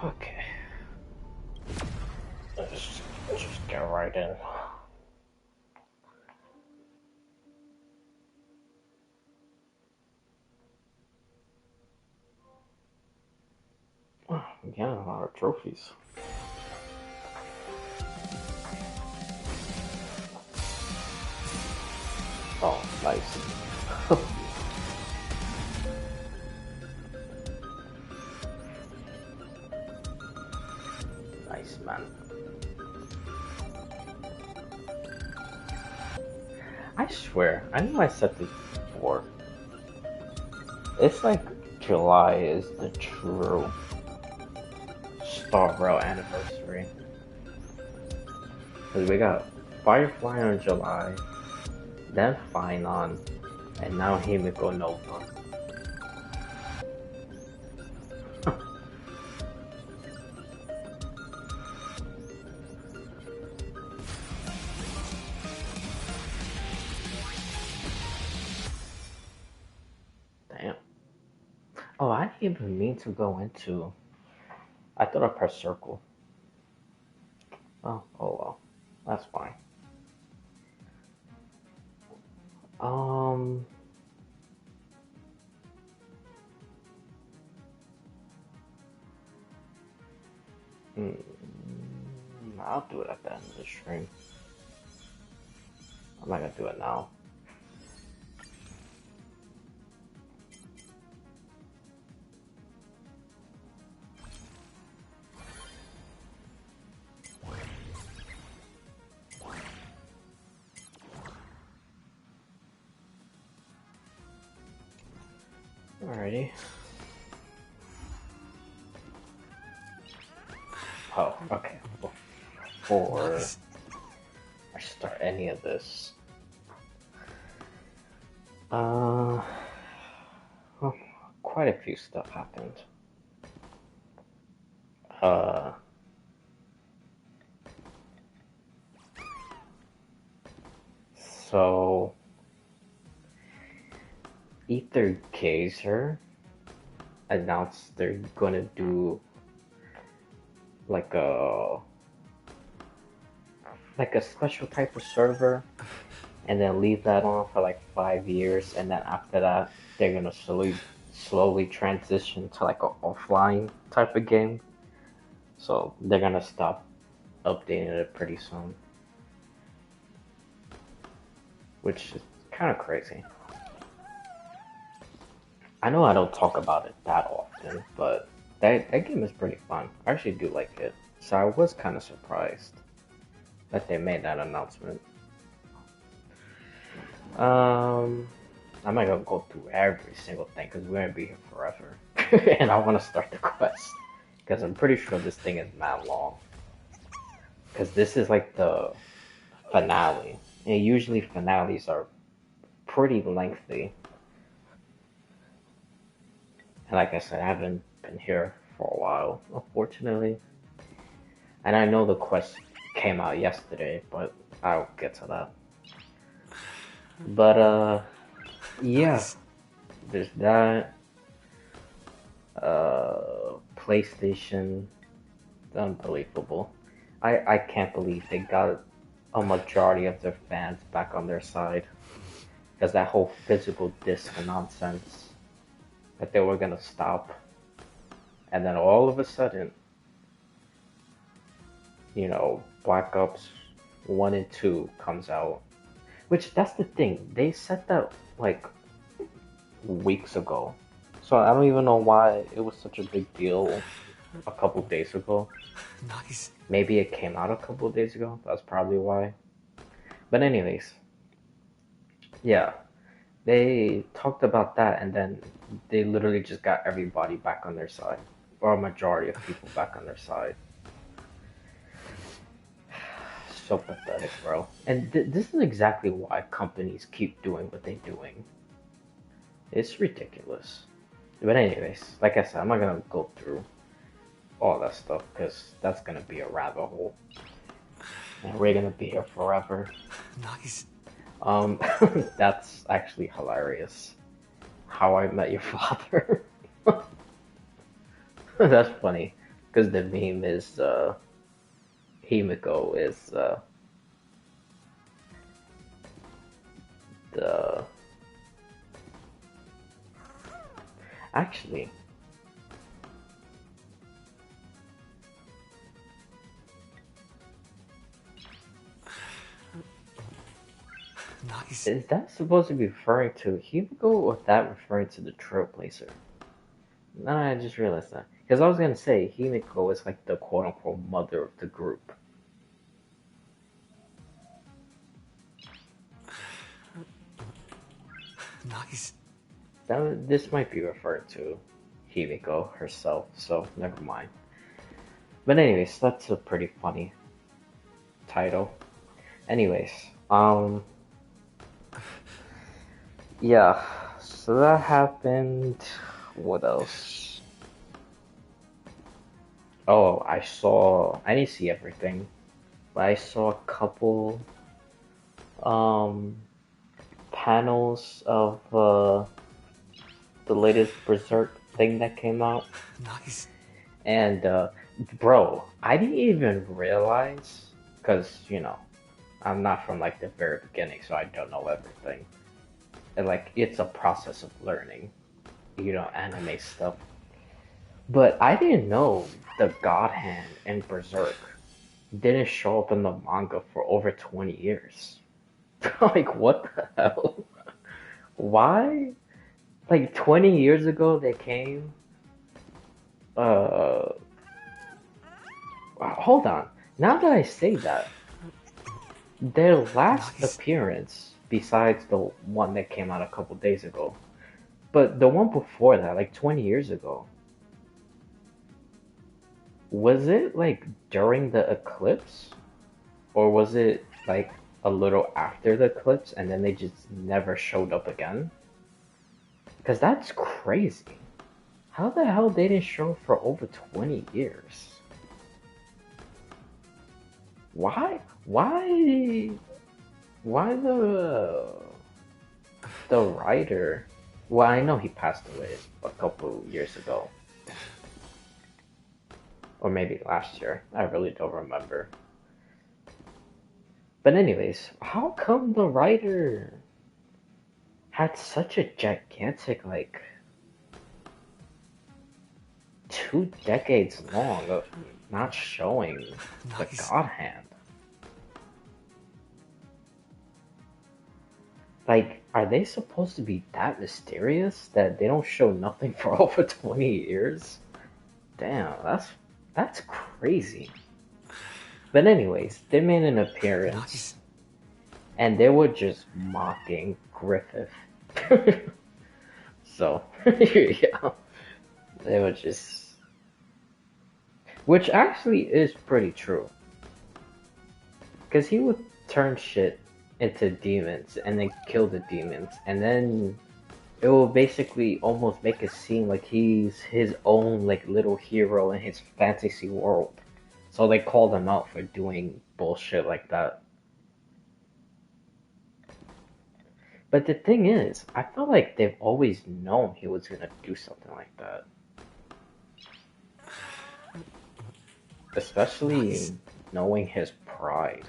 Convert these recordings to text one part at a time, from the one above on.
Okay. Let's just get right in. Oh, again, a lot of trophies. Oh, nice. Nice, man. I swear, I know I said this before. It's like July is the true Star Rail anniversary. Because we got Firefly on July, then Fine on, and now Himiko Nova. Damn. Oh, I didn't even mean to go into. I thought I pressed circle. Oh well. That's fine. Um, hmm, I'll do it at the end of the stream. I'm not gonna do it now. Alrighty. Oh, okay. Before I start any of this, uh, well, quite a few stuff happened. Uh, so Ether Gazer announced they're gonna do like a special type of server, and then leave that on for like 5 years, and then after that they're gonna slowly transition to like a offline type of game. So they're gonna stop updating it pretty soon, which is kind of crazy. I know I don't talk about it that often, but that game is pretty fun. I actually do like it. So I was kind of surprised that they made that announcement. Um, I'm not gonna go through every single thing because we're gonna be here forever, and I want to start the quest because I'm pretty sure this thing is mad long. Because this is like the finale, and usually finales are pretty lengthy. And like I said, I haven't been here for a while, unfortunately. And I know the quest came out yesterday, but I'll get to that. But yeah, there's that. PlayStation, unbelievable. I can't believe they got a majority of their fans back on their side. Because that whole physical disc nonsense that they were gonna stop, and then all of a sudden, Black Ops 1 and 2 comes out. Which, that's the thing, they said that like weeks ago. So I don't even know why it was such a big deal a couple days ago. Nice. Maybe it came out a couple days ago, that's probably why. But anyways, yeah, they talked about that and then they literally just got everybody back on their side. Or a majority of people back on their side. So pathetic, bro. And this is exactly why companies keep doing what they're doing. It's ridiculous. But anyways, like I said, I'm not gonna go through all that stuff because that's gonna be a rabbit hole, and we're gonna be here forever. Nice. Um, that's actually hilarious. How I Met Your Father. That's funny. Because the meme is Himiko is the actually Nice. is that supposed to be referring to Himiko or that referring to the Trailblazer? No, I just realized that because I was gonna say Himiko is like the quote unquote mother of the group. Nice. This might be referring to Himiko herself, so never mind. But anyways, that's a pretty funny title. Anyways, yeah, so that happened. What else? Oh, I didn't see everything, but I saw a couple, um, panels of, the latest Berserk thing that came out. Nice. And, bro, I didn't even realize, because, I'm not from, like, the very beginning, so I don't know everything. And, like, it's a process of learning, anime stuff. But I didn't know the God Hand in Berserk didn't show up in the manga for over 20 years. Like, what the hell? Why? Like, 20 years ago they came. Uh, hold on. Now that I say that, their last Nice. appearance, besides the one that came out a couple days ago, but the one before that, like 20 years ago, was it like during the eclipse? Or was it like a little after the eclipse and then they just never showed up again? Because that's crazy. How the hell they didn't show for over 20 years? Why? Why the writer? Well, I know he passed away a couple years ago, or maybe last year. I really don't remember. But anyways, how come the writer had such a gigantic, like, 2 decades long of not showing the Nice. God Hand? Like, are they supposed to be that mysterious that they don't show nothing for over 20 years? Damn, that's crazy. But anyways, they made an appearance Nice. and they were just mocking Griffith. So, yeah, they were just, which actually is pretty true. Because he would turn shit into demons and then kill the demons, and then it will basically almost make it seem like he's his own like little hero in his fantasy world. So they called him out for doing bullshit like that. But the thing is, I feel like they've always known he was gonna do something like that. Nice. Especially knowing his pride.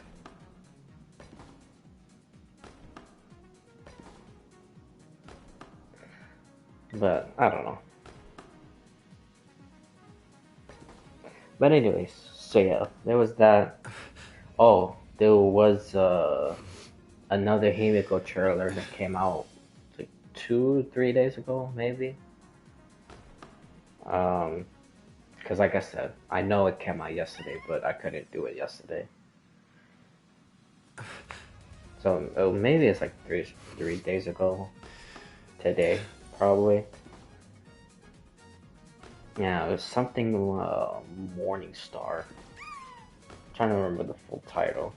But I don't know. But anyways, so yeah, there was that. Oh, there was another Himiko trailer that came out like 2, 3 days ago, maybe. Um, because like I said, I know it came out yesterday, but I couldn't do it yesterday. So maybe it's like three days ago today, probably. Yeah, it was something Morning Star. I'm trying to remember the full title.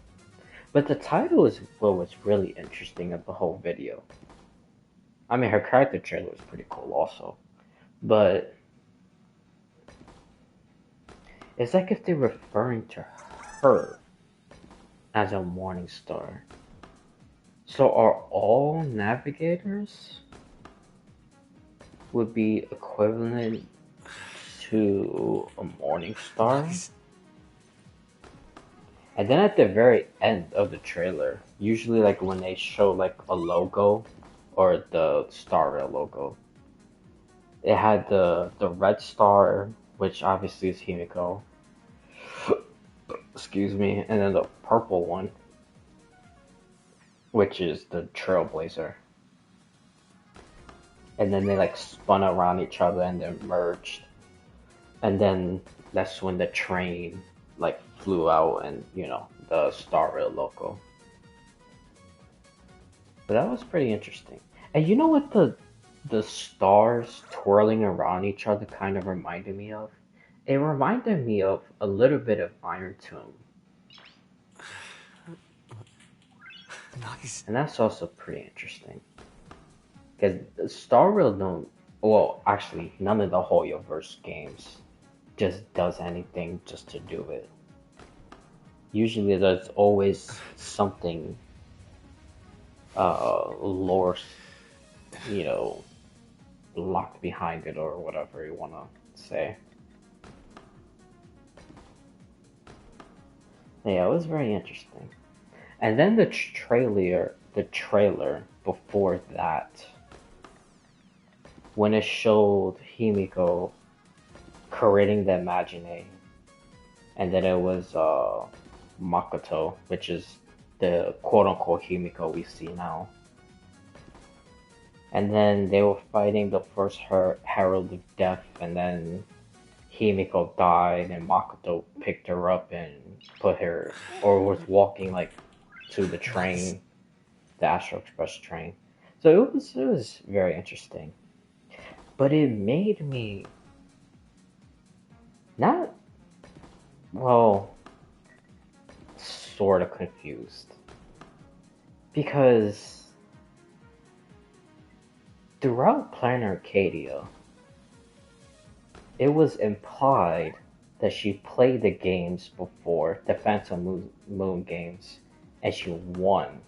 But the title is what was really interesting of the whole video. I mean, her character trailer was pretty cool also. But it's like if they're referring to her as a morning star. So are all navigators would be equivalent to a morning star. Nice. And then at the very end of the trailer, usually like when they show like a logo or the Star Rail logo, it had the red star, which obviously is Himiko, excuse me, and then the purple one, which is the Trailblazer. And then they like spun around each other and then merged. And then that's when the train like flew out and the Star Rail logo. But that was pretty interesting. And you know what the stars twirling around each other kind of reminded me of? It reminded me of a little bit of Iron Tomb. Nice. And that's also pretty interesting. Because Star Rail don't, well, actually, none of the Hoyoverse games just does anything just to do it. Usually there's always something lore, you know, locked behind it or whatever you want to say. Yeah, it was very interesting. And then the trailer before that, when it showed Himiko creating the Imagine, and then it was Makoto, which is the quote unquote Himiko we see now. And then they were fighting the first Herald of Death, and then Himiko died, and Makoto picked her up and put her, or was walking like to the Nice. train, the Astro Express train. So it was very interesting, but it made me not well, sort of confused because throughout Planet Arcadia, it was implied that she played the games before, the Phantom Moon games, and she won.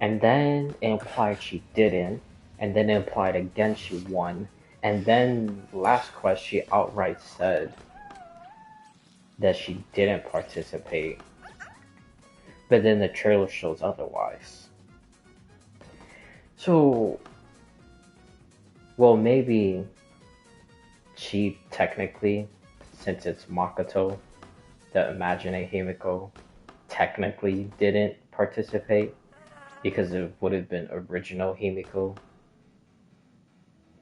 And then it implied she didn't, and then it implied again she won, and then last quest she outright said that she didn't participate, but then the trailer shows otherwise. So, well, maybe she technically, since it's Makoto, the Imagine Himiko, technically didn't participate because it would have been original Himiko,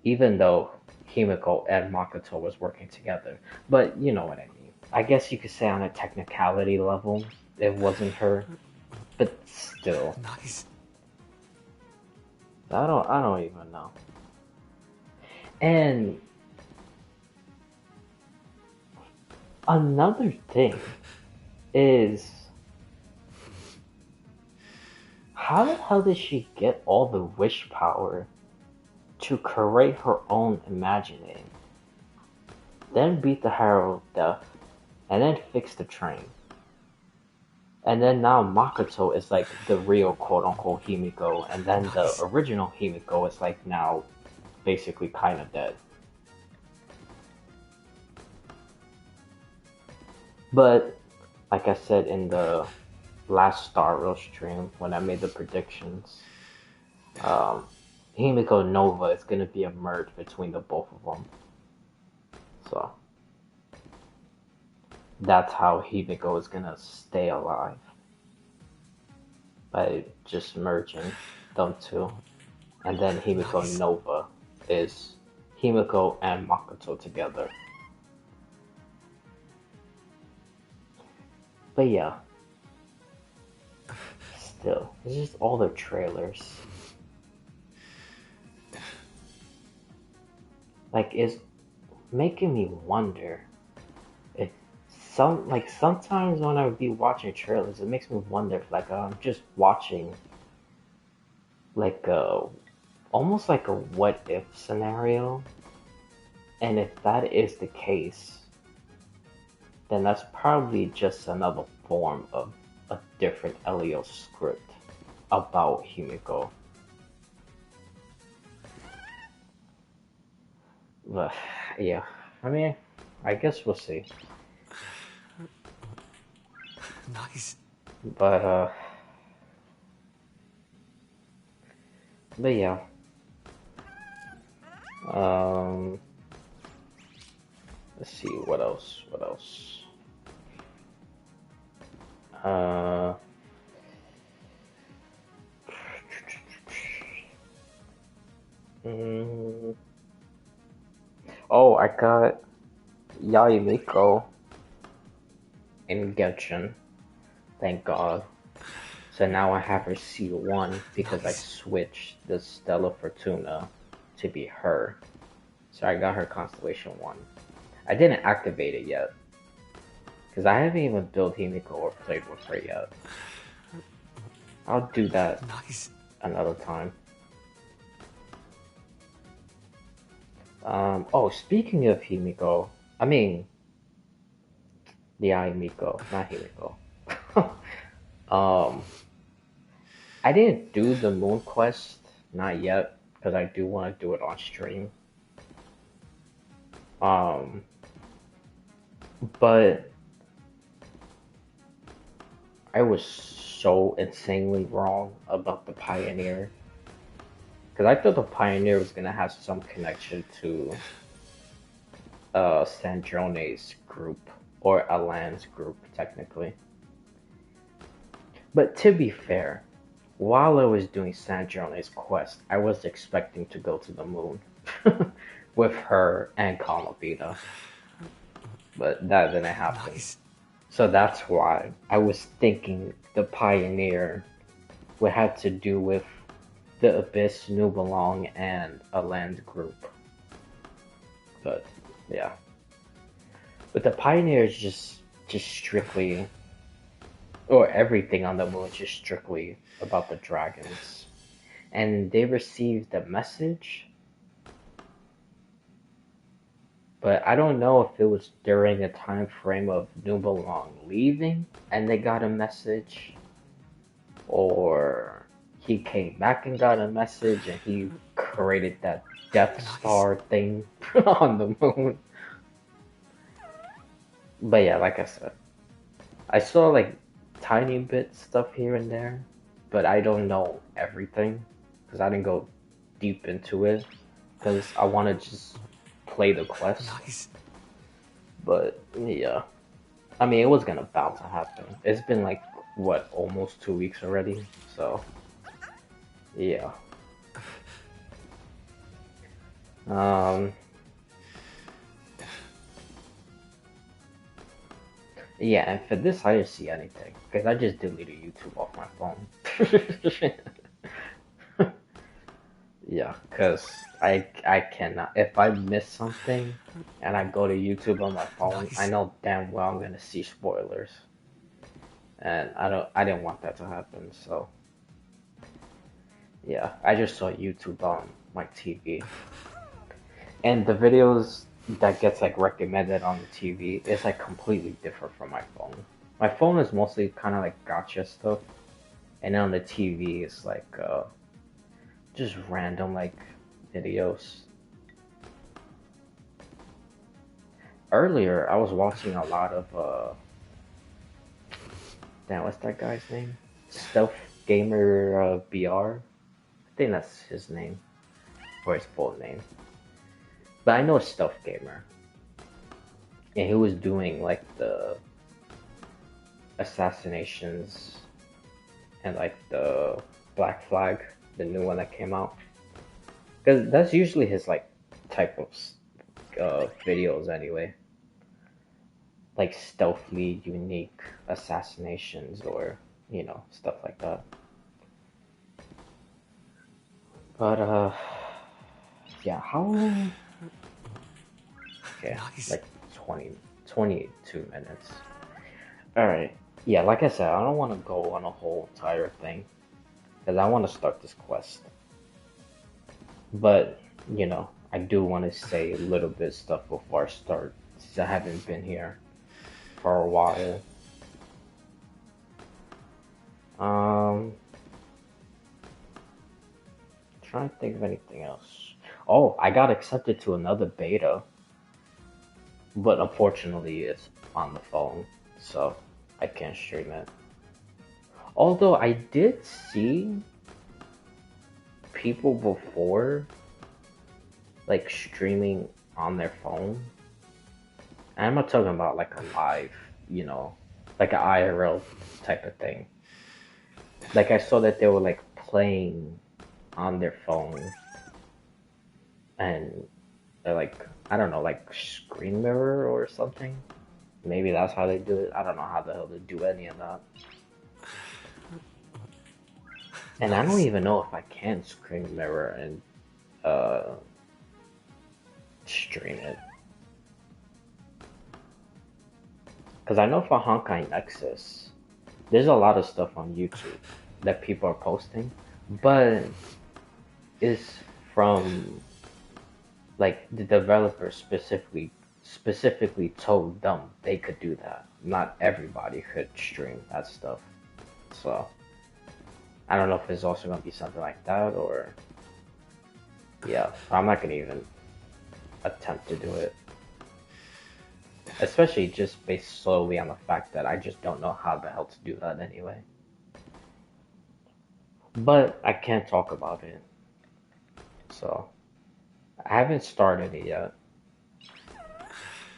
even though Himiko and Makoto was working together. But you know what I mean. I guess you could say on a technicality level, it wasn't her, but still, Nice. I don't even know. And another thing is, how the hell did she get all the wish power to create her own imagining, then beat the Herald of Death, and then fix the train? And then now Makoto is like the real quote unquote Himiko, and then the Nice. original Himiko is like now basically kind of dead. But like I said in the last Star Rail stream when I made the predictions, um, Himiko Nova is gonna be a merge between the both of them. So that's how Himiko is gonna stay alive, by just merging them two. And then Himiko Nice. Nova is Himiko and Makoto together. But yeah, still, it's just all the trailers. Like, it's making me wonder if sometimes when I would be watching trailers, it makes me wonder if like I'm just watching like a almost like a what if scenario, and if that is the case, then that's probably just another form of a different Elio script about Himiko. But yeah, I mean, I guess we'll see. Nice. But yeah. Um, let's see what else. What else? Uh, mm, oh, I got Yaimiko in Genshin. Thank God. So now I have her C1 because I Nice. switched the Stella Fortuna to be her. So I got her Constellation 1. I didn't activate it yet. Because I haven't even built Himiko or played with her yet. I'll do that Nice. another time. Oh, speaking of Himiko, I mean, yeah, Himiko, not Himiko. um, I didn't do the Moon Quest, not yet, because I do want to do it on stream. Um, but I was so insanely wrong about the Pioneer. Because I thought the Pioneer was going to have some connection to Sandrone's group, or Alan's group, technically. But to be fair, while I was doing Sandrone's quest, I was expecting to go to the moon with her and Kalmabita. But that didn't happen. Nice. So that's why I was thinking the Pioneer would have to do with the Abyss, New Belong, and Alan's group. But yeah. But the Pioneer is just strictly, or everything on the moon is just strictly about the dragons. And they received a message, but I don't know if it was during a time frame of New Belong leaving and they got a message, or he came back and got a message and he created that Death Nice. Star thing on the moon. But yeah, like I said, I saw like tiny bit stuff here and there, but I don't know everything because I didn't go deep into it because I want to just play the quest. Nice. But yeah, I mean, it was gonna bound to happen. It's been like what, almost 2 weeks already, so yeah. Um, yeah, and for this, I didn't see anything because I just deleted YouTube off my phone. Yeah, because I cannot. If I miss something and I go to YouTube on my phone, I Nice. know damn well I'm gonna see spoilers, and I didn't want that to happen. So yeah, I just saw YouTube on my TV, and the videos that gets like recommended on the TV is like completely different from my phone. My phone is mostly kind of like gotcha stuff, and on the TV it's like just random like videos. Earlier, I was watching a lot of damn, what's that guy's name? Stealth Gamer BR. I think that's his name or his full name. But I know Stealth Gamer, and he was doing like the assassinations and like the Black Flag, the new one that came out. Because that's usually his like type of videos anyway, like stealthily unique assassinations or stuff like that. But yeah, how long? Okay, Nice. like 22 minutes. All right. Yeah, like I said, I don't want to go on a whole entire thing because I want to start this quest. But I do want to say a little bit stuff before I start since I haven't been here for a while. Um, Trying to think of anything else. Oh, I got accepted to another beta. but unfortunately, it's on the phone, so I can't stream it. Although I did see people before like streaming on their phone. And I'm not talking about like a live, you know, like an IRL type of thing. Like I saw that they were like playing on their phone and they're like I don't know, like screen mirror or something. Maybe that's how they do it. I don't know how the hell to do any of that. And I don't Nice. even know if I can screen mirror and uh stream it. Because I know for Honkai Nexus, there's a lot of stuff on YouTube that people are posting, but it's from like the developer specifically told them they could do that. Not everybody could stream that stuff. So I don't know if it's also gonna be something like that or yeah. I'm not gonna even attempt to do it. Especially just based solely on the fact that I just don't know how the hell to do that anyway. But I can't talk about it. So I haven't started it yet.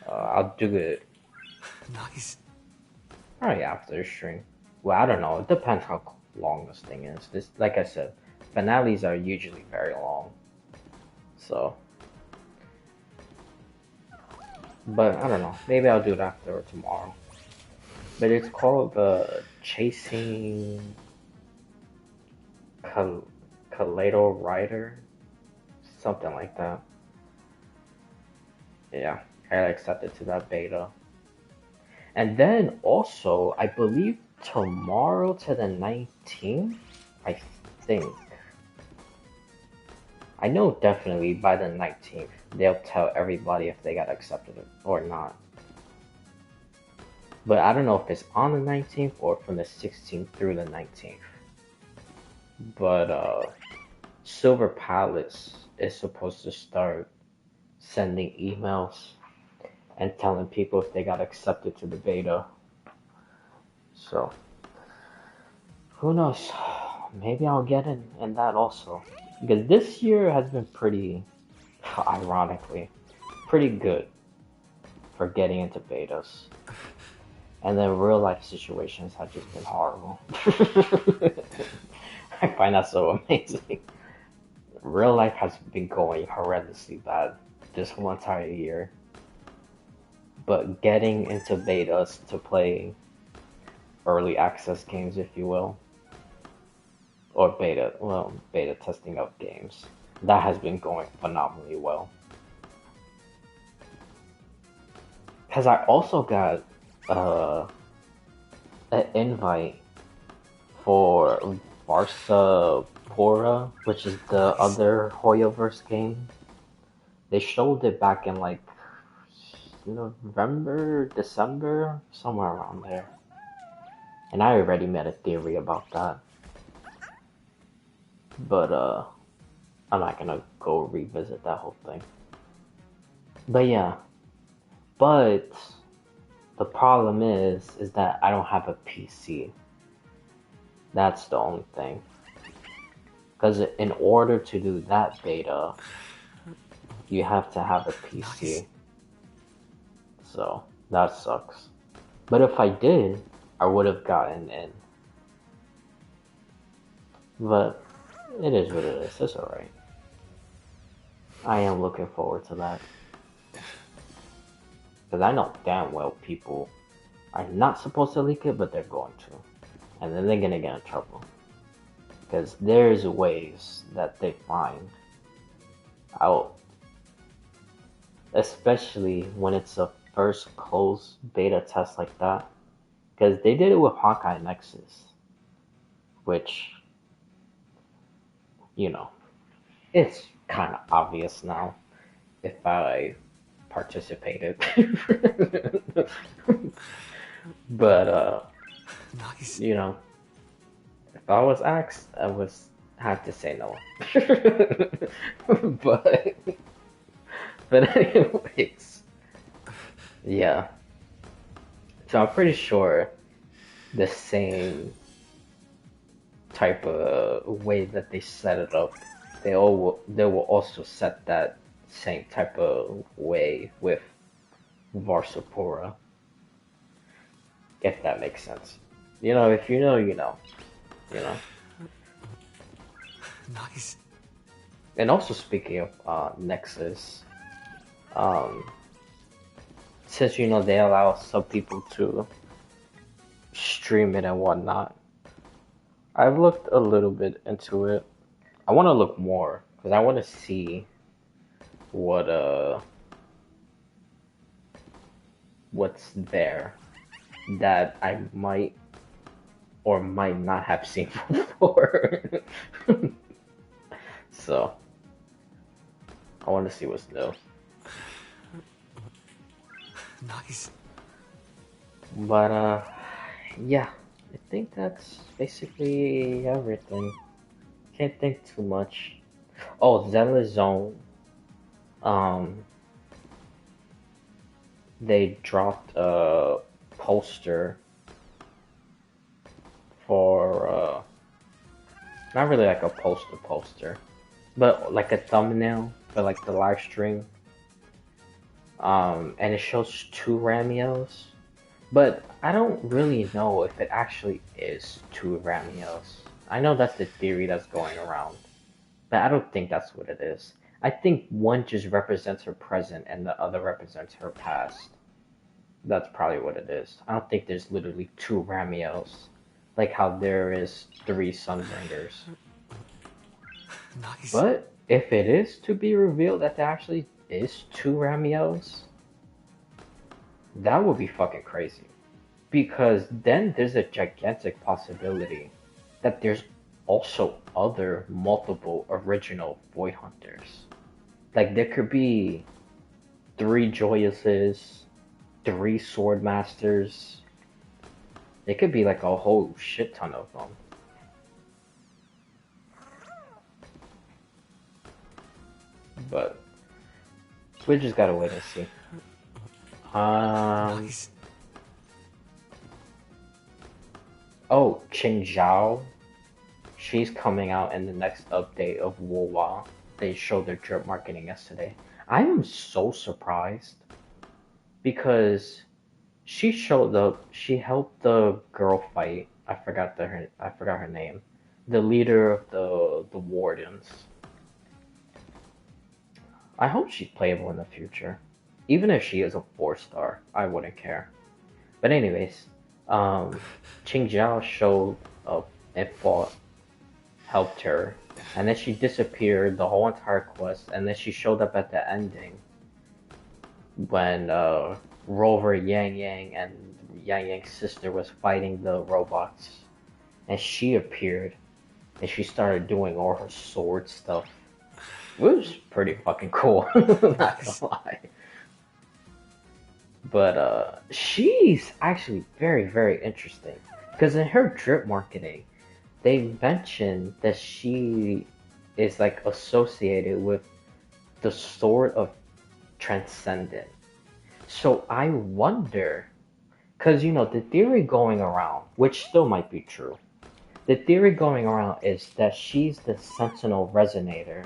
I'll do it Nice. probably after the stream. Well, I don't know. It depends how long this thing is. This, like I said, finales are usually very long. So, but I don't know. Maybe I'll do it after or tomorrow. But it's called Chasing Kaleido Rider, something like that. Yeah, I accepted to that beta. And then also, I believe tomorrow to the 19th, I think. I know definitely by the 19th, they'll tell everybody if they got accepted or not. But I don't know if it's on the 19th or from the 16th through the 19th. But Silver Palace is supposed to start sending emails and telling people if they got accepted to the beta. So, who knows? Maybe I'll get in that also. Because this year has been pretty, ironically, pretty good for getting into betas. And then real life situations have just been horrible. I find that so amazing. Real life has been going horrendously bad this whole entire year. But getting into betas to play early access games, if you will, or beta testing of games, that has been going phenomenally well. Because I also got uh, an invite for Barca Pora, which is the Nice. other Hoyoverse game. They showed it back in like November, December, somewhere around there. And I already made a theory about that. But I'm not gonna go revisit that whole thing. But yeah, but the problem is that I don't have a PC. That's the only thing. Because in order to do that beta, you have to have a PC. Nice. So that sucks. But if I did, I would have gotten in. But it is what it is. It's alright. I am looking forward to that. Because I know damn well people are not supposed to leak it, but they're going to. And then they're gonna get in trouble. Because there's ways that they find out. Especially when it's a first closed beta test like that. Because they did it with Honkai Nexus. Which, it's kind of obvious now if I participated. But Nice. if I was asked, I would have to say no. but but anyways, Yeah. So I'm pretty sure the same type of way that they set it up, they will also set that same type of way with Varsapura, if that makes sense. You know, if you know, you know, you know. Nice. And also speaking of Nexus, um, since you know they allow some people to stream it and whatnot, I've looked a little bit into it. I want to look more because I want to see what what's there that I might or might not have seen before. So I want to see what's new. Nice. But yeah, I think that's basically everything. Can't think too much. Oh, Zelda Zone. Um, they dropped a poster for not really like a poster, but like a thumbnail for like the live stream. And it shows two Ramios, but I don't really know if it actually is two Ramios. I know that's the theory that's going around, but I don't think that's what it is. I think one just represents her present and the other represents her past. That's probably what it is. I don't think there's literally two Ramios, like how there is three Sunbringers. Nice. But if it is to be revealed that there actually is two Ramios, that would be fucking crazy. Because then there's a gigantic possibility that there's also other multiple original Boy Hunters. Like there could be three Joyouses, three Sword Masters. It could be like a whole shit ton of them. But we just gotta wait and see. Um. Nice. Oh, Qingzhao. She's coming out in the next update of Wowa. They showed their drip marketing yesterday. I am so surprised because she showed up. She helped the girl fight. I forgot her name. The leader of the wardens. I hope she's playable in the future. Even if she is a 4 star, I wouldn't care. But anyways, um, Qing Jiao showed up and fought, helped her, and then she disappeared the whole entire quest, and then she showed up at the ending when Rover Yang Yang and Yang Yang's sister was fighting the robots, and she appeared, and she started doing all her sword stuff. It was pretty fucking cool, not gonna Nice. lie. But she's actually very, very interesting because in her drip marketing, they mentioned that she is like associated with the sword of transcendent. So I wonder, because you know the theory going around, which still might be true, the theory going around is that she's the sentinel resonator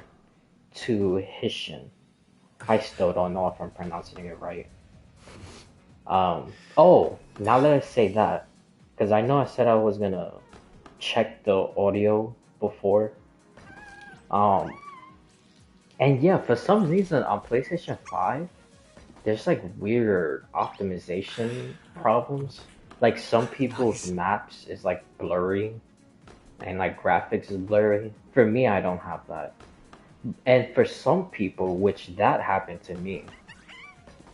to Hishin. I still don't know if I'm pronouncing it right. Oh, now that I say that, because I know I said I was gonna check the audio before. Um, and yeah, for some reason on PlayStation 5, there's like weird optimization problems. Like some people's Nice. maps is like blurry and like graphics is blurry. For me, I don't have that. And for some people, which that happened to me,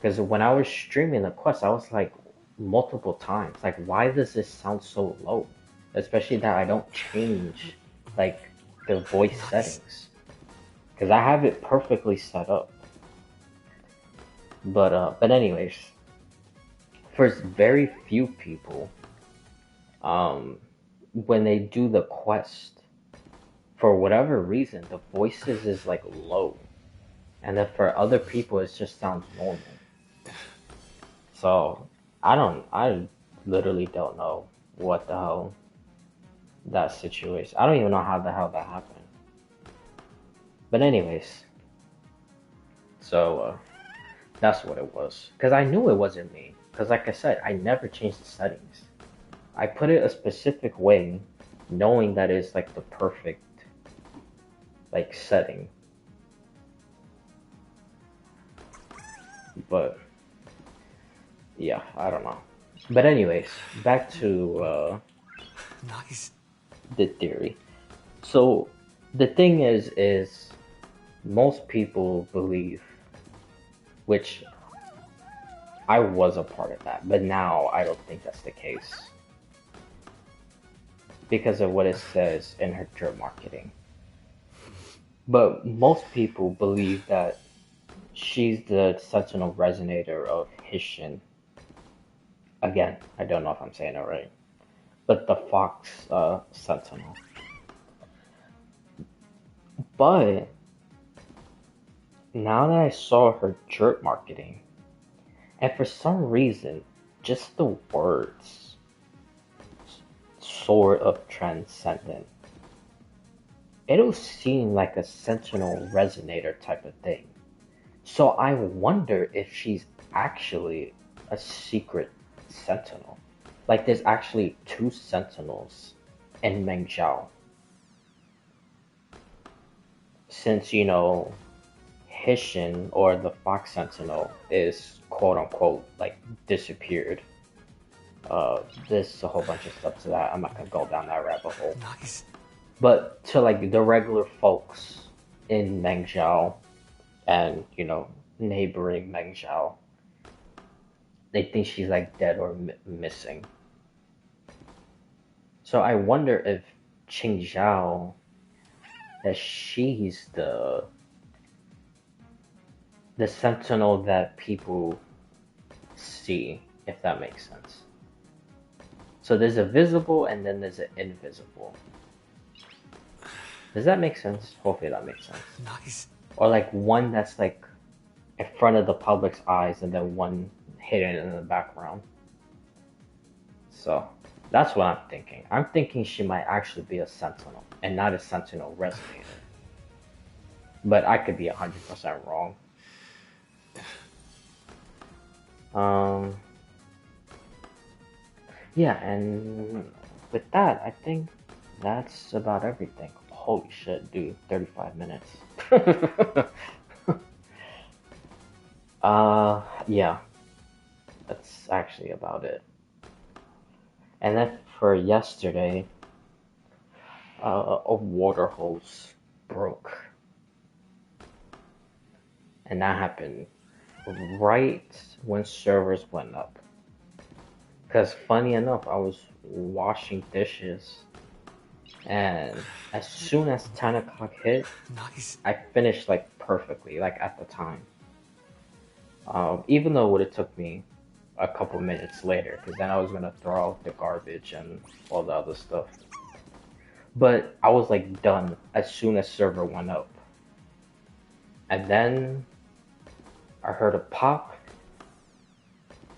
because when I was streaming the quest, I was like multiple times, like, why does this sound so low? Especially that I don't change like the voice Nice. settings, because I have it perfectly set up. But anyways, for very few people, um, when they do the quest, for whatever reason, the voices is like low, and then for other people, it just sounds normal. So I literally don't know what the hell that situation. I don't even know how the hell that happened. But anyways, so that's what it was. Because I knew it wasn't me. Because like I said, I never changed the settings. I put it a specific way, knowing that it's like the perfect like setting. But yeah, I don't know. But anyways, back to Nice. the theory. So the thing is most people believe, which I was a part of that, but now I don't think that's the case because of what it says in her job marketing. But most people believe that she's the sentinel resonator of Hishin. Again, I don't know if I'm saying it right, but the Fox Sentinel. But now that I saw her jerk marketing, and for some reason, just the words sort of transcendent. It'll seem like a sentinel resonator type of thing. So I wonder if she's actually a secret sentinel. Like there's actually two sentinels in Mengzhou. Since, Hishin or the Fox Sentinel is quote unquote like disappeared. There's a whole bunch of stuff to that. I'm not gonna go down that rabbit hole. Nice. But to like the regular folks in Mengzhou and neighboring Mengzhou, they think she's like dead or missing. So I wonder if Qingzhou, that she's the sentinel that people see, if that makes sense. So there's a visible and then there's an invisible. Does that make sense? Hopefully that makes sense. Nice. Or like one that's like in front of the public's eyes and then one hidden in the background. So that's what I'm thinking. I'm thinking she might actually be a sentinel and not a sentinel resonator. But I could be 100% wrong. Yeah, and with that, I think that's about everything. Holy shit, dude, 35 minutes. Yeah, that's actually about it. And then for yesterday, a water hose broke. And that happened right when servers went up. Because funny enough, I was washing dishes, and as soon as 10 o'clock hit, Nice. I finished like perfectly, like at the time. Even though it would have took me a couple minutes later, because then I was gonna throw out the garbage and all the other stuff. But I was like done as soon as server went up. And then I heard a pop,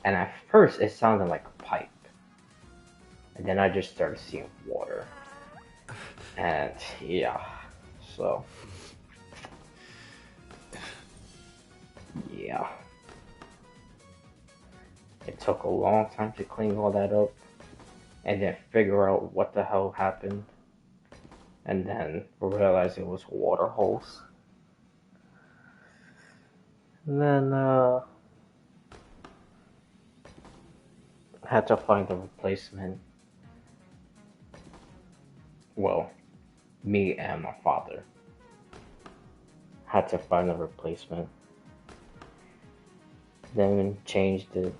and at first it sounded like a pipe. And then I just started seeing water. And yeah, so yeah. It took a long time to clean all that up and then figure out what the hell happened. And then realize it was a water hose. And then had to find a replacement. Well, me and my father had to find a replacement. Then changed it.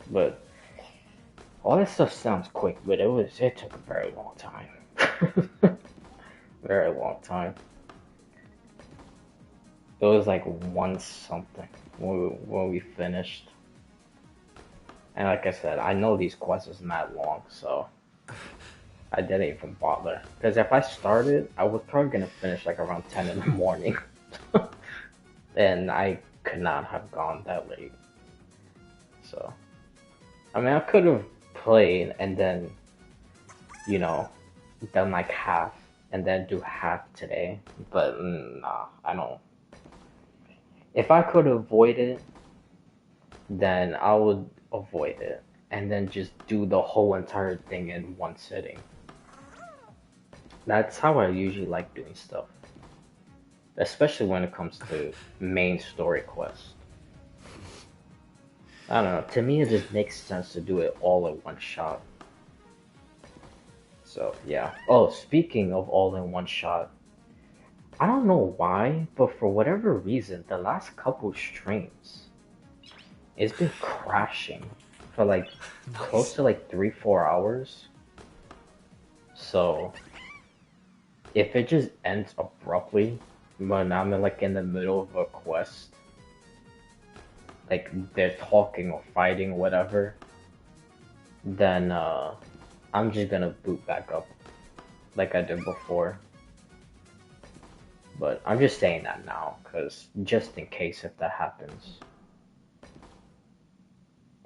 But all this stuff sounds quick, but it took a very long time. Very long time. It was like one something when we finished. And like I said, I know these quests is not long, so I didn't even bother. Because if I started, I was probably gonna finish like around 10 in the morning. And I could not have gone that late. So I mean, I could have played and then you know done like half and then do half today, but nah, I don't. If I could avoid it, then I would avoid it and then just do the whole entire thing in one sitting. That's how I usually like doing stuff, especially when it comes to main story quests. I don't know. To me, it just makes sense to do it all in one shot. So yeah. Oh, speaking of all in one shot, I don't know why, but for whatever reason, the last couple streams, it's been crashing for like close Nice. to like 3, 4 hours. So if it just ends abruptly when I'm like in the middle of a quest, like they're talking or fighting or whatever, then I'm just gonna boot back up like I did before. But I'm just saying that now, cause just in case if that happens.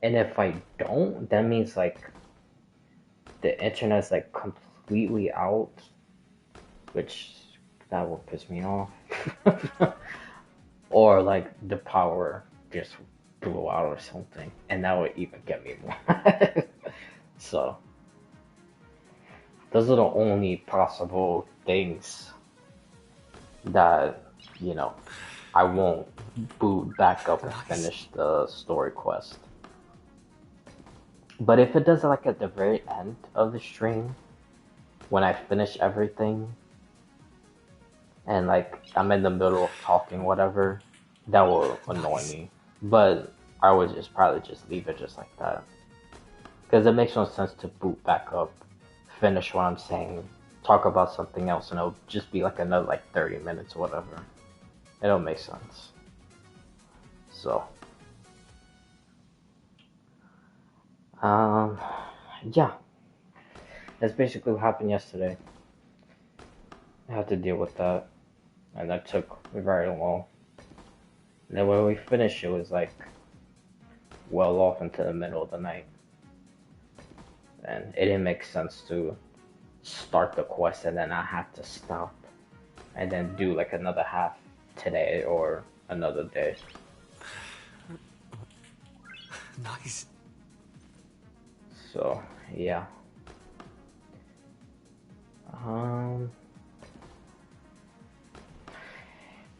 And if I don't, that means like the internet's like completely out, which that will piss me off. Or like the power just blew out or something, and that would even get me more. So those are the only possible things that you know I won't boot back up and Nice. finish the story quest. But if it does it like at the very end of the stream, when I finish everything and like I'm in the middle of talking whatever, that will annoy Nice. me. But I would just probably just leave it just like that. Because it makes no sense to boot back up, finish what I'm saying, talk about something else, and it'll just be like another like 30 minutes or whatever. It don't make sense. So, um, yeah, that's basically what happened yesterday. I had to deal with that, and that took very long. And then when we finished, it was like well off into the middle of the night, and it didn't make sense to start the quest and then I had to stop and then do like another half today or another day. Nice. So yeah. Um.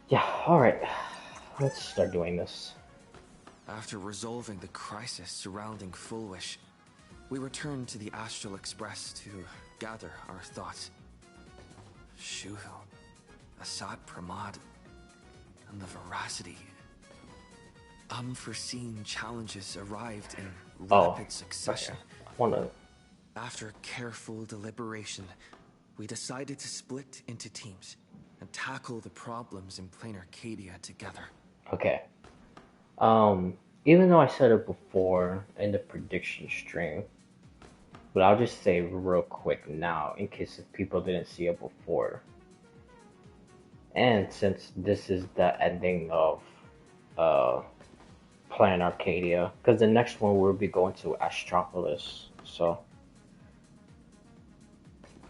Yeah. All right. Let's start doing this. After resolving the crisis surrounding Fullwish, we returned to the Astral Express to gather our thoughts. Shuhu, Asat Pramad, and the veracity. Unforeseen challenges arrived in Oh. rapid Okay. succession. I wanna. After careful deliberation, we decided to split into teams and tackle the problems in Plain Arcadia together. Okay. Even though I said it before in the prediction stream, but I'll just say real quick now in case if people didn't see it before. And since this is the ending of uh Plan Arcadia, because the next one we'll be going to Astropolis. So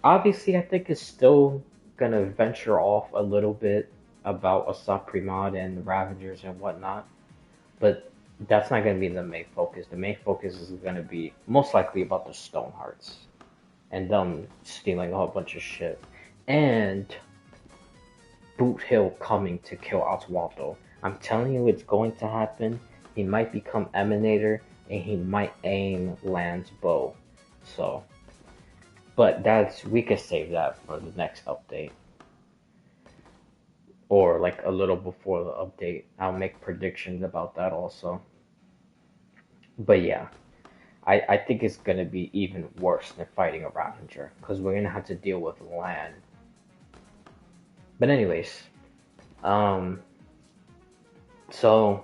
obviously, I think it's still gonna venture off a little bit about Asat Pramad and Ravagers and whatnot, but that's not gonna be the main focus. The main focus is gonna be most likely about the Stonehearts and them stealing a whole bunch of shit and Boot Hill coming to kill Oswaldo. I'm telling you, it's going to happen. He might become Emanator, and he might aim Land's bow. So, but that's we could save that for the next update, or like a little before the update. I'll make predictions about that also. But yeah, I think it's gonna be even worse than fighting a Ravager because we're gonna have to deal with Land. But anyways, um, so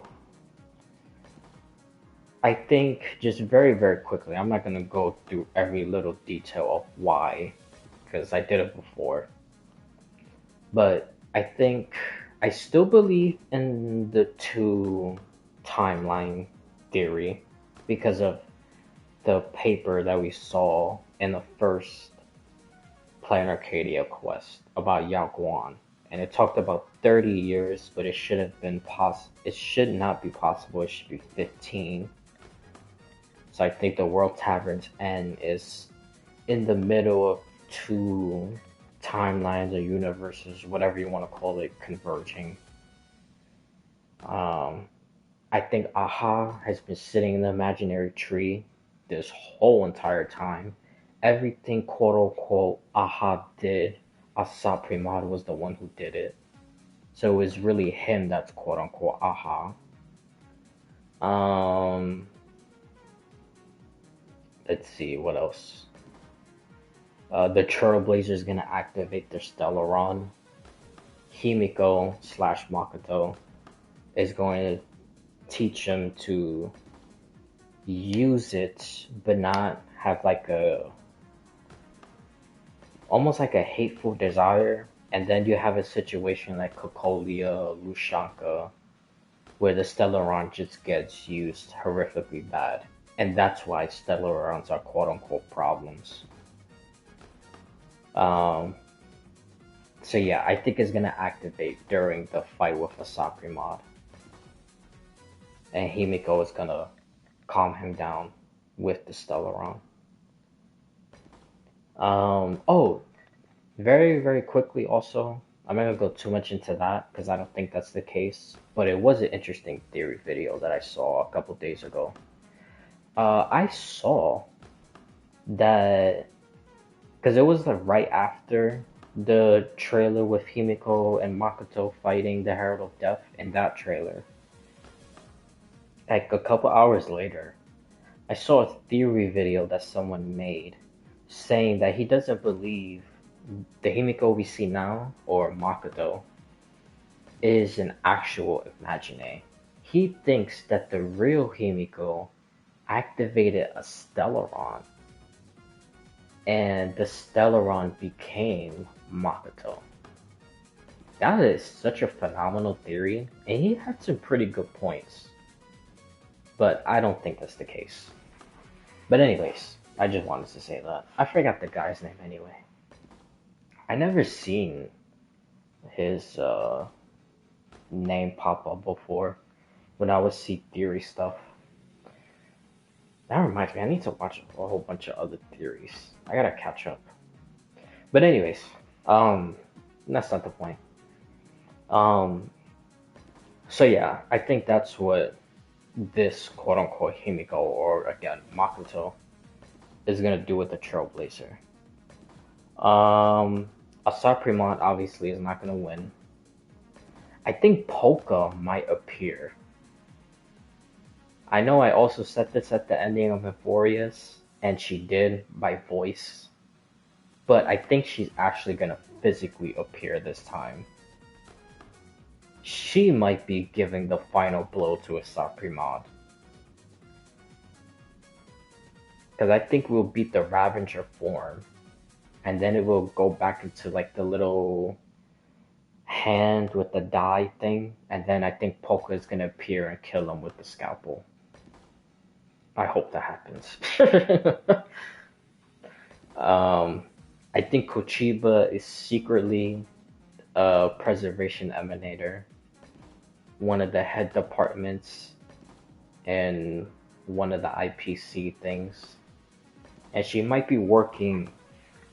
I think just very, very quickly, I'm not gonna go through every little detail of why, because I did it before. But I think I still believe in the two timeline theory. because of the paper that we saw in the first Planet Arcadia quest about Yao Guan, and it talked about 30 years, but it should have been It should not be possible. It should be 15. So I think the World Tavern's End is in the middle of two timelines or universes, whatever you want to call it, converging. Um, I think Aha has been sitting in the imaginary tree this whole entire time. Everything quote unquote Aha did, Asat Pramad was the one who did it. So it was really him that's quote unquote Aha. Um, let's see what else. The Trailblazer is gonna activate their Stellaron. Himiko slash Makoto is going to teach them to use it, but not have like a almost like a hateful desire. And then you have a situation like Cocolia, Lushanka, where the Stellaron just gets used horrifically bad. And that's why Stellarons are quote unquote problems. Um, so yeah, I think it's gonna activate during the fight with Asakri mod. And Himiko is gonna calm him down with the Stellaron. Oh, very, very quickly also, I'm not gonna go too much into that because I don't think that's the case, but it was an interesting theory video that I saw a couple days ago. I saw that because it was like right after the trailer with Himiko and Makoto fighting the Herald of Death in that trailer. Like a couple hours later, I saw a theory video that someone made saying that he doesn't believe the Himiko we see now, or Makoto, is an actual Imagine. He thinks that the real Himiko activated a Stellaron, and the Stellaron became Makoto. That is such a phenomenal theory, and he had some pretty good points. But I don't think that's the case. But anyways, I just wanted to say that. I forgot the guy's name anyway. I never seen his name pop up before when I would see theory stuff. That reminds me, I need to watch a whole bunch of other theories. I gotta catch up. But anyways, that's not the point. Um, so yeah, I think that's what this quote unquote Himiko, or again Makoto, is gonna do with the Trailblazer. Asat Pramad obviously is not gonna win. I think Polka might appear. I know I also said this at the ending of Euphorius, and she did by voice, but I think she's actually gonna physically appear this time. She might be giving the final blow to Asat Pramad. Because I think we'll beat the Ravager form, and then it will go back into like the little hand with the die thing, and then I think Polka is gonna appear and kill him with the scalpel. I hope that happens. I think Kochiba is secretly a preservation emanator, one of the head departments in one of the IPC things, and she might be working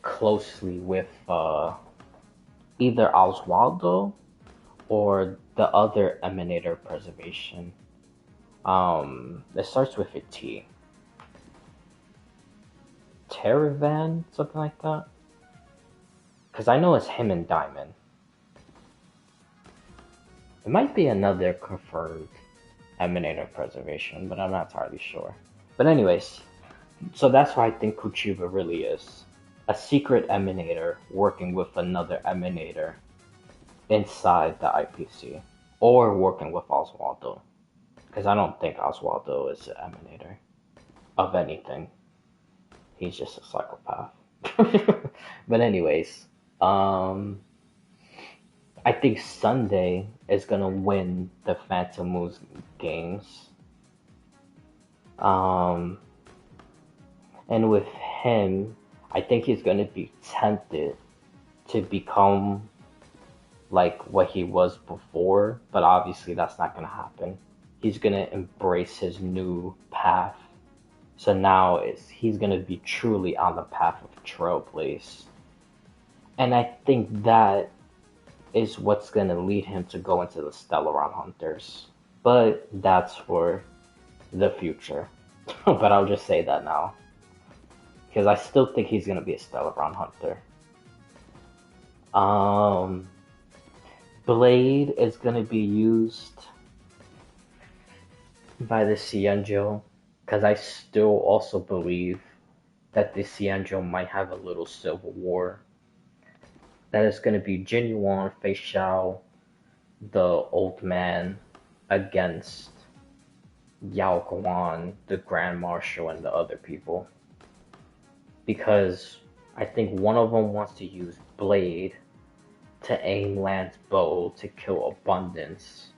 closely with either Oswaldo or the other emanator preservation. It starts with a T. Terravan, something like that. Because I know it's him and Diamond. It might be another confirmed emanator preservation, but I'm not entirely sure. But anyways, so that's why I think Kuchiba really is a secret emanator working with another emanator inside the IPC, or working with Oswaldo. Because I don't think Oswaldo is an emanator of anything. He's just a psychopath. But anyways, I think Sunday is gonna win the Phantom Moves games. Um, and with him, I think he's gonna be tempted to become like what he was before, but obviously that's not gonna happen. He's gonna embrace his new path. So now he's gonna be truly on the path of trailblaze. And I think that is what's gonna lead him to go into the Stellaron Hunters. But that's for the future. But I'll just say that now. Because I still think he's gonna be a Stellaron Hunter. Um Blade is gonna be used by the Cienjo. Because I still also believe that the Cienjo might have a little civil war. That is gonna be Genuine Fei Xiao, the old man, against Yao Guan, the Grand Marshal, and the other people. Because I think one of them wants to use Blade to aim Lan's bow to kill Abundance.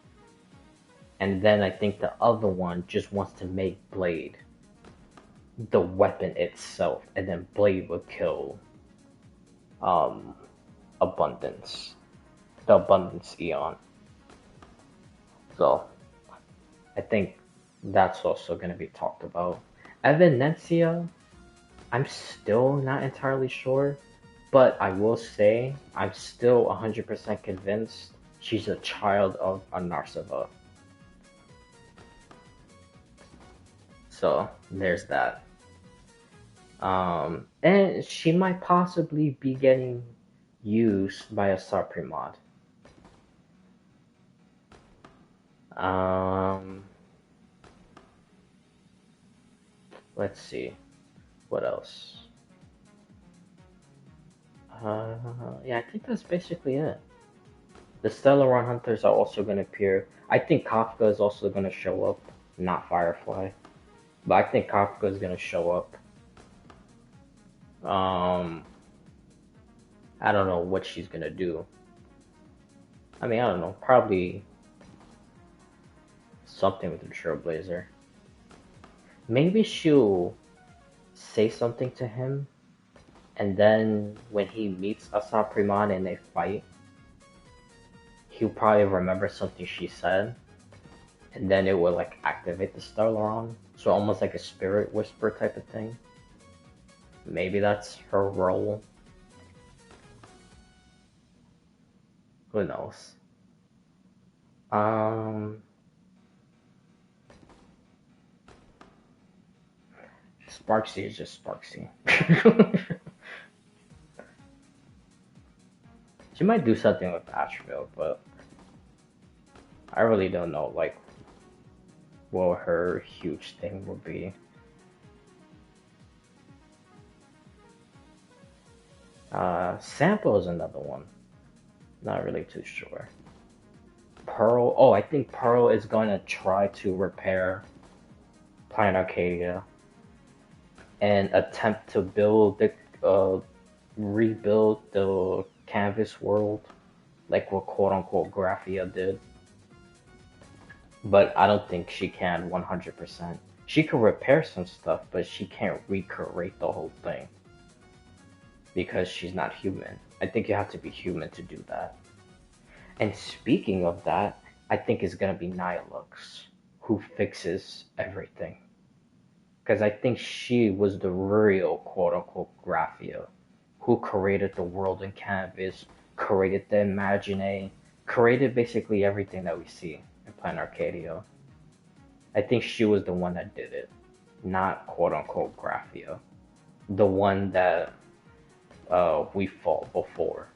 And then I think the other one just wants to make Blade the weapon itself, and then Blade would kill um, Abundance, the Abundance Eon. So I think that's also going to be talked about. Evanencia, I'm still not entirely sure, but I will say I'm still 100% convinced she's a child of a Narceva. So there's that. And she might possibly be getting used by Asat Pramad. Um, let's see. What else? Yeah, I think that's basically it. The Stellaron Hunters are also going to appear. I think Kafka is also going to show up, not Firefly. But I think Kafka is going to show up. I don't know what she's going to do. I mean, I don't know. Probably something with the Trailblazer. Maybe she'll say something to him, and then when he meets Asat Pramad and they fight, he'll probably remember something she said, and then it will like activate the Stellaron. So almost like a spirit whisper type of thing. Maybe that's her role. Who knows? Sparksy is just Sparksy. She might do something with Asheville, but I really don't know like what her huge thing would be. Sample is another one. Not really too sure. Pearl. Oh, I think Pearl is going to try to repair Planet Arcadia and attempt to build the rebuild the canvas world, like what quote unquote Graphia did. But I don't think she can 100%. She can repair some stuff, but she can't recreate the whole thing because she's not human. I think you have to be human to do that. And speaking of that, I think it's gonna be Nihilux who fixes everything. Because I think she was the real quote unquote Graphia who created the world in Canvas, created the Imagine, created basically everything that we see in Planet Arcadia. I think she was the one that did it, not quote unquote Graphia. The one that we fought before.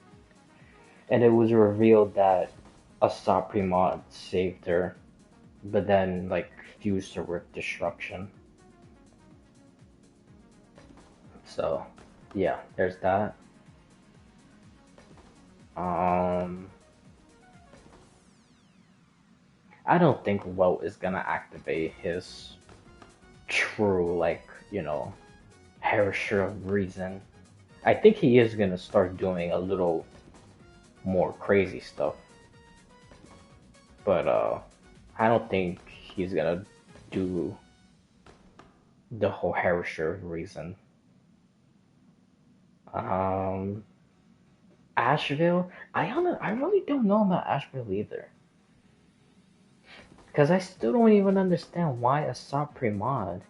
And it was revealed that Asat Pramad saved her, but then like fused her with destruction. So, yeah, there's that. I don't think Wout is gonna activate his true, like, Herisher of Reason. I think he is gonna start doing a little more crazy stuff. But I don't think he's gonna do the whole Herresher reason. Um, Asheville. I really don't know about Asheville either, because I still don't even understand why Asat Pramad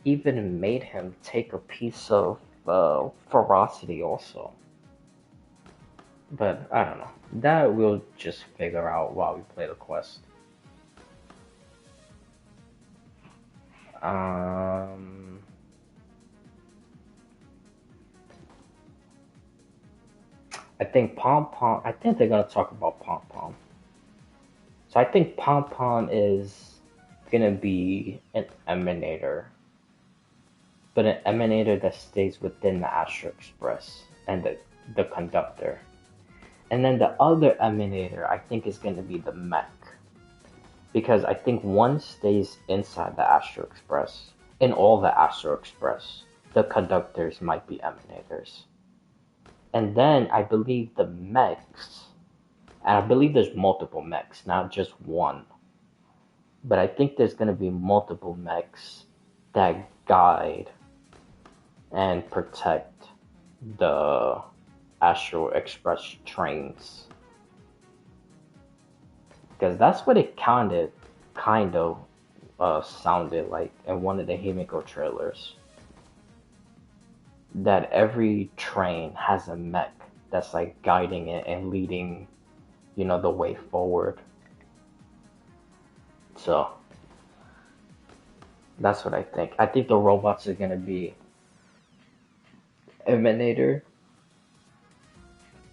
even made him take a piece of ferocity also. But I don't know. That we'll just figure out while we play the quest. Um, I think Pom Pom. I think they're gonna talk about Pom Pom. So I think Pom Pom is gonna be an emanator, but an emanator that stays within the Astro Express and the conductor. And then the other emanator, I think, is gonna be the mech, because I think one stays inside the Astro Express. In all the Astro Express, the conductors might be emanators. And then I believe the mechs, and I believe there's multiple mechs, not just one. But I think there's going to be multiple mechs that guide and protect the Astro Express trains. Because that's what it kind of sounded like in one of the Himiko trailers. That every train has a mech that's like guiding it and leading, the way forward. So that's what I think. I think the robots are gonna be Emanator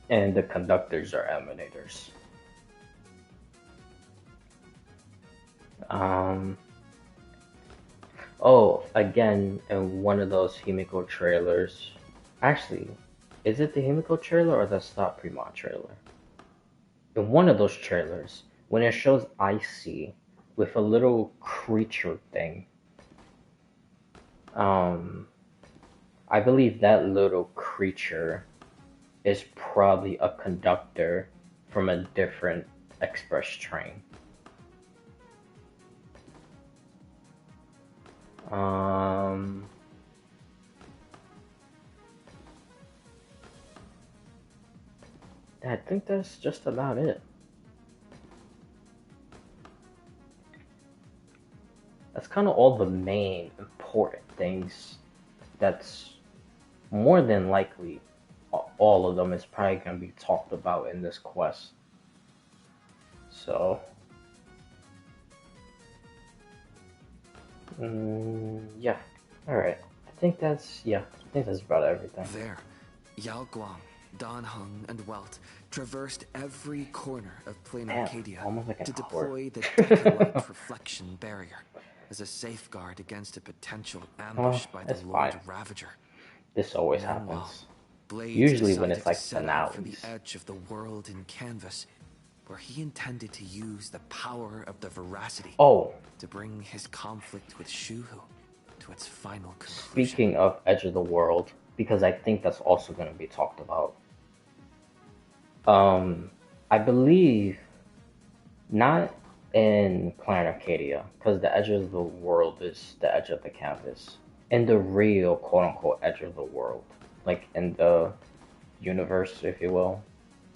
and the conductors are Emanators. Um, oh, again, in one of those Himiko trailers. Actually, is it the Himiko trailer or the Stop Premont trailer? In one of those trailers, when it shows Icy with a little creature thing, um, I believe that little creature is probably a conductor from a different express train. Um, I think that's just about it. That's kind of all the main important things. That's more than likely all of them is probably going to be talked about in this quest. So, yeah. Alright. I think that's about everything. There, Yao Guang, Dan Heng, and Welt traversed every corner of Plain Damn, Arcadia almost like an to hour. deploy the Decaloite reflection barrier as a safeguard against a potential ambush Well, by the it's Lord fine. Ravager. This always Meanwhile, happens. Blades Usually when decided it's to like set out for the finales. edge of the world in canvas, where he intended to use the power of the veracity Oh, to bring his conflict with Shuhu to its final conclusion. speaking of Edge of the World, because I think that's also going to be talked about. Um, I believe not in Planet Arcadia, because the edge of the world is the edge of the canvas. In the real quote unquote edge of the world, like in the universe, if you will,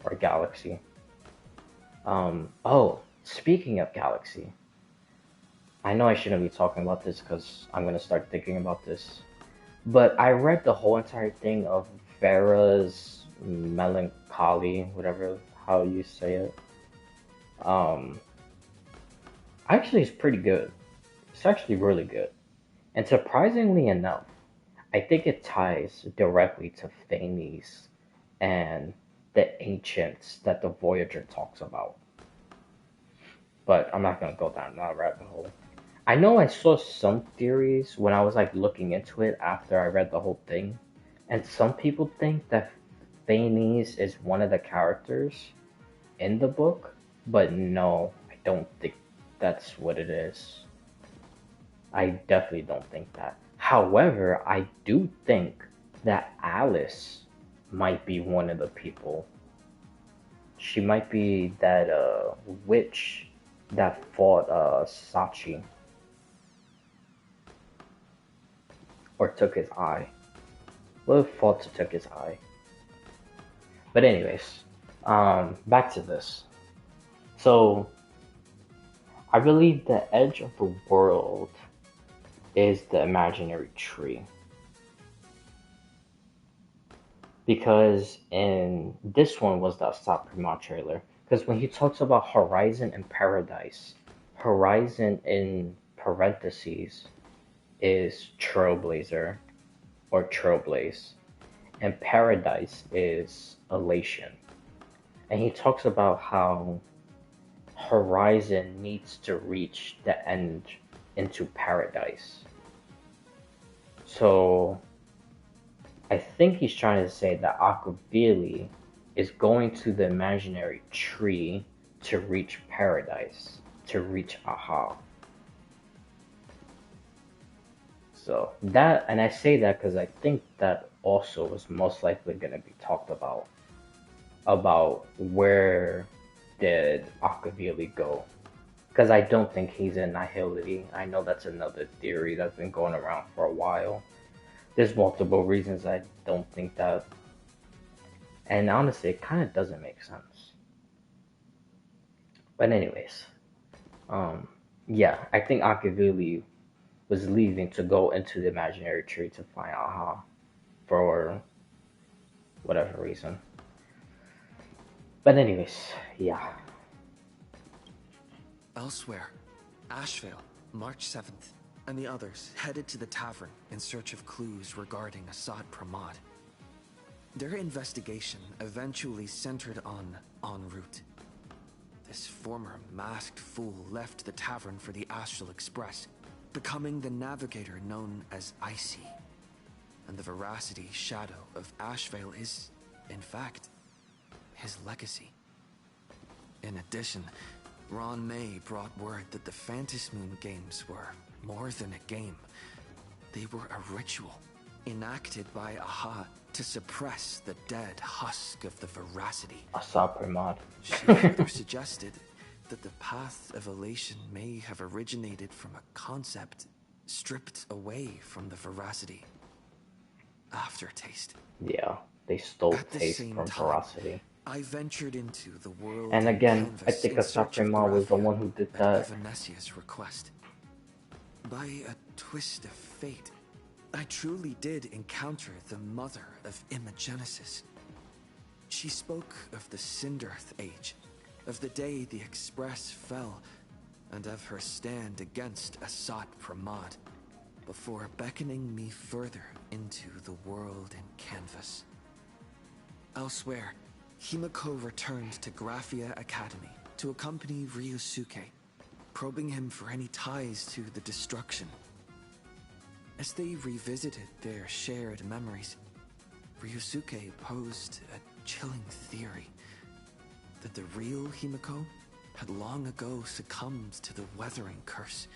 or galaxy. Oh, speaking of galaxy, I know I shouldn't be talking about this because I'm gonna start thinking about this. But I read the whole entire thing of Vera's Melancholy, whatever how you say it. Um, Actually, it's pretty good. It's actually really good. And surprisingly enough, I think it ties directly to Phanes and the ancients that the Voyager talks about. But I'm not gonna go down that rabbit hole. I know I saw some theories when I was like looking into it after I read the whole thing, and some people think that Phanes is one of the characters in the book, but no, I don't think that's what it is. I definitely don't think that. However, I do think that Alice might be one of the people. She might be that witch that fought Sachi. or took his eye. What if Falter took his eye? But anyways, back to this. So I believe the edge of the world is the imaginary tree. Because in this one was the Asat Pramad trailer. Because when he talks about Horizon and Paradise, Horizon in parentheses is Trailblazer or Trailblaze, and Paradise is Elation. And he talks about how Horizon needs to reach the end into Paradise. So I think he's trying to say that Aquavili is going to the imaginary tree to reach Paradise, to reach Aha. So that, and I say that because I think that also is most likely going to be talked about where did Aquavili go? Because I don't think he's in Nihility. I know that's another theory that's been going around for a while. There's multiple reasons I don't think that, and honestly, it kind of doesn't make sense. But anyways, yeah, I think Aquavili was leaving to go into the imaginary tree to find Aha for whatever reason. But anyways, yeah. Elsewhere, Ashvale, March 7th, and the others headed to the tavern in search of clues regarding Asat Pramad. Their investigation eventually centered on en route. This former masked fool left the tavern for the Astral Express, becoming the navigator known as Icy. And the veracity shadow of Ashvale is, in fact, his legacy. In addition, Ron May brought word that the Phantasmoon games were more than a game. They were a ritual, enacted by Aha to suppress the dead husk of the veracity. Asat Pramad. She further suggested that the path of elation may have originated from a concept stripped away from the veracity. Aftertaste. Yeah, they stole At the taste same from time, veracity. I ventured into the world And in again, I canvas think in Asat search of Pramad was the Graphia one who did at that. Evanesia's request. By a twist of fate, I truly did encounter the mother of Imogenesis. She spoke of the Cinderth Age, of the day the Express fell, and of her stand against Asat Pramad, before beckoning me further into the world in canvas. Elsewhere, Himiko returned to Graphia Academy to accompany Ryusuke, probing him for any ties to the destruction. As they revisited their shared memories, Ryusuke posed a chilling theory that the real Himiko had long ago succumbed to the weathering curse.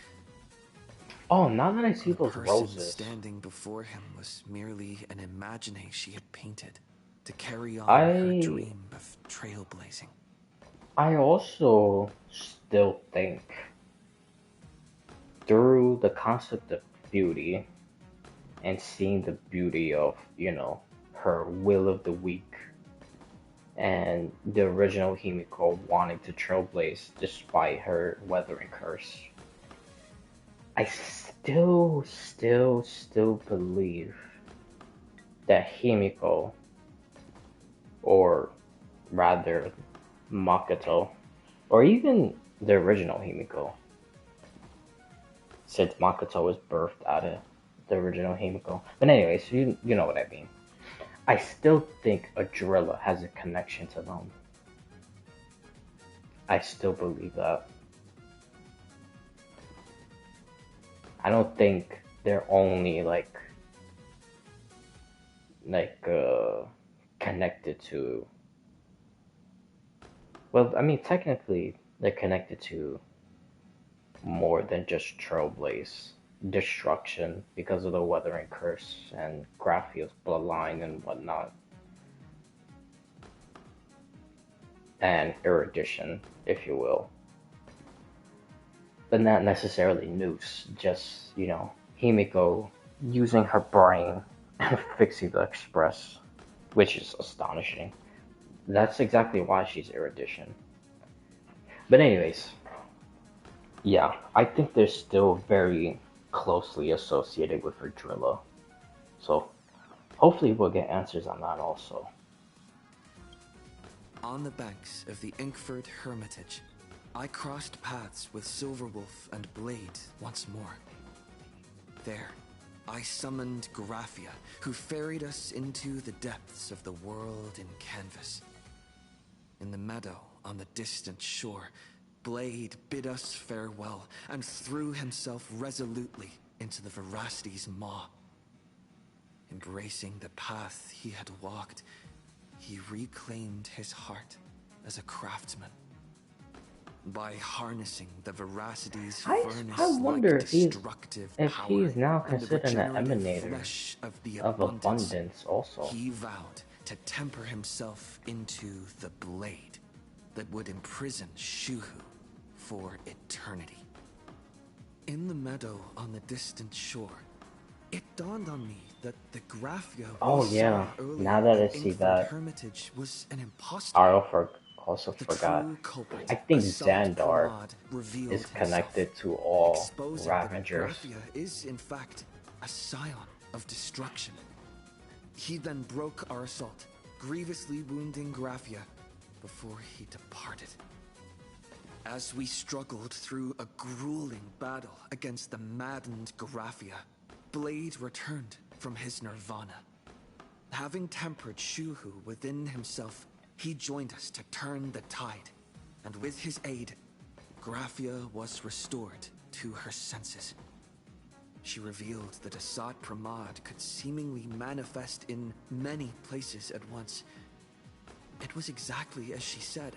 Oh, now that I see The those person roses, standing before him was merely an imagination she had painted to carry on her I dream of trailblazing. I also still think through the concept of beauty and seeing the beauty of, her will of the weak and the original Himiko wanting to trailblaze despite her weathering curse. I still believe that Himiko, or rather Makoto, or even the original Himiko, since Makoto was birthed out of the original Himiko. But anyways, you know what I mean. I still think a driller has a connection to them. I still believe that. I don't think they're only like connected to. Well, I mean, technically they're connected to more than just Trailblaze destruction because of the Weathering Curse and Graphia's bloodline and whatnot, and erudition, if you will. But not necessarily Noose, just, Himiko using her brain and fixing the express, which is astonishing. That's exactly why she's erudition. But anyways, yeah, I think they're still very closely associated with Verdrilla. So hopefully we'll get answers on that also. On the banks of the Inkford Hermitage, I crossed paths with Silverwolf and Blade once more. There, I summoned Graphia, who ferried us into the depths of the world in canvas. In the meadow on the distant shore, Blade bid us farewell and threw himself resolutely into the Veracity's maw. Embracing the path he had walked, he reclaimed his heart as a craftsman. By harnessing the Veracity's I furnace-like wonder destructive if power he's now and the considered an regenerative emanator flesh of the of abundance, abundance also. he vowed to temper himself into the blade that would imprison Shuhu for eternity. In the meadow on the distant shore, it dawned on me that the Graphia Oh we yeah, saw earlier now that I at see Inkford that, Hermitage was an impostor. I also The forgot. true culprit, I think Asat Xandar Pramad, revealed is himself, connected to all exposing that Ravengers. Graphia is in fact a scion of destruction. He then broke our assault, grievously wounding Graphia before he departed. As we struggled through a grueling battle against the maddened Graphia, Blade returned from his nirvana. Having tempered Shuhu within himself, he joined us to turn the tide, and with his aid, Graphia was restored to her senses. She revealed that Asat Pramad could seemingly manifest in many places at once. It was exactly as she said.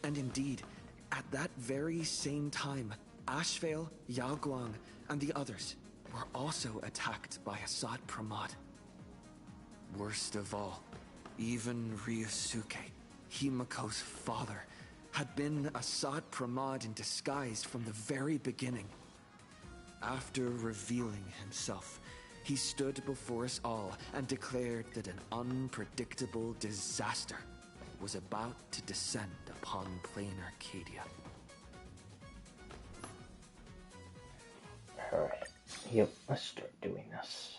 And indeed, at that very same time, Ashvale, Yao Guang, and the others were also attacked by Asat Pramad. Worst of all, even Ryusuke, Himako's father, had been Asat Pramad in disguise from the very beginning. After revealing himself, he stood before us all and declared that an unpredictable disaster was about to descend upon Plain Arcadia. Alright, yep, let's start doing this.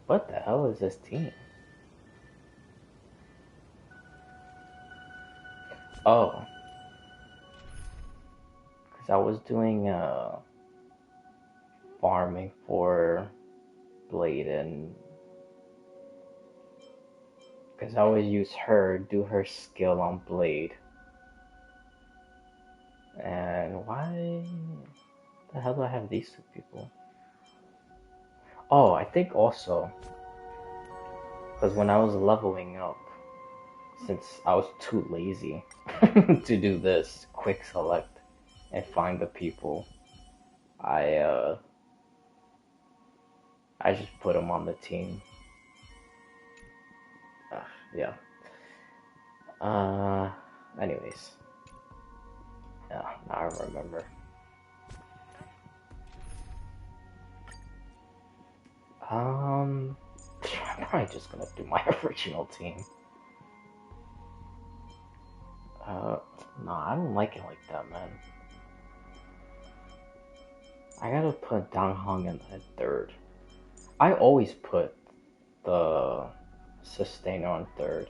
What the hell is this team? Oh. Because I was doing farming for Blade, and because I always use her, do her skill on Blade. And why the hell do I have these two people? Oh, I think also because when I was leveling up, since I was too lazy to do this quick select and find the people, I just put them on the team. Yeah. Anyways. Yeah, now I remember. I'm probably just gonna do my original team. No, I don't like it like that, man. I gotta put Dang Hong in third. I always put the Sustainer on third.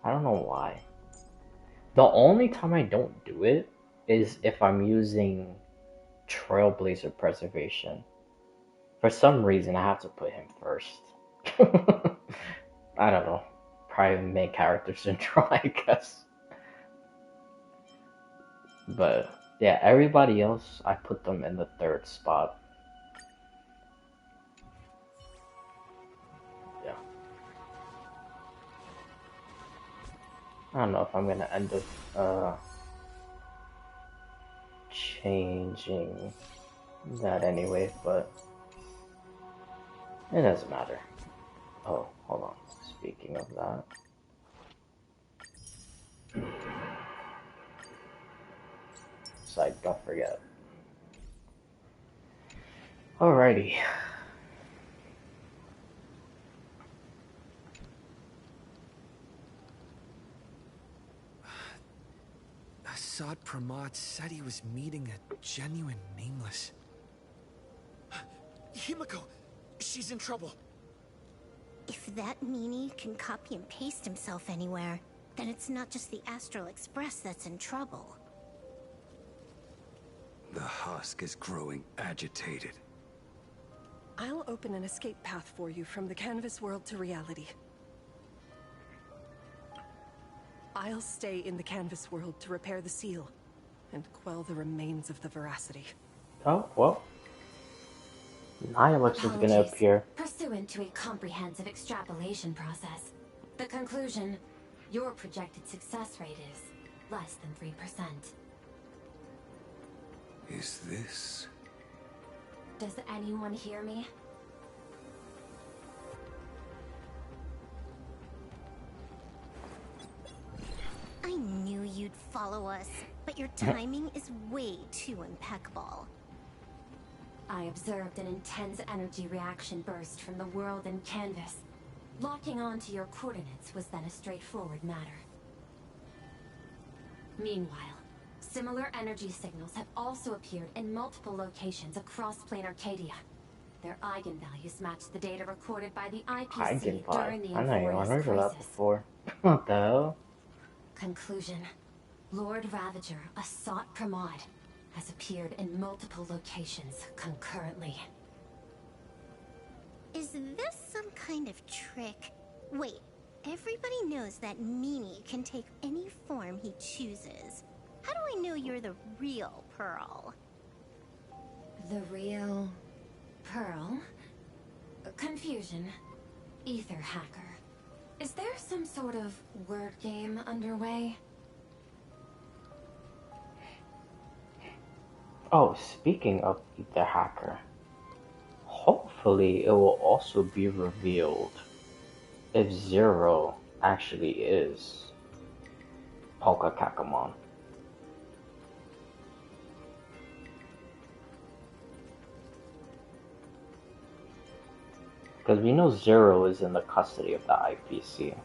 I don't know why. The only time I don't do it is if I'm using Trailblazer Preservation. For some reason, I have to put him first. I don't know. Probably main character syndrome, I guess. But yeah, everybody else, I put them in the third spot. Yeah. I don't know if I'm gonna end up changing that anyway, but it doesn't matter. Oh, hold on. Speaking of that. So I don't forget. Alrighty. Asat Pramad said he was meeting a genuine nameless. Himiko! She's in trouble! If that meanie can copy and paste himself anywhere, then it's not just the Astral Express that's in trouble. The husk is growing agitated. I'll open an escape path for you from the canvas world to reality. I'll stay in the canvas world to repair the seal and quell the remains of the veracity. Oh, well. Nihilux is gonna appear. Pursuant to a comprehensive extrapolation process, the conclusion, your projected success rate is less than 3%. Is this... Does anyone hear me? I knew you'd follow us, but your timing is way too impeccable. I observed an intense energy reaction burst from the world in canvas. Locking onto your coordinates was then a straightforward matter. Meanwhile, similar energy signals have also appeared in multiple locations across plane Arcadia. Their eigenvalues match the data recorded by the IPC during the I know you Euphorious heard of that crisis. before. What the hell? Conclusion. Lord Ravager, Asat Pramad, has appeared in multiple locations concurrently. Is this some kind of trick? Wait, everybody knows that meanie can take any form he chooses. How do I know you're the real Pearl? The real... Pearl? Confusion. Ether hacker. Is there some sort of word game underway? Oh, speaking of the hacker, hopefully it will also be revealed if Zero actually is Polka Kakamon. Because we know Zero is in the custody of the IPC.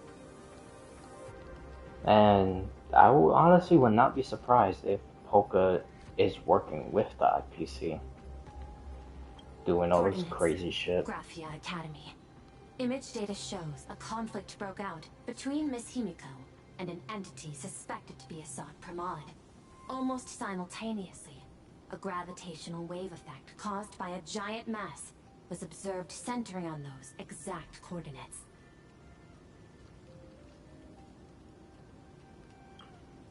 And I honestly would not be surprised if Polka is working with the IPC. Doing all this crazy shit. Graphia Academy. Image data shows a conflict broke out between Miss Himiko and an entity suspected to be Asat Pramad. Almost simultaneously, a gravitational wave effect caused by a giant mass was observed centering on those exact coordinates.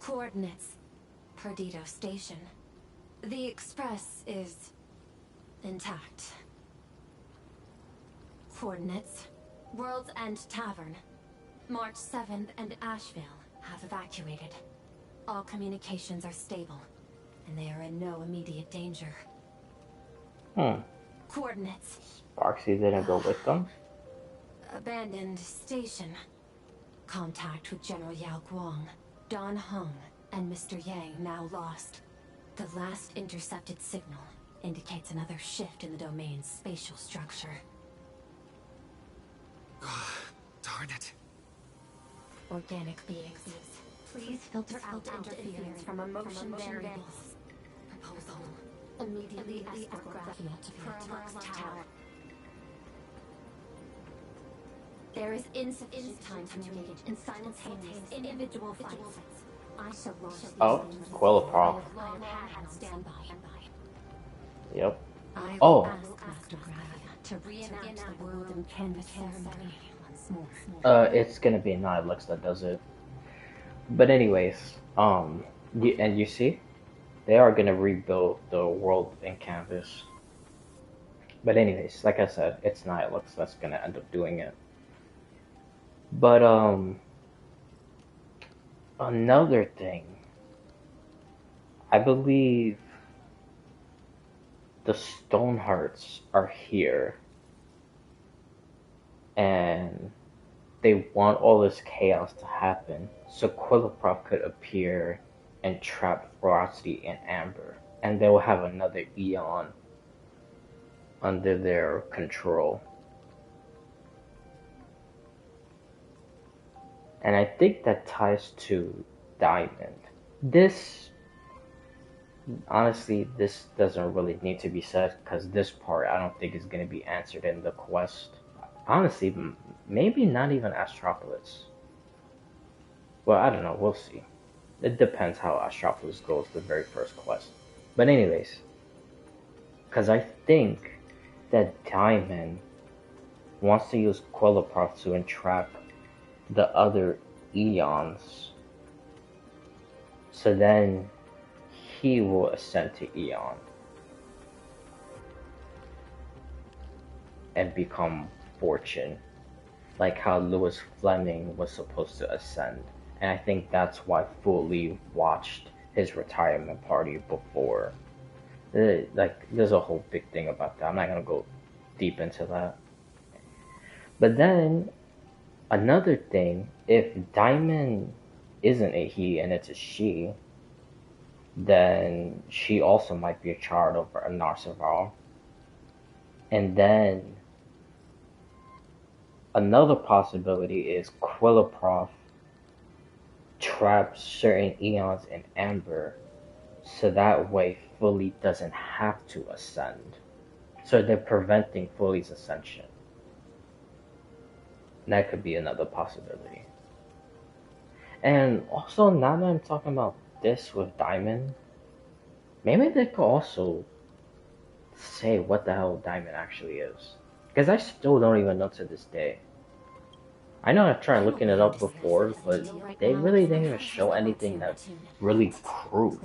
Coordinates. Perdido Station. The Express is intact. Coordinates. World's End Tavern. March 7th and Asheville have evacuated. All communications are stable, and they are in no immediate danger. Coordinates. Sparksy didn't go with them? Abandoned station. Contact with General Yao Guang, Don Hung, and Mr. Yang now lost. The last intercepted signal indicates another shift in the domain's spatial structure. Darn it. Organic beings, please filter out interference from emotion variables. Proposal. Immediately escort Graphia to Pearl's Tower. There is insufficient time to engage in simultaneous individual fights. I shall launch Quillipro. Standby. Yep. I Oh. will ask Master Graphia to reenact the world in canvas ceremony once more. It's gonna be Nihilux that does it. But anyways, you see, they are gonna rebuild the world in canvas. But anyways, like I said, it's Nihilux that's gonna end up doing it. But another thing, I believe the Stonehearts are here, and they want all this chaos to happen so Quilliprof could appear and trap Ferocity and Amber, and they will have another Eon under their control. And I think that ties to Diamond. This, honestly, this doesn't really need to be said because this part I don't think is going to be answered in the quest. Honestly, maybe not even Astropolis. Well, I don't know, we'll see. It depends how Astropolis goes, the very first quest. But anyways, because I think that Diamond wants to use Quellaproth to entrap the other Eons, so then he will ascend to Eon and become Fortune, like how Lewis Fleming was supposed to ascend. And I think that's why Fully watched his retirement party before. Like, there's a whole big thing about that. I'm not gonna go deep into that. But then another thing, if Diamond isn't a he and it's a she, then she also might be a child of a Narcival. And then another possibility is Quellaproth traps certain Eons in Amber, so that way Fully doesn't have to ascend. So they're preventing Fully's ascension. That could be another possibility. And also, now that I'm talking about this with Diamond, maybe they could also say what the hell Diamond actually is. Because I still don't even know to this day. I know I've tried looking it up before, but they really didn't even show anything that really proved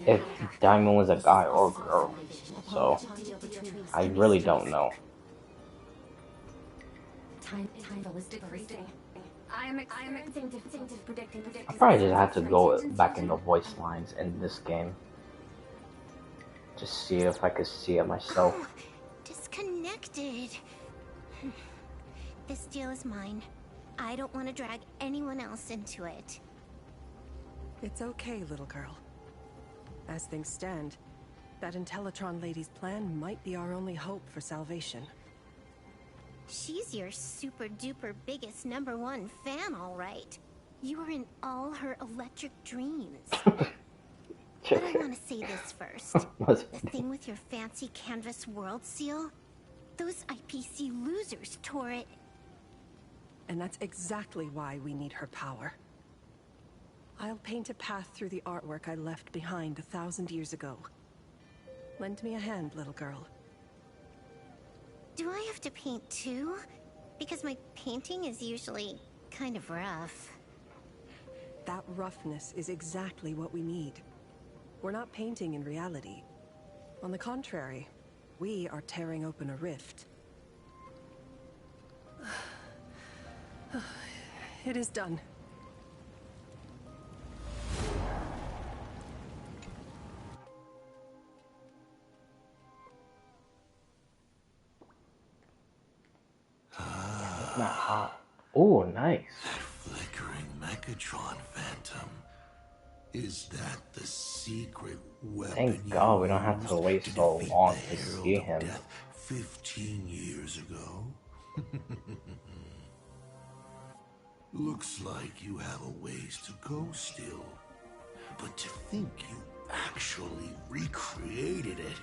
if Diamond was a guy or a girl. So, I really don't know. Time is decreasing. I am experiencing predicting. I probably just have to go back in the voice lines in this game. Just see if I could see it myself. Oh, disconnected. This deal is mine. I don't want to drag anyone else into it. It's okay, little girl. As things stand, that Intellitron lady's plan might be our only hope for salvation. She's your super duper biggest #1 fan, all right. You were in all her electric dreams. But I want to say this first. The thing with your fancy canvas world seal? Those IPC losers tore it. And that's exactly why we need her power. I'll paint a path through the artwork I left behind 1,000 years ago. Lend me a hand, little girl. Do I have to paint too? Because my painting is usually kind of rough. That roughness is exactly what we need. We're not painting in reality. On the contrary, we are tearing open a rift. It is done. It's not hot. Oh, nice. That flickering Megatron phantom. Is that the secret weapon? Thank God we don't have to wait so long to see him. 15 years ago? Looks like you have a ways to go still. But to think you actually recreated it.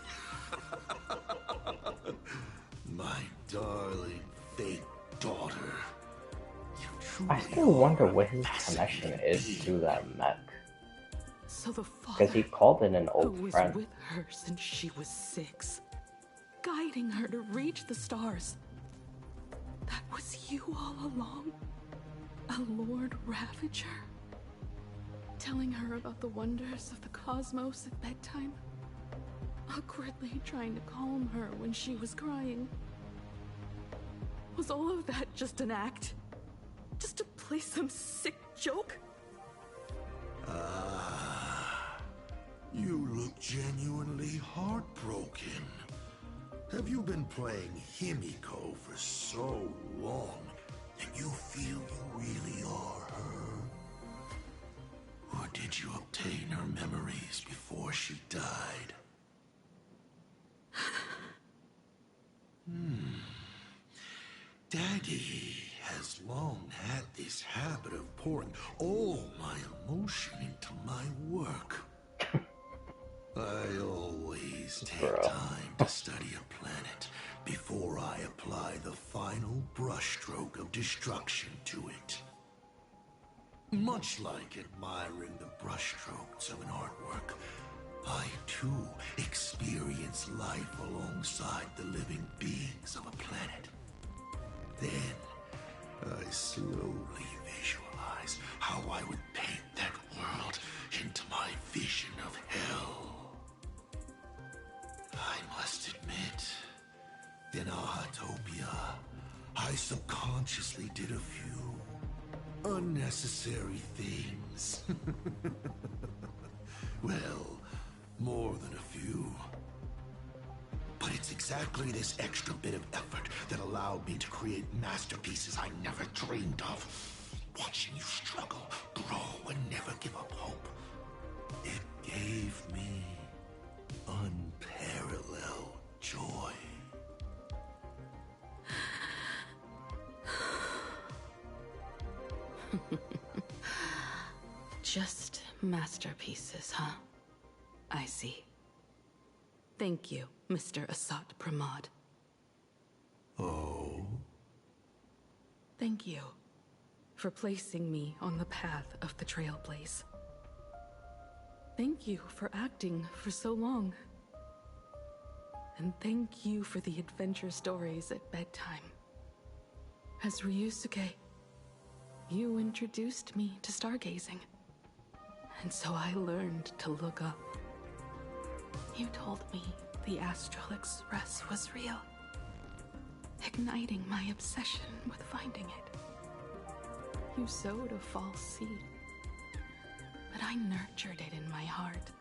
My darling fake daughter. I still wonder what his connection is to that mech. So the Because he called it an who old was friend. with her since she was 6, guiding her to reach the stars. That was you all along? A Lord Ravager? Telling her about the wonders of the cosmos at bedtime? Awkwardly trying to calm her when she was crying? Was all of that just an act? Just to play some sick joke? You look genuinely heartbroken. Have you been playing Himiko for so long that you feel you really are her? Or did you obtain her memories before she died? Daddy has long had this habit of pouring all my emotion into my work. I always take time to study a planet before I apply the final brushstroke of destruction to it. Much like admiring the brushstrokes of an artwork, I too experience life alongside the living beings of a planet. Then, I slowly visualize how I would paint that world into my vision of hell. I must admit, in Ahatopia, I subconsciously did a few unnecessary things. Well, more than a few. But it's exactly this extra bit of effort that allowed me to create masterpieces I never dreamed of. Watching you struggle, grow, and never give up hope. It gave me unparalleled joy. Just masterpieces, huh? I see. Thank you, Mr. Asat Pramad. Oh? Thank you for placing me on the path of the Trailblaze. Thank you for acting for so long. And thank you for the adventure stories at bedtime. As Ryusuke, you introduced me to stargazing. And so I learned to look up. You told me the Astral Express was real, igniting my obsession with finding it. You sowed a false seed, but I nurtured it in my heart,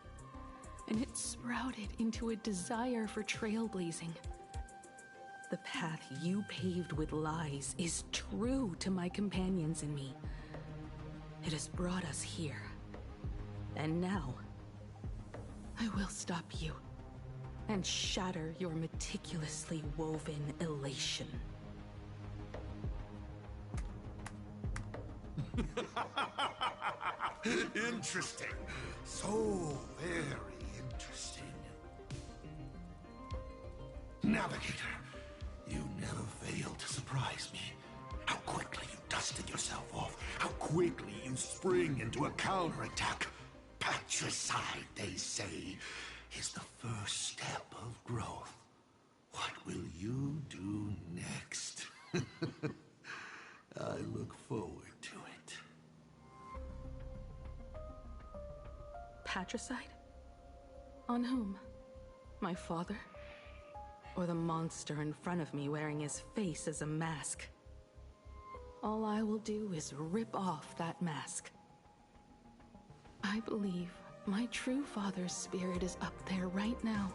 and it sprouted into a desire for trailblazing. The path you paved with lies is true to my companions and me. It has brought us here. And now, I will stop you and shatter your meticulously woven elation. Interesting. So very interesting. Navigator, you never fail to surprise me. How quickly you dusted yourself off. How quickly you spring into a counterattack. Patricide, they say, is the first step of growth. What will you do next? I look forward to it. Patricide? On whom? My father? Or the monster in front of me wearing his face as a mask? All I will do is rip off that mask. I believe my true father's spirit is up there right now,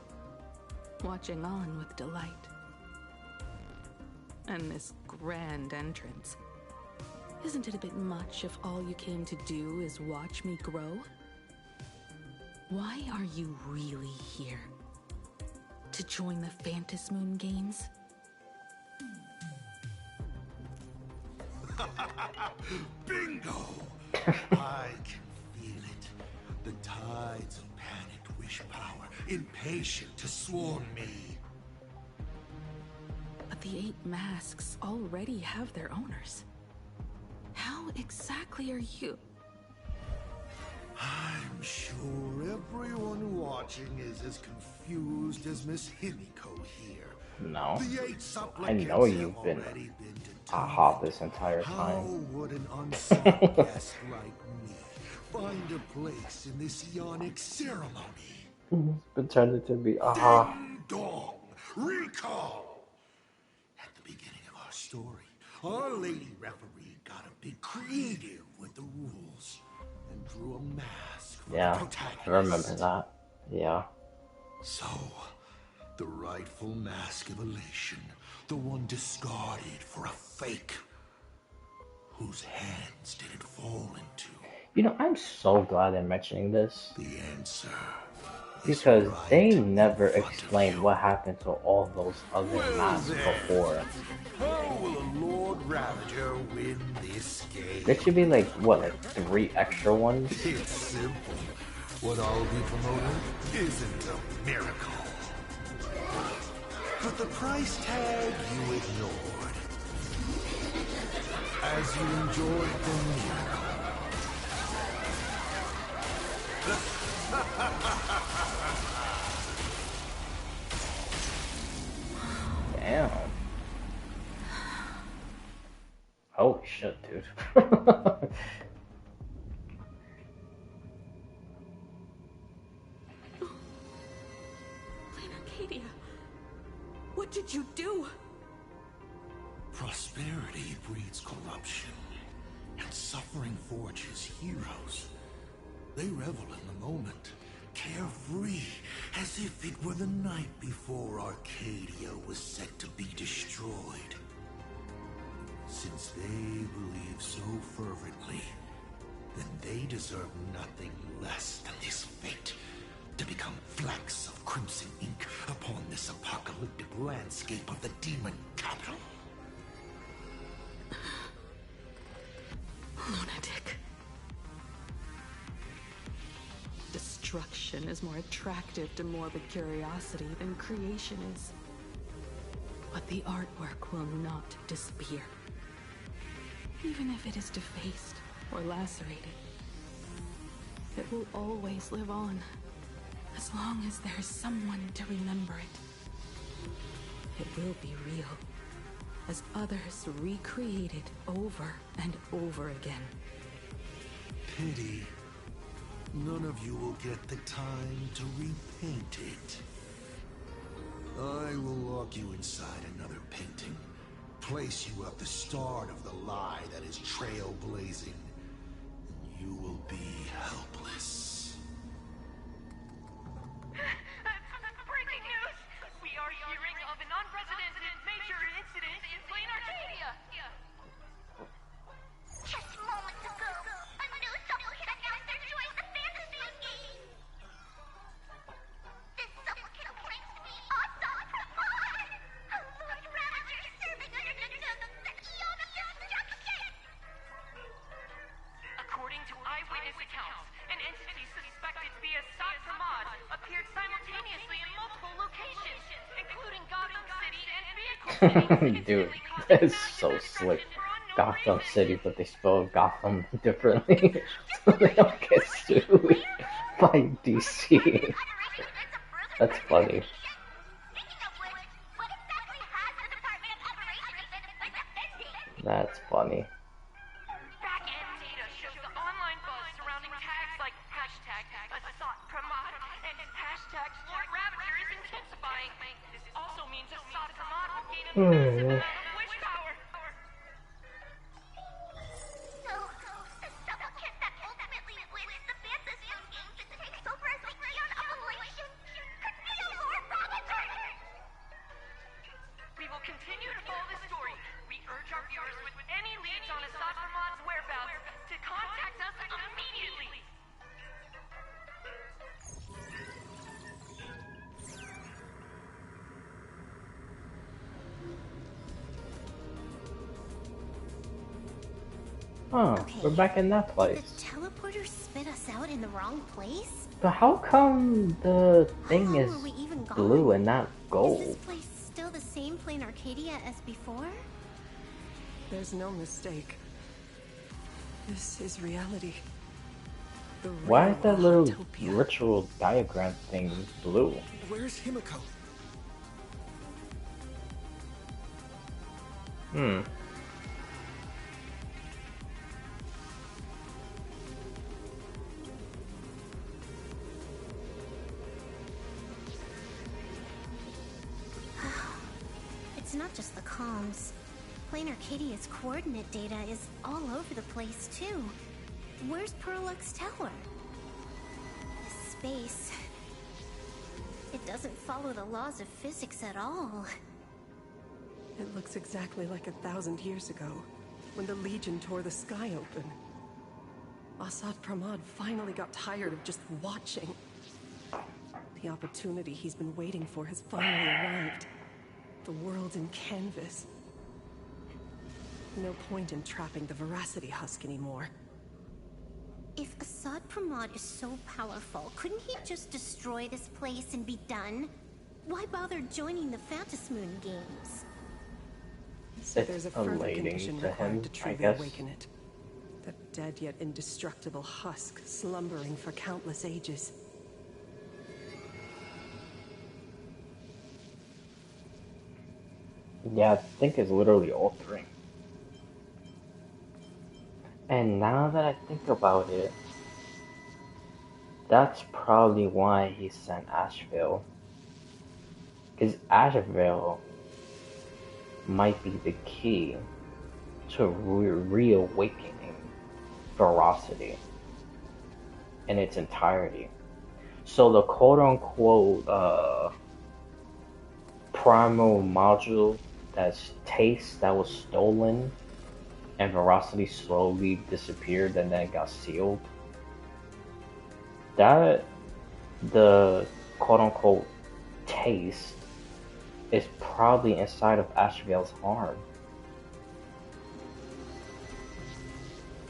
watching on with delight. And this grand entrance. Isn't it a bit much if all you came to do is watch me grow? Why are you really here? To join the Phantasmoon Games? Bingo! I can feel it. The tides of panicked wish power, impatient to swarm me. But the 8 masks already have their owners. How exactly are you? I'm sure everyone watching is as confused as Miss Himiko here. No. The 8 I supplicants know you've been already been aha determined. this entire How time. would an unsought guest like me find a place in this Ionic ceremony? Been turned into be aha. Ding dong! Recall! At the beginning of our story, our lady referee got a bit creative with the rules and drew a mask for the Yeah, protagonist. I remember that. Yeah. So, the rightful mask of elation, the one discarded for a fake, whose hands did it fall into? You know, I'm so glad they're mentioning this. The answer Because they never explained what happened to all those other masks before. How will a Lord Ravager win this game? There should be like, what, like 3 extra ones? It's simple. What I'll be promoting isn't a miracle. But the price tag you ignored. As you enjoyed the miracle. Damn. Holy shit, dude. Arcadia, what did you do? Prosperity breeds corruption, and suffering forges heroes. They revel in the moment, carefree, as if it were the night before Arcadia was set to be destroyed. Since they believe so fervently, then they deserve nothing less than this fate, to become flecks of crimson ink upon this apocalyptic landscape of the demon capital. Lunatic. Destruction is more attractive to morbid curiosity than creation is. But the artwork will not disappear. Even if it is defaced or lacerated, it will always live on, as long as there is someone to remember it. It will be real, as others recreate it over and over again. Pity. None of you will get the time to repaint it. I will lock you inside another painting, place you at the start of the lie that is trailblazing, and you will be helpless. Breaking news! We are hearing of an unprecedented major incident in Plain Arcadia! Just moments ago, a new supplicant announced they're joining the fantasy game. This supplicant claims to be Asat Pramad, a Lord Ravager serving under the nose that Iona instructed. According to eyewitness accounts, an entity suspected to be Asat Pramad appeared simultaneously in multiple locations, including Gotham City and Vehicle City. Dude, that is so slick. Gotham City, but they spell Gotham differently. So they don't get sued by DC. That's funny. That's funny. Back-end data shows the online buzz surrounding tags like hashtag Asat Pramad and hashtag Lord Ravager is intensifying. This also means Asat Pramad will gain a massive amount of wish power. So, the supplicant that ultimately wins the fantasy game and takes over as the Leon Appellation could be a Lord Ravager! We will continue to follow this story. We urge our viewers with any leads on Asat Pramad's whereabouts to contact us immediately. Oh, Okay. we're back in that Did place. the teleporter spit us out in the wrong place? But how come the thing How is long were we even gone? blue and not Is gold? this place still the same Plain Arcadia as before? There's no mistake. This is reality. The Why real is that little utopia. ritual diagram thing blue? Where's Himiko? It's not just the comms. Plain Arcadia's coordinate data is all over the place, too. Where's Perlux Tower? This space... It doesn't follow the laws of physics at all. It looks exactly like 1,000 years ago, when the Legion tore the sky open. Asat Pramad finally got tired of just watching. The The opportunity he's been waiting for has finally arrived. The world in canvas. No point in trapping the Veracity Husk anymore. If Asat Pramad is so powerful, couldn't he just destroy this place and be done? Why bother joining the Phantasmoon games? So there's a further elating condition to required him, to I truly guess. awaken it. The dead yet indestructible husk slumbering for countless ages. Yeah, I think it's literally all three. And now that I think about it, that's probably why he sent Asheville. Because Asheville might be the key to reawakening Veracity in its entirety. So the quote-unquote primal module that's Taste that was stolen and Veracity slowly disappeared and then got sealed, that the quote-unquote Taste is probably inside of Asheville's arm.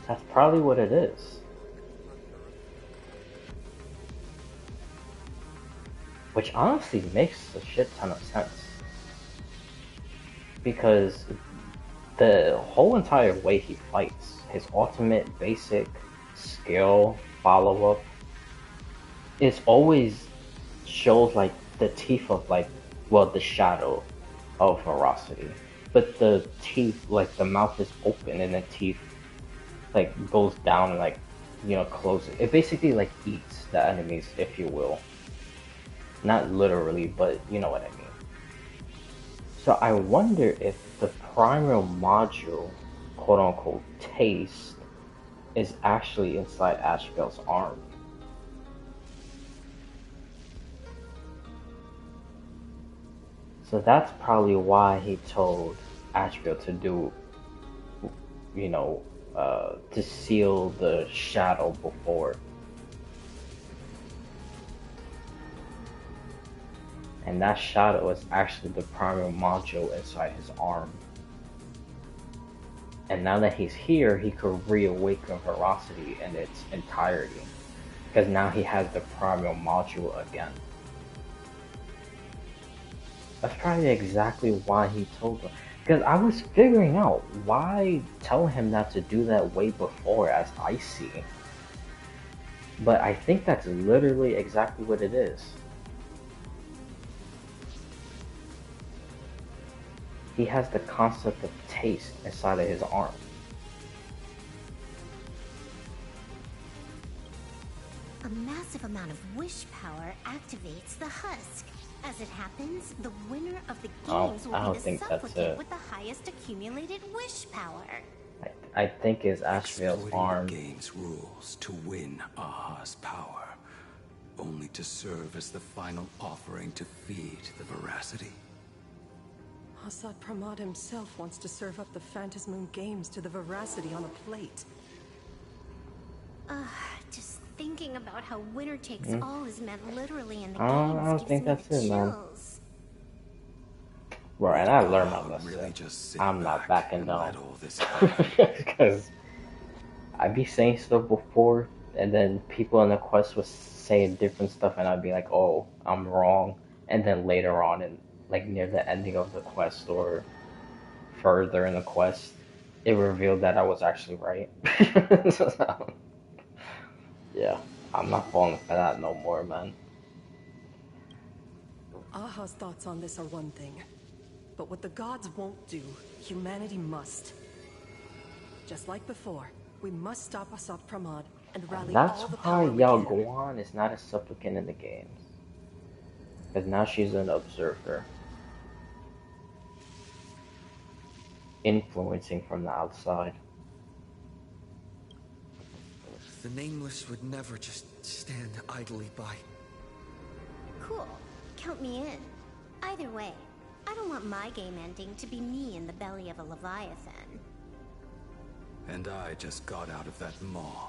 That's probably what it is. Which honestly makes a shit ton of sense. Because the whole entire way he fights, his ultimate basic skill follow-up, is always shows like the teeth of like, well, the shadow of Veracity. But the teeth, like the mouth is open and the teeth like goes down and like, you know, closes. It basically like eats the enemies, if you will. Not literally, but you know what I mean. So I wonder if the primary module, quote unquote, Taste, is actually inside Asheville's arm. So that's probably why he told Asheville to do, you know, to seal the shadow before. And that shadow is actually the primary module inside his arm. And now that he's here, he could reawaken Veracity in its entirety. Because now he has the primary module again. That's probably exactly why he told him. Because I was figuring out why tell him not to do that way before as Icy. But I think that's literally exactly what it is. He has the concept of taste inside of his arm. A massive amount of wish power activates the husk. As it happens, the winner of the games will be the supplicant with the highest accumulated wish power. I think it's Asheville's arm. Game's rules to win Aha's power, only to serve as the final offering to feed the Veracity. Asat Pramad himself wants to serve up the Phantasmoon games to the Veracity on a plate. Just thinking about how winner takes all is meant literally in the I games don't think that's it, man. chills. Right, and I learned my lesson. Really I'm not backing down. Because I'd be saying stuff before, and then people in the quest was saying different stuff, and I'd be like, oh, I'm wrong. And then later on, and like near the ending of the quest or further in the quest, it revealed that I was actually right. So, yeah, I'm not falling for that no more, man. Aha's thoughts on this are one thing, but what the gods won't do, humanity must. Just like before, we must stop Asat Pramad and rally all the power we can. That's why Yao Guan is not a supplicant in the games. Because now she's an observer. Influencing from the outside. The Nameless would never just stand idly by. Cool. Count me in. Either way, I don't want my game ending to be me in the belly of a Leviathan. And I just got out of that maw.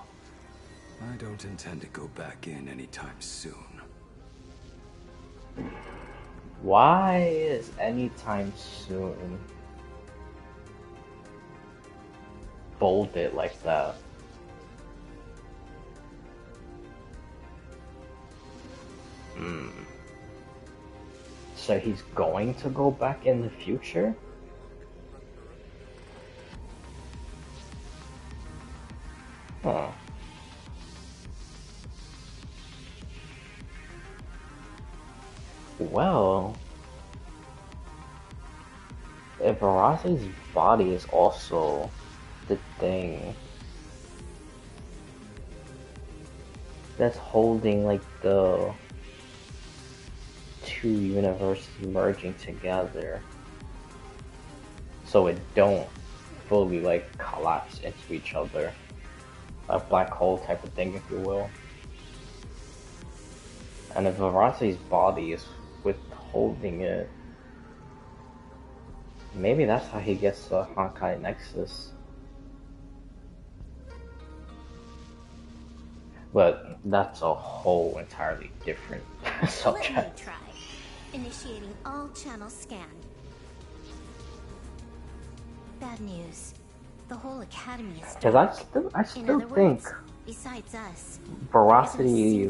I don't intend to go back in anytime soon. Why is anytime soon bolded like that? So he's going to go back in the future? Huh. Well, if Verace's body is also the thing that's holding like the two universes merging together, so it don't fully like collapse into each other, a black hole type of thing, if you will. And if Verace's body is withholding it, maybe that's how he gets the Honkai Nexus. But that's a whole entirely different subject. Let me try. Initiating all channels scanned. Bad news. The whole academy is Because I still think besides us, Veracity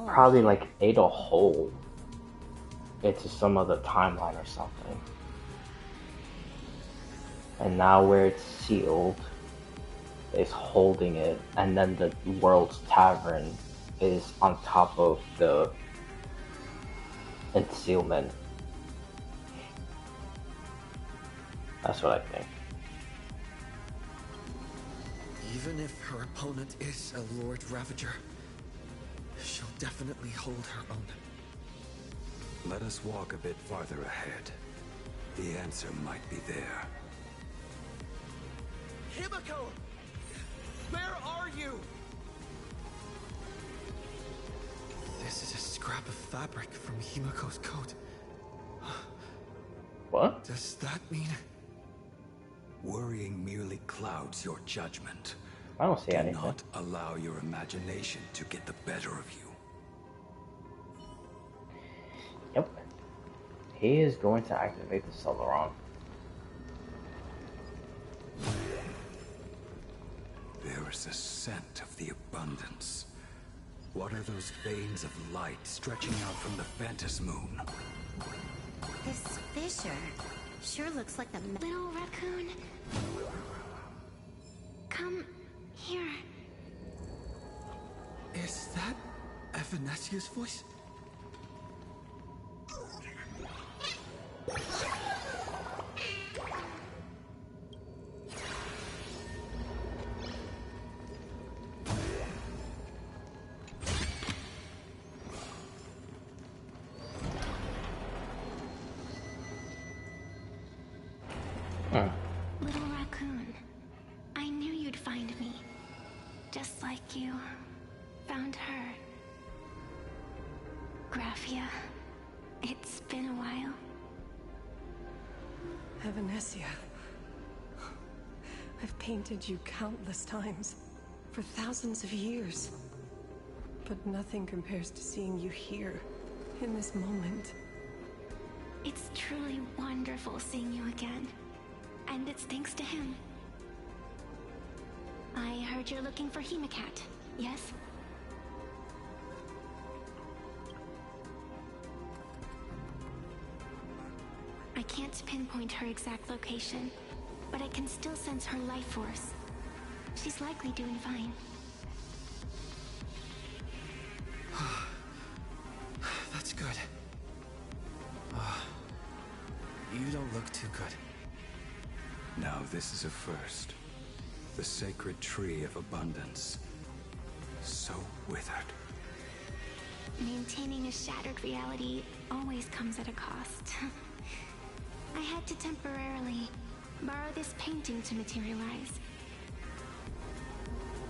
probably like ate a hole into some other timeline or something. And now where it's sealed is holding it, and then the world's tavern is on top of the concealment. That's what I think. Even if her opponent is a Lord Ravager, she'll definitely hold her own. Let us walk a bit farther ahead. The answer might be there. Himiko! Where are you? This is a scrap of fabric from Himiko's coat. What? Does that mean... Worrying merely clouds your judgment. I don't see Do anything. not allow your imagination to get the better of you. Yep. He is going to activate the Celeron. There is a scent of the abundance. What are those veins of light stretching out from the Phantom Moon? This fissure sure looks like the little raccoon. Come here. Is that Evanesia's voice? Little raccoon, I knew you'd find me. Just like you found her. Graphia, it's been a while. Evanesia. I've painted you countless times, for thousands of years. But nothing compares to seeing you here, in this moment. It's truly wonderful seeing you again. And it's thanks to him. I heard you're looking for Hemacat, yes? I can't pinpoint her exact location, but I can still sense her life force. She's likely doing fine. That's good. You don't look too good. Now this is a first. The sacred tree of abundance. So withered. Maintaining a shattered reality always comes at a cost. I had to temporarily borrow this painting to materialize.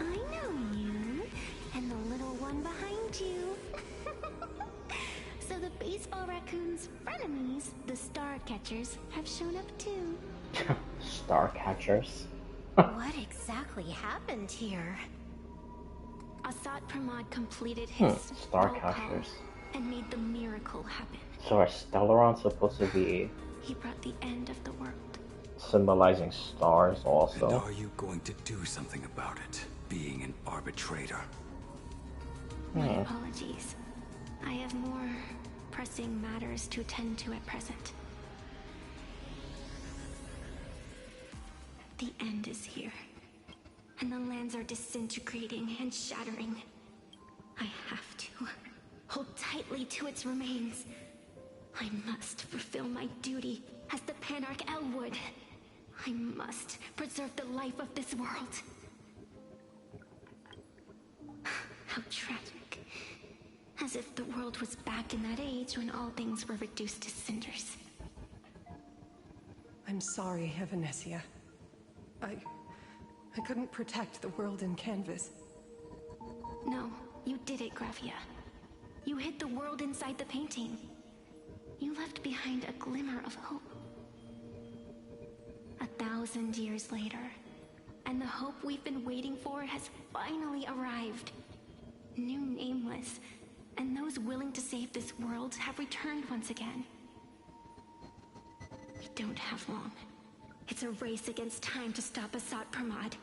I know you, and the little one behind you. So the baseball raccoon's frenemies, the star catchers, have shown up too. Star catchers. What exactly happened here? Asat Pramad completed his Star roll catchers. call and made the miracle happen. So are Stellaron supposed to be He brought the end of the world. symbolizing stars also? And are you going to do something about it, being an arbitrator? My apologies. I have more pressing matters to attend to at present. The end is here, and the lands are disintegrating and shattering. I have to hold tightly to its remains. I must fulfill my duty as the Panarch Elwood. I must preserve the life of this world. How tragic. As if the world was back in that age when all things were reduced to cinders. I'm sorry, Evanesia. I couldn't protect the world in canvas. No, you did it, Gravia. You hid the world inside the painting. You left behind a glimmer of hope. 1,000 years later, and the hope we've been waiting for has finally arrived. New Nameless, and those willing to save this world have returned once again. We don't have long. It's a race against time to stop Asat Pramad.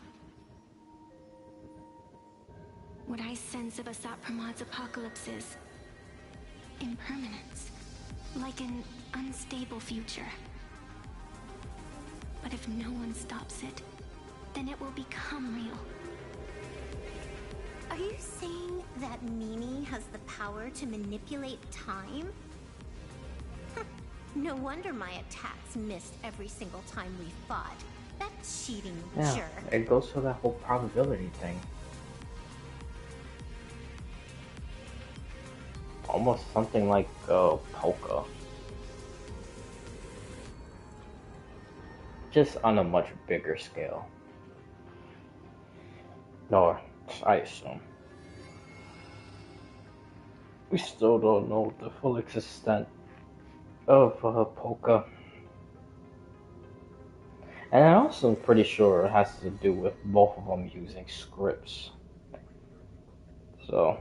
What I sense of Asat Pramad's apocalypse is impermanence, like an unstable future. But if no one stops it, then it will become real. Are you saying that Mimi has the power to manipulate time? No wonder my attacks missed every single time we fought. That cheating jerk. It goes to that whole probability thing. Almost something like Polka. Just on a much bigger scale. No, I assume. We still don't know the full extent of Polka. And I also am pretty sure it has to do with both of them using scripts. So.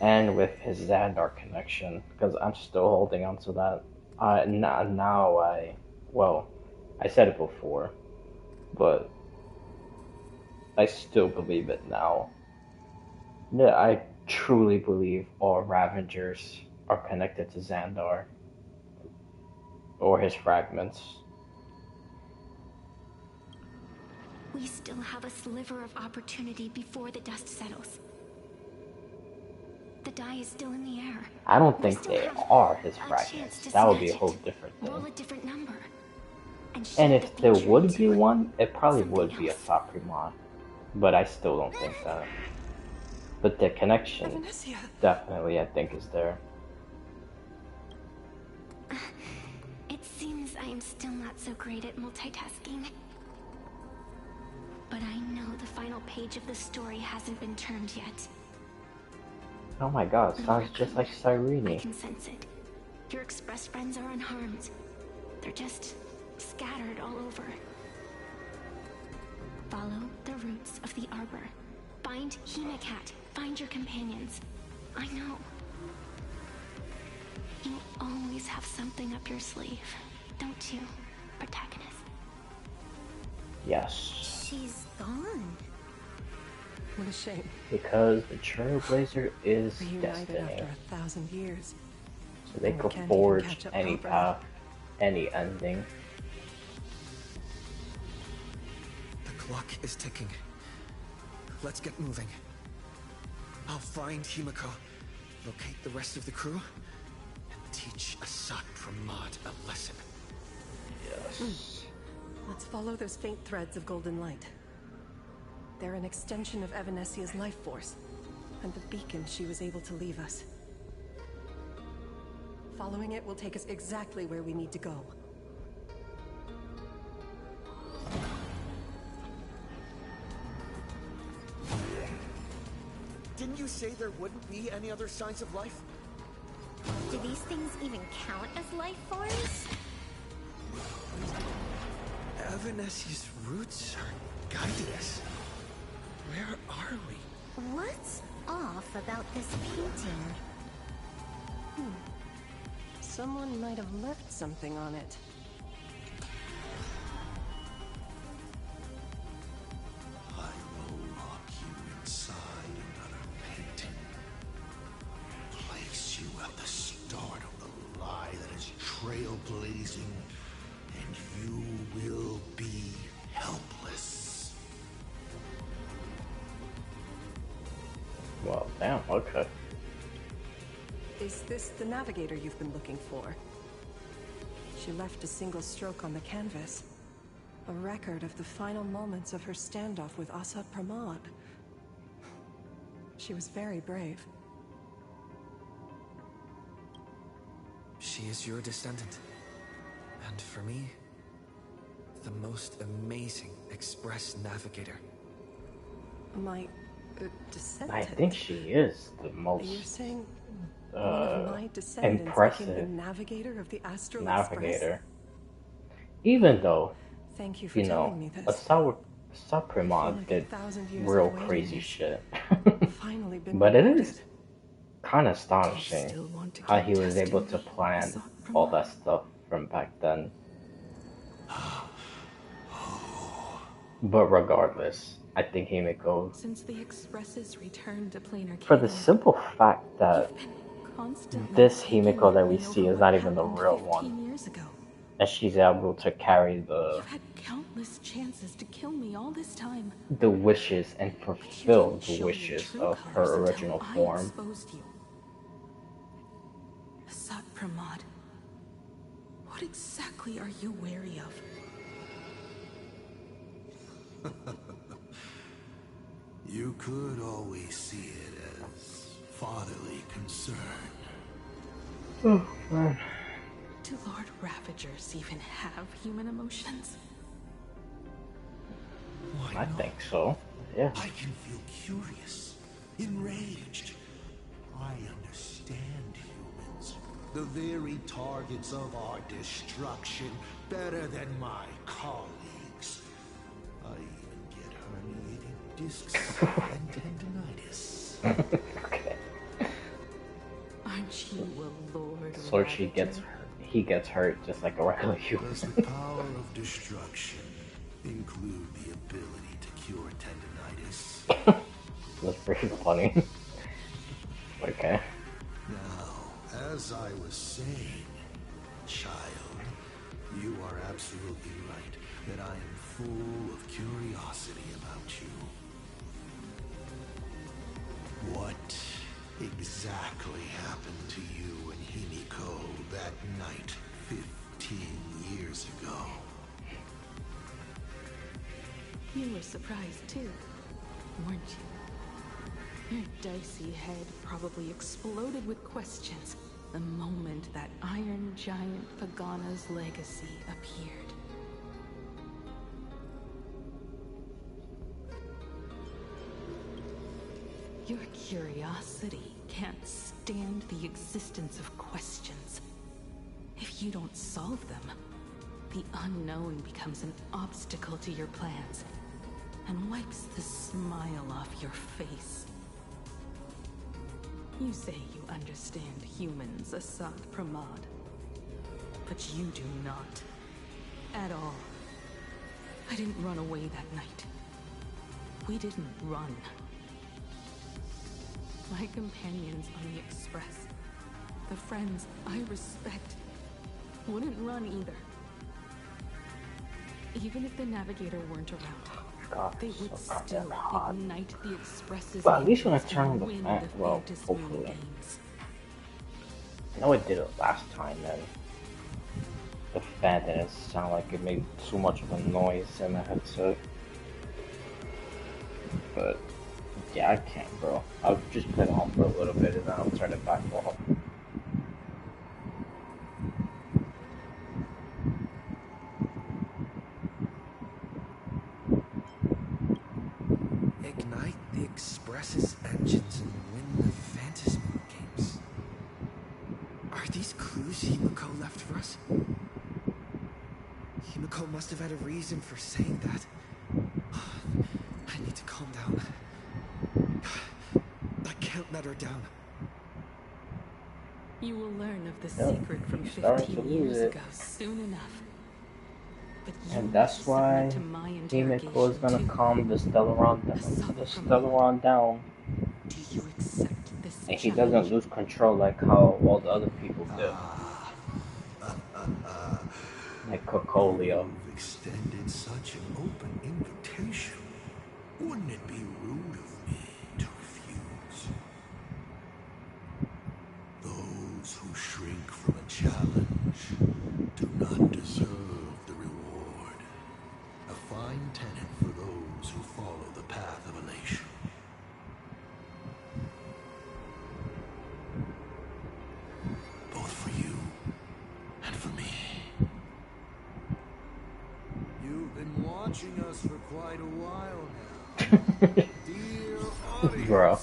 And with his Xandar connection, because I'm still holding on to that. Well, I said it before, but I still believe it now. Yeah, I truly believe all Ravengers are connected to Xandar, or his fragments. We still have a sliver of opportunity before the dust settles. The die is still in the air. I don't think they are his fragments. That would be a whole different thing. Roll a different number. And if there would be one, it probably would be Asat Pramad. But I still don't think that. But the connection definitely, I think, is there. It seems I am still not so great at multitasking. But I know the final page of the story hasn't been turned yet. Oh my god, it sounds just like Cyrene. I can sense it. Your express friends are unharmed. They're just scattered all over. Follow the roots of the arbor. Find Hinacat. Find your companions. I know. You always have something up your sleeve, don't you, protagonist? Yes. She's gone. What a shame. Because the Trailblazer is Reunited destiny. after 1,000 years. So they We could can't even forge catch up any properly. path, any ending. The clock is ticking. Let's get moving. I'll find Himiko, locate the rest of the crew, and teach Asat Pramad a lesson. Yes. Let's follow those faint threads of golden light. They're an extension of Evanesia's life force, and the beacon she was able to leave us. Following it will take us exactly where we need to go. Didn't you say there wouldn't be any other signs of life? Do these things even count as life forms? Evanesia's roots are guiding us. Where are we? What's off about this painting. Someone might have left something on it. I will lock you inside another painting. Place you at the start of the lie that is trailblazing, and you will be helpless. Well, damn, okay. Is this the navigator you've been looking for? She left a single stroke on the canvas. A record of the final moments of her standoff with Asat Pramad. She was very brave. She is your descendant. And for me, the most amazing express navigator. My descendant? I think she is the You're most saying one of my descendants became impressive the navigator of the Astral navigator. Express? Even though, Thank you for you know, telling me this. Asat Pramad like did 1,000 years real of waiting crazy has shit. finally been But it rewarded. is kind of Do you astonishing still want to how keep he was testing able to me, plan Asat all Pramad? that stuff from back then. But regardless, I think Himiko, Since the Express's return to planar for the Canyon, simple fact that you've been constantly this taking Himiko that we me see over is what not even the happened real 15 one, years ago. and she's able to carry You've had countless chances to kill me all this time. the wishes and You fulfill didn't the show your wishes true of colors her until original I form. exposed you. Asat Pramad, what exactly are you wary of? You could always see it as fatherly concern. Oh, man. Do Lord Ravagers even have human emotions? I think so. Yeah. I can feel curious, enraged. I understand humans, the very targets of our destruction, better than my colleagues. I even get herniated discs and tendinitis. Okay. Aren't you a Lord So Ravager? he gets hurt just like a regular human. Does the power of destruction include the ability to cure tendinitis? That's pretty funny. Okay. Now, as I was saying, child, you are absolutely right that I am full of curiosity about you. What exactly happened to you and Himiko that night 15 years ago? You were surprised too, weren't you? Your dicey head probably exploded with questions the moment that Iron Giant Pagana's legacy appeared. Your curiosity can't stand the existence of questions. If you don't solve them, the unknown becomes an obstacle to your plans and wipes the smile off your face. You say you understand humans, Asat Pramad, but you do not. At all. I didn't run away that night. We didn't run. My companions on the Express, the friends I respect, wouldn't run either. Even if the Navigator weren't around, God, they would so still goddamn hot. ignite the Express's Well, at least when I engines turn on and the win fan, the well, Fantasy Moon hopefully. Games. I know it did it last time, and the fan didn't sound like it made too much of a noise in my headset. But yeah, I can't, bro. I'll just put it on for a little bit and then I'll turn it back off. Ignite the Express's engines and win the Fantasy Moon Games. Are these clues Himiko left for us? Himiko must have had a reason for saying that. I need to calm down. I can't can't let her down. You will learn of the Yep, secret from you're starting to 15 lose years it. ago soon enough. But you And must that's why submit to my Himiko is interrogation gonna too. calm the Stellaron down. Do you accept this And he challenge? doesn't lose control like how all the other people do. Like Cocolio. You've extended such an open invitation. Wouldn't it be rude of me to refuse? Those who shrink from a challenge do not deserve the reward. A fine tenet for those who follow the path of elation. Both for you and for me. You've been watching us for quite a while now. Dear audience, Bro.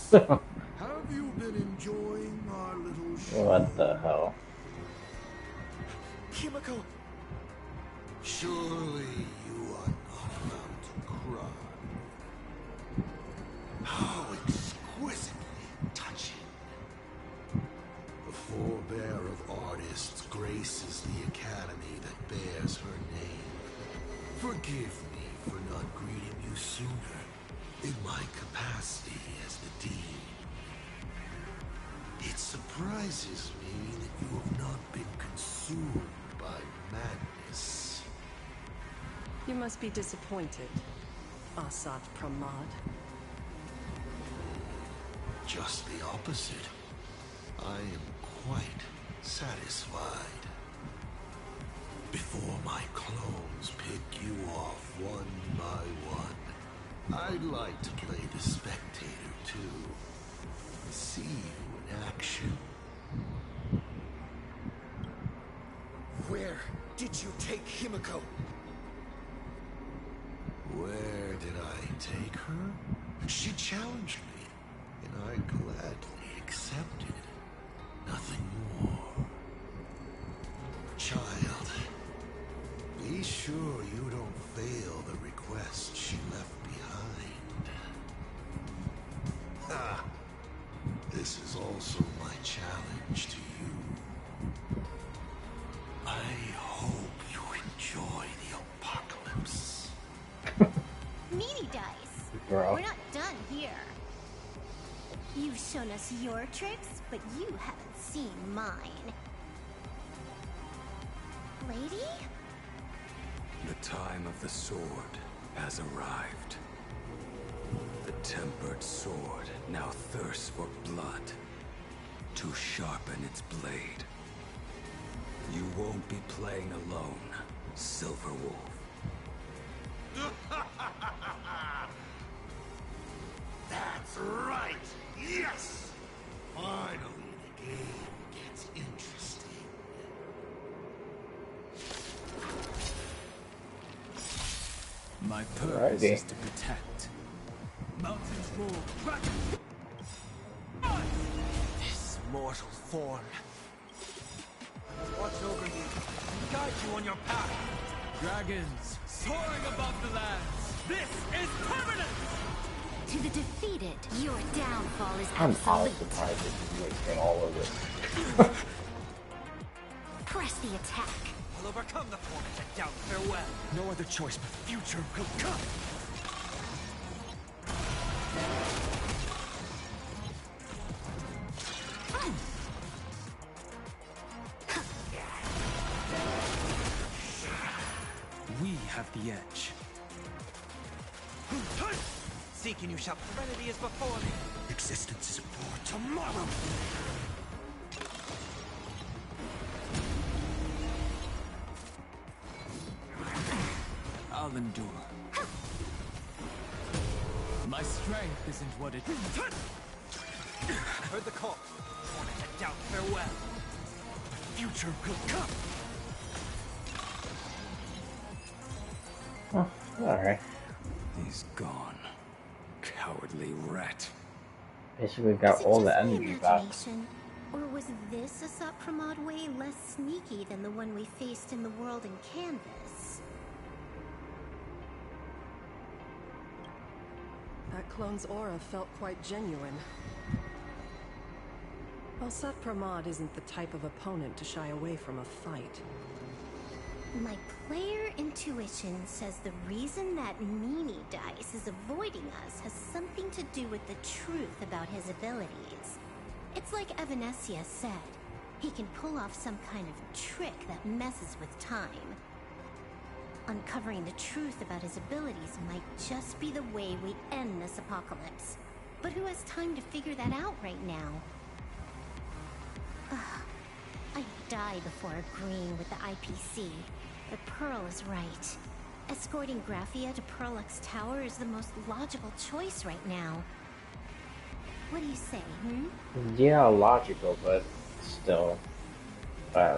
have you been enjoying our little show? What the hell? Himiko! Surely you are not allowed to cry. How exquisitely touching. The forebear of artists graces the academy that bears her name. Forgive me for not greeting you sooner in my capacity as the dean. It surprises me that you have not been consumed by madness. You must be disappointed, Asat Pramad. Just the opposite. I am quite satisfied. Before my clones pick you off one by one, I'd like to play the spectator too. See you in action. Where did you take Himiko? Where did I take her? She challenged me, and I gladly accepted. Nothing more. Child, be sure you don't fail the request she left behind. Ah, this is also my challenge to you. I hope you enjoy the apocalypse. Meanie dice. Bro. We're not done here. You've shown us your tricks, but you haven't seen mine. Lady? The time of the sword has arrived. The tempered sword now thirsts for blood to sharpen its blade. You won't be playing alone, Silver Wolf. That's right! Yes! Finally, the game gets interesting. My purpose Alrighty. is to protect. Mountains roar. This mortal form. I will watch over you and guide you on your path. Dragons soaring above the lands. This is permanent! To the defeated, your downfall is I'm absolute. surprised this is wasting all of this. Press the attack. I'll overcome the form and doubt farewell. No other choice but future will come. We have the edge. Seek and you shall. Serenity is before me. Existence is for tomorrow. I'll endure. My strength isn't what it is. Heard the call. Wanted to doubt farewell. The future will come. Oh, alright. He's gone. Cowardly rat. Basically got Is it all just the my energy back. imagination, or was this Asat Pramad way less sneaky than the one we faced in the world in Canvas? That clone's aura felt quite genuine. Asat Pramad isn't the type of opponent to shy away from a fight. My player intuition says the reason that Meanie Dice is avoiding us has something to do with the truth about his abilities. It's like Evanesia said, he can pull off some kind of trick that messes with time. Uncovering the truth about his abilities might just be the way we end this apocalypse. But who has time to figure that out right now? I'd die before agreeing with the IPC. But Pearl is right. Escorting Graphia to Pearlux Tower is the most logical choice right now. What do you say, Yeah, logical, but still, I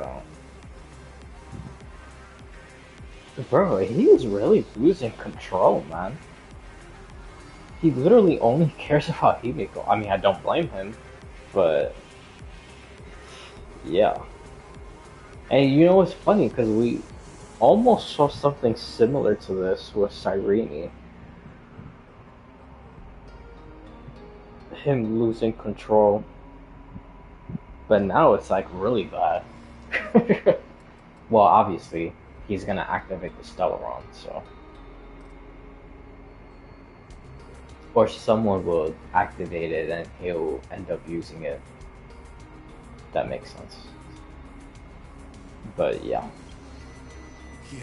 don't. Bro, he is really losing control, man. He literally only cares about Himiko. I mean, I don't blame him, but yeah. And you know what's funny? Because we almost saw something similar to this with Cyrene. Him losing control. But now it's like really bad. Well, obviously, he's gonna activate the Stellaron, so. Or someone will activate it and he'll end up using it. That makes sense. But yeah. Yeah.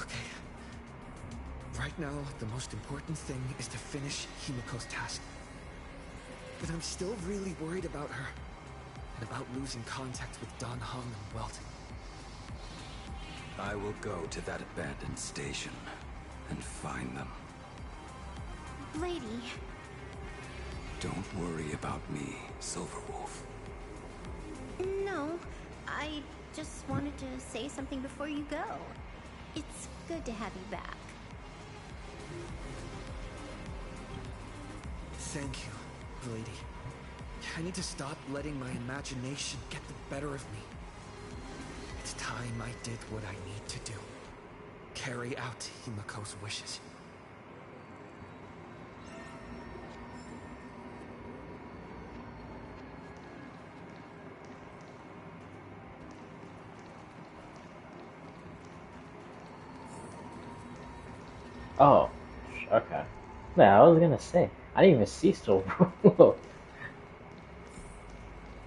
Okay. Right now, the most important thing is to finish Himiko's task. But I'm still really worried about her. And about losing contact with Don Hung and Welt. I will go to that abandoned station and find them. Lady? Don't worry about me, Silverwolf. No, I just wanted to say something before you go. It's good to have you back. Thank you, lady. I need to stop letting my imagination get the better of me. It's time I did what I need to do. Carry out Himiko's wishes. Oh, okay. Yeah, I was gonna say, I didn't even see Silverwolf.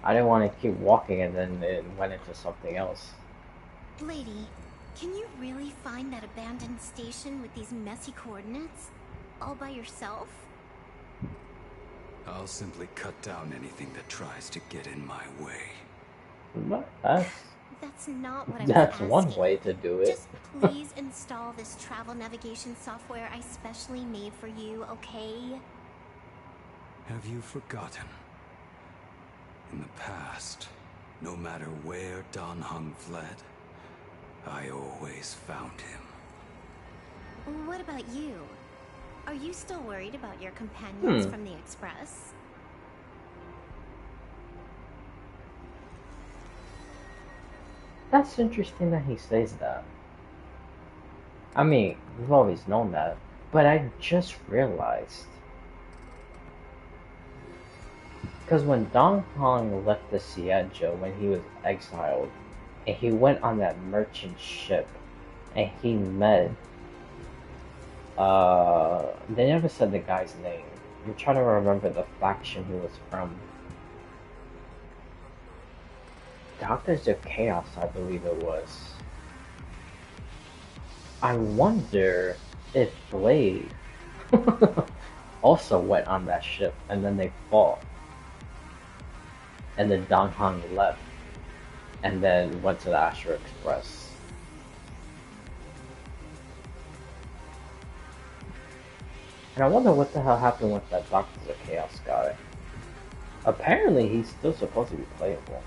I didn't want to keep walking and then it went into something else. Lady, can you really find that abandoned station with these messy coordinates? All by yourself? I'll simply cut down anything that tries to get in my way. But That's not what I was that's asking. one way to do it. Just please install this travel navigation software I specially made for you, okay? Have you forgotten? In the past, no matter where Don Hung fled, I always found him. What about you? Are you still worried about your companions from the Express? That's interesting that he says that. I mean, we've always known that, but I just realized. Because when Don Hong left the Sieja when he was exiled, and he went on that merchant ship, and he met, they never said the guy's name. I'm trying to remember the faction he was from. Doctors of Chaos, I believe it was. I wonder if Blade also went on that ship, and then they fought. And then Don Hong left, and then went to the Astro Express. And I wonder what the hell happened with that Doctors of Chaos guy. Apparently he's still supposed to be playable.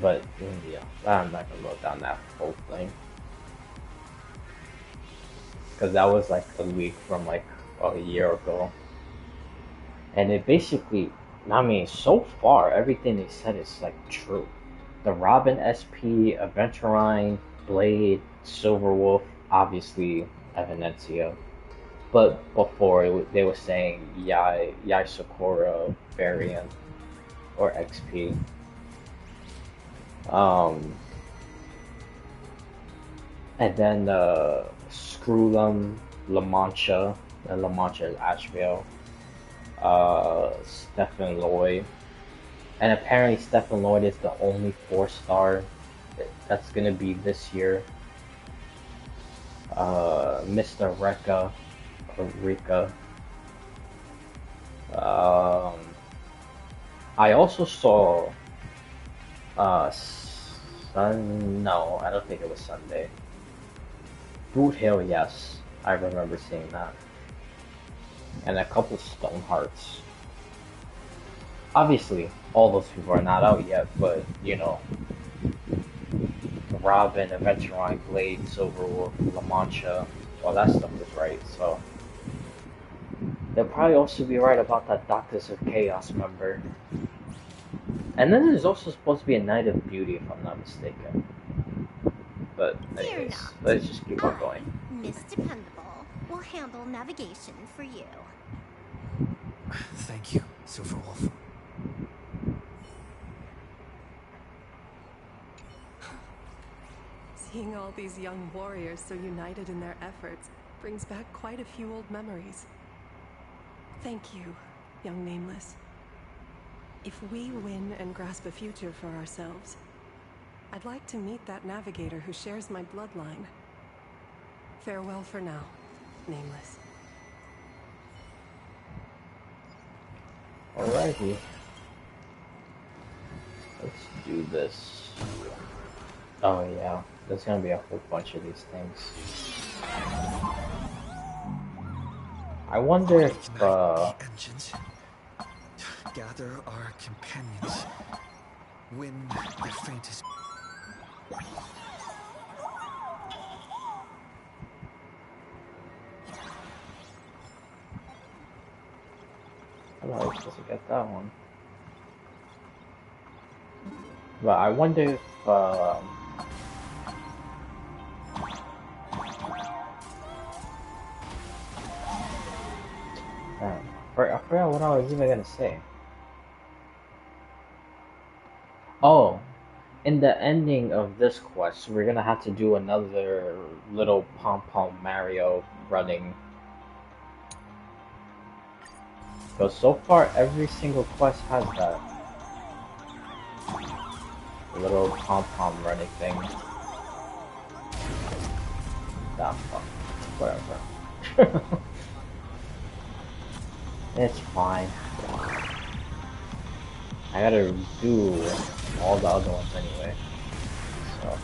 But, yeah, I'm not gonna go down that whole thing. Because that was like a leak from like a year ago. And it basically, I mean, so far, everything they said is like true. The Robin SP, Aventurine, Blade, Silverwolf, obviously Evanesia. But before, they were saying Yai Sakura variant. or XP. Um, and then Screwlum, La Mancha, and La Mancha is Asheville. Stephen Lloyd, and apparently Stephen Lloyd is the only 4-star that's gonna be this year. Mr. Reka, or Rika. I also saw no, I don't think it was Sunday. Boot Hill, yes, I remember seeing that, and a couple Stone Hearts. Obviously, all those people are not out yet, but you know, Robin, Aventurine, Blade, Silverwolf, La Mancha, all that stuff is right. So they'll probably also be right about that Doctors of Chaos member. And then there's also supposed to be a Night of Beauty, if I'm not mistaken. But anyways, let's just keep on going. Miss Dependable will handle navigation for you. Thank you, Silverwolf. Seeing all these young warriors so united in their efforts brings back quite a few old memories. Thank you, young Nameless. If we win and grasp a future for ourselves, I'd like to meet that navigator who shares my bloodline. Farewell for now, Nameless. Alrighty. Let's do this. Oh yeah, there's gonna be a whole bunch of these things. I wonder if Ignite the engines. Gather our companions. Win the faintest. I'm not supposed to get that one. But I wonder if I forgot what I was even gonna say. Oh, in the ending of this quest, we're gonna have to do another little Pom Pom Mario running. Because so far, every single quest has that little Pom Pom running thing. Ah, fuck. Whatever. It's fine. I gotta do all the other ones anyway. So.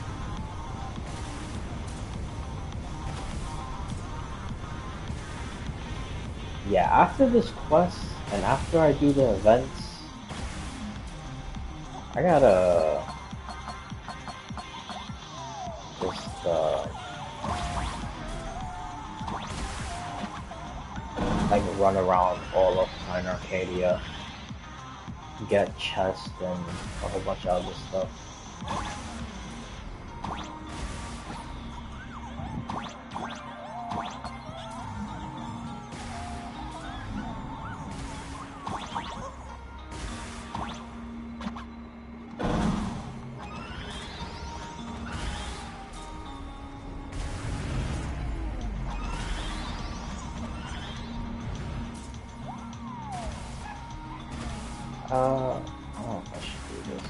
Yeah, after this quest, and after I do the events, I gotta just, like run around all of Pine Arcadia, get chests and a whole bunch of other stuff. I don't know if I should do this.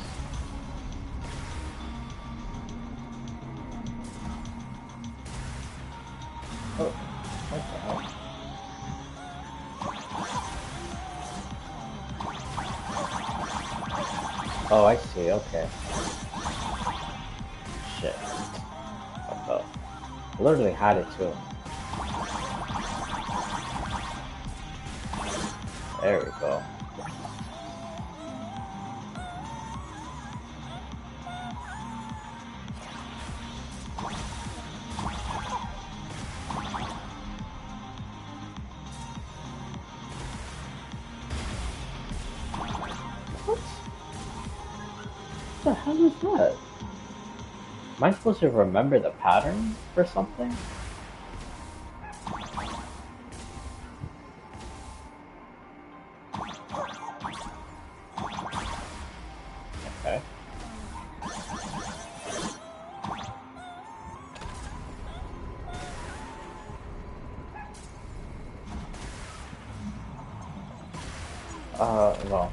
Oh, what the hell? Oh, I see, okay. Shit. What the? I literally had it too. There we go. What the hell is that? Am I supposed to remember the pattern for something? Well.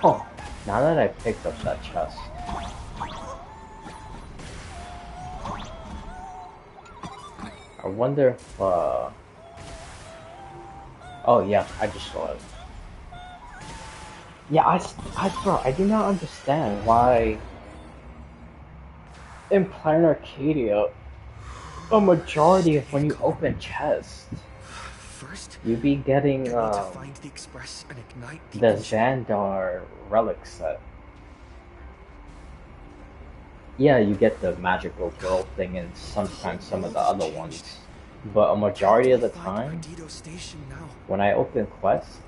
Oh, now that I picked up that chest. I wonder if, oh yeah, I just saw it. Yeah, bro, I do not understand why in Planet Arcadia, a majority of when you open chests, First, you be getting, get me to find the Express and ignite the Xandar relic set. Yeah, you get the magical girl thing and sometimes some of the other ones. But a majority of the time, when I open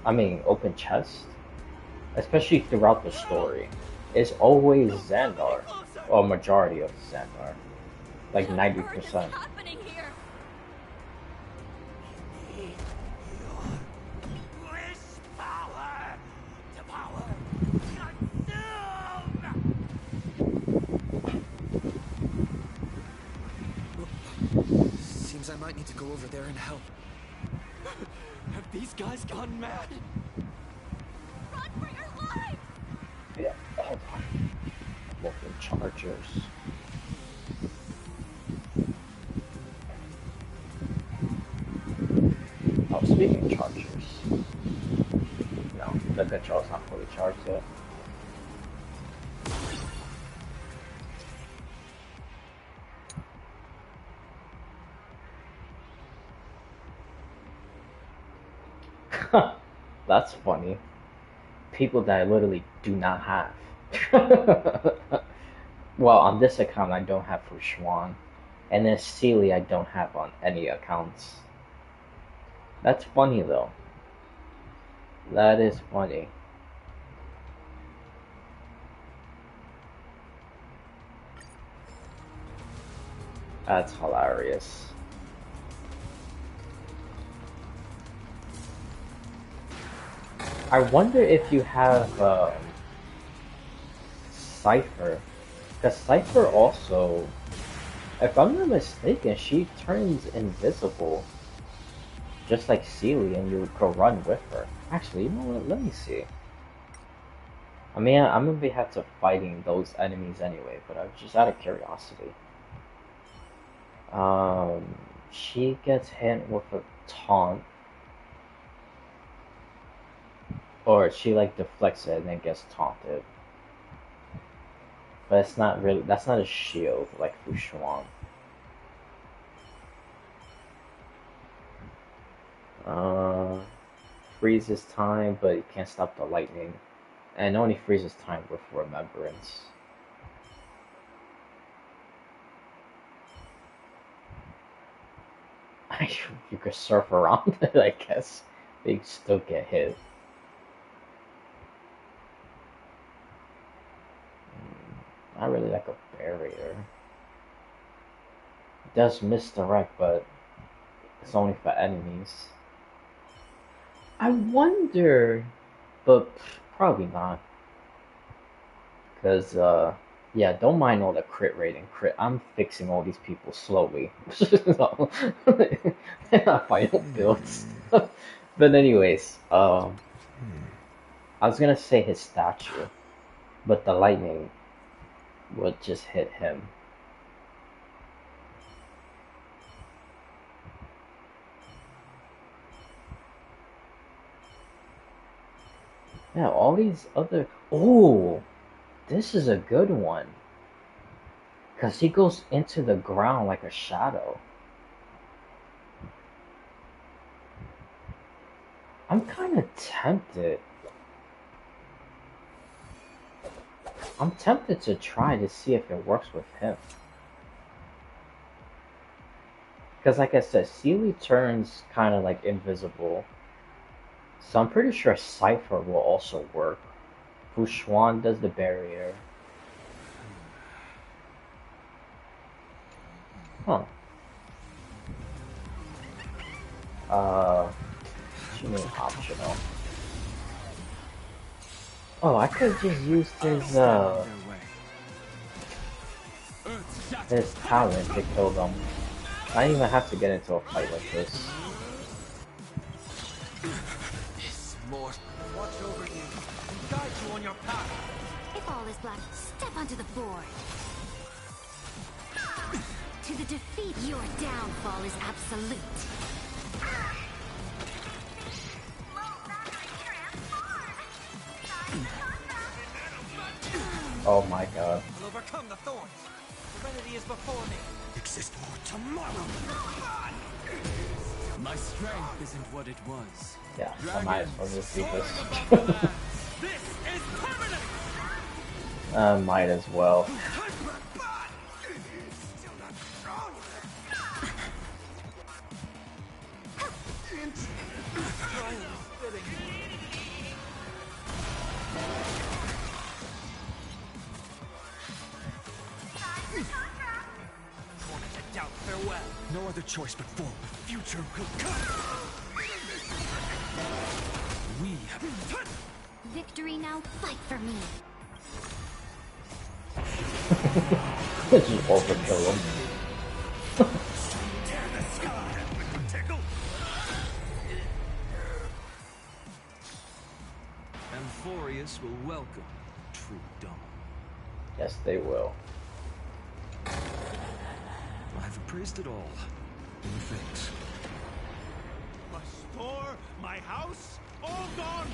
open chests, especially throughout the story, it's always Xandar. Or a majority of Xandar. Like 90%. Seems I might need to go over there and help. Have these guys gone mad? Run for your life! Yeah, hold on. Looking chargers. Oh, speaking of chargers. No, the control's not fully charged yet. That's funny. People that I literally do not have. Well, on this account I don't have for Schwan. And then Sealy I don't have on any accounts. That's funny though. That is funny. That's hilarious. I wonder if you have Cypher. Because Cypher also, if I'm not mistaken, she turns invisible. Just like Sealy, and you could run with her. Actually, you know what? Let me see. I mean, I'm gonna be have to fighting those enemies anyway, but I'm just out of curiosity. She gets hit with a taunt. Or she like deflects it and then gets taunted. But it's not really, that's not a shield like Fushuan. Freezes time, but you can't stop the lightning. And only freezes time with remembrance. You could surf around it, I guess. But you still get hit. Not really like a barrier. It does misdirect, but it's only for enemies. I wonder, but probably not. Because, yeah, don't mind all the crit rating. I'm fixing all these people slowly. So, they're not final builds. But anyways, I was gonna say his statue, but the lightning would just hit him. Yeah, all these other... Oh! This is a good one. Because he goes into the ground like a shadow. I'm kind of tempted. I'm tempted to try to see if it works with him. Because like I said, Sealy turns kind of like invisible. So I'm pretty sure Cypher will also work. Fushuan does the barrier. Huh. What you mean optional? Oh, I could just use his talent to kill them. I don't even have to get into a fight like this. Watch over you and guide you on your path. If all is black, step onto the board. To the defeat, your downfall is absolute. Oh my god. I'll overcome the thorns. Serenity is before me. Exist for tomorrow. My strength isn't what it was. Yeah, I might as well just do this. This is permanent. Might as well. Farewell. No other choice but forward. The future will come. We have Victory now, fight for me. Just overkill him. tear the sky. Tickle. Amphorius will welcome true dawn. Yes, they will. I've appraised it all. In things. My store, my house, all gone.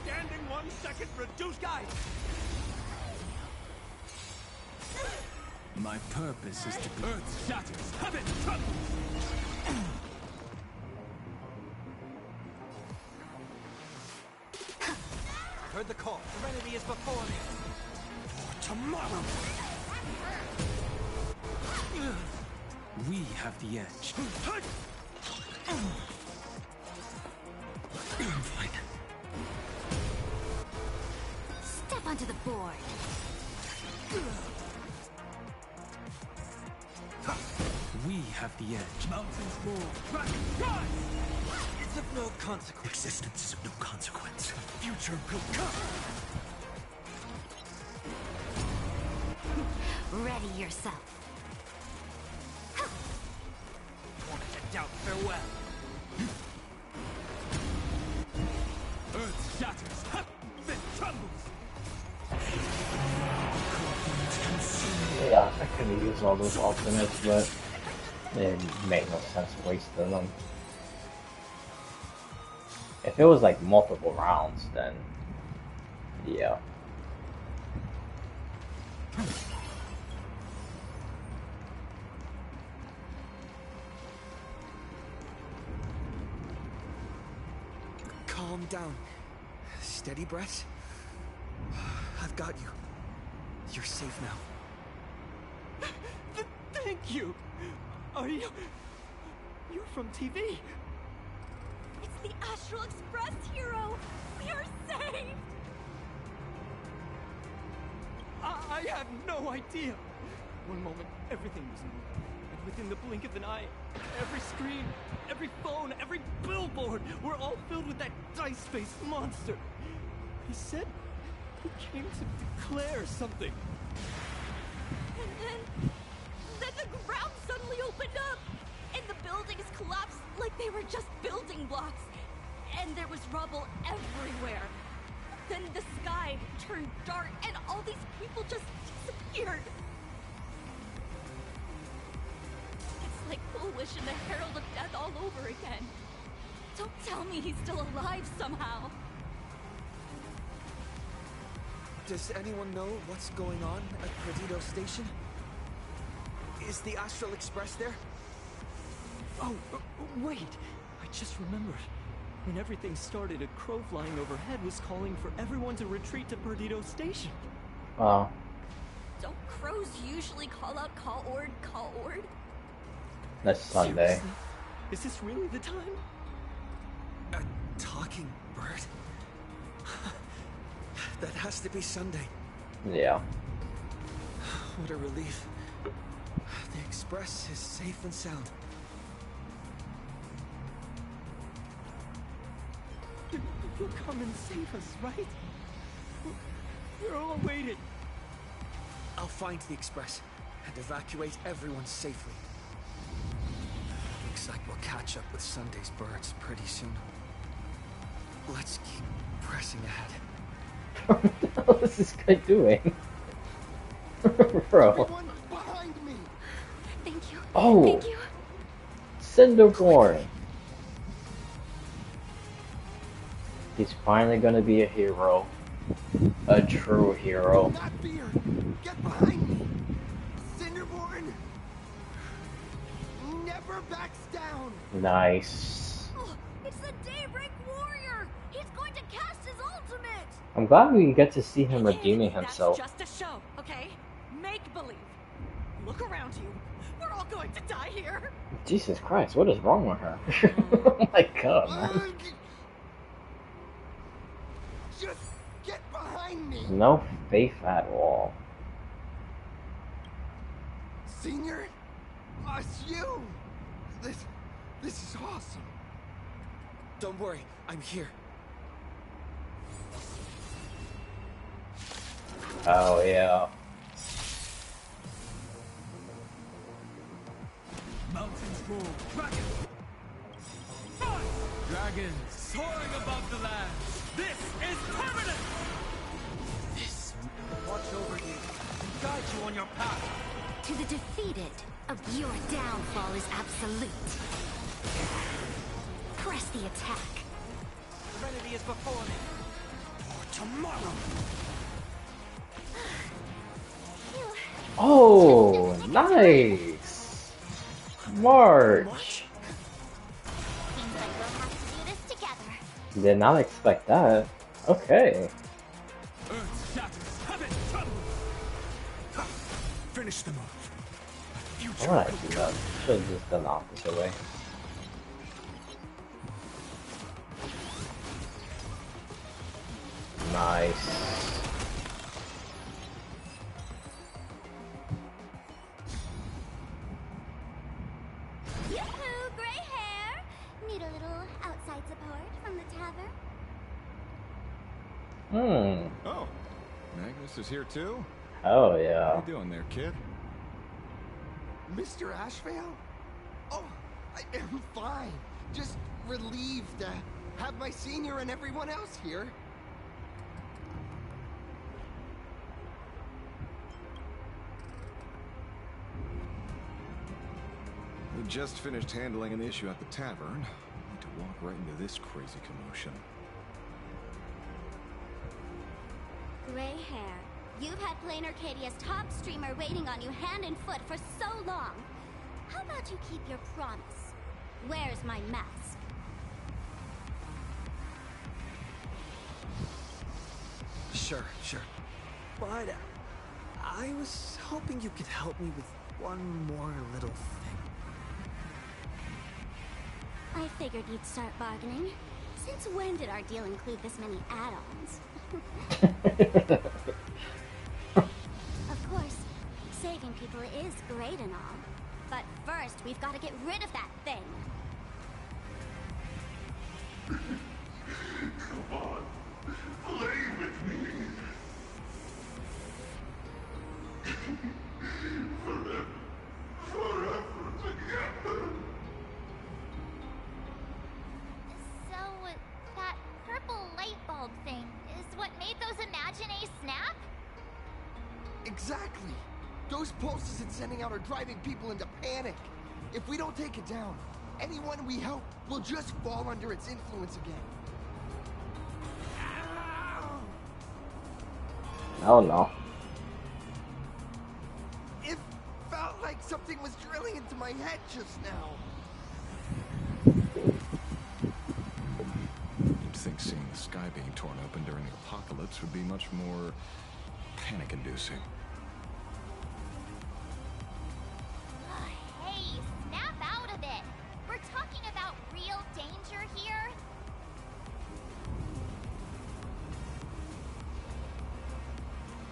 Standing 1 second reduced. Guys! My purpose is to be Earth shatters, heaven trembles! Heard the call. Serenity is before me. For tomorrow. We have the edge. Fine. Step onto the board. We have the edge. Mountains move. Dragons rise! It's of no consequence. Existence is of no consequence. Future will come. Ready yourself. Wanted to doubt farewell. Earth shatters. Then trembles. Yeah, I could have used all those alternates, but it made no sense wasting them. If it was like multiple rounds, then yeah. Calm down. Steady breath. I've got you. You're safe now. Thank you. Are you... You're from TV. It's the Astral Express, hero! We are saved! I had no idea. One moment, everything was new. And within the blink of an eye, every screen, every phone, every billboard were all filled with that dice-faced monster. He said he came to declare something. And then the ground suddenly opened up! And the buildings collapsed like they were just building blocks. And there was rubble everywhere. Then the sky turned dark and all these people just disappeared. It's like Foolish and the Herald of Death all over again. Don't tell me he's still alive somehow. Does anyone know what's going on at Perdido Station? Is the Astral Express there? Oh, wait! I just remembered. When everything started, a crow flying overhead was calling for everyone to retreat to Perdido Station. Wow. Don't crows usually call out call ord? That's Sunday. Seriously? Is this really the time? A talking bird? That has to be Sunday. Yeah. What a relief. The express is safe and sound. You'll come and save us, right? We're all waiting. I'll find the express and evacuate everyone safely. Looks like we'll catch up with Sunday's birds pretty soon. Let's keep pressing ahead. What the hell is this guy doing? Bro. Everyone behind me. Thank you. Oh. Thank you. Cinderborn. He's finally gonna be a hero. A true hero. Not fear. Get behind me. Cinderborn never backs down. Nice. Oh, it's the Daybreak Warrior! He's going to cast his ultimate! I'm glad we get to see him redeeming himself. That's just a show, okay? Make believe. Look around you. We're all going to die here. Jesus Christ, what is wrong with her? Oh my god, man. Just get behind me. No faith at all. Senior? It's you. This is awesome. Don't worry, I'm here. Oh yeah. Mountains roll, dragons! Dragons soaring above the land! This is permanent! This will watch over you and guide you on your path. To the defeated, your downfall is absolute. Press the attack. Serenity is before me. For tomorrow! Oh, nice. March. Seems like we'll have to do this together. Did not expect that. Okay. Earth shatters, heaven trembles! Finish the move. Why would I do that? Should have just done the opposite way. Nice. Yoo-hoo, gray hair! Need a little outside support from the tavern? Oh, Magnus is here too? Oh yeah. How you doing there, kid? Mr. Ashvale? Oh, I am fine. Just relieved to have my senior and everyone else here. We just finished handling an issue at the tavern. Need to walk right into this crazy commotion. Gray hair. You've had Plain Arcadia's top streamer waiting on you hand and foot for so long. How about you keep your promise? Where's my mask? Sure. But I was hoping you could help me with one more little thing. I figured you'd start bargaining. Since when did our deal include this many add-ons? Of course, saving people is great and all. But first, we've got to get rid of that thing. Come on, play with me. Forever together. So, that purple light bulb thing is what made those Imaginae snap? Exactly. Those pulses it's sending out are driving people into panic. If we don't take it down, anyone we help will just fall under its influence again. Oh no. It felt like something was drilling into my head just now. You'd think seeing the sky being torn open during the apocalypse would be much more panic-inducing. Hey, snap out of it! We're talking about real danger here.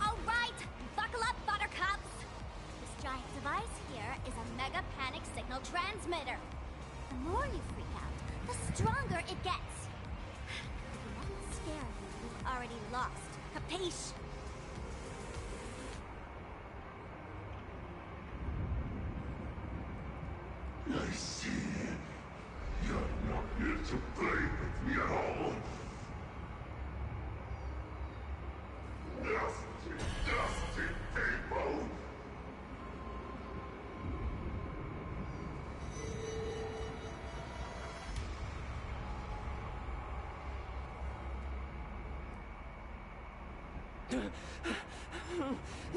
All right, buckle up, buttercups. This giant device here transmitter. The more you freak out, the stronger it gets. If you want to scare me, you've already lost. Capiche? I see. You're not here to play with me at all. Dusty, dusty people!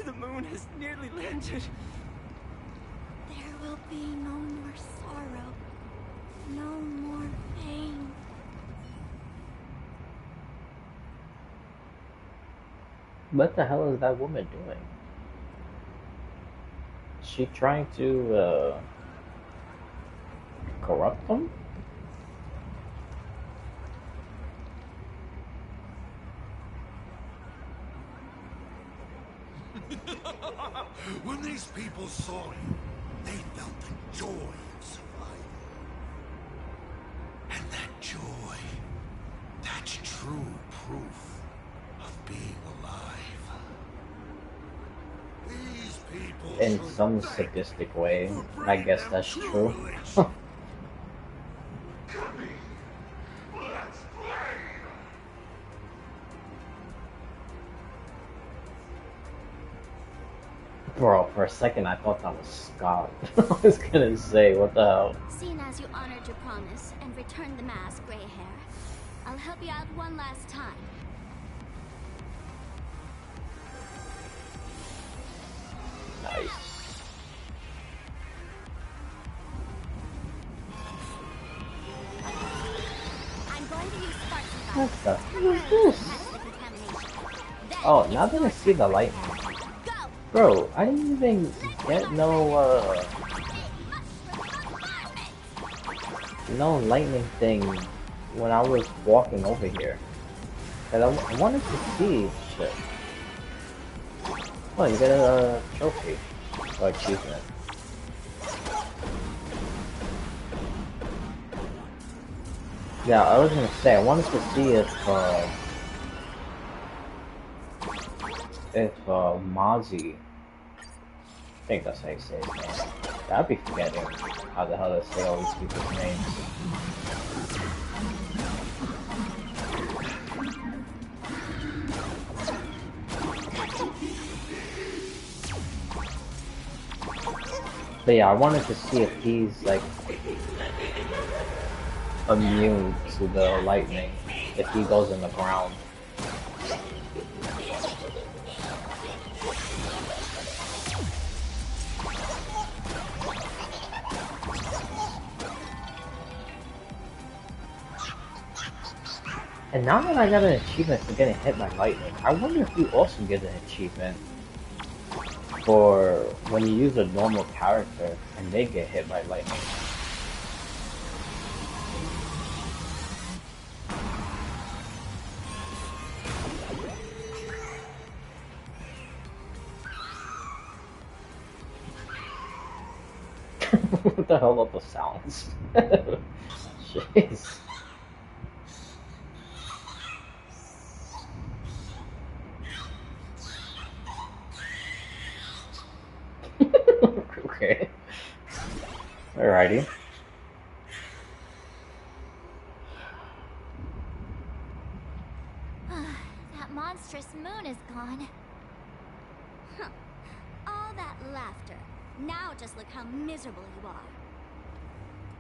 The moon has nearly landed. There will be no more sorrow. No more pain. What the hell is that woman doing? Is she trying to corrupt them? When these people saw you, they felt the joy of survival. And that joy, that's true proof of being alive. These people In should some thank sadistic way, for I bringing guess them that's true true. religion. Come in. Let's play. Bro, for a second I thought that was Scott. I was gonna say, what the hell? Seeing as you honored your promise and returned the mask, Gray Hair, I'll help you out one last time. Nice. I'm going to use sparks and What fire the to hell is temporarily this? catch the contamination. Then Oh, it's now that I your see the turn. lightning. Go! Bro, I didn't even get no lightning thing when I was walking over here. And I wanted to see shit. Oh, you get a trophy or achievement. Yeah, I was gonna say I wanted to see if Mozzie, I think that's how you say his name. I'd be forgetting how the hell to say all these people's names. But yeah, I wanted to see if he's like immune to the lightning if he goes in the ground. And now that I got an achievement for getting hit by lightning, I wonder if you also get an achievement for when you use a normal character and they get hit by lightning. What the hell are those sounds? Jeez. Okay. Alrighty. That monstrous moon is gone. Huh. All that laughter. Now just look how miserable you are.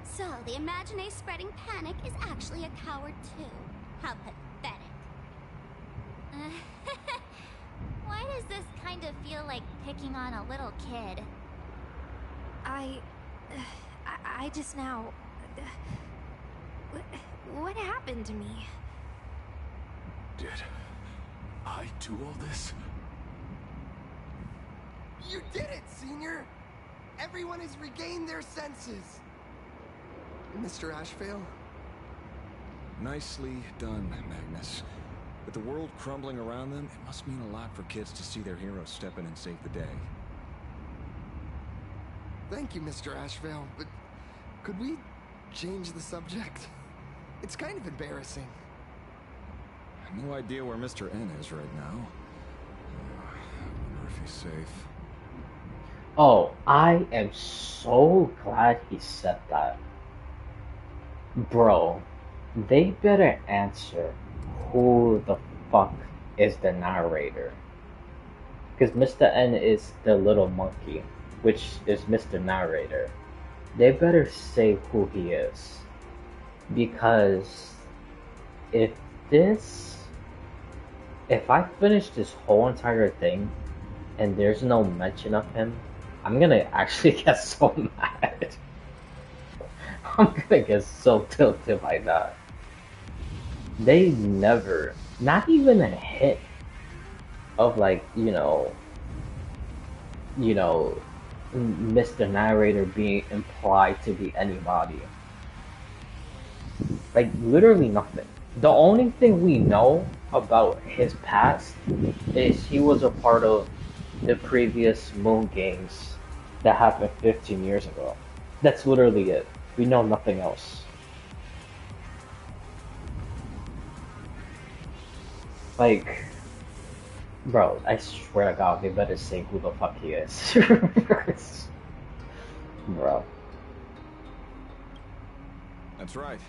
So, the Imaginé spreading panic is actually a coward too. How pathetic. Why does this kind of feel like picking on a little kid? I just now... What happened to me? Did I do all this? You did it, Senior! Everyone has regained their senses! Mr. Ashvale? Nicely done, Magnus. With the world crumbling around them, it must mean a lot for kids to see their heroes step in and save the day. Thank you, Mr. Ashvale, but Could we change the subject? It's kind of embarrassing. I have no idea where Mr. N is right now. I wonder if he's safe. Oh, I am so glad he said that. Bro, they better answer who the fuck is the narrator. Because Mr. N is the little monkey, which is Mr. Narrator. They better say who he is. Because if I finish this whole entire thing and there's no mention of him, I'm gonna actually get so mad. I'm gonna get so tilted by that. They never, not even a hint of like, Mr. Narrator being implied to be anybody. Like, literally nothing. The only thing we know about his past is he was a part of the previous Moon Games that happened 15 years ago. That's literally it. We know nothing else. Like, bro, I swear to God, they better say who the fuck he is. Bro. That's right.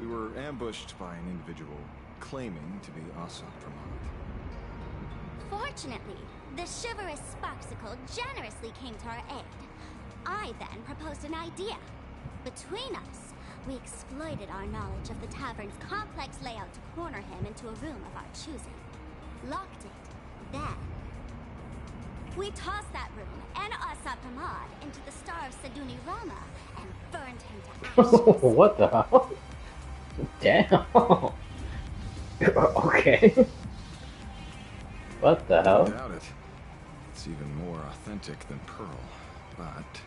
We were ambushed by an individual claiming to be Asat Pramad. Fortunately, the chivalrous Sparksicle generously came to our aid. I then proposed an idea. Between us, we exploited our knowledge of the tavern's complex layout to corner him into a room of our choosing. Locked it. Then, we tossed that room and Asat Pramad into the star of Seduni Rama and burned him to ashes. What the hell? Damn. Okay. What the hell? I doubt it. It's even more authentic than Pearl, but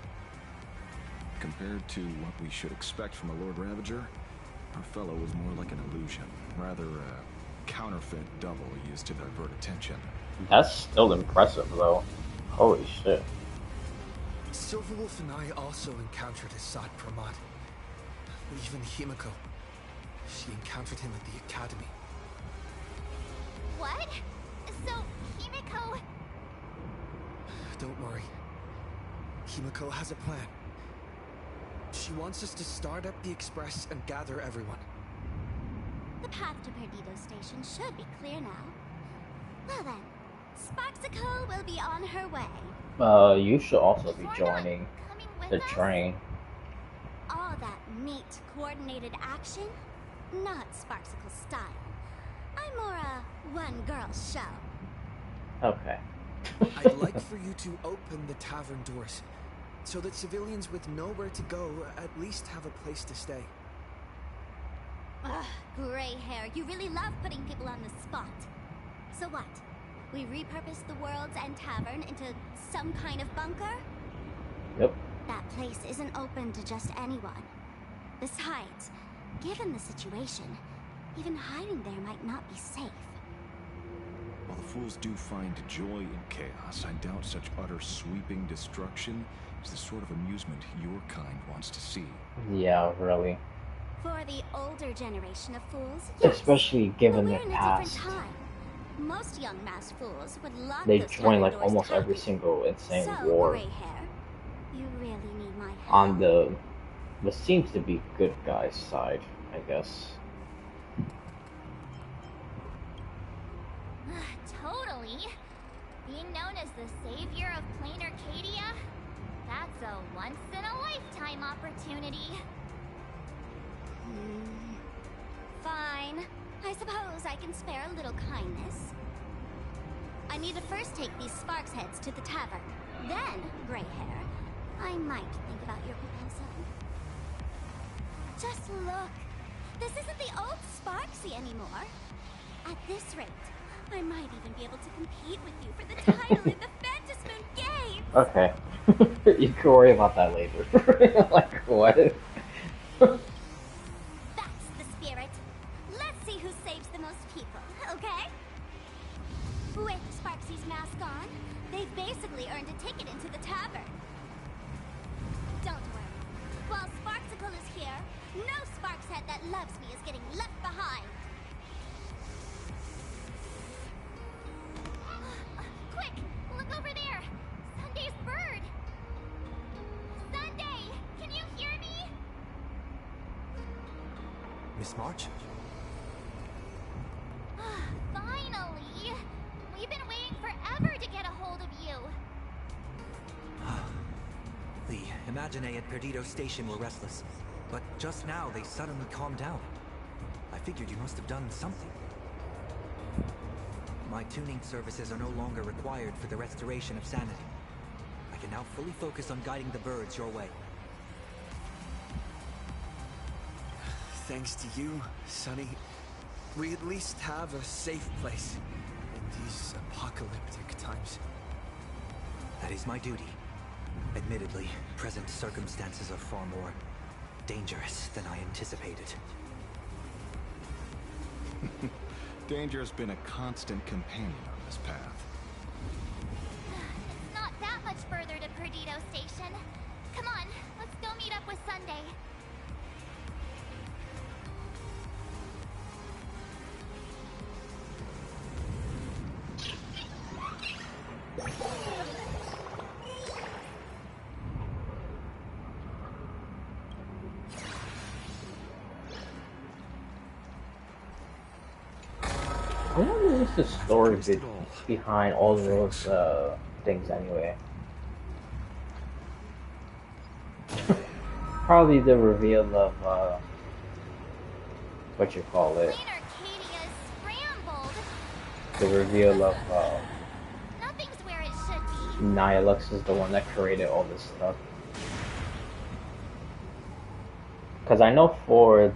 compared to what we should expect from a Lord Ravager, our fellow was more like an illusion, rather a counterfeit double used to divert attention. That's still impressive, though. Holy shit. Silverwolf and I also encountered Asat Pramad. Even Himiko. She encountered him at the academy. What? So, Himiko... Don't worry. Himiko has a plan. She wants us to start up the Express and gather everyone. The path to Perdido Station should be clear now. Well then, Sparksicle will be on her way. You should also be joining the train. All that neat, coordinated action? Not Sparksicle style. I'm more a one-girl show. Okay. I'd like for you to open the tavern doors, so that civilians with nowhere to go at least have a place to stay. Ugh, gray hair, you really love putting people on the spot. So what? We repurpose the World's End Tavern into some kind of bunker? Yep. That place isn't open to just anyone. Besides, given the situation, even hiding there might not be safe. While the fools do find joy in chaos, I doubt such utter sweeping destruction is the sort of amusement your kind wants to see. Yeah, really. For the older generation of fools, yes. Especially given their We're in past. A different time. Most young masked fools would lock They those join like doors almost tightly. every single insane So, war gray hair, you really need my help. on the what seems to be good guys' side, I guess. Totally. Being known as the savior of plain Arcadia? That's a once-in-a-lifetime opportunity. Fine. I suppose I can spare a little kindness. I need to first take these Sparks heads to the tavern. Then, gray hair, I might think about your proposal. Just look. This isn't the old Sparksy anymore. At this rate, I might even be able to compete with you for the title in the Phantasmoon Games! Okay. You can worry about that later. Like, what? That's the spirit. Let's see who saves the most people, okay? With Sparksy's mask on, they've basically earned a ticket into the tavern. Don't worry. While Sparksicle loves me is getting left behind. Quick! Look over there! Sunday's bird! Sunday! Can you hear me? Miss March? Finally! We've been waiting forever to get a hold of you. The Imaginae at Perdido Station were restless, but just now they suddenly calmed down. I figured you must have done something. My tuning services are no longer required for the restoration of sanity. I can now fully focus on guiding the birds your way. Thanks to you, Sonny, we at least have a safe place in these apocalyptic times. That is my duty. Admittedly, present circumstances are far more dangerous than I anticipated. Danger has been a constant companion on this path. It's not that much further to Perdido Station. Come on, let's go meet up with Sunday. What is the story behind all those things anyway? Probably the reveal of what you call it. The reveal of Nothing's where it should be. Nihilux is the one that created all this stuff. Because I know for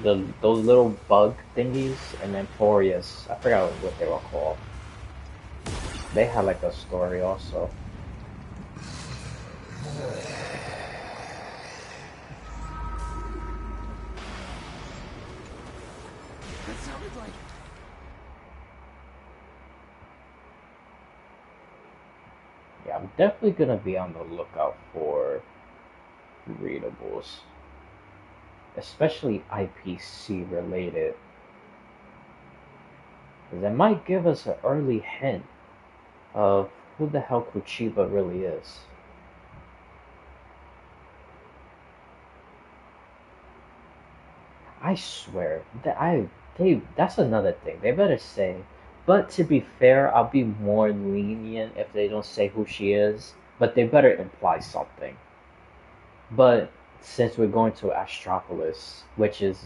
those little bug thingies and Emporius, I forgot what they were called. They had like a story also. That sounded like... Yeah, I'm definitely gonna be on the lookout for readables. Especially IPC related. Because it might give us an early hint of who the hell Kuchiba really is. I swear, that's another thing. They better say. But to be fair, I'll be more lenient if they don't say who she is. But they better imply something. But since we're going to Astropolis, which is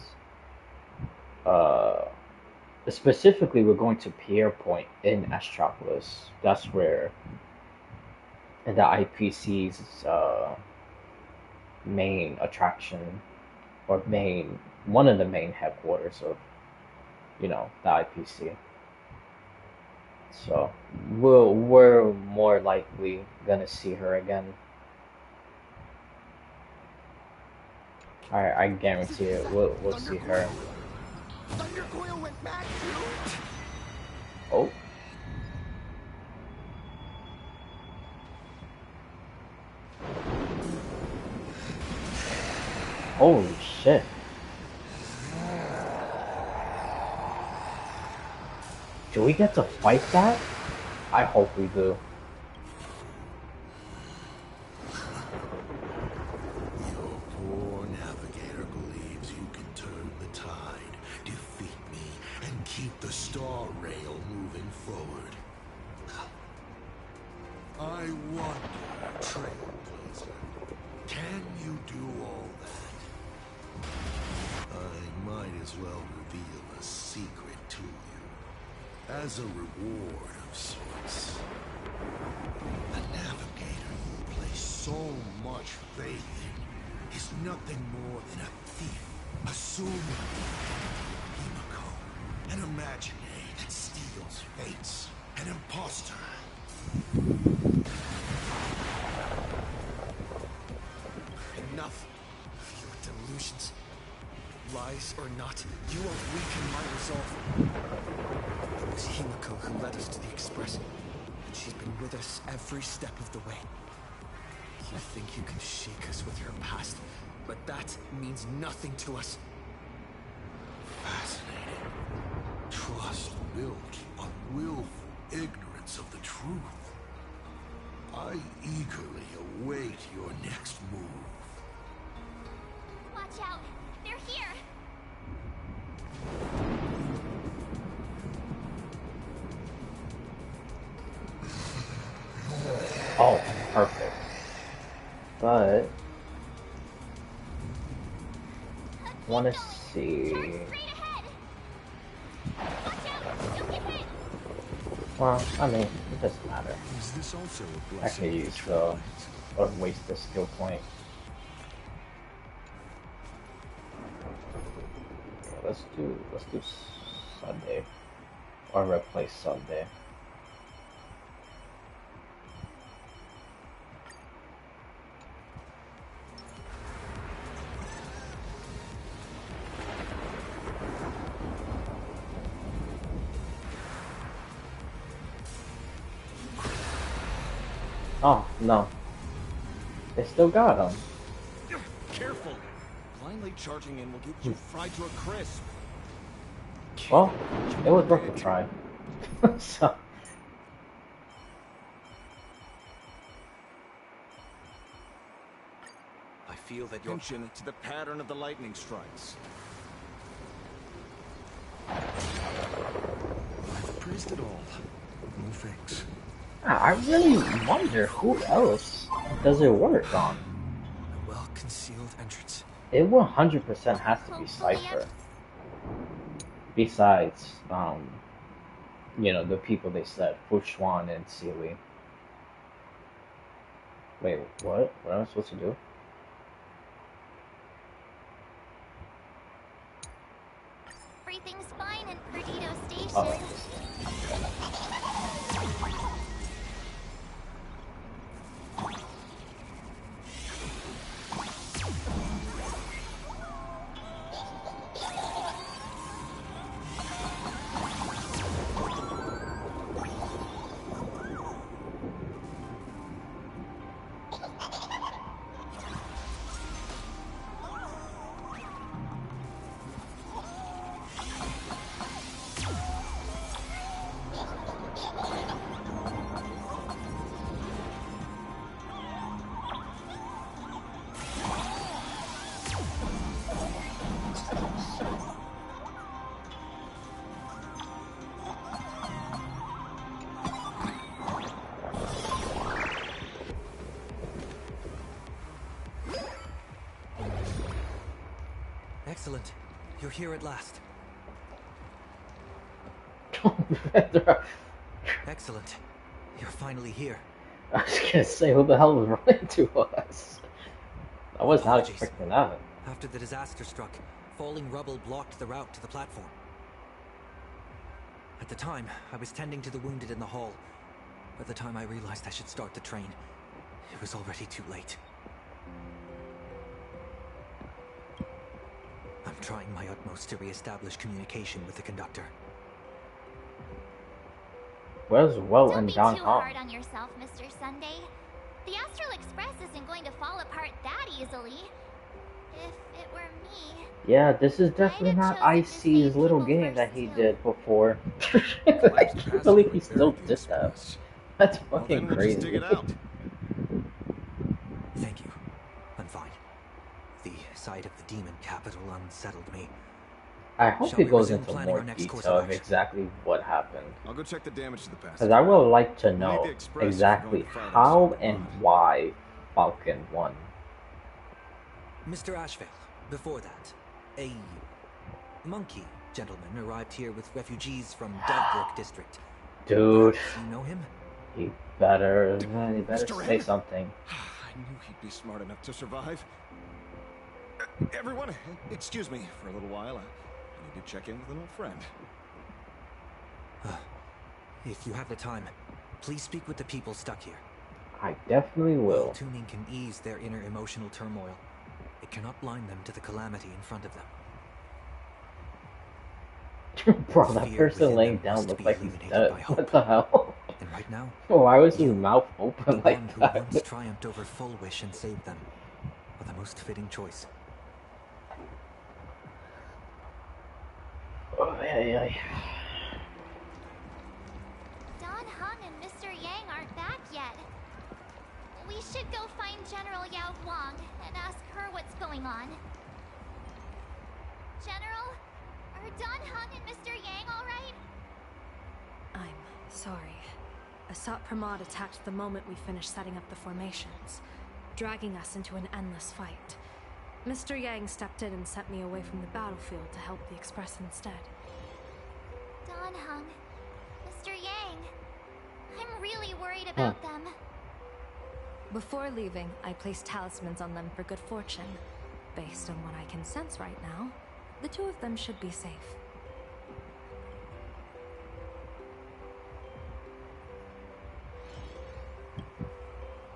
specifically we're going to Pierre Point in Astropolis. That's where the IPC's main attraction, or one of the main headquarters of, the IPC. So we're more likely gonna see her again. I guarantee it. We'll see her. Thunder Coil went back too? Oh. Holy shit. Do we get to fight that? I hope we do. Your poor navigator believes you can turn the tide, defeat me, and keep the star rail moving forward. I wonder, Trailblazer, can you do all that? I might as well reveal a secret to you. As a reward of sorts. The navigator you place so much faith in is nothing more than a thief, a sumo, Himiko, an Imaginae that steals fates, an imposter. Enough of your delusions. Lies or not, you won't weaken my resolve. It was Himiko who led us to the Express, and she's been with us every step of the way. You think you can shake us with your past, but that means nothing to us. Fascinating. Trust built on willful ignorance of the truth. I eagerly await your next move. Watch out! They're here! Oh, perfect. But want to see. Well, I mean, it doesn't matter. Is this also a I blessing can of the use true light? or waste the skill point. Let's do Sunday, or replace Sunday. Oh no, they still got him. Careful! Blindly charging in will get you fried to a crisp. Well, it was worth a try. So. I feel that your attention to the pattern of the lightning strikes. I've praised it all. No thanks. I really wonder who else does it work on. A well-concealed entrance. It 100% has to be Cypher. Besides, you know, the people they said, Fuchuan and Sealy. Wait, what? What am I supposed to do? Everything's fine in Perdido Station. Oh. Excellent. You're here at last. Excellent. You're finally here. I was gonna say, who the hell was running to us? I was not Apologies. expecting that. After the disaster struck, falling rubble blocked the route to the platform. At the time, I was tending to the wounded in the hall. By the time I realized I should start the train, it was already too late. I'm trying my utmost to re-establish communication with the conductor. Where's Well Don't and be Don too Hall? hard on yourself, Mr. Sunday. The Astral Express isn't going to fall apart that easily. If it were me... Yeah, this is definitely not IC's little game that he did before. I can't believe he still did that. That's fucking crazy. Dig it out. Thank you. I'm fine. The sight of the demon capital unsettled me. I hope Shall he we goes resume into planning more our next course detail of of action? exactly what happened. I'll go check the damage to the passage. Because I would like to We'll need know the express if we're exactly going to fight how Asat and Pramad. why Falcon won. Mr. Ashvale, before that, a monkey gentleman arrived here with refugees from Dovebrook district. Dude, You know him? he better Mr. say M? something. I knew he'd be smart enough to survive. Everyone, excuse me for a little while. I need to check in with an old friend. If you have the time, please speak with the people stuck here. I definitely will. Tuning can ease their inner emotional turmoil. It cannot blind them to the calamity in front of them. Bro, that Fear person within laying them down must looks be like he's eliminated dead. by hope. What the hell? And right now, Why was his mouth open the one like who that? once triumphed over Full Wish and saved them, are the most fitting choice. ay, ay. Don Hung and Mr. Yang aren't back yet. We should go find General Yao Guang and ask her what's going on. General, are Don Hung and Mr. Yang alright? I'm sorry. Asat Pramad attacked the moment we finished setting up the formations, dragging us into an endless fight. Mr. Yang stepped in and sent me away from the battlefield to help the Express instead. Don Hung, Mr. Yang, I'm really worried about them. Before leaving, I placed talismans on them for good fortune. Based on what I can sense right now, the two of them should be safe.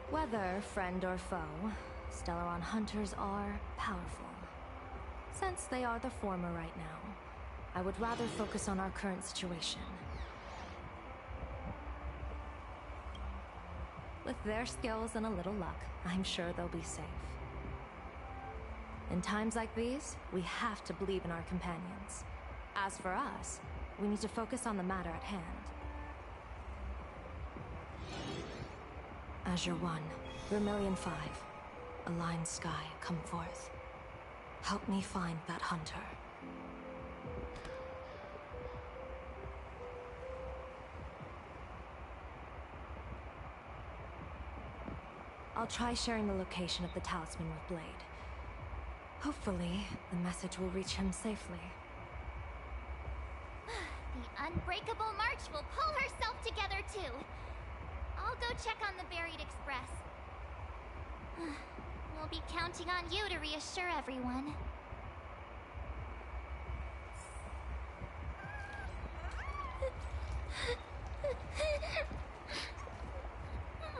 Whether friend or foe, Stellaron hunters are powerful. Since they are the former right now, I would rather focus on our current situation. With their skills and a little luck, I'm sure they'll be safe. In times like these, we have to believe in our companions. As for us, we need to focus on the matter at hand. Azure 1, Vermilion 5, Aligned Sky, come forth. Help me find that hunter. I'll try sharing the location of the talisman with Blade. Hopefully, the message will reach him safely. The Unbreakable March will pull herself together too. I'll go check on the buried Express. We'll be counting on you to reassure everyone.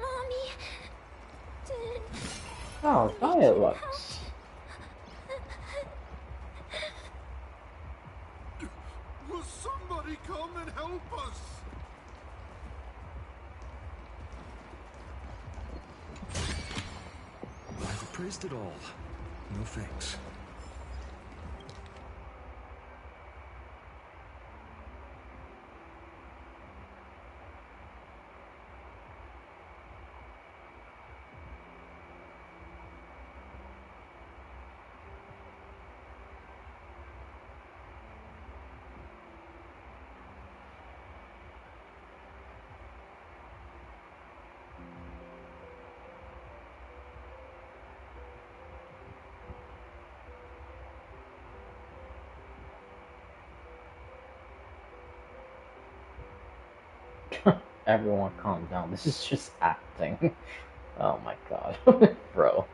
Mommy, Oh, quiet looks. Will somebody come and help us? I've appraised it all. No thanks. Everyone calm down. This is just acting. Oh my god. Bro.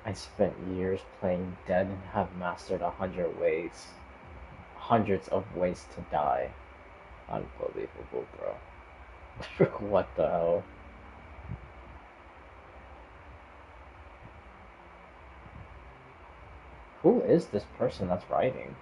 I spent years playing dead and have mastered 100 ways. Hundreds of ways to die. Unbelievable, bro. What the hell? Who is this person that's writing?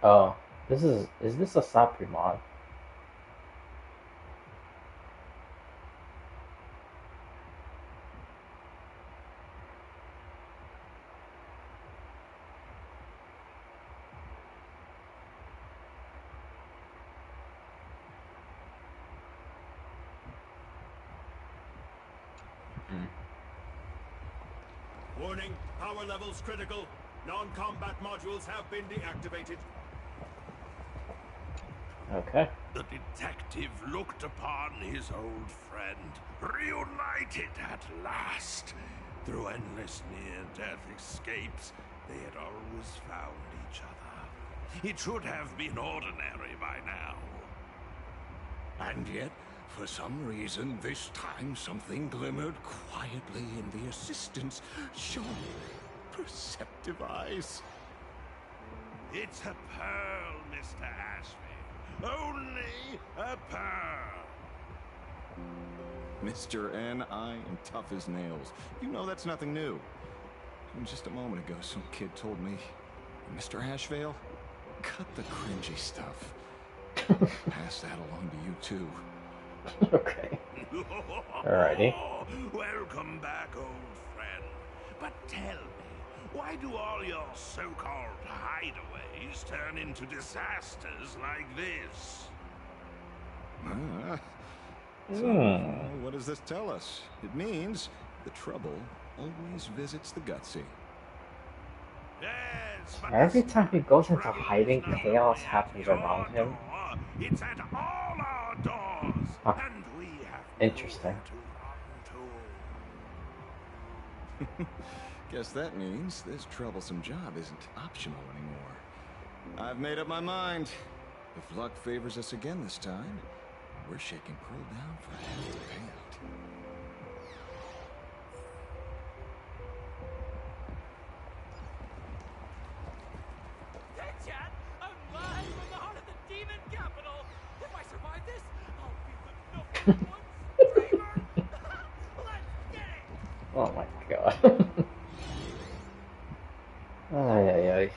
Oh, is this Asat Pramad? Warning, power levels critical. Non-combat modules have been deactivated. Okay. The detective looked upon his old friend, reunited at last. Through endless near-death escapes, they had always found each other. It should have been ordinary by now. And yet, for some reason, this time something glimmered quietly in the assistant's sharp, perceptive eyes. It's a pearl, Mr. Ashby. Only a pair. Mr. N, I am tough as nails. You know that's nothing new. And just a moment ago, some kid told me, Mr. Ashvale, cut the cringy stuff. Pass that along to you, too. Okay. Alrighty. Welcome back, old friend. But tell me, why do all your so-called hideaways turn into disasters like this? So, what does this tell us? It means the trouble always visits the gutsy. Yes, but Every time he goes into hiding, chaos happens around him. it's at all our doors, and we have Interesting. Guess that means this troublesome job isn't optional anymore. I've made up my mind. If luck favors us again this time, we're shaking Pearl down for a hefty payout. Hey, Chad! I'm live from the heart of the demon capital! If I survive this, I'll be the #1 streamer! Let's get it! Oh my god. Ay, ay, ay.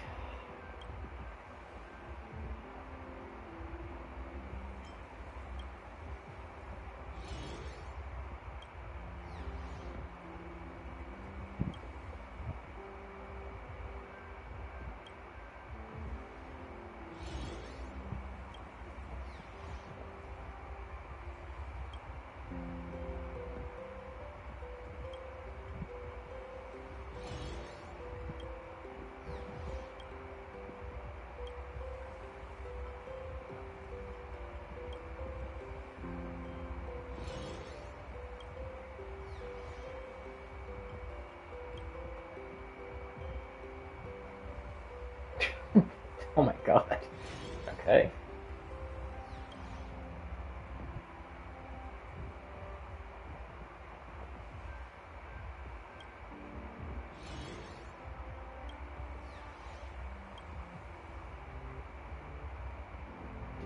Oh my god. Okay.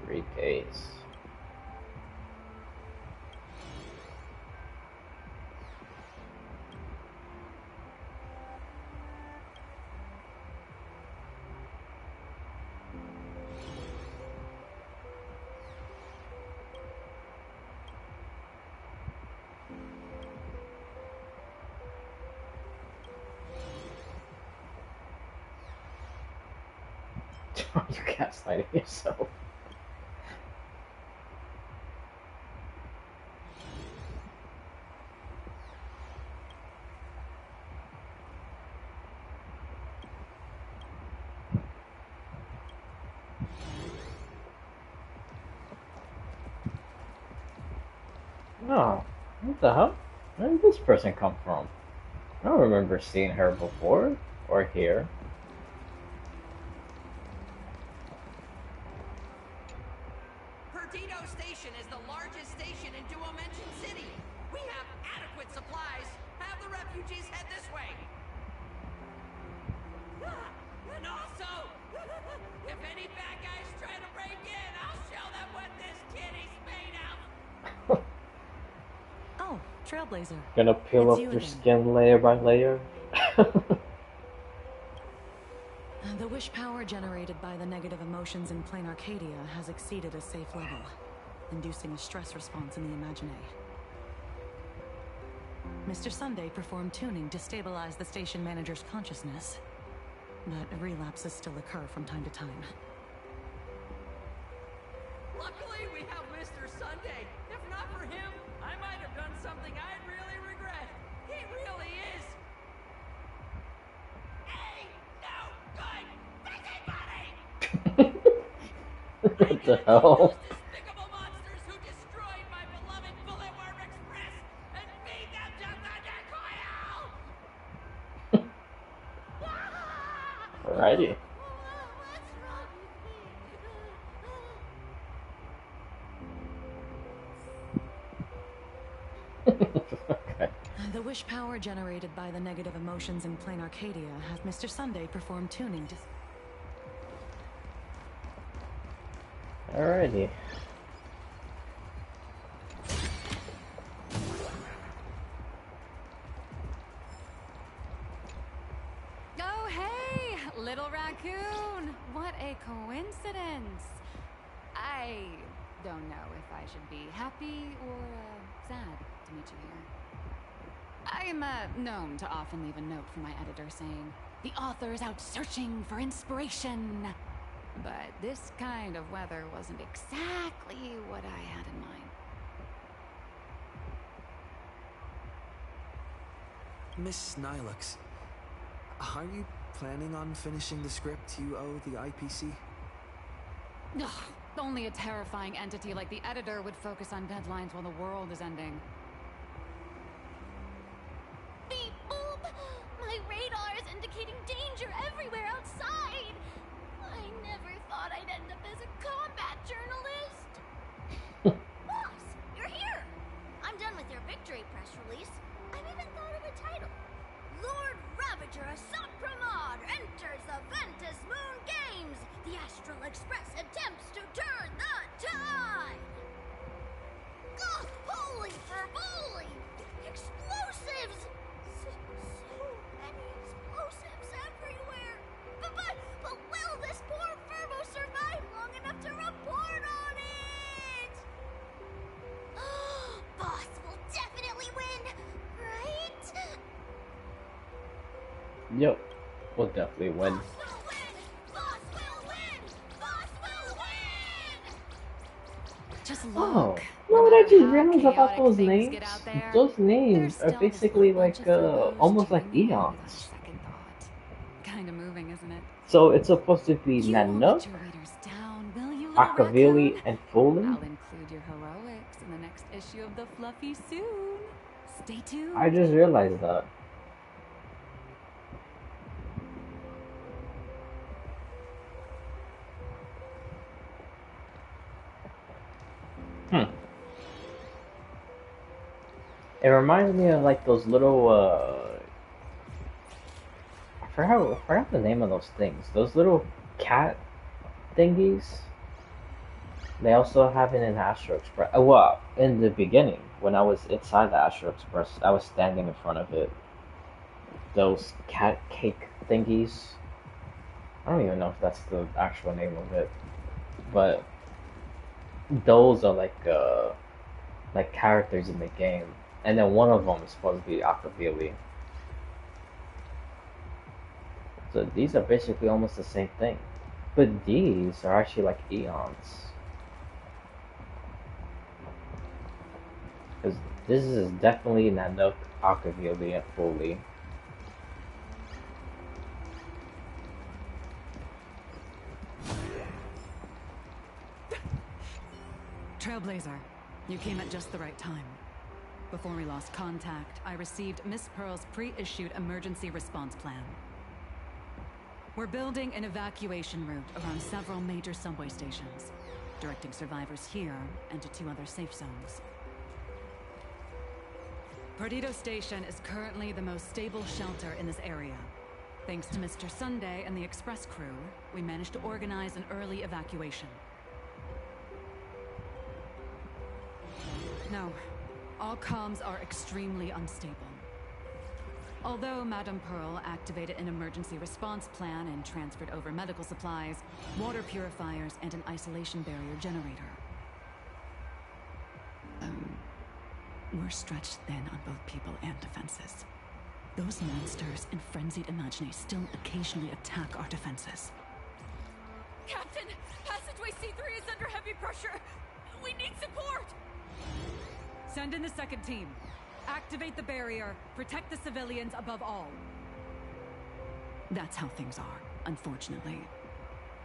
Three days. You gaslighting yourself. Oh, what the hell? Where did this person come from? I don't remember seeing her before or here. Perdido Station is the largest station in Duomension City. We have adequate supplies. Have the refugees head this way. And also, if any bad guys try to break in, I'll show them what this kitty's made of. Oh, Trailblazer. Gonna peel off your skin layer by layer. The wish power generated by the negative emotions in Plane Arcadia has exceeded a safe level, inducing a stress response in the Imaginae. Mr. Sunday performed tuning to stabilize the station manager's consciousness, but relapses still occur from time to time. Luckily, we have Mr. Sunday. If not for him, I might have done something I'd really regret. He really is. What the hell? Despicable monsters who destroyed my beloved Bulletworm Express and feed them to Thunder Coil! Alrighty. Okay. The wish power generated by the negative emotions in Plane Arcadia has Mr. Sunday perform tuning to... Alrighty. Oh, hey, little raccoon. What a coincidence. I don't know if I should be happy or sad to meet you here. I'm known to often leave a note for my editor saying, the author is out searching for inspiration. But this kind of weather wasn't exactly what I had in mind. Miss Nilux, are you planning on finishing the script you owe the IPC? Ugh, only a terrifying entity like the editor would focus on deadlines while the world is ending. Beep boop! My radar is indicating danger everywhere outside! I never thought I'd end up as a combat journalist! Boss, you're here! I'm done with your victory press release. I've even thought of a title. Lord Ravager Asat Pramad enters the Ventus Moon Games! The Astral Express attempts to turn the tide! Oh, holy fervoli! Explosives! So many explosives everywhere! But will this poor Fervo survive long enough to report on it? Boss will definitely win, right? Yep, we'll definitely win. Just look. Oh, you know what I just realized about those names? Those names are basically like, almost like eons. Kind of moving, isn't it? So it's supposed to be Nanook, Akavili, and Foley? I'll include your heroics in the next issue of the Fluffy soon. Stay tuned. I just realized that. It reminds me of like those little, I forgot the name of those things. Those little cat thingies. They also have it in Astro Express. Well, in the beginning, when I was inside the Astro Express, I was standing in front of it. Those cat cake thingies. I don't even know if that's the actual name of it, but those are like characters in the game, and then one of them is supposed to be Akavili. So these are basically almost the same thing, but these are actually like eons. Because this is definitely Nanook, Akavili, and Foley. Trailblazer, you came at just the right time. Before we lost contact, I received Miss Pearl's pre-issued emergency response plan. We're building an evacuation route around several major subway stations, directing survivors here and to 2 other safe zones. Perdido Station is currently the most stable shelter in this area. Thanks to Mr. Sunday and the express crew, we managed to organize an early evacuation. No, all comms are extremely unstable. Although Madame Pearl activated an emergency response plan and transferred over medical supplies, water purifiers, and an isolation barrier generator. We're stretched thin on both people and defenses. Those monsters and frenzied Imaginae still occasionally attack our defenses. Captain, passageway C3 is under heavy pressure. We need support. Send in the second team. Activate the barrier. Protect the civilians above all. That's how things are, unfortunately.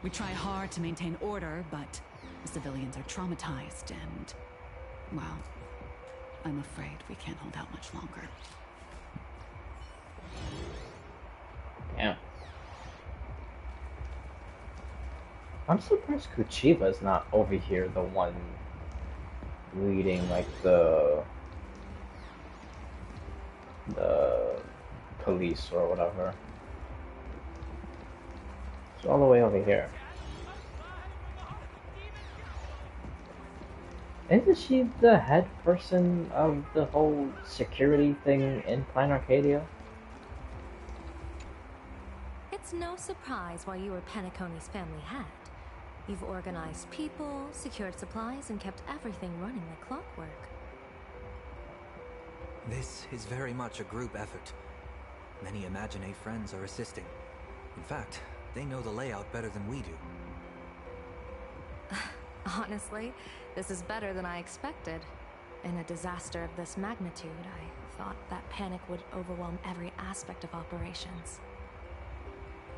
We try hard to maintain order, but the civilians are traumatized and, well, I'm afraid we can't hold out much longer. Yeah. I'm surprised Kuchiba's not over here, the one leading like the police or whatever. It's all the way over here. Isn't she the head person of the whole security thing in Planet Arcadia? It's no surprise why you were Penacony's family head. You've organized people, secured supplies, and kept everything running like clockwork. This is very much a group effort. Many Imaginate friends are assisting. In fact, they know the layout better than we do. Honestly, this is better than I expected. In a disaster of this magnitude, I thought that panic would overwhelm every aspect of operations.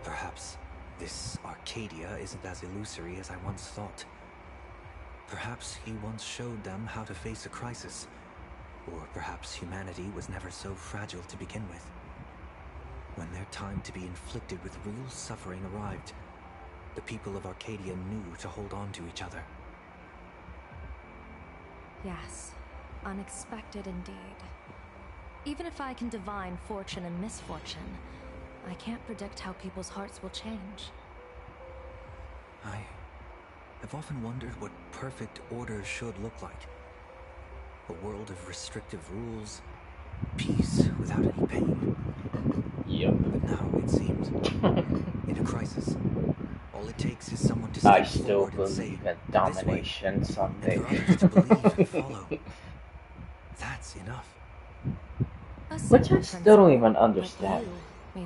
Perhaps this Arcadia isn't as illusory as I once thought. Perhaps he once showed them how to face a crisis. Or perhaps humanity was never so fragile to begin with. When their time to be inflicted with real suffering arrived, the people of Arcadia knew to hold on to each other. Yes, unexpected indeed. Even if I can divine fortune and misfortune, I can't predict how people's hearts will change. I've often wondered what perfect order should look like. A world of restrictive rules, peace without any pain. Yep. But now it seems, in a crisis, all it takes is someone to step forward and say, in domination this way, someday. and for others to believe and follow. That's enough. Which I still don't even understand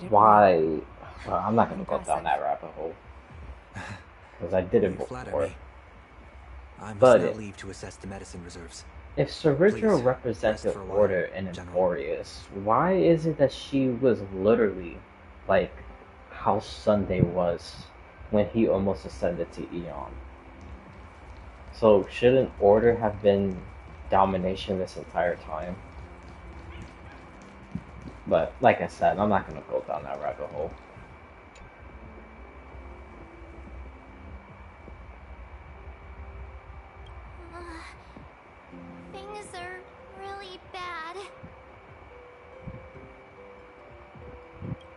why. Well, I'm not gonna go down that rabbit hole because I did it before. I must But now leave to assess the medicine reserves. if Sorrento Please, represented rest for a while, order in Emporius, why is it that she was literally like how Sunday was when he almost ascended to Eon? So shouldn't order have been domination this entire time? But like I said, I'm not gonna go down that rabbit hole. Things are really bad.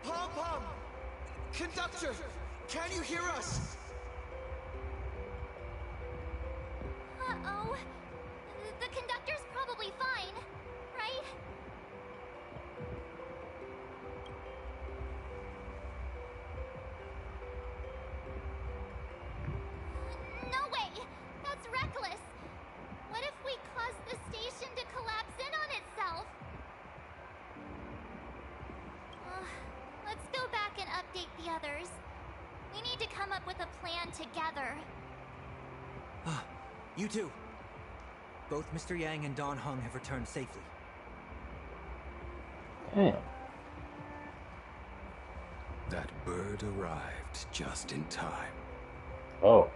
Pom-Pom! Conductor! Can you hear us? Uh-oh. The conductor's probably fine, right? No way! That's reckless! What if we cause the station to collapse in on itself? Let's go back and update the others. We need to come up with a plan together. You too. Both Mr. Yang and Don Hung have returned safely. Damn. That bird arrived just in time. Oh,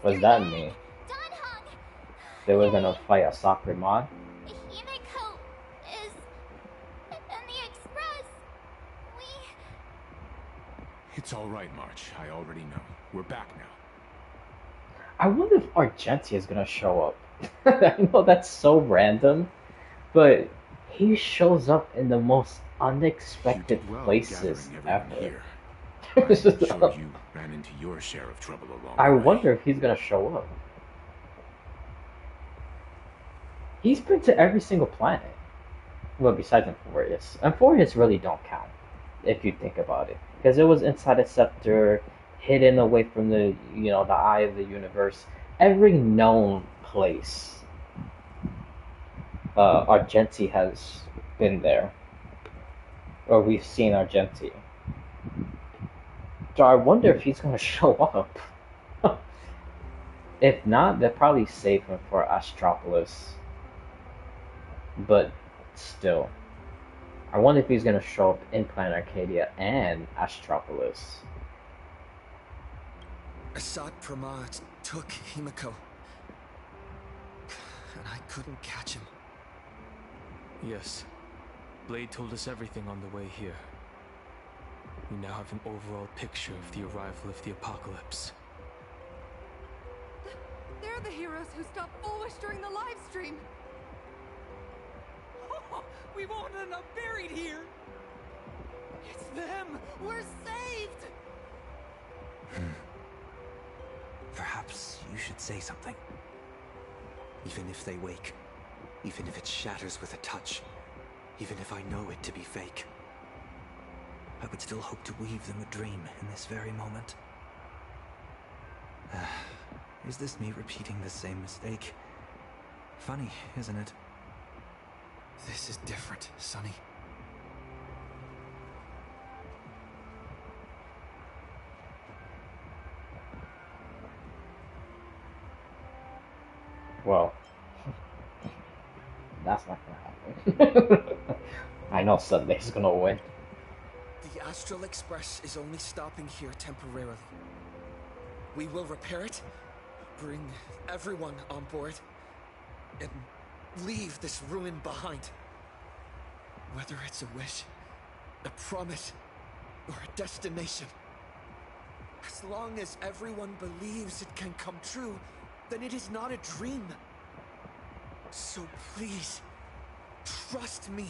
what does that mean? They were gonna fight Asat Pramad? Himiko is in the express. It's all right, March. I already know. We're back now. I wonder if Argentia is gonna show up. I know that's so random, but he shows up in the most unexpected places ever. Here. I'm sure you ran into your share of trouble along I the way. wonder if he's gonna show up. He's been to every single planet. Well, besides Emporius. Emporius really don't count, if you think about it. Because it was inside a scepter, hidden away from the, the eye of the universe. Every known place, Argenti has been there. Or we've seen Argenti. So I wonder if he's gonna show up. If not, they'll probably save him for Astropolis. But still, I wonder if he's gonna show up in Planet Arcadia and Astropolis. Asat Pramad took Himiko. And I couldn't catch him. Yes. Blade told us everything on the way here. We now have an overall picture of the arrival of the apocalypse. They're the heroes who stopped Foolish during the live stream. We won't end up buried here! It's them! We're saved! Perhaps you should say something. Even if they wake, even if it shatters with a touch, even if I know it to be fake, I would still hope to weave them a dream in this very moment. Is this me repeating the same mistake? Funny, isn't it? This is different, Sonny. Well, that's not gonna happen. I know Sunday's gonna win. The Astral Express is only stopping here temporarily. We will repair it, bring everyone on board, and leave this ruin behind. Whether it's a wish, a promise, or a destination. As long as everyone believes it can come true, then it is not a dream. So please, trust me.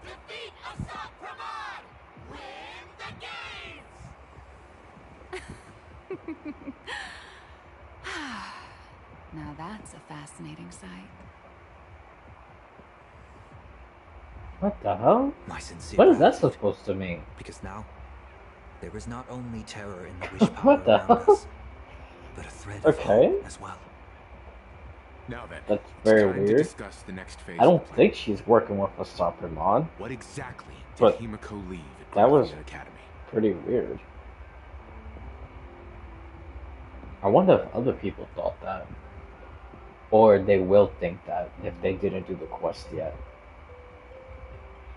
Defeat Asat Pramad! Win the games! Now that's a fascinating sight. What the hell? My sincere What is that gratitude, supposed to mean? because now there is not only terror in the wish power What the around hell? us, but a thread of Okay. hope as well. Now then, That's it's very time to weird. discuss the next phase I of don't the plan. think she's working with Asat Pramad. What exactly did But Himiko leave at that was Gracia Academy? pretty weird. I wonder if other people thought that. Or they will think that if they didn't do the quest yet.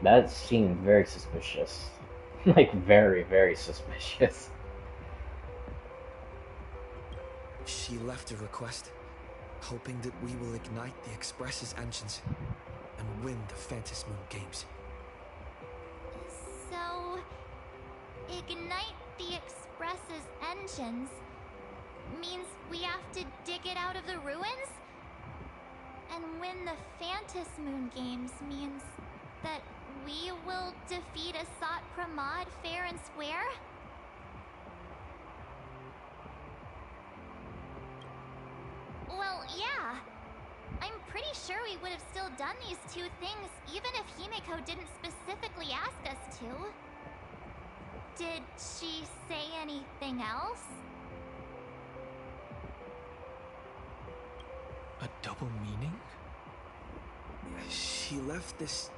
That seemed very suspicious. Like, very, very suspicious. She left a request, hoping that we will ignite the Express's engines and win the Phantasmoon Games. So, ignite the Express's engines means we have to dig it out of the ruins? And win the Phantasmoon Games means that we will defeat Asat Pramad fair and square? Well, yeah. I'm pretty sure we would have still done these two things even if Himiko didn't specifically ask us to. Did she say anything else? A double meaning? She left this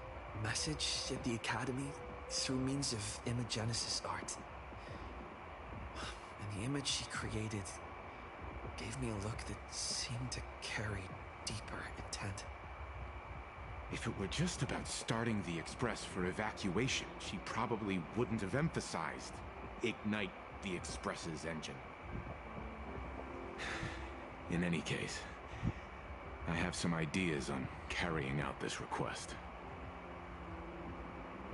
message at the Academy through means of imagenesis art. And the image she created gave me a look that seemed to carry deeper intent. If it were just about starting the Express for evacuation, she probably wouldn't have emphasized ignite the Express's engine. In any case, I have some ideas on carrying out this request.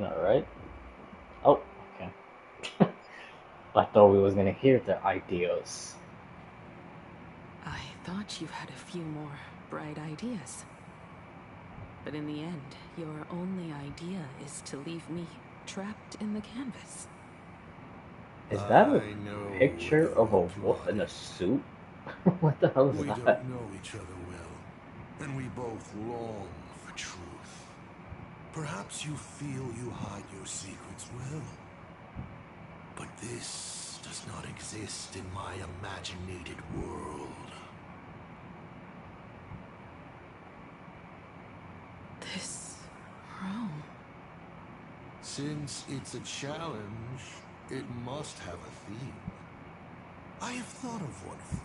Alright. Oh, okay. I thought we was gonna hear the ideas. I thought you had a few more bright ideas. But in the end, your only idea is to leave me trapped in the canvas. Is that a picture of a wolf in a suit? What the hell is We that? don't know each other well, and we both long for truth. Perhaps you feel you hide your secrets well. But this does not exist in my imaginated world. This room. Since it's a challenge, it must have a theme. I have thought of one for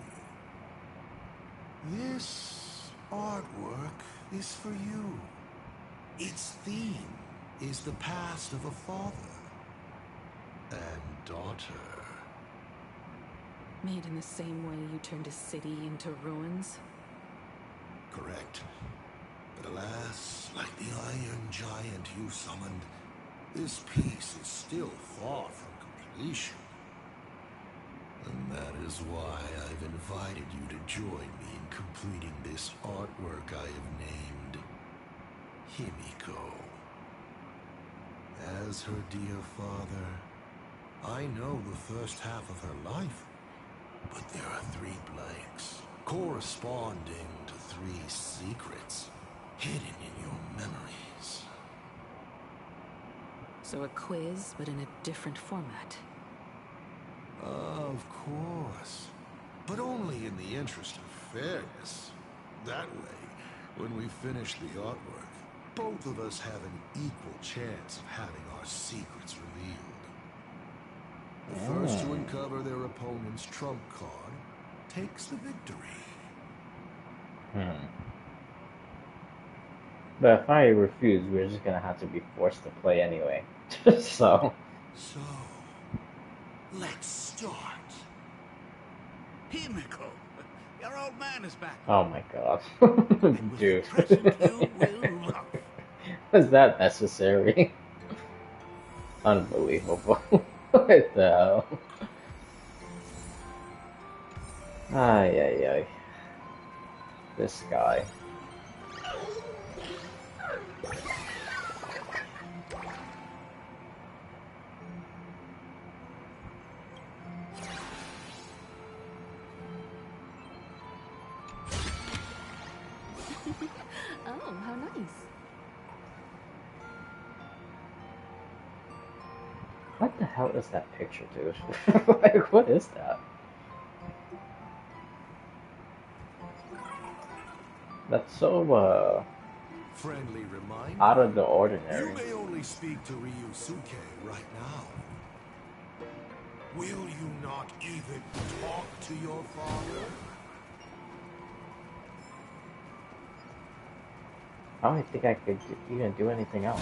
you. This artwork is for you. Its theme is the past of a father and daughter. Made in the same way you turned a city into ruins? Correct. But alas, like the iron giant you summoned, this piece is still far from completion. And that is why I've invited you to join me in completing this artwork I have named Himiko. As her dear father, I know the first half of her life, but there are 3 blanks, corresponding to 3 secrets, hidden in your memories. So a quiz, but in a different format. Of course. But only in the interest of fairness. That way, when we finish the artwork, both of us have an equal chance of having our secrets revealed. The first to uncover their opponent's trump card takes the victory. But if I refuse, we're just gonna have to be forced to play anyway. So, let's start. Himiko, your old man is back. oh my god. Dude. Was that necessary? Unbelievable. What the hell? Ay, ay, ay. This guy. Oh, how nice. What the hell is that picture, dude? Like, what is that? That's so, Friendly reminder. out of the ordinary. You may only speak to Ryusuke right now. Will you not even talk to your father? I don't think I could even do anything else.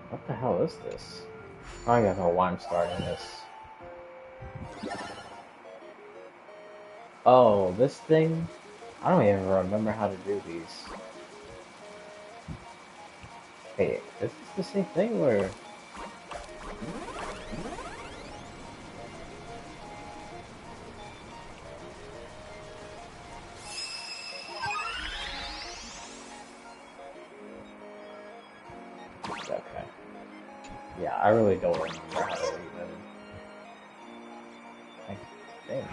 What the hell is this? I don't know why I'm starting this. Oh, this thing? I don't even remember how to do these. Hey, is this the same thing where... Okay. Yeah, I really don't remember how to even... I think.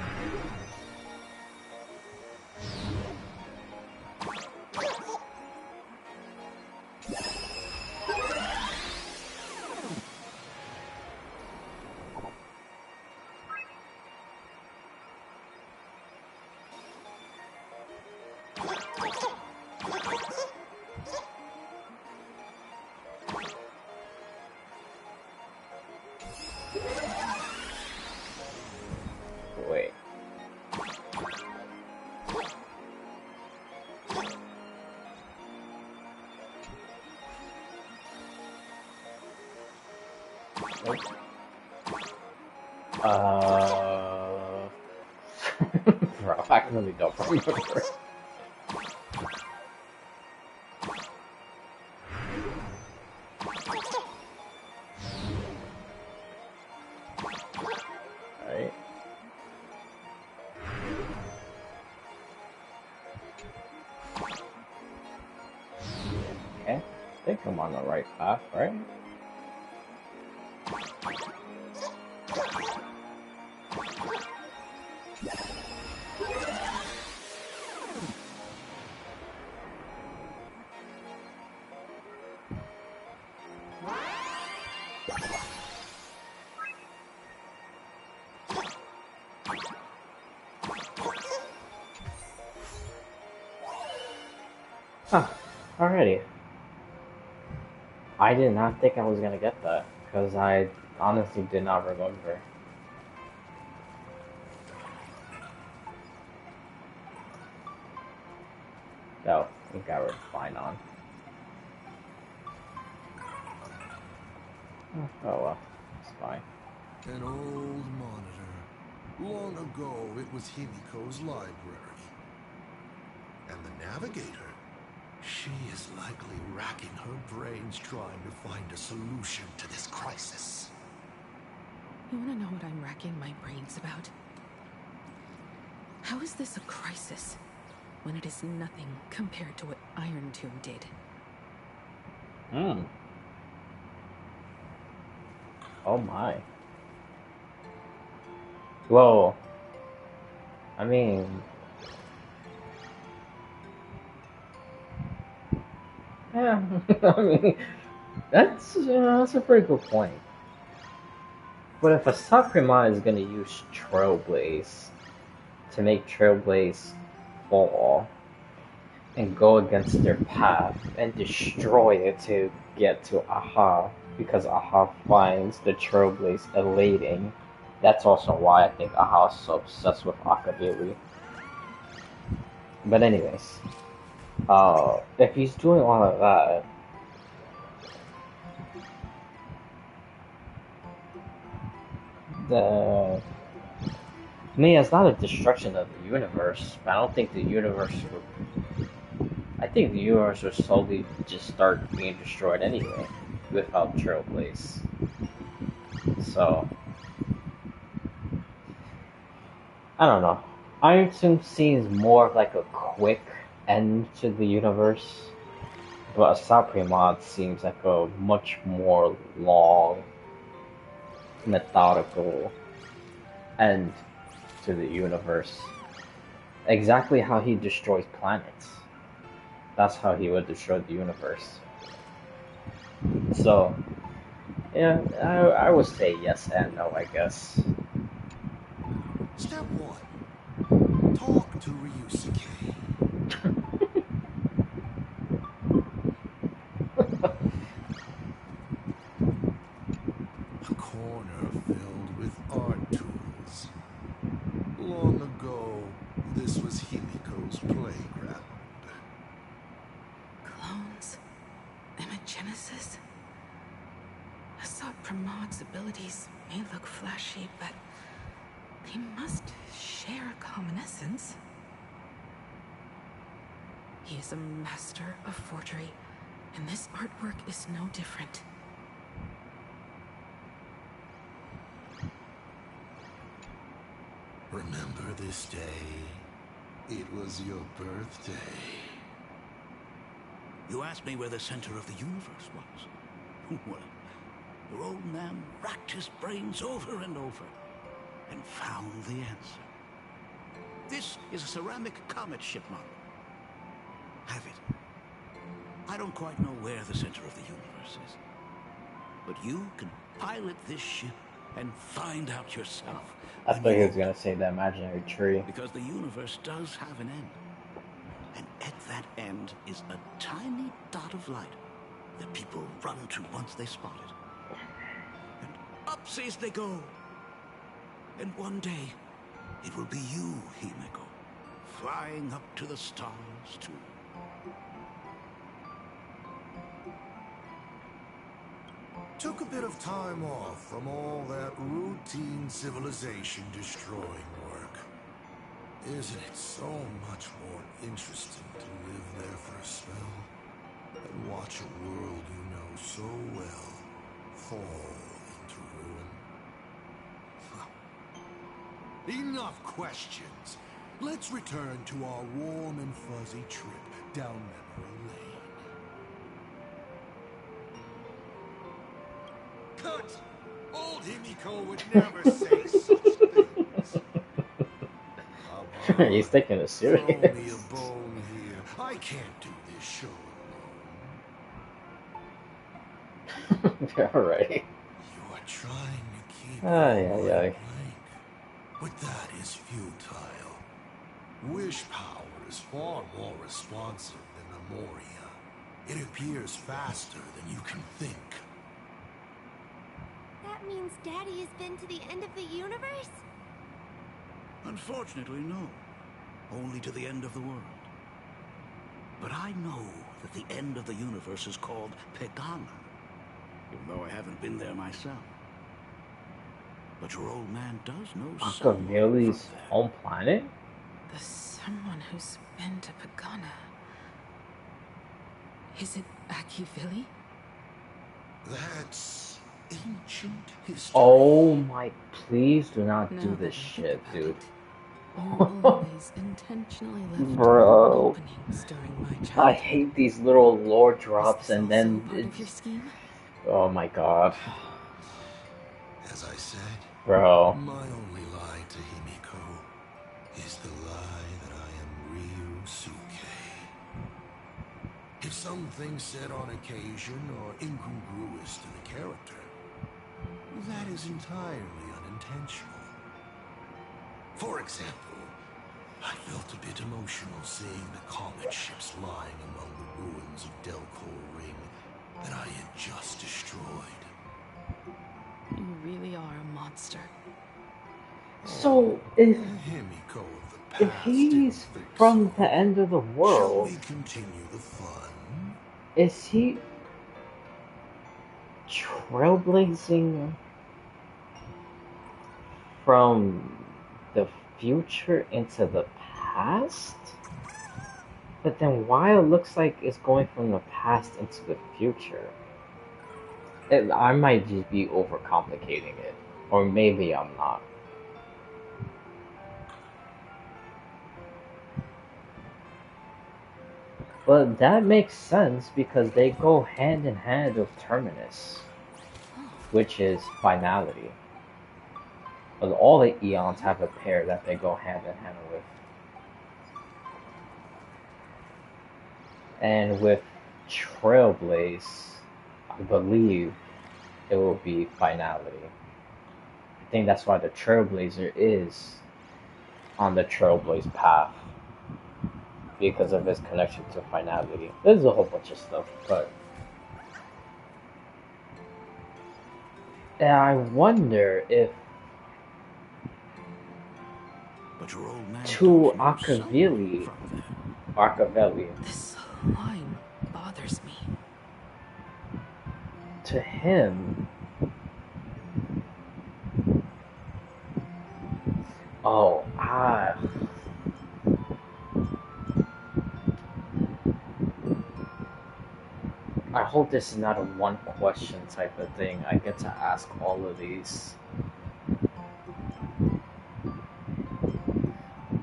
Wait. Nope. Bro, I really don't remember. Right. Okay, I think I'm on the right path, right? Huh, alrighty. I did not think I was gonna get that, because I honestly did not remember. So, I think I was fine on. Oh well, it's fine. An old monitor. Long ago, it was Himiko's library. And the navigator? She is likely racking her brains trying to find a solution to this crisis. You wanna know what I'm racking my brains about? How is this a crisis? when it is nothing compared to what Iron Tomb did. Hmm. Oh my. Well, I mean, yeah, I mean, that's a pretty good point. But if Asat Pramad is gonna use Trailblaze to make Trailblaze fall and go against their path and destroy it to get to Aha, because Aha finds the Trailblaze elating, that's also why I think Aha is so obsessed with Akaviri. But anyways, if he's doing all of that, I mean, it's not a destruction of the universe, but I don't think the universe would. I think the universe would slowly just start being destroyed anyway, without Trailblaze. So, I don't know. Iron Tomb seems more like a quick end to the universe, but Asat Pramad seems like a much more long, methodical end to the universe. Exactly how he destroys planets. That's how he would destroy the universe. So, yeah, I would say yes and no, I guess. Step 1. Talk to Ryusuke. A corner filled with art tools. Long ago, this was Himiko's playground. Clones? Imagenesis? Asat Pramad's abilities may look flashy, but they must share a common essence. He is a master of forgery, and this artwork is no different. Remember this day? It was your birthday. You asked me where the center of the universe was. Well, your old man racked his brains over and over and found the answer. This is a ceramic comet ship model. Have it. I don't quite know where the center of the universe is, but you can pilot this ship and find out yourself. I thought he was gonna say the imaginary tree. Because the universe does have an end. And at that end is a tiny dot of light that people run to once they spot it. And upseas they go. And one day, it will be you, Himiko, flying up to the stars too. Took a bit of time off from all that routine civilization-destroying work. Isn't it so much more interesting to live there for a spell and watch a world you know so well fall into ruin? Enough questions. Let's return to our warm and fuzzy trip down memory lane. Cut! Old Himiko would never say such things. He's taking it serious. Throw me a bone here. I can't do this show alone. Alright. You are trying to keep Ay, your ay, mind ay. blank, but that is futile. Wish power is far more responsive than Memoria. It appears faster than you can think. That means Daddy has been to the end of the universe? Unfortunately, no. Only to the end of the world. But I know that the end of the universe is called Pegana, even though I haven't been there myself. But your old man does know someone Akavili's home planet? The someone who's been to Pagana. Is it Akivili? That's ancient history. Oh my, please do not No, do but this I think shit, about dude. it. always intentionally left Bro, openings during my I childhood. hate these little lore Is drops this and also then part of your scheme? oh my god, As I said, bro. my only lie to Himiko is the lie that I am Ryusuke. If some things said on occasion are incongruous to the character, that is entirely unintentional. For example, I felt a bit emotional seeing the comet ships lying among the ruins of Delcor Ring that I had just destroyed. You really are a monster. So if Himiko of the past he's didn't think from so. the end of the Shall world, we continue the fun? is he trailblazing from the future into the past? But then why it looks like it's going from the past into the future? I might just be overcomplicating it. Or maybe I'm not. But that makes sense because they go hand in hand with Terminus, which is finality. But all the Eons have a pair that they go hand in hand with. And with Trailblaze, I believe it will be finality. I think that's why the Trailblazer is on the Trailblaze path. Because of his connection to finality. There's a whole bunch of stuff, but I wonder if to Arcavelli, This line bothers me. to him, I hope this is not a one question type of thing. I get to ask all of these.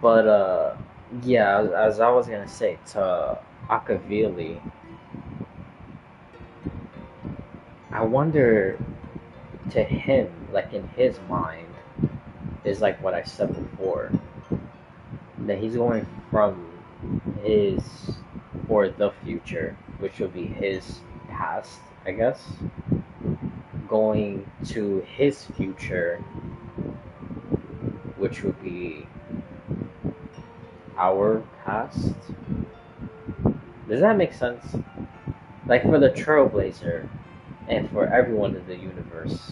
But yeah, as I was gonna say, to Akavili, I wonder to him, like in his mind, is like what I said before. That he's going from his or the future, which would be his past, I guess, going to his future, which would be our past. Does that make sense? Like for the Trailblazer, and for everyone in the universe,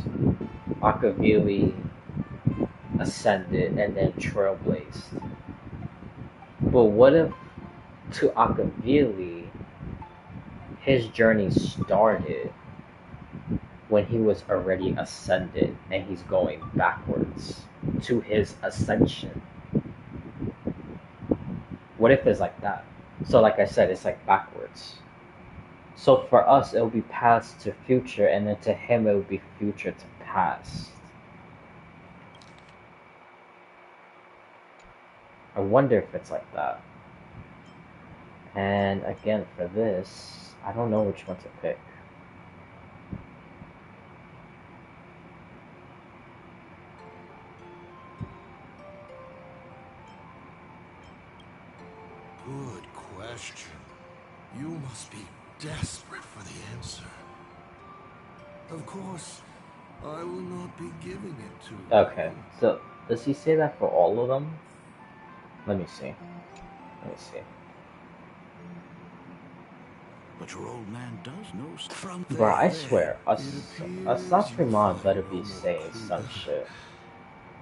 Akavili ascended and then trailblazed. But what if to Akavili, his journey started when he was already ascended and he's going backwards to his ascension? What if it's like that? So like I said, it's like backwards. So for us, it will be past to future, and then to him, it will be future to past. I wonder if it's like that. And again, for this, I don't know which one to pick. Good question. You must be desperate for the answer. Of course, I will not be giving it to you. Okay, so does he say that for all of them? Let me see. But your old man does know from there. Bro, I swear, Asat Pramad better be saying some shit.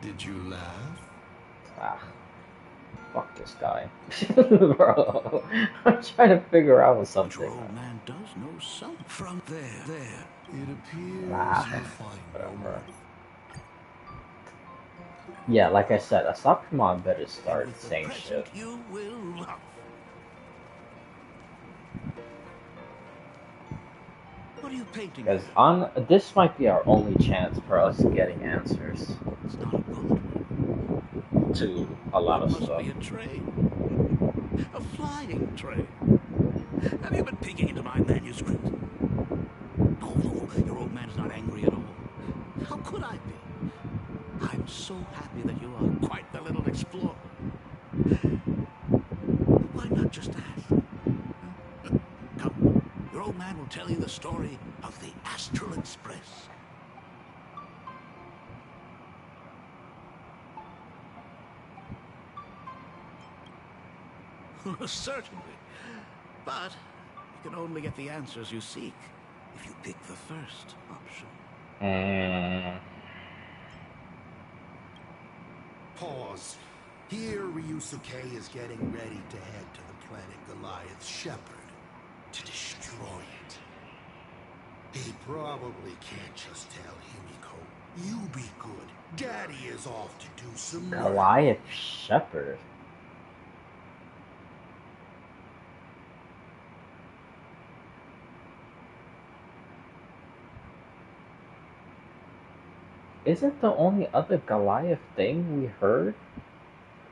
Did you laugh? Ah, fuck this guy. Bro, I'm trying to figure out something. But your old man does know something from there. It appears Ah, you find whatever. Yeah, like I said, Asat Pramad better start saying shit. You will. What are you painting? Because on this might be our only chance for us getting answers. It's not a boat. to a lot of Must stuff. be a train. A flying train. Have you been peeking into my manuscript? No, your old man's not angry at all. How could I be? I'm so happy that you are quite the little explorer. Why not just ask? Come, your old man will tell you the story of the Astral Express. Certainly. But you can only get the answers you seek if you pick the first option. Pause. Here, Ryusuke is getting ready to head to the planet Goliath's Shepherd to destroy it. He probably can't just tell Himiko, you be good. Daddy is off to do some work. Goliath Shepherd. Isn't the only other Goliath thing we heard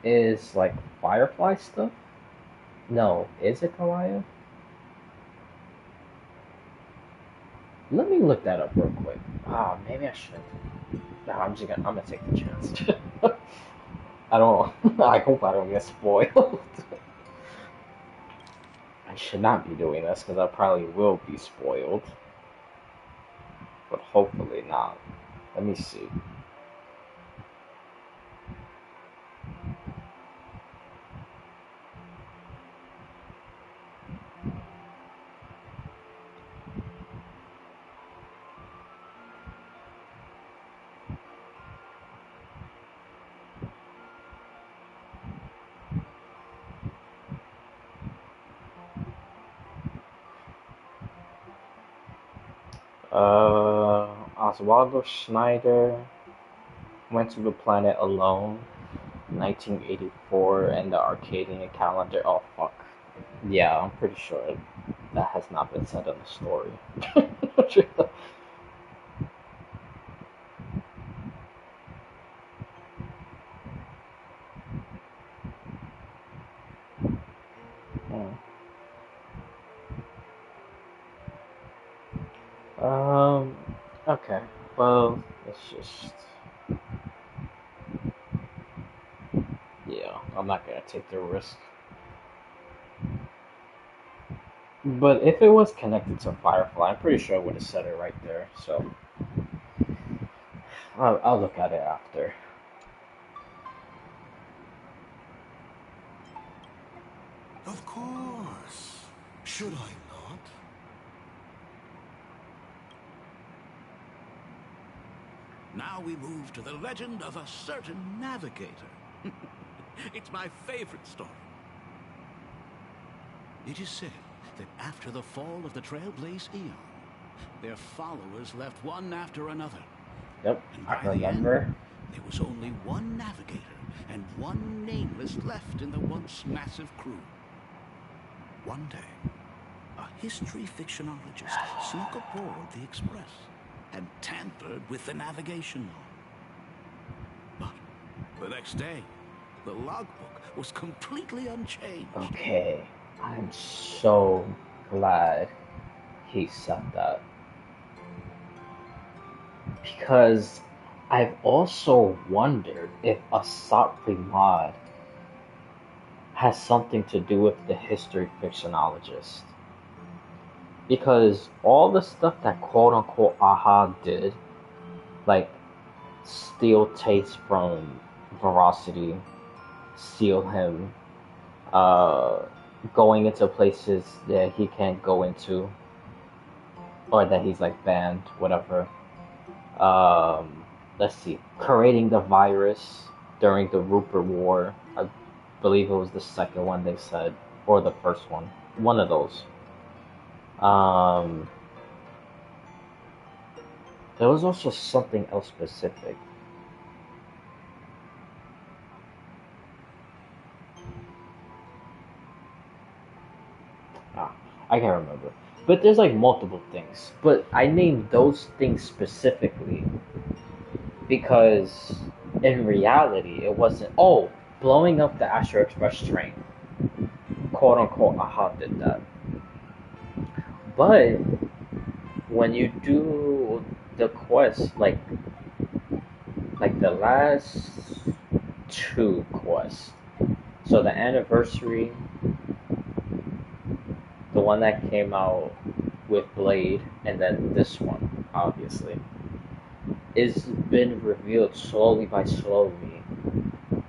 is like Firefly stuff? No, is it Goliath? Let me look that up real quick. Ah, maybe I should. No, I'm gonna take the chance. I hope I don't get spoiled. I should not be doing this because I probably will be spoiled. But hopefully not. Let me see. Oswaldo Schneider went to the planet alone, 1984, and the Arcadian calendar. Oh, fuck. Yeah, I'm pretty sure that has not been said in the story. Okay. Well, it's just... Yeah, I'm not gonna take the risk. But if it was connected to Firefly, I'm pretty sure I would have said it right there, so... I'll look at it after. Of course. Should I not? Now we move to the legend of a certain navigator. It's my favorite story. It is said that after the fall of the Trailblaze Eon, their followers left one after another. Yep, and I remember. There was only one navigator and one nameless left in the once massive crew. One day, a history fictionologist snuck aboard the Express and tampered with the navigation log. But the next day, the logbook was completely unchanged. Okay, I'm so glad he said that. Because I've also wondered if Asat Pramad has something to do with the history fictionologist. Because all the stuff that quote-unquote Aha did, like steal tapes from Veracity, steal him, going into places that he can't go into, or that he's like banned, whatever. Let's see, creating the virus during the Rupert War. I believe it was the second one they said, or the first one. One of those. There was also something else specific. I can't remember. But there's like multiple things. But I named those things specifically because in reality, it wasn't. Oh, blowing up the Astro Express train, quote unquote, Aha did that. But when you do the quest, like the last two quests, so the anniversary, the one that came out with Blade, and then this one, obviously, it's been revealed slowly by slowly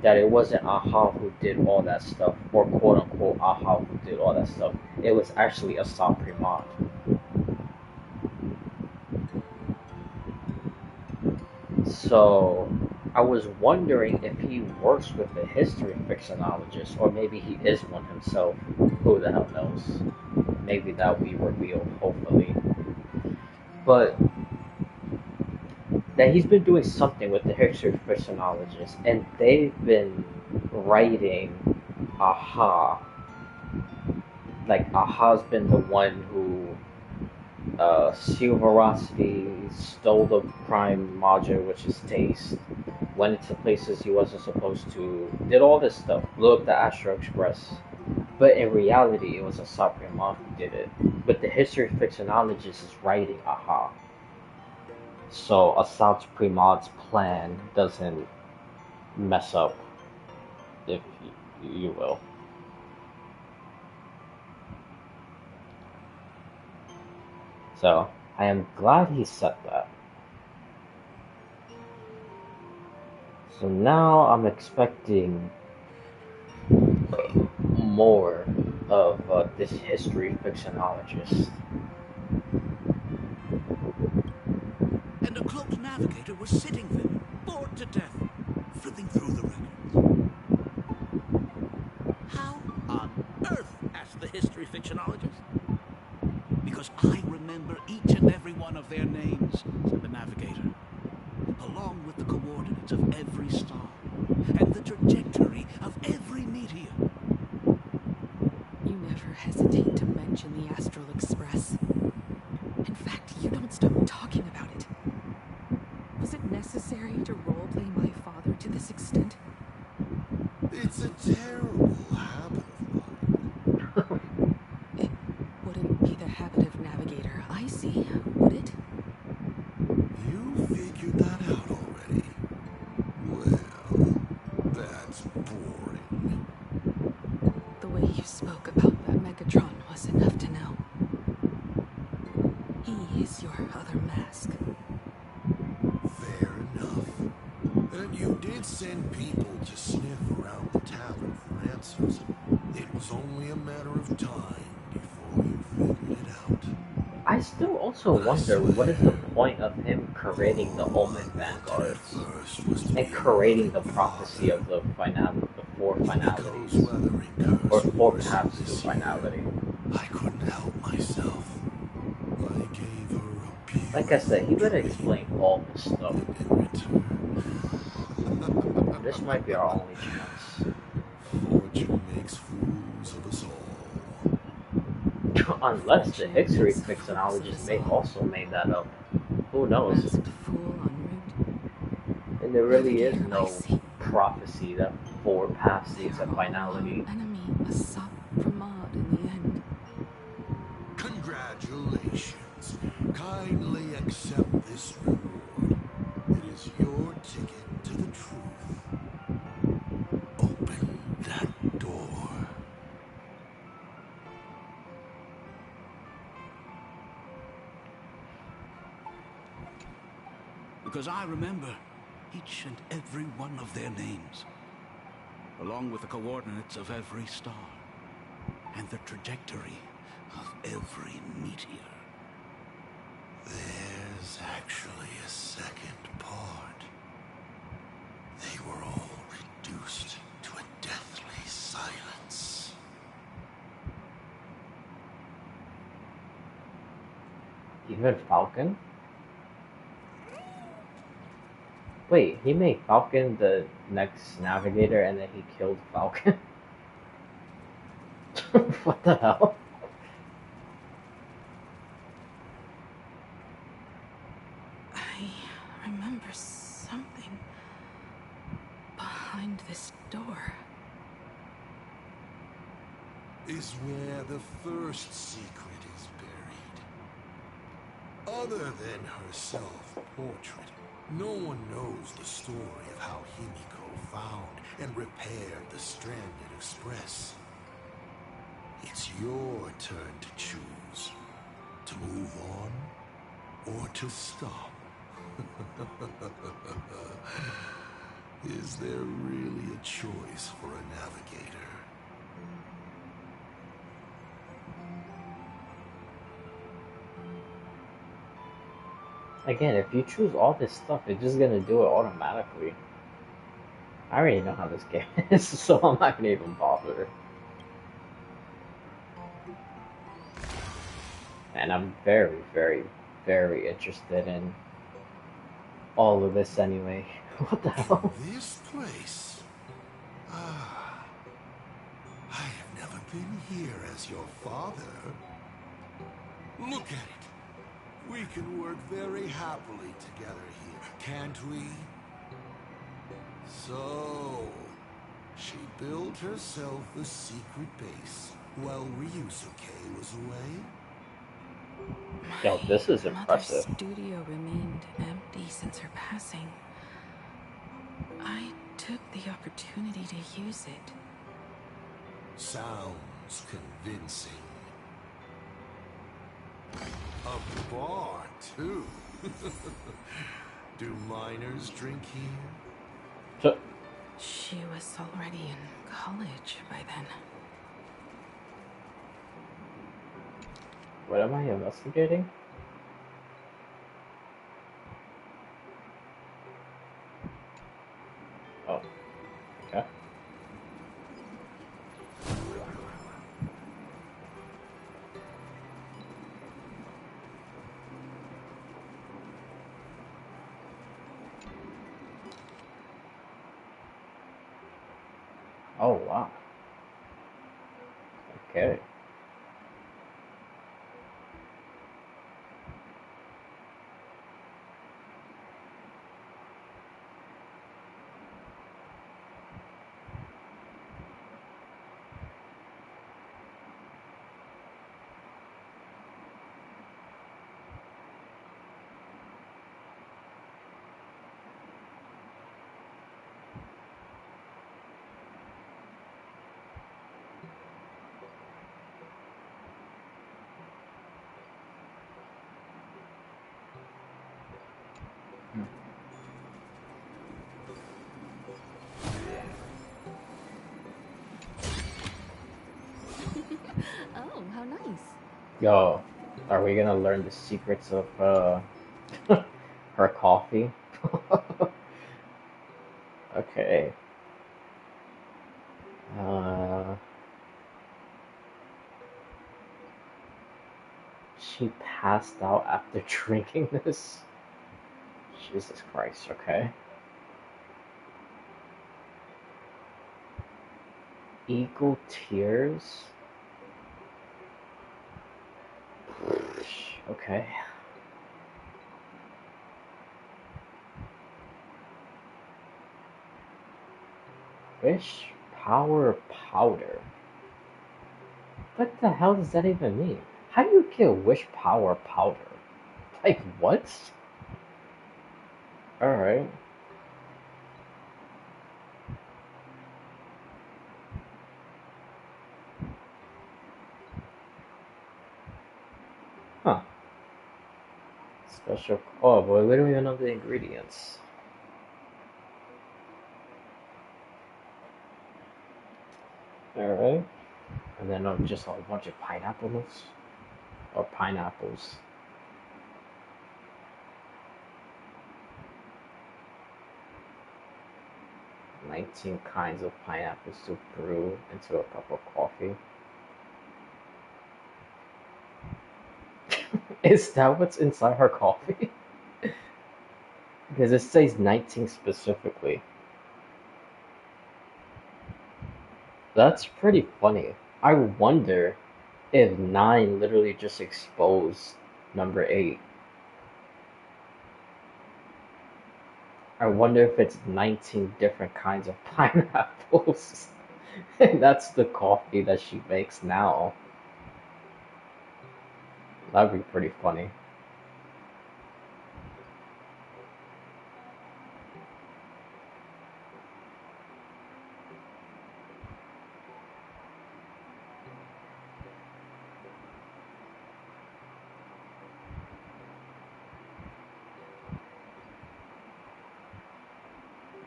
that it wasn't Aha who did all that stuff, or quote unquote Aha who did all that stuff. It was actually Asat Pramad. So I was wondering if he works with a history fictionologist, or maybe he is one himself. Who the hell knows? Maybe that'll be revealed, hopefully. But that he's been doing something with the history fictionologist, and they've been writing Aha. Like Aha's been the one who Silverosity stole the Prime module, which is Taste, went into places he wasn't supposed to, did all this stuff, blew up the Astro Express. But in reality, it was Asat Pramad who did it. But the history fictionologist is writing Aha. So Asat Pramad's plan doesn't mess up, if you will. So I am glad he said that. So now I'm expecting more of this history fictionologist. And a cloaked navigator was sitting there, bored to death, flipping through the records. How on earth? Asked the history fictionologist. Because I remember each and every one of their names, said the navigator, along with the coordinates of every star and the trajectory of every meteor. You never hesitate to mention the Astral Express. In fact, you don't stop talking about it. Was it necessary to roleplay my father to this extent? It's a terrible habit of mine. It wouldn't be the habit of Navigator I see, would it? You figured that out already. Well, that's boring. The way you spoke about that Megatron was enough to know. He is your other mask. Fair enough. And you did send people to sniff around the tavern for answers. It was only a matter of time before you figured it out. I still also wonder what is the point of him creating the Omen Vanguards and creating the prophecy of the four finalities, or four paths to finality. I couldn't help myself. I gave her a beautiful Like I said, he better explain all this stuff. This might be our only chance. Fortune makes fools of us all. Unless the history fictionologist may also made that up. Who knows? And there really is no prophecy that four paths leads to finality. Enemy Asat Pramad in the end. Congratulations. Kindly accept this reward. It is your ticket to the truth. Open that door. Because I remember each and every one of their names, along with the coordinates of every star, and the trajectory of every meteor. There's actually a second part. They were all reduced to a deathly silence. Even Falcon? Wait, he made Falcon the next navigator and then he killed Falcon? What the hell? I remember something. behind this door? Is where the first secret is buried. Other than her self-portrait, no one knows the story of how Himiko found and repaired the stranded Express. It's your turn to choose. To move on, or to stop. Is there really a choice for a navigator? Again, if you choose all this stuff, it's just gonna do it automatically. I already know how this game is, so I'm not gonna even bother. And I'm very, very, very interested in all of this anyway. What the hell? This place? Ah, I have never been here as your father. Look at it. We can work very happily together here, can't we? So, she built herself a secret base while Ryusuke was away? Yo, this is My mother's impressive. studio remained empty since her passing. I took the opportunity to use it. Sounds convincing. A bar, too. Do minors drink here? She was already in college by then. What am I investigating? Oh, okay. Oh, wow. Okay. Oh, how nice. Yo, are we gonna learn the secrets of her coffee? Okay. She passed out after drinking this? Jesus Christ, okay. Eagle tears? Okay. Wish power powder. What the hell does that even mean? How do you get wish power powder? Like what? Alright. Huh. Special. Oh boy, we don't even know the ingredients. Alright. And then just a bunch of pineapples. Or pineapples. "19 kinds of pineapple soup brew into a cup of coffee." Is that what's inside her coffee? Because it says 19 specifically. That's pretty funny. I wonder if 9 literally just exposed number 8. I wonder if it's 19 different kinds of pineapples. And that's the coffee that she makes now. That'd be pretty funny.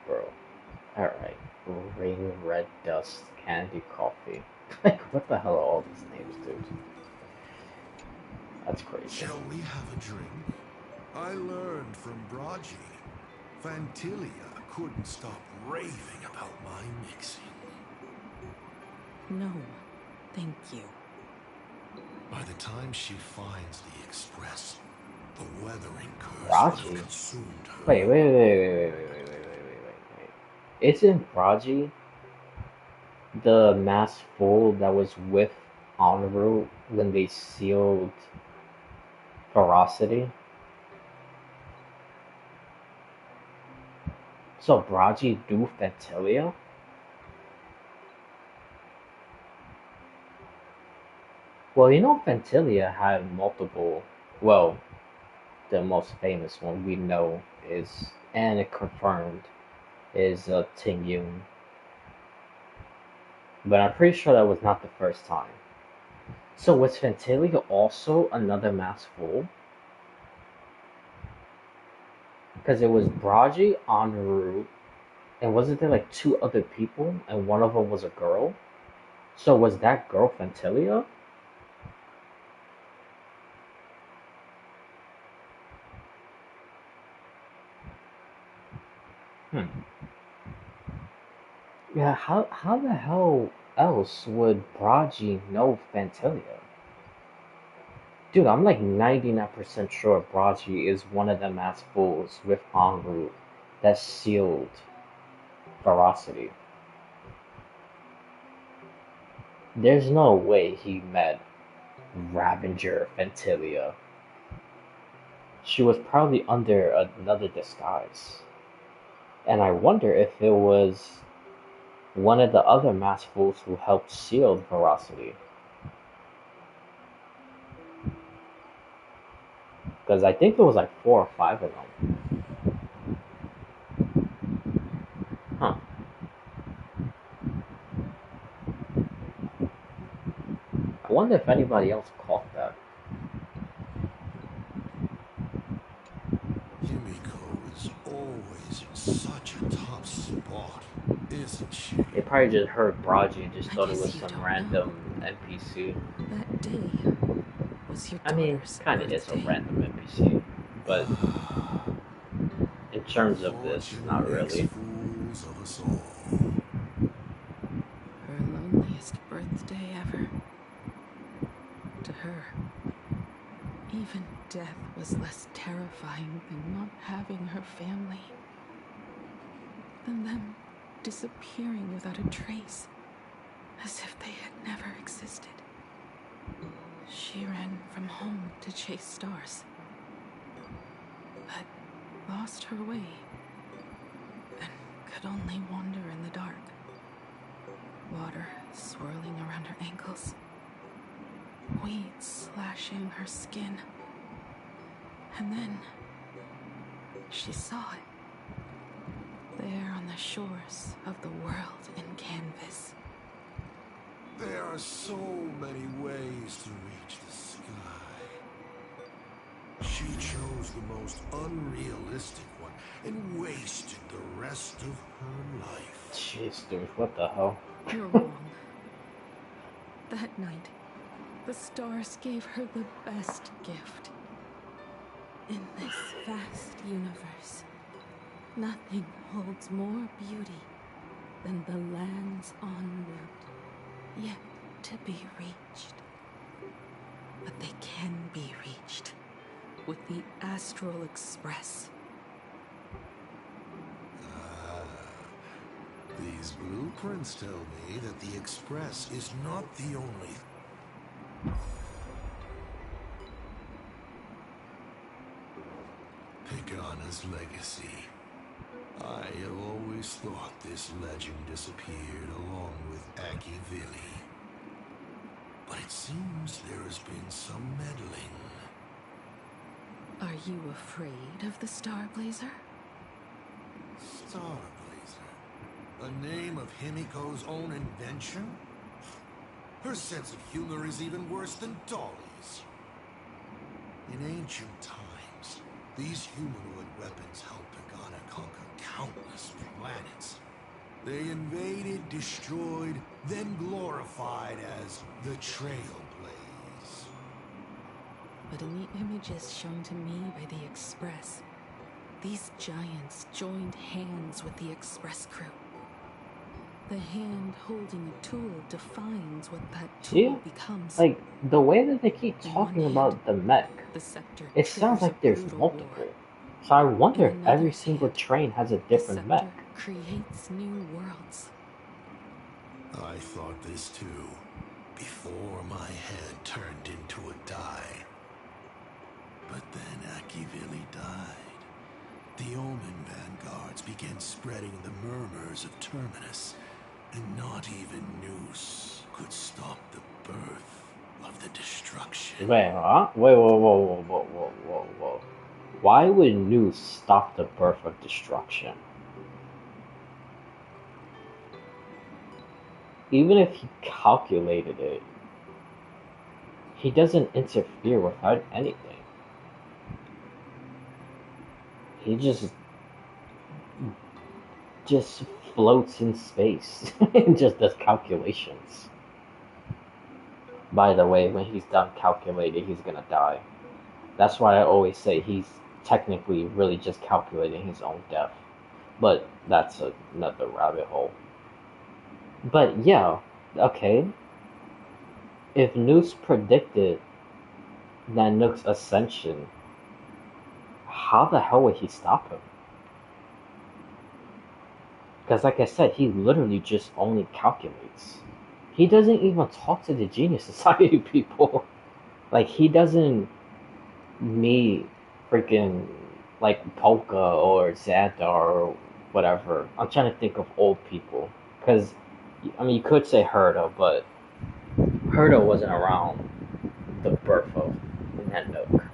Bro. Alright. Ring Red Dust Candy Coffee. Like, what the hell are all these names, dude? That's crazy. Shall we have a drink? I learned from Braji. Fantilia couldn't stop raving about my mixing. No, thank you. By the time she finds the Express, the weathering curse will have Braji? consumed her. Wait. Isn't Braji the masked fool that was with Enru when they sealed Ferocity? So Braji do Fantilia? Well, you know Fantilia had multiple, well, the most famous one we know is, and it confirmed, is Ting Yun. But I'm pretty sure that was not the first time. So was Fantilia also another masked fool? Because it was Braji, Enru, and wasn't there like two other people, and one of them was a girl? So was that girl Fantilia? Yeah, how the hell else would Braji know Fantilia? Dude, I'm like 99% sure Braji is one of the masked fools with Enru that sealed Ferocity. There's no way he met Ravager Fantilia. She was probably under another disguise. And I wonder if it was one of the other masked fools who helped seal Ferocity. Because I think there was like 4 or 5 of them. Huh. I wonder if anybody else caught that. Himiko is always in such a tough spot, isn't she? They probably just heard Braji and just thought it was some random NPC. That day was your I mean, daughter's kind of is a birthday. random NPC, but in terms of this, not really. Fools of us all. Her loneliest birthday ever. To her, even death was less terrifying than not having her family. Than them disappearing without a trace, as if they had never existed. She ran from home to chase stars, but lost her way and could only wander in the dark. Water swirling around her ankles, weeds slashing her skin. And then she saw it, there on the shores of the world in canvas. There are so many ways to reach the sky. She chose the most unrealistic one and wasted the rest of her life. Jeez, dude, what the hell? You're wrong. That night, the stars gave her the best gift. In this vast universe, nothing holds more beauty than the lands en route, yet to be reached. But they can be reached with the Astral Express. These blueprints tell me that the Express is not the only... Pagana's legacy. I have always thought this legend disappeared along with Akivili. But it seems there has been some meddling. Are you afraid of the Starblazer? Starblazer? A name of Himiko's own invention? Her sense of humor is even worse than Dolly's. In ancient times, these humanoid weapons helped Pagana conquer countless planets. They invaded, destroyed, then glorified as the Trailblaze. But in the images shown to me by the Express, these giants joined hands with the Express crew. The hand holding a tool defines what that tool becomes. Like, the way that they keep talking about the mech, it sounds like there's multiple. So I wonder if every single train has a different mech. Creates new worlds. I thought this too, before my head turned into a die. But then Akivili died. The Omen vanguards began spreading the murmurs of Terminus, and not even Noose could stop the birth of the destruction. Wait, huh? Whoa. Why would Noose stop the birth of destruction? Even if he calculated it, he doesn't interfere without anything. He just floats in space and just does calculations. By the way, when he's done calculating, he's gonna die. That's why I always say he's technically really just calculating his own death. But that's another rabbit hole. But yeah, okay. If Noose predicted Nanook's ascension, how the hell would he stop him? Because like I said, he literally just only calculates. He doesn't even talk to the Genius Society people. Like, he doesn't meet freaking, like, Polka or Xandar or whatever. I'm trying to think of old people. Because, I mean, you could say Herda, but Herda wasn't around the birth of Nanook.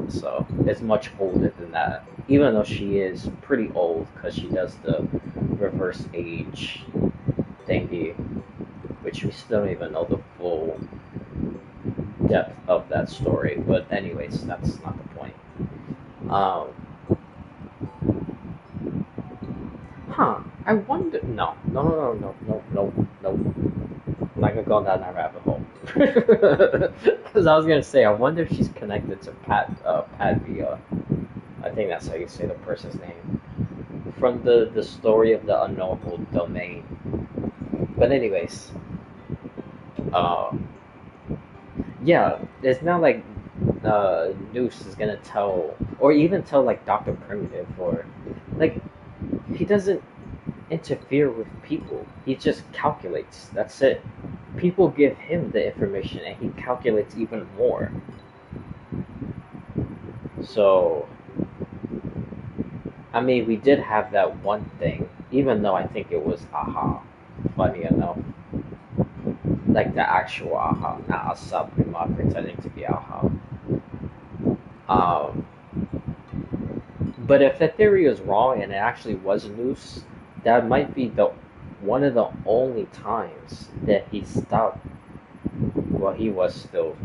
So, it's much older than that. Even though she is pretty old, because she does the reverse age thingy, which we still don't even know the full depth of that story. But anyways, that's not the point. I wonder. No. I'm not gonna go down that rabbit hole. Because I was gonna say, I wonder if she's connected to Padvia. I think that's how you say the person's name. From the story of the unknowable domain. But anyways, yeah, it's not like Noose is gonna tell, or even tell like Dr. Primitive, or like, he doesn't interfere with people. He just calculates. That's it. People give him the information and he calculates even more. So, I mean, we did have that one thing, even though I think it was Aha, funny enough. Like the actual Aha, not Asat Pramad pretending to be Aha. But if that theory is wrong and it actually was Noose, that might be one of the only times that he stopped. Well, he was still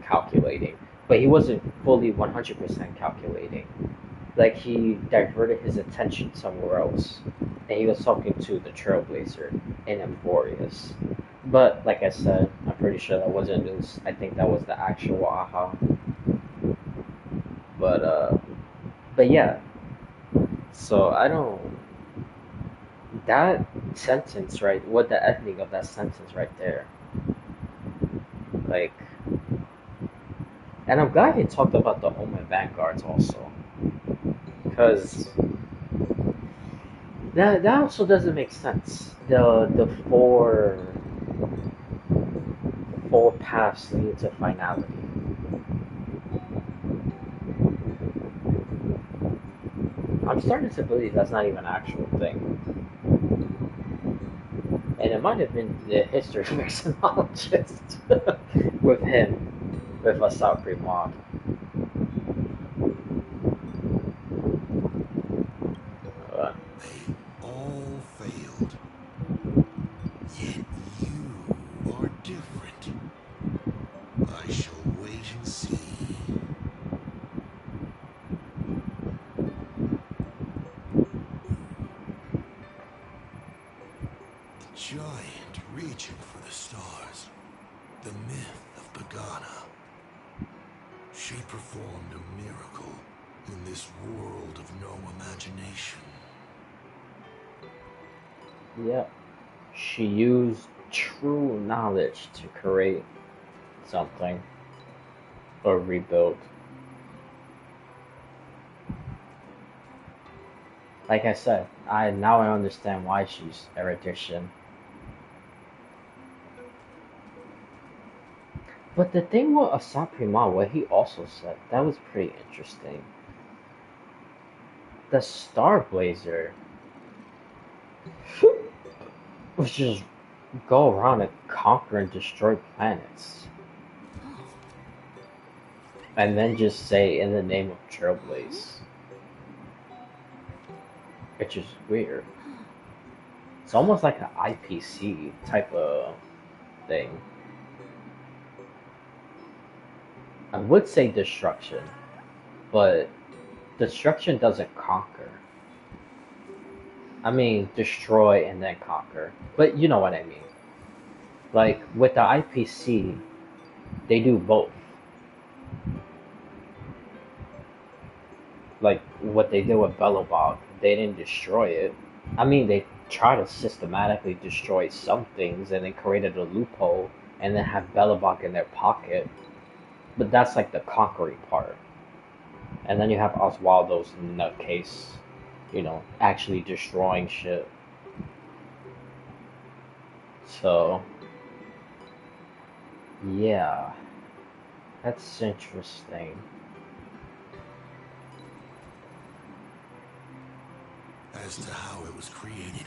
calculating, but he wasn't fully 100% calculating. Like, he diverted his attention somewhere else, and he was talking to the Trailblazer in Emphorius. But like I said, I'm pretty sure that wasn't Noose. I think that was the actual Aha. But yeah. So I don't. That sentence, right? What the ending of that sentence right there. Like, and I'm glad he talked about the Omen Vanguards also, because that also doesn't make sense. The four paths lead to finality. I'm starting to believe that's not even an actual thing. And it might have been the history mixologist with him, with Asat Pramad. They all failed. Yet you are different. I shall wait and see. The giant reaching for the stars. The myth of Pagana. She performed a miracle in this world of no imagination. Yep. She used true knowledge to create something or rebuild. Like I said, I understand why she's erudition. But the thing with Asat Pramad, what he also said, that was pretty interesting. The Star Blazer, which just go around and conquer and destroy planets. And then just say in the name of Trailblaze. Which is weird. It's almost like an IPC type of thing. I would say destruction, but destruction doesn't conquer. I mean, destroy and then conquer. But you know what I mean. Like, with the IPC, they do both. Like, what they did with Belobog, they didn't destroy it. I mean, they try to systematically destroy some things and then created a loophole and then have Belobog in their pocket. But that's like the conquering part. And then you have Oswaldo's nutcase, actually destroying shit. So, yeah, that's interesting. As to how it was created,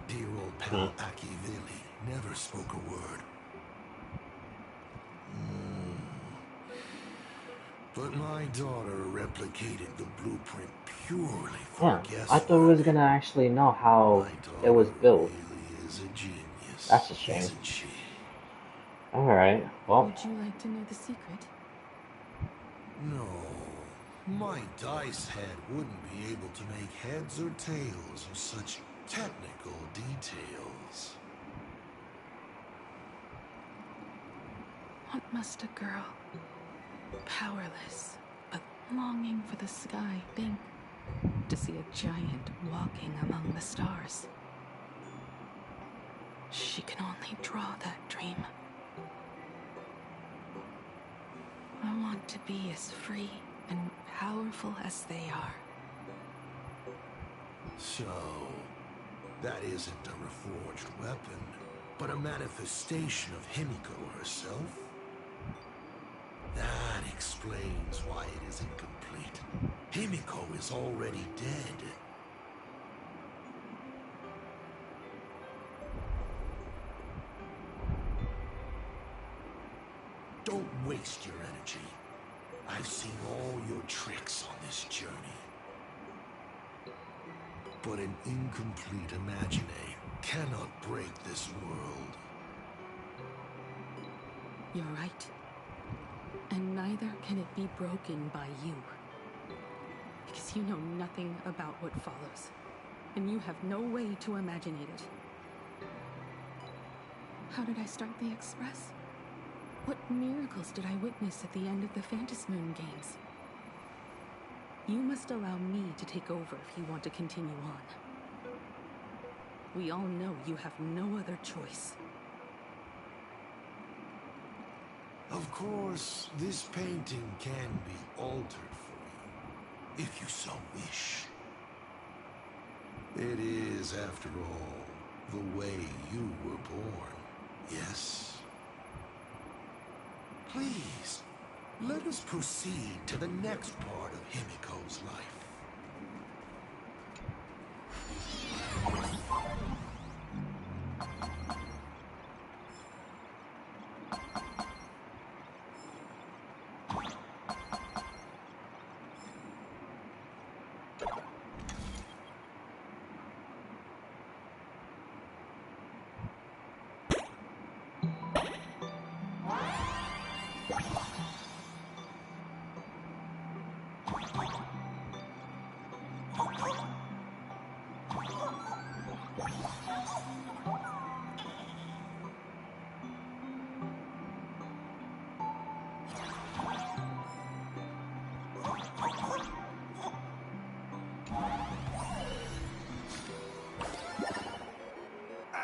dear old pal Akivili never spoke a word. But my daughter replicated the blueprint purely for guesswork. I thought we was gonna actually know how it was built. Really is a genius. That's a shame. Isn't she? Alright, well. Would you like to know the secret? No. My dice head wouldn't be able to make heads or tails of such technical details. What must a girl, powerless, but longing for the sky, think to see a giant walking among the stars? She can only draw that dream. I want to be as free and powerful as they are. So, that isn't a reforged weapon, but a manifestation of Himiko herself? That explains why it is incomplete. Himiko is already dead. Don't waste your energy. I've seen all your tricks on this journey. But an incomplete Imagine cannot break this world. You're right. And neither can it be broken by you. Because you know nothing about what follows. And you have no way to imagine it. How did I start the Express? What miracles did I witness at the end of the Phantasmoon Games? You must allow me to take over if you want to continue on. We all know you have no other choice. Of course, this painting can be altered for you, if you so wish. It is, after all, the way you were born, yes? Please, let us proceed to the next part of Himiko's life.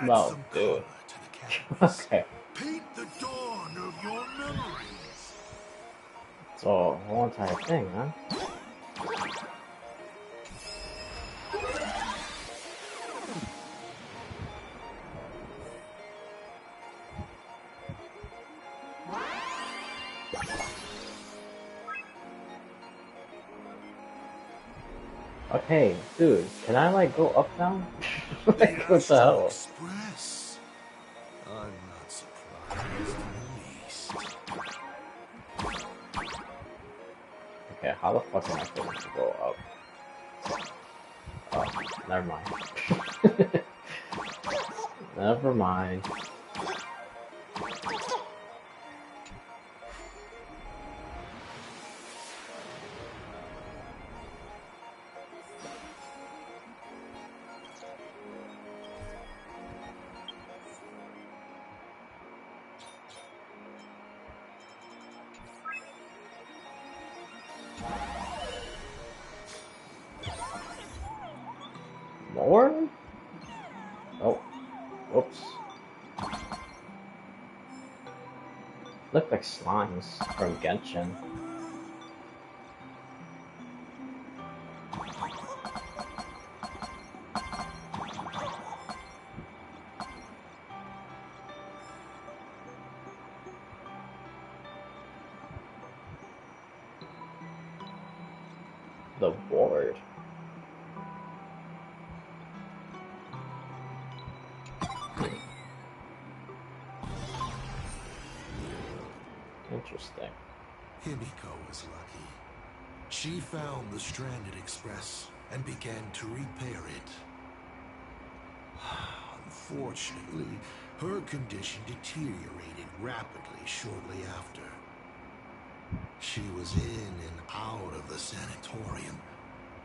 No, dude. Okay. Paint the dawn of your memories. So, whole entire thing, huh? Okay, dude, can I like go up now? Like, what the hell? Express. I'm not surprised in the least. Okay, how the fuck am I going to go up? Oh, never mind. Never mind. More? Oh, whoops. Look like slimes from Genshin. The board. Interesting. Himiko was lucky. She found the stranded express and began to repair it. Unfortunately, her condition deteriorated rapidly shortly after. She was in and out of the sanatorium,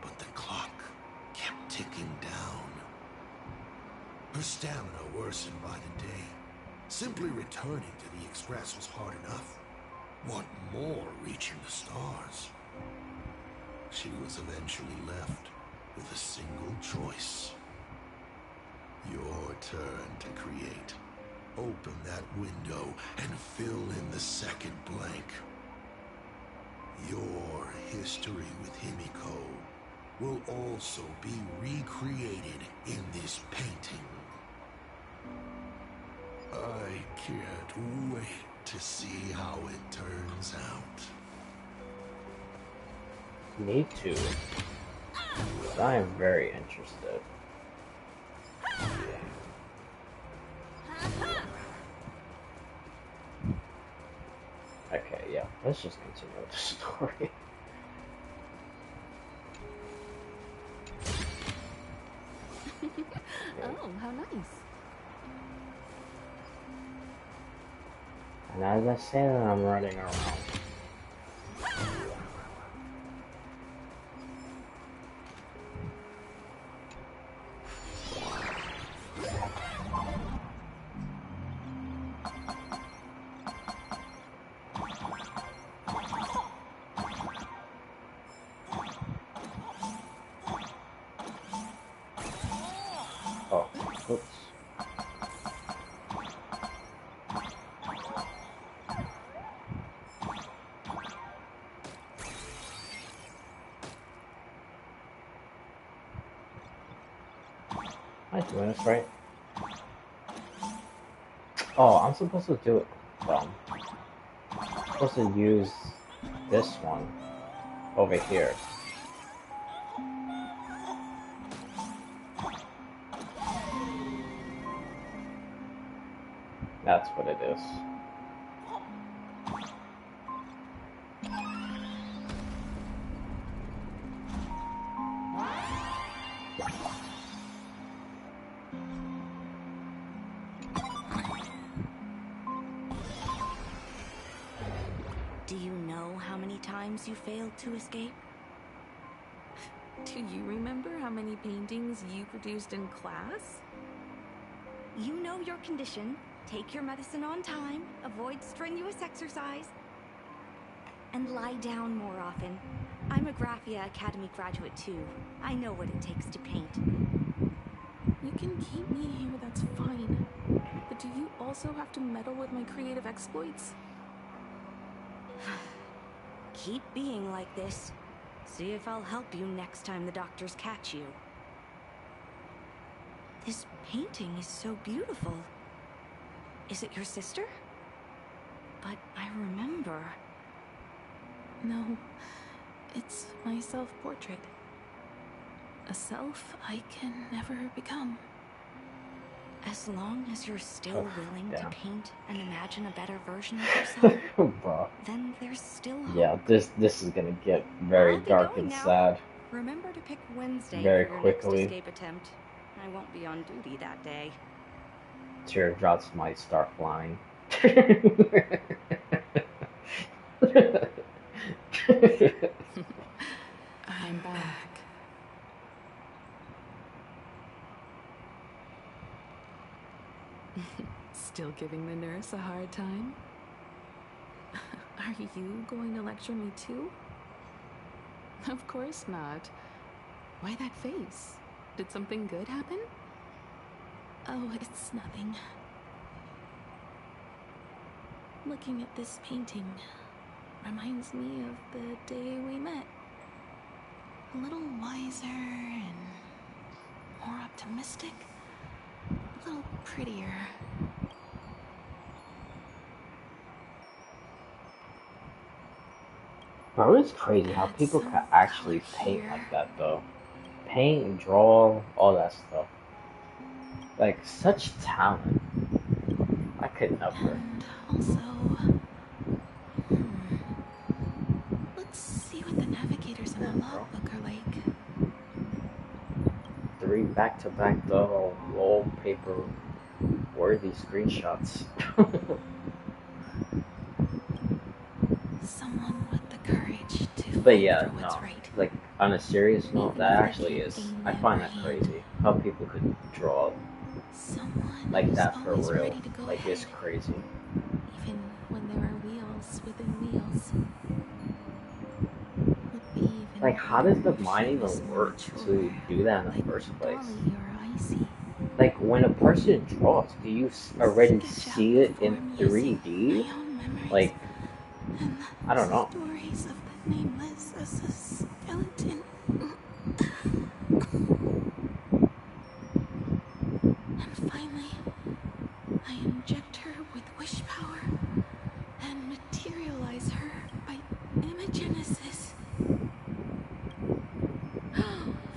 but the clock kept ticking down. Her stamina worsened by the day. Simply returning to the express was hard enough. What more reaching the stars? She was eventually left with a single choice. Your turn to create. Open that window and fill in the second blank. Your history with Himiko will also be recreated in this painting. I can't wait to see how it turns out. Me too. I am very interested. Okay, yeah, let's just continue with the story. Oh, how nice. And as I say that, I'm running around. Oh, oops. Am I doing this right? Oh, I'm supposed to do it. I'm supposed to use this one over here. That's what it is. Do you know how many times you failed to escape? Do you remember how many paintings you produced in class? You know your condition. Take your medicine on time, avoid strenuous exercise, and lie down more often. I'm a Graphia Academy graduate too. I know what it takes to paint. You can keep me here, that's fine. But do you also have to meddle with my creative exploits? Keep being like this. See if I'll help you next time the doctors catch you. This painting is so beautiful. Is it your sister? But I remember. No, it's my self-portrait. A self I can never become. As long as you're still willing to paint and imagine a better version of yourself, Bro. then there's still hope. Yeah, this is gonna get very dark and sad. Remember to pick Wednesday very for your quickly. next escape attempt. I won't be on duty that day. Teardrops might start flying. I'm back. Still giving the nurse a hard time? Are you going to lecture me too? Of course not. Why that face? Did something good happen? Oh, it's nothing. Looking at this painting reminds me of the day we met. A little wiser and more optimistic. A little prettier. Bro, it's crazy how people can actually paint like that though. Paint, draw, all that stuff. Like, such talent. I could never. And also, let's see what the navigators in the logbook are like. 3 back-to-back though, wallpaper worthy screenshots. Someone with the courage to But fight yeah, for what's no. right. Like, on a serious note, that actually is. I find that crazy. How people could draw like that for real. Like, it's crazy. Even when there are wheels within wheels. Like, how does the mind even work to do that in the first place? Like, when a person draws, do you already see it in 3D? Like, I don't know. Stories of the nameless as a skeleton. And finally, I inject her with wish power and materialize her by imagenesis.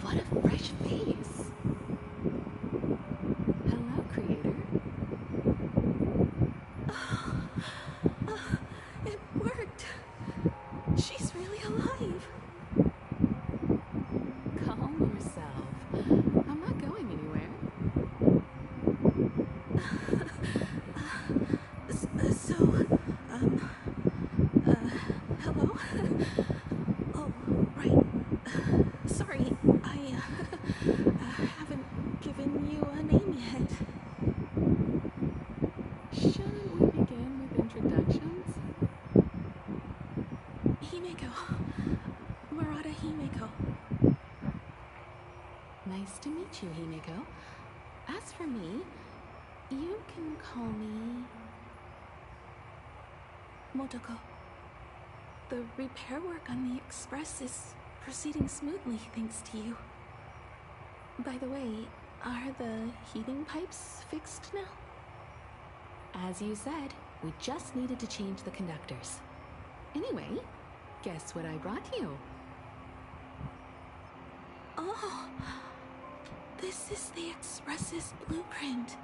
What a fresh face. Hello, creator. It worked. She's really alive. Calm yourself. I'm not going anywhere. Hello? Oh, right. Sorry, I haven't given you a name yet. Shouldn't we begin with introductions? Himeko. Murata Himeko. Nice to meet you, Himeko. As for me, you can call me Motoko. The repair work on the Express is proceeding smoothly thanks to you. By the way, are the heating pipes fixed now? As you said, we just needed to change the conductors. Anyway, guess what I brought you? Oh, this is the Express's blueprint.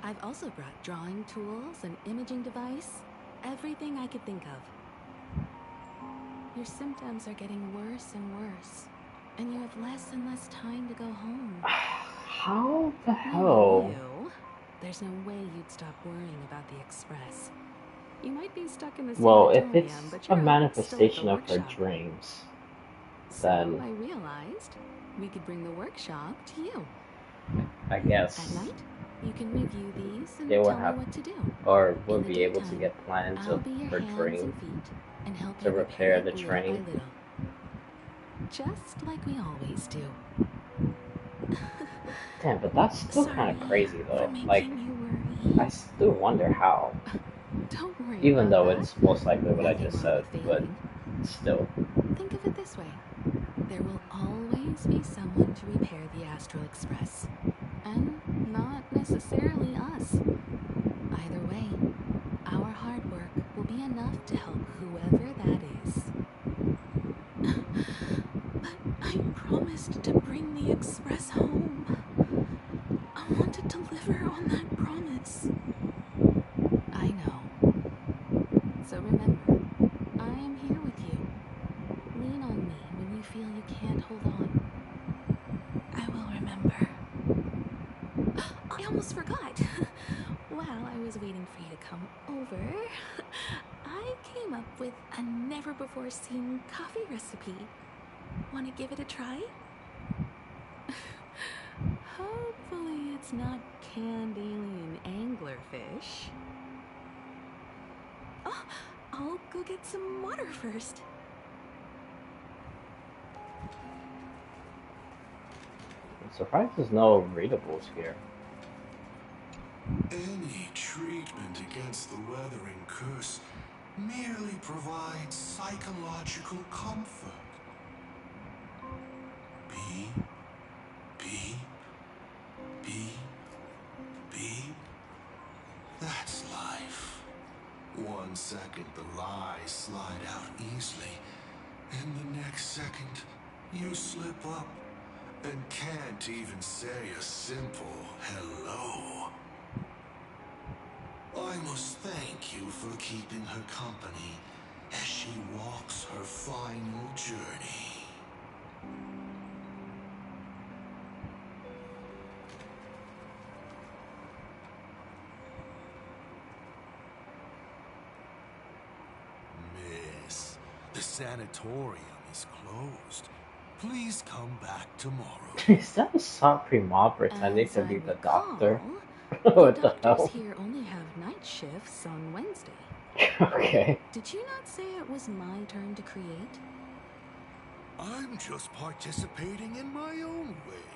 I've also brought drawing tools, an imaging device, everything I could think of. Your symptoms are getting worse and worse, and you have less and less time to go home. How the hell? There's no way you'd stop worrying about the Express. You might be stuck in the Well, if sanatorium, it's but a you're still at the manifestation of her workshop. dreams, So then I realized we could bring the workshop to you. I guess At night, you can review these and they will tell me have, what to do. or will In the be able to daytime, get plans I'll of be your her hands dream and feet and help to you repair repair it the little train. by little. Just like we always do. Damn, but that's still kind of crazy though. Like, I still wonder how. Don't worry Even about though that. it's most likely what I Nothing just wrong said, with but failing. still. Think of it this way. There will always be someone to repair the Astral Express. And not necessarily us. Either way, our hard work will be enough to help whoever that is. But I promised to bring the Express home. I want to deliver on that promise. I know. So remember, I am here with you. Lean on me when you feel you can't hold on. I will remember. I almost forgot. While I was waiting for you to come over, I came up with a never-before-seen coffee recipe. Want to give it a try? Hopefully it's not canned alien anglerfish. Oh, I'll go get some water first. I'm surprised there's no readables here. Any treatment against the weathering curse merely provides psychological comfort. Beep, beep, beep, beep. That's life. 1 second the lies slide out easily, and the next second you slip up and can't even say a simple hello. I must thank you for keeping her company as she walks her final journey. Miss, the sanatorium is closed. Please come back tomorrow. Is that Asat Pramad pretending to be the doctor? The What the doctors hell? here only have night shifts on Wednesday. Okay. Did you not say it was my turn to create? I'm just participating in my own way.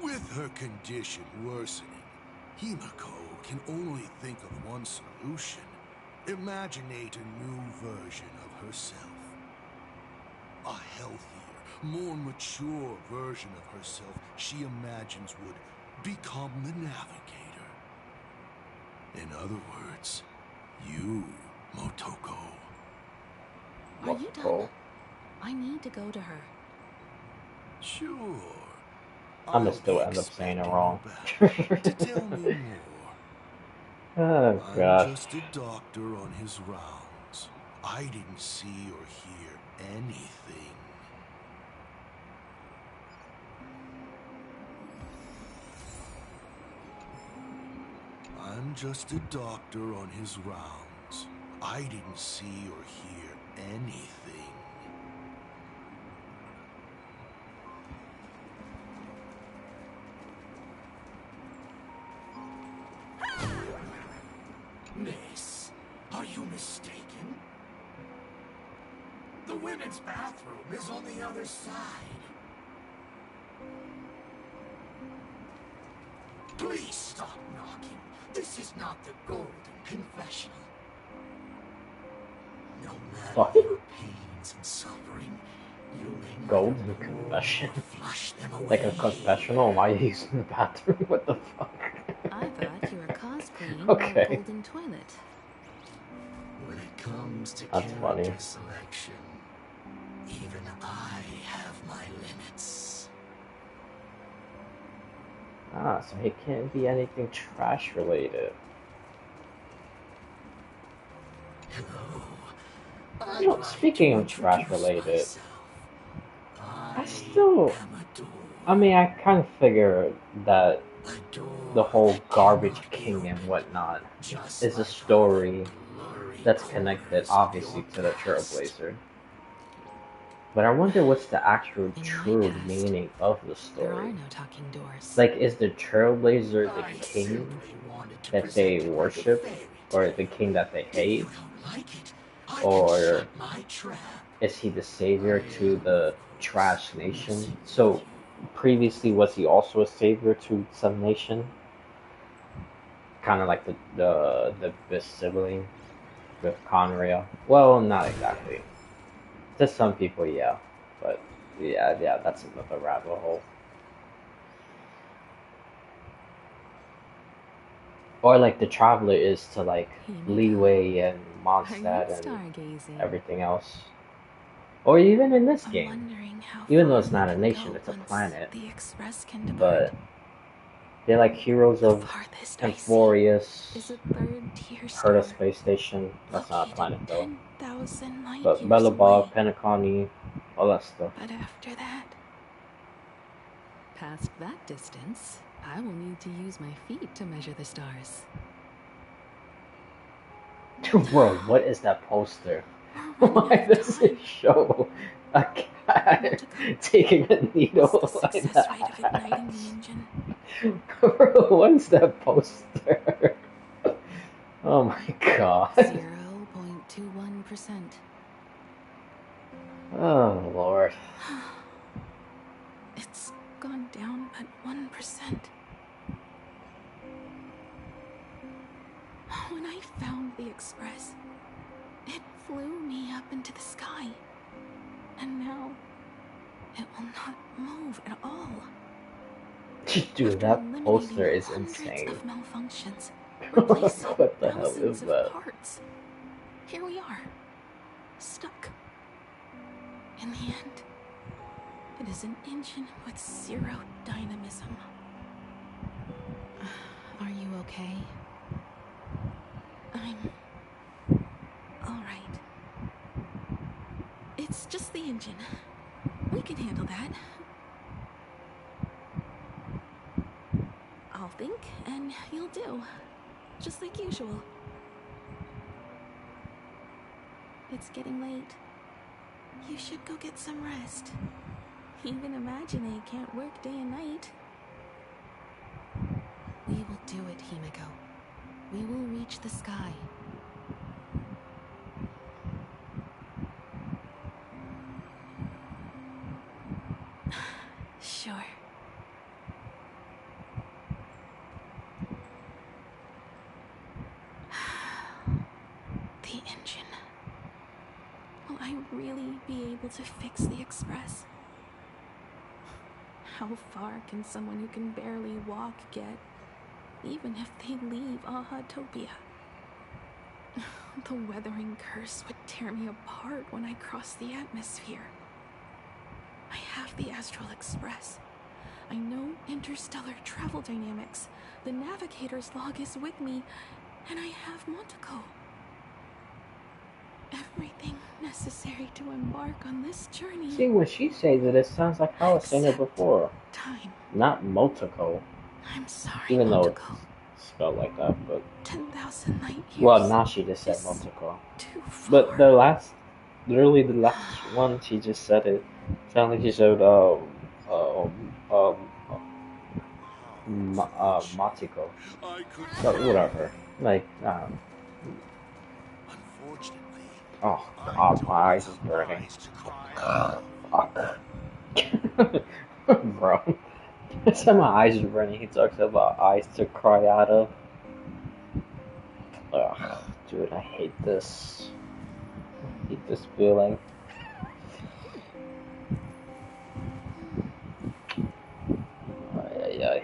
With her condition worsening, Himiko can only think of one solution. Imaginate a new version of herself. A healthier, more mature version of herself she imagines would become the Navigator. In other words, you, Motoko. Are you done? I need to go to her. Sure. I'm gonna still end up saying it wrong. To tell me more. Oh I'm gosh. just a doctor on his rounds. I didn't see or hear anything. I'm just a doctor on his rounds. I didn't see or hear anything. Miss, are you mistaken? The women's bathroom is on the other side. Please stop knocking. This is not the Golden Confessional. No matter What? your pains and suffering, you may Golden confession? flush them away. Like a confessional? Why are you using the bathroom? What the fuck? I thought you were cosplaying Okay. a golden toilet. When it comes to That's funny. character selection, even I have my limits. Ah, so he can't be anything trash related. You know, speaking of trash related, I mean, I kind of figured that the whole garbage king and whatnot is a story that's connected obviously to the Trailblazer. But I wonder what's the actual true meaning of the There are story. no talking doors. Like, is the Trailblazer the king that they worship, or the king that they hate, or is he the savior to the trash nation? So previously, was he also a savior to some nation? Kind of like the sibling with Conrail. Well, not exactly. To some people, yeah, but yeah, that's another rabbit hole. Or like the Traveler is to like Leeway and Mondstadt and everything else. Or even in this game, even though it's not a nation, it's a planet. But they're like heroes of Amphorius, Herta Space Station. That's not a planet though. But Belobog, Penacony, all that stuff. But after that, past that distance, I will need to use my feet to measure the stars. Bro, what is that poster? Why does it show a cat taking a needle like that? Bro, what's that poster? Oh my god. 0.21%. Oh lord. It's gone down but 1%. When I found the Express, it flew me up into the sky. And now, it will not move at all. Dude, that poster is insane. Of malfunctions, What the hell is that? parts. Here we are, stuck. In the end, it is an engine with zero dynamism. Are you okay? I'm all right. It's just the engine. We can handle that. I'll think, and you'll do. Just like usual. It's getting late. You should go get some rest. Even Imagine can't work day and night. We will do it, Himiko. We will reach the sky. Sure. The engine. Will I really be able to fix the Express? How far can someone who can barely walk get, even if they leave Aha-topia? The weathering curse would tear me apart when I cross the atmosphere. I have the Astral Express. I know interstellar travel dynamics. The navigator's log is with me, and I have Montico. Everything necessary to embark on this journey. See, when she says it, it sounds like how I was saying it before. Time. Not Motico. I'm sorry, even though Montico. it's spelled like that, but 10,000 light years. well, now she just said Motico. But the last, literally the last one, she just said it. Sounded like she said Matico. So whatever. Like, oh god, my eyes is burning. Fuck. Bro. So my eyes are burning. He talks about eyes to cry out of. Ugh, dude, I hate this. I hate this feeling. Ay, ay, ay.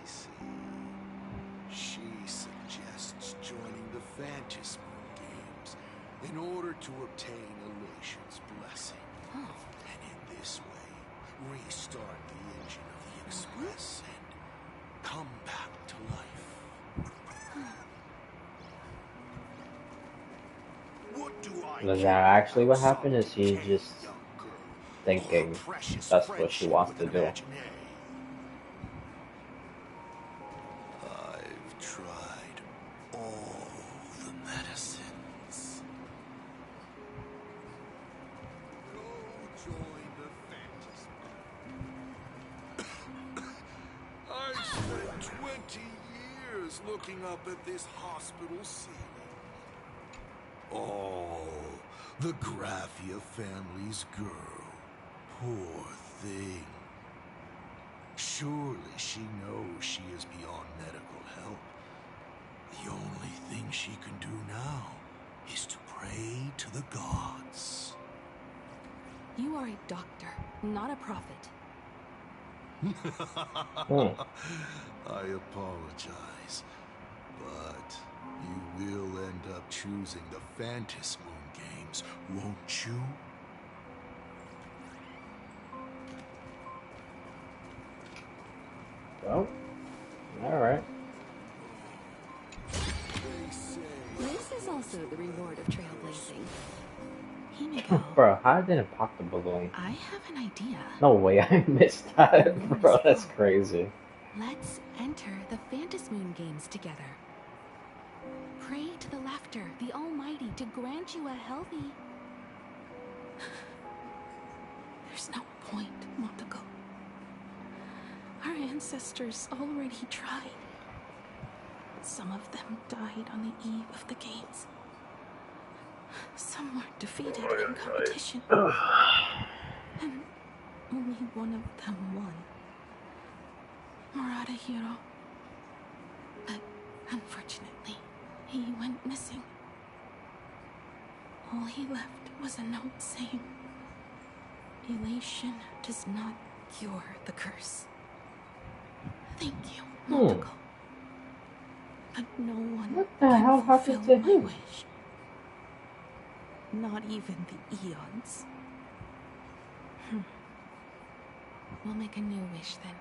I see. She suggests joining the Fantasy Games in order to obtain Elation's blessing. And in this way, restart the engine of the Express and come back to life. What do I Was that actually what happened? Is he just thinking that's what she wants to do. I've tried all the medicines. Go join the fantasy. I've spent 20 years looking up at this hospital ceiling. Oh, the Graffia family's girl. Poor thing. Surely she knows she is beyond medical help. The only thing she can do now is to pray to the gods. You are a doctor, not a prophet. I apologize, but you will end up choosing the Phantasmoon games, won't you? Well, alright. This is also the reward of trailblazing. Himiko, Bro, how did it pop the balloon? I have an idea. No way, I missed that, bro. That's crazy. Let's enter the Phantasmoon games together. Pray to the Laughter, the Almighty, to grant you a healthy... There's no point, Motoko. Our ancestors already tried. Some of them died on the eve of the games. Some were defeated in competition. And only one of them won. Murata Hiro. But unfortunately, he went missing. All he left was a note saying, "Elation does not cure the curse." Thank you, Motoko. But no one What the can hell fulfill happened to my him? wish. Not even the eons. We'll make a new wish then.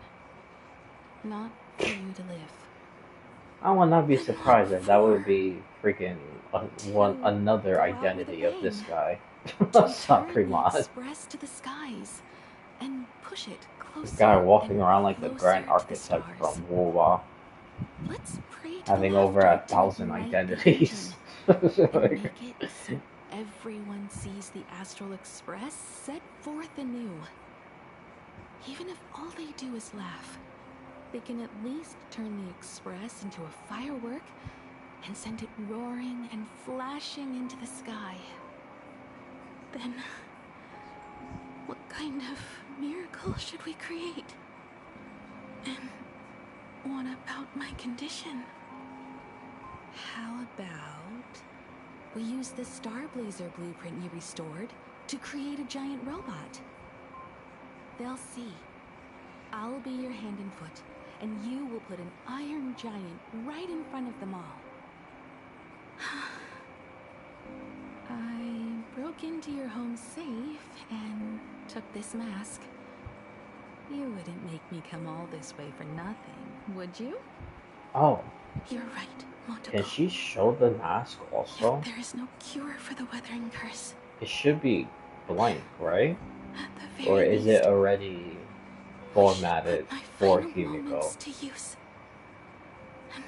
Not for you to live. I would not be surprised if that would be freaking another identity of this guy. Asat Turn the Pramad. express to the skies and push it closer. This guy walking and around like the closer Grand to the Architect stars. from Wuwa, Let's pray to having the over Laughter 1,000 to ignite the identities. engine and Like, make it so everyone sees the Astral Express set forth anew. Even if all they do is laugh, they can at least turn the Express into a firework and send it roaring and flashing into the sky. Then, what kind of miracle should we create? And what about my condition? How about we use the Starblazer blueprint you restored to create a giant robot? They'll see. I'll be your hand and foot, and you will put an iron giant right in front of them all. I broke into your home safe and took this mask. You wouldn't make me come all this way for nothing, would you? oh, You're right, Motoko. can she show the mask also? There is no cure for the weathering curse. It should be blank, right? At the Or very is least, it already formatted for Himiko? moments to use and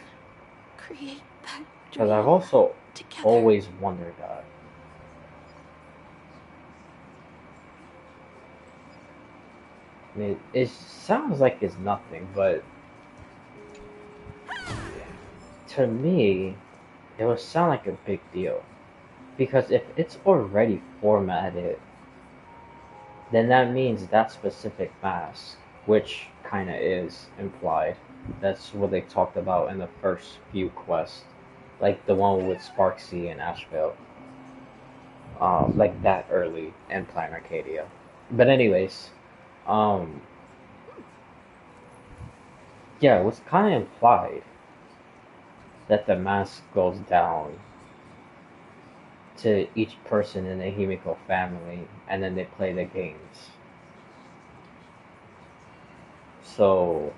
create that Because dream I've also together. always wondered that. I mean, it sounds like it's nothing, but to me, it would sound like a big deal. Because if it's already formatted, then that means that specific mask, which kind of is implied. That's what they talked about in the first few quests, like the one with Sparksy and Asheville, like that early in Plan Arcadia. But anyways, yeah, it was kind of implied that the mask goes down to each person in the Himiko family, and then they play the games. So,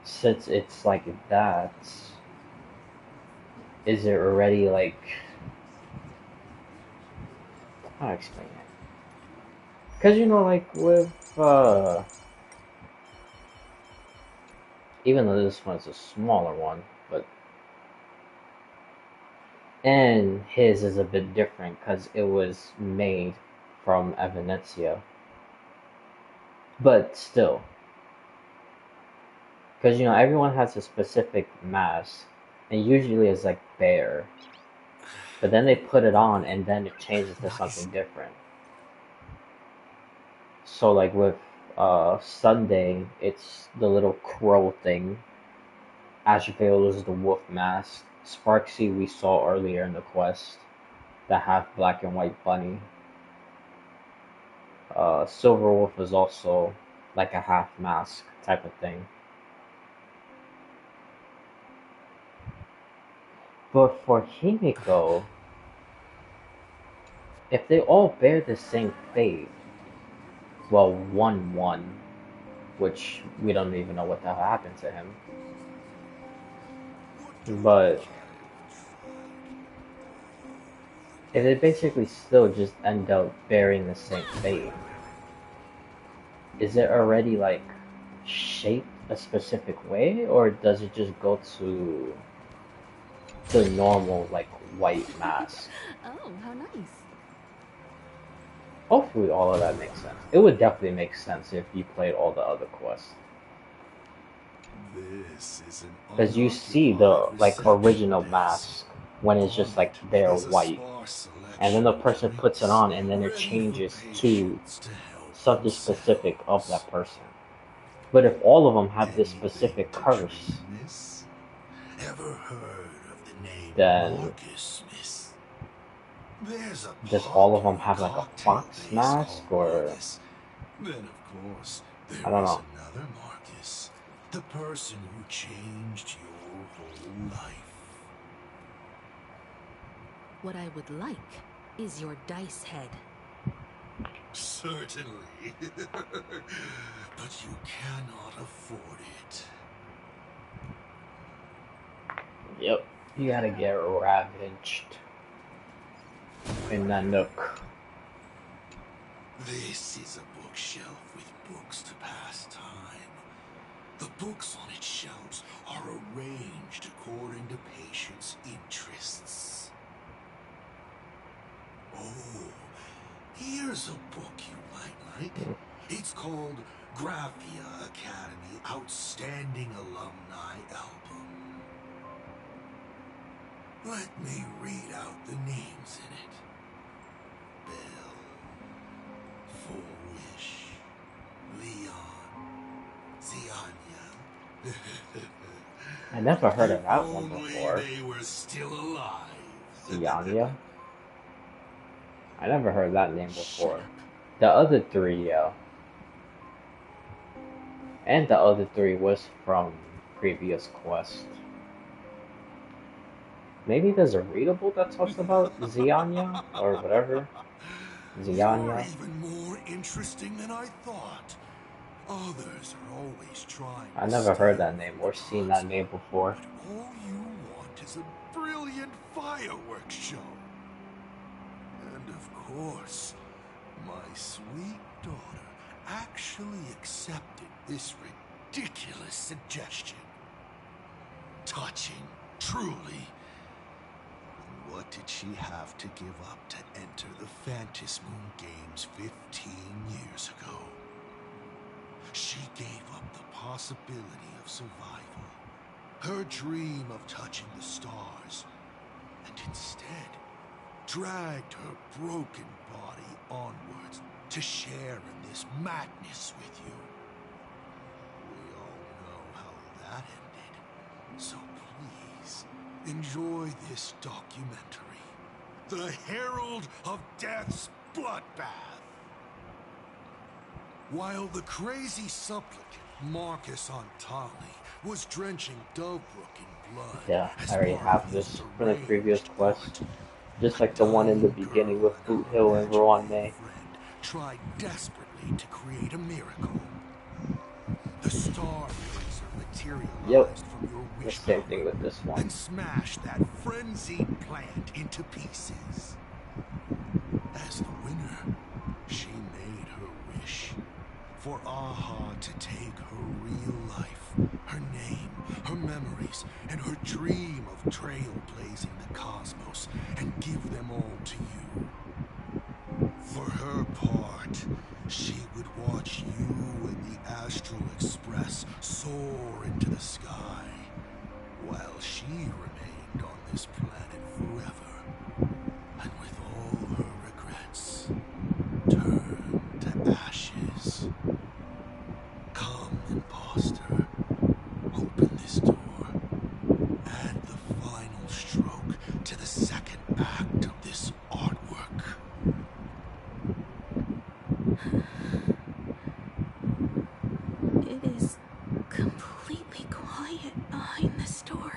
since it's like that, is it already like, how do I explain it? Because, you know, like, with, even though this one's a smaller one, but, and his is a bit different because it was made from Evanetia. But still, because, you know, everyone has a specific mask, and usually it's like bear. But then they put it on, and then it changes to something different. So, like with Sunday, it's the little crow thing. Ashvale is the wolf mask. Sparksy we saw earlier in the quest, the half black and white bunny. Silverwolf is also like a half mask type of thing. But for Himiko, if they all bear the same fate, well, 1-1, which we don't even know what the hell happened to him. But if they basically still just end up bearing the same fate, is it already like shaped a specific way, or does it just go to the normal like white mask? Oh, how nice. Hopefully all of that makes sense. It would definitely make sense if you played all the other quests. Because you see the like original mask when it's just like bare white, and then the person puts it on, and then it changes to something specific of that person. But if all of them have this specific curse, then does all of them have like a fox mask, or Then of course I don't know. another Marcus, the person who changed your whole life. What I would like is your dice head. Certainly. But you cannot afford it. Yep, you gotta get ravaged in that nook. This is a bookshelf with books to pass time. The books on its shelves are arranged according to patients' interests. Oh, here's a book you might like. It's called Graphia Academy Outstanding Alumni Album. Let me read out the names in it. Bell, Fourwish, Leon, Zianya. I never heard of that one before. They were still alive. Zianya? I never heard that name before. The other three, yeah. And the other three was from previous quests. Maybe there's a readable that talks about Zianya or whatever. Zianya. You're even more interesting than I thought. Others are always trying. I never heard that name or seen that name before. All you want is a brilliant fireworks show. And of course, my sweet daughter actually accepted this ridiculous suggestion. Touching, truly. What did she have to give up to enter the Phantasmoon Games 15 years ago? She gave up the possibility of survival, her dream of touching the stars, and instead dragged her broken body onwards to share in this madness with you. We all know how that ended, so please enjoy this documentary, The Herald of Death's Bloodbath. While the crazy supplicant Marcus Antali was drenching Dovebrook in blood, Yeah, I already have this from the previous quest. Just like the one in the beginning with Boot Hill and Rowan May. tried desperately to create a miracle. The star laser materialized from your wish the same thing with this one. and smashed that frenzied plant into pieces. As the winner, she made her For Aha to take her real life, her name, her memories, and her dream of trailblazing the cosmos and give them all to you. For her part, she would watch you and the Astral Express soar into the sky, while she remained on this planet forever, and with all her regrets, turned to ashes. Come, imposter, open this door. Add the final stroke to the second act of this artwork. It is completely quiet behind this door.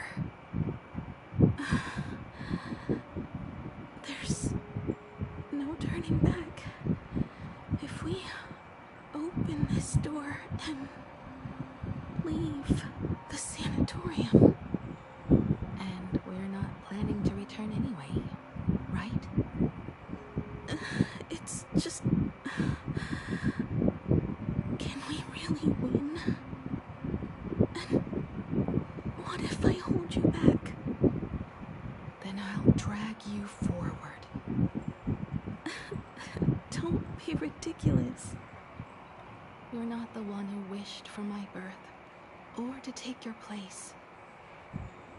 There's no turning back. If we open this door and leave the sanatorium. And we're not planning to return anyway, right? It's just... Can we really win? And what if I hold you back? Then I'll drag you forward. Don't be ridiculous. You're not the one who wished for my birth, or to take your place.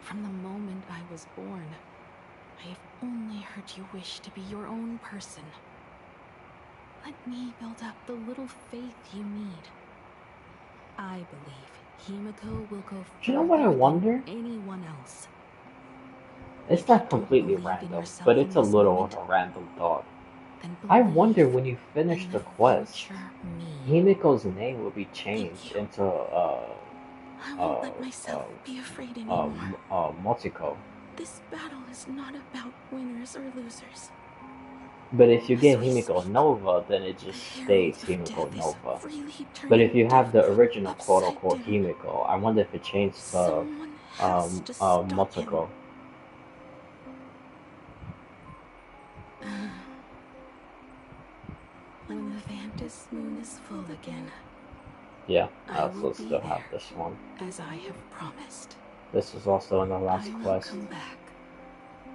From the moment I was born, I have only heard you wish to be your own person. Let me build up the little faith you need. I believe Himiko will go Do you know what I wonder? than anyone else. It's not completely random, but it's a little of a random thought. I wonder when you finish the quest, Himiko's name will be changed into I won't let myself be afraid anymore. Motsuko. This battle is not about winners or losers. But if you get Himiko Nova, then it just stays Himiko Nova. But if you have the original quote-unquote Himiko, I wonder if it changed to Motsuko. When the Vantis moon is full again. Yeah, I also still have this one. As I have promised. This is also in the last quest. Come back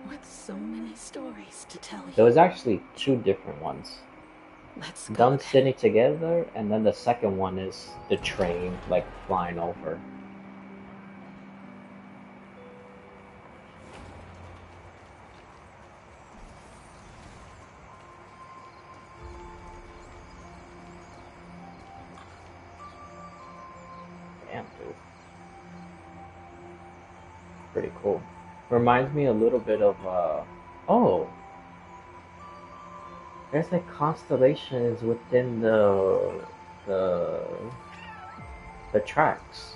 with so many stories to tell you. There was actually two different ones. Let's go. Them sitting together, and then the second one is the train like flying over. Damn, dude. Pretty cool. Reminds me a little bit of, oh! There's like constellations within the tracks.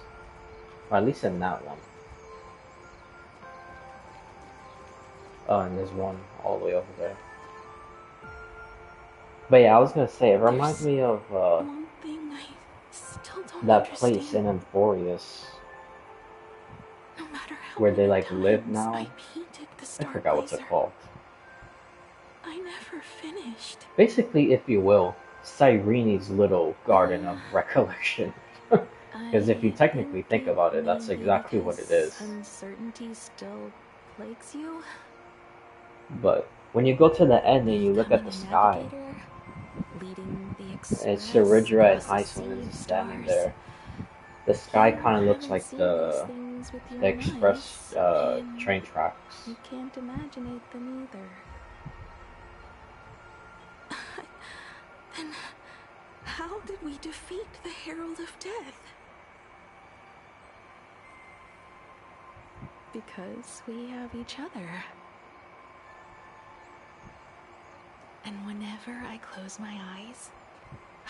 Or at least in that one. Oh, and there's one all the way over there. But yeah, I was gonna say, it reminds me of, One thing I still don't that understand. place in Emporius. No matter how where they many like live times now. I painted the I star forgot what's it blazer, called. I never finished. Basically, if you will, Cyrene's little garden of recollection. Because if you technically think about it, that's exactly what it is. Uncertainty still plagues you? But when you go to the end and you look at the sky, Leading the and express Saridra and across the sea Hyson of is standing stars. there, the sky kind of looks Haven't like seen those the things with your express eyes, and train tracks. You can't imagine them either. Then how did we defeat the Herald of Death? Because we have each other. And whenever I close my eyes,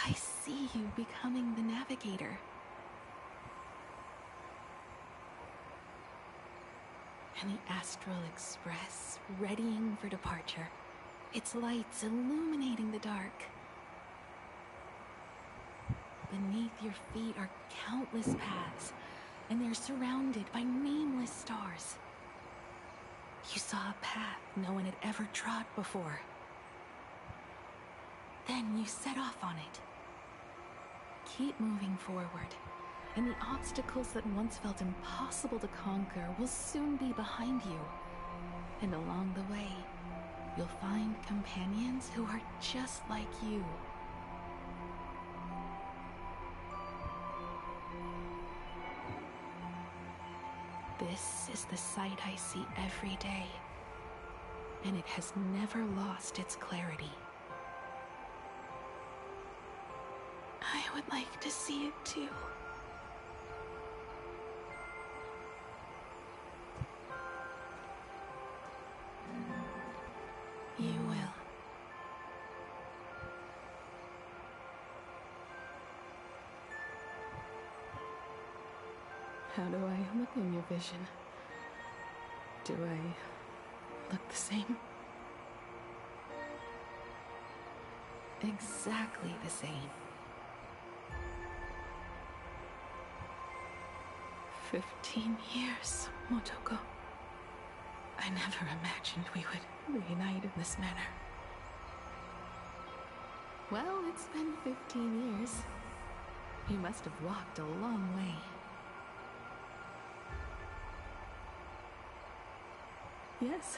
I see you becoming the navigator. And the Astral Express readying for departure, its lights illuminating the dark. Beneath your feet are countless paths, and they're surrounded by nameless stars. You saw a path no one had ever trod before. Then you set off on it, keep moving forward, and the obstacles that once felt impossible to conquer will soon be behind you. And along the way, you'll find companions who are just like you. This is the sight I see every day, and it has never lost its clarity. I would like to see it too. You will. How do I look in your vision? Do I look the same? Exactly the same. 15 years, Motoko. I never imagined we would reunite in this manner. Well, it's been 15 years. You must have walked a long way. Yes.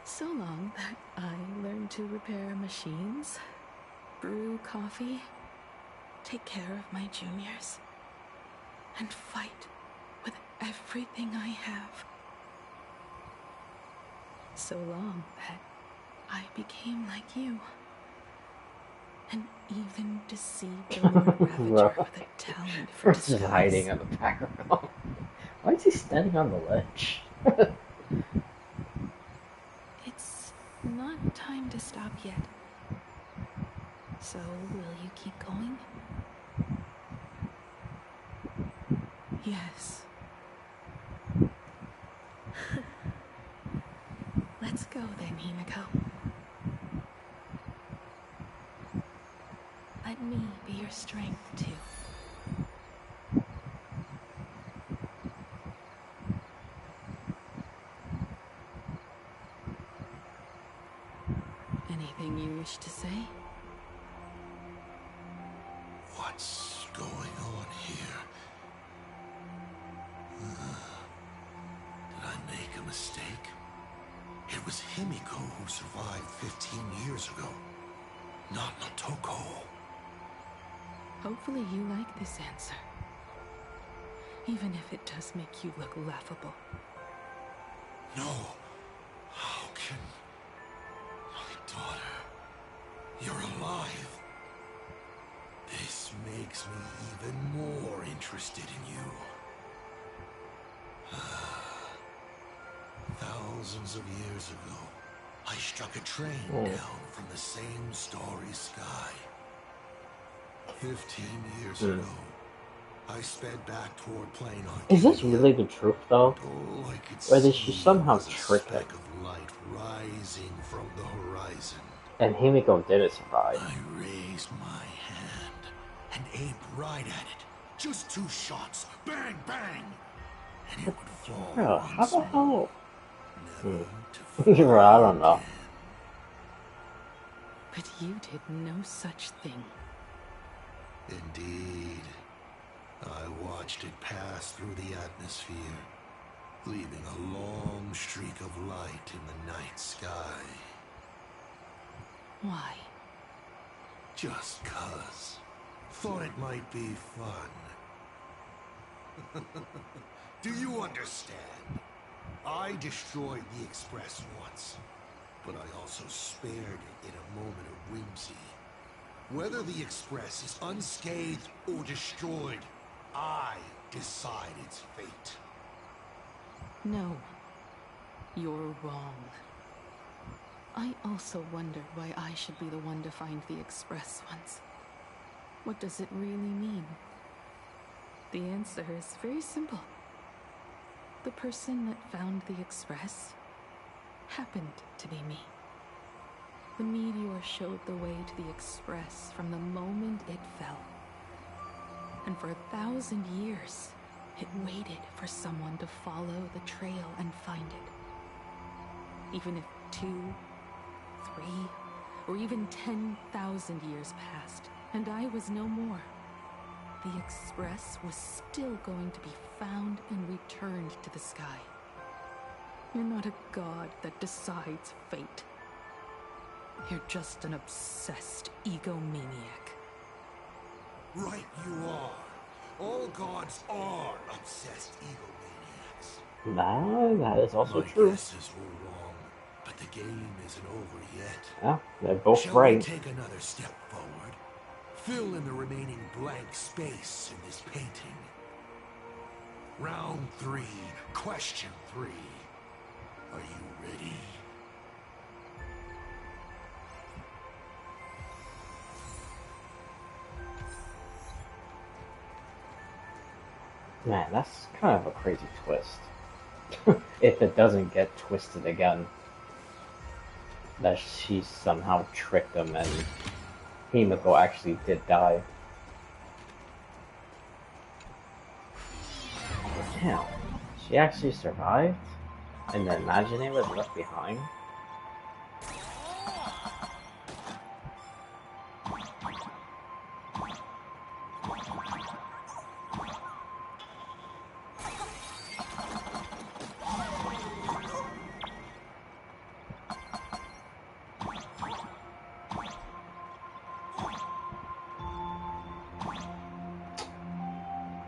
So long that I learned to repair machines, brew coffee, take care of my juniors, and fight with everything I have. So long that I became like you, and even deceived the Lord Ravager with a talent for First disguise. is hiding in the background. Why is he standing on the ledge? It's not time to stop yet. So, will you keep going? Yes. Let's go then, Himiko. Let me be your strength, too. Anything you wish to say? What's going on here? Did I make a mistake? It was Himiko who survived 15 years ago, not Motoko. Hopefully you like this answer. Even if it does make you look laughable. No. How can... My daughter... You're alive. This makes me even more interested in you. Thousands of years ago, I struck a train down from the same starry sky. 15 years ago, I sped back toward plain Arcadia. Is this really the truth, though? All I could Or did she see somehow was a trick him? speck of light rising from the horizon. And Himiko didn't survive. I raised my hand and aimed right at it. Just 2 shots. Bang, bang! And it would fall Bro, how the hell? never I don't know. But you did no such thing. Indeed. I watched it pass through the atmosphere, leaving a long streak of light in the night sky. Why? Just 'cause. Thought it might be fun. Do you understand? I destroyed the Express once, but I also spared it in a moment of whimsy. Whether the Express is unscathed or destroyed, I decide its fate. No. You're wrong. I also wondered why I should be the one to find the Express once. What does it really mean? The answer is very simple. The person that found the Express happened to be me. The meteor showed the way to the Express from the moment it fell. And for 1,000 years, it waited for someone to follow the trail and find it. Even if 2, 3, or even 10,000 years passed, and I was no more. The Express was still going to be found and returned to the sky. You're not a god that decides fate. You're just an obsessed egomaniac. Right you are. All gods are obsessed egomaniacs. That is also My true. guesses were wrong, but the game isn't over yet. Yeah, they're both Shall right. we take another step forward? Fill in the remaining blank space in this painting. Round 3, question 3. Are you ready? Man, that's kind of a crazy twist. If it doesn't get twisted again, that she somehow tricked him and Himiko actually did die. Damn, she actually survived? And the Imaginary was left behind?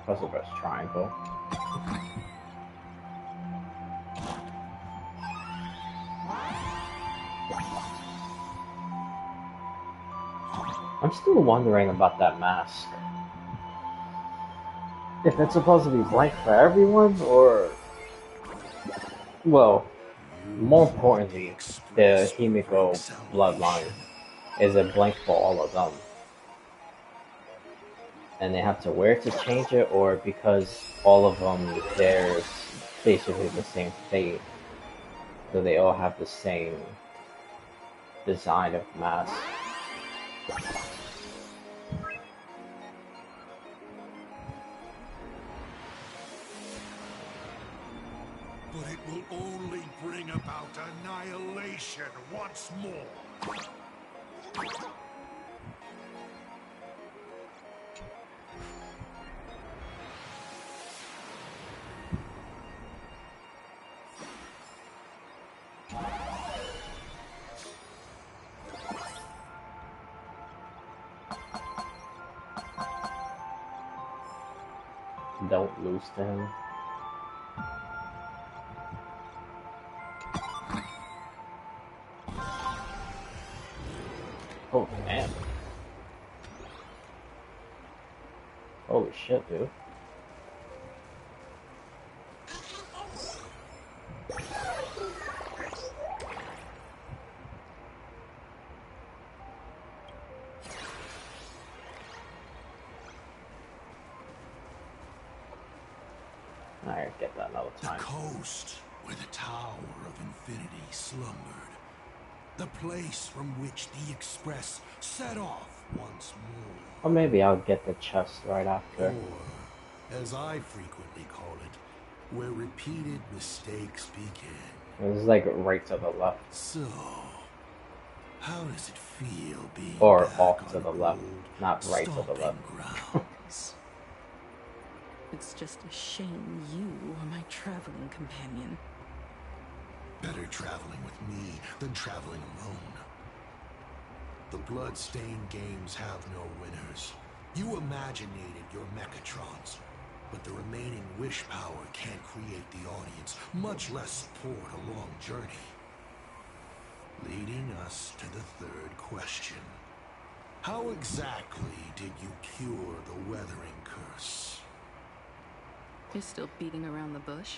Puzzle versus triangle. I'm still wondering about that mask. If it's supposed to be blank for everyone, or... Well, more importantly, the Himiko bloodline. Is it blank for all of them? And they have to wear it to change it, or because all of them, there's basically the same fate. So they all have the same design of mask. But it will only bring about annihilation once more. Don't lose to him. Oh, damn. Holy shit, dude. Alright, get that another time. The coast where the Tower of Infinity slumbered. The place from which the Express set off once more. Or maybe I'll get the chest right after. Or, as I frequently call it, where repeated mistakes begin. It was like right to the left. So, how does it feel being Or back off to on the left, not right to the stomping left. grounds? It's just a shame you are my traveling companion. Better traveling with me than traveling alone. The blood-stained games have no winners. You imaginated your Mechatrons, but the remaining wish power can't create the audience, much less support a long journey. Leading us to the third question. How exactly did you cure the weathering curse? You're still beating around the bush?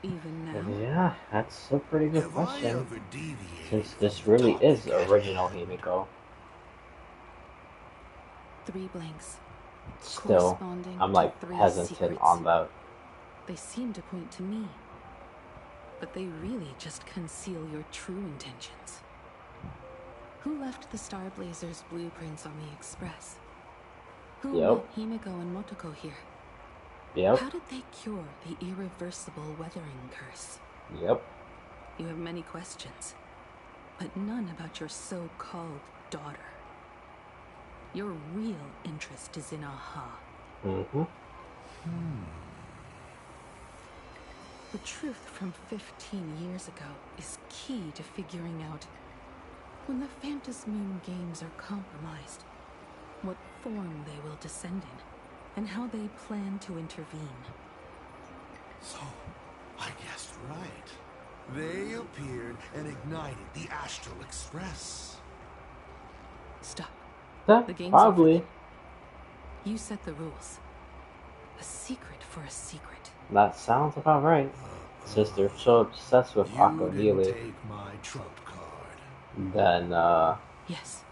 Even now? Yeah, that's a pretty good Have I question. ever deviated Since from this the really topic is at original hand? Himiko. 3 blanks. Still, Corresponding I'm to like 3 hesitant secrets. on that. They seem to point to me. But they really just conceal your true intentions. Who left the Star Blazers' blueprints on the Express? Who Yep. met Himiko and Motoko here? Yep. How did they cure the irreversible weathering curse? Yep. You have many questions, but none about your so-called daughter. Your real interest is in Aha. Mm-hmm. The truth from 15 years ago is key to figuring out when the Phantasmoon games are compromised, what form they will descend in, and how they plan to intervene. So, I guessed right. They appeared and ignited the Astral Express. Stop. Yeah, The game's probably. over. You set the rules. A secret for a secret. That sounds about right. Sister so obsessed with You Aqua didn't Healy. take my trump card. Then Yes,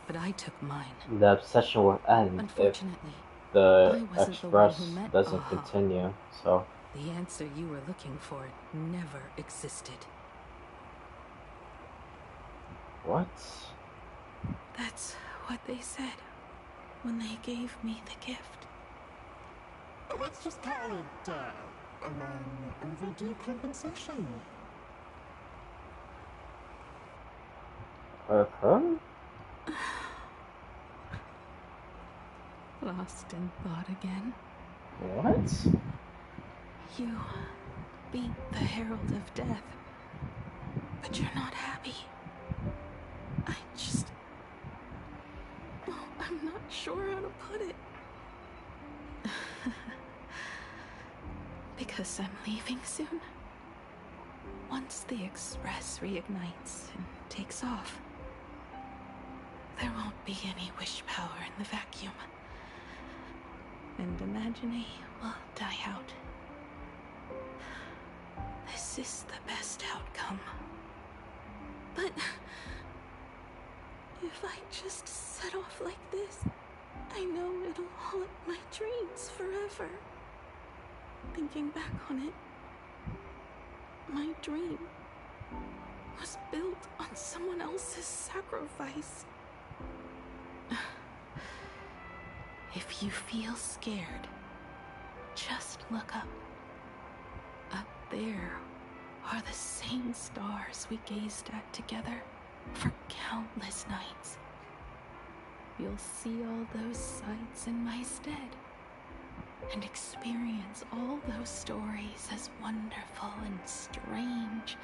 but I took mine. the obsession will end if Unfortunately, the I wasn't the one Express who met doesn't Aha. continue. So The answer you were looking for never existed. what? That's what they said when they gave me the gift. Let's just call it, overdue compensation. Huh? Lost in thought again. What? You beat the Herald of Death, but you're not happy. I just... Oh, I'm not sure how to put it. Because I'm leaving soon. Once the Express reignites and takes off, there won't be any wish power in the vacuum. And Imagine will die out. This is the best outcome. But if I just set off like this, I know it'll haunt my dreams forever. Thinking back on it, my dream was built on someone else's sacrifice. If you feel scared, just look up. Up there are the same stars we gazed at together for countless nights. You'll see all those sights in my stead, and experience all those stories as wonderful and strange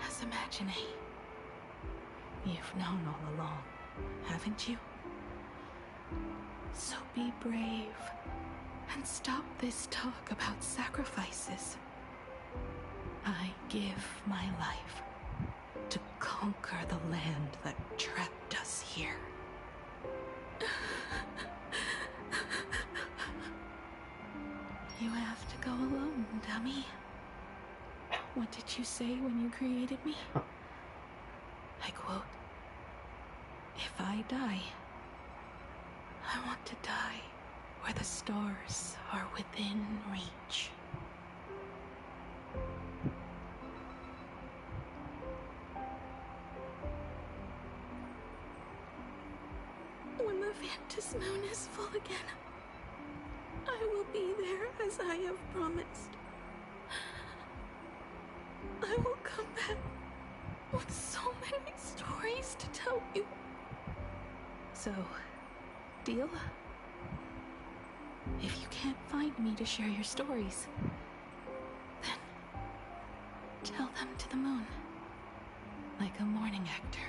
as Imagine. You've known all along, haven't you? So be brave and stop this talk about sacrifices. I give my life to conquer the land that trapped us here. You have to go alone, dummy. What did you say when you created me? I quote, "If I die, I want to die where the stars are within reach." When the Phantasmoon is full again, I will be there as I have promised. I will come back with so many stories to tell you. So, deal? If you can't find me to share your stories, then tell them to the moon, like a morning actor.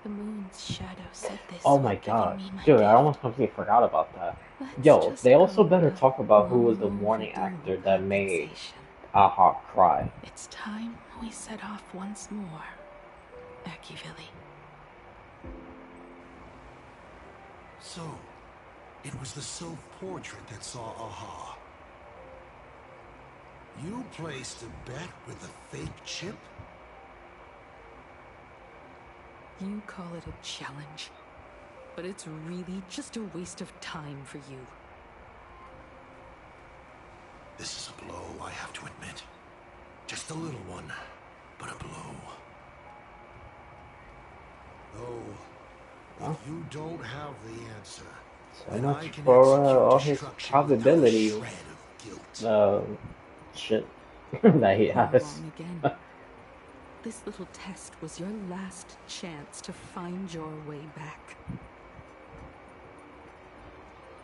The moon's shadow said this. Oh my god. Dude, I almost completely forgot about that. Yo, they also better talk about who was the morning actor that made Aha cry. It's time we set off once more, Akivili. So, it was the self-portrait that saw Aha. You placed a bet with a fake chip? You call it a challenge, but it's really just a waste of time for you. This is a blow, I have to admit. Just a little one, but a blow. Though, if you don't have the answer, So then much I can for execute all his destruction probability without a shred of guilt. shit that he has. Wrong again. This little test was your last chance to find your way back.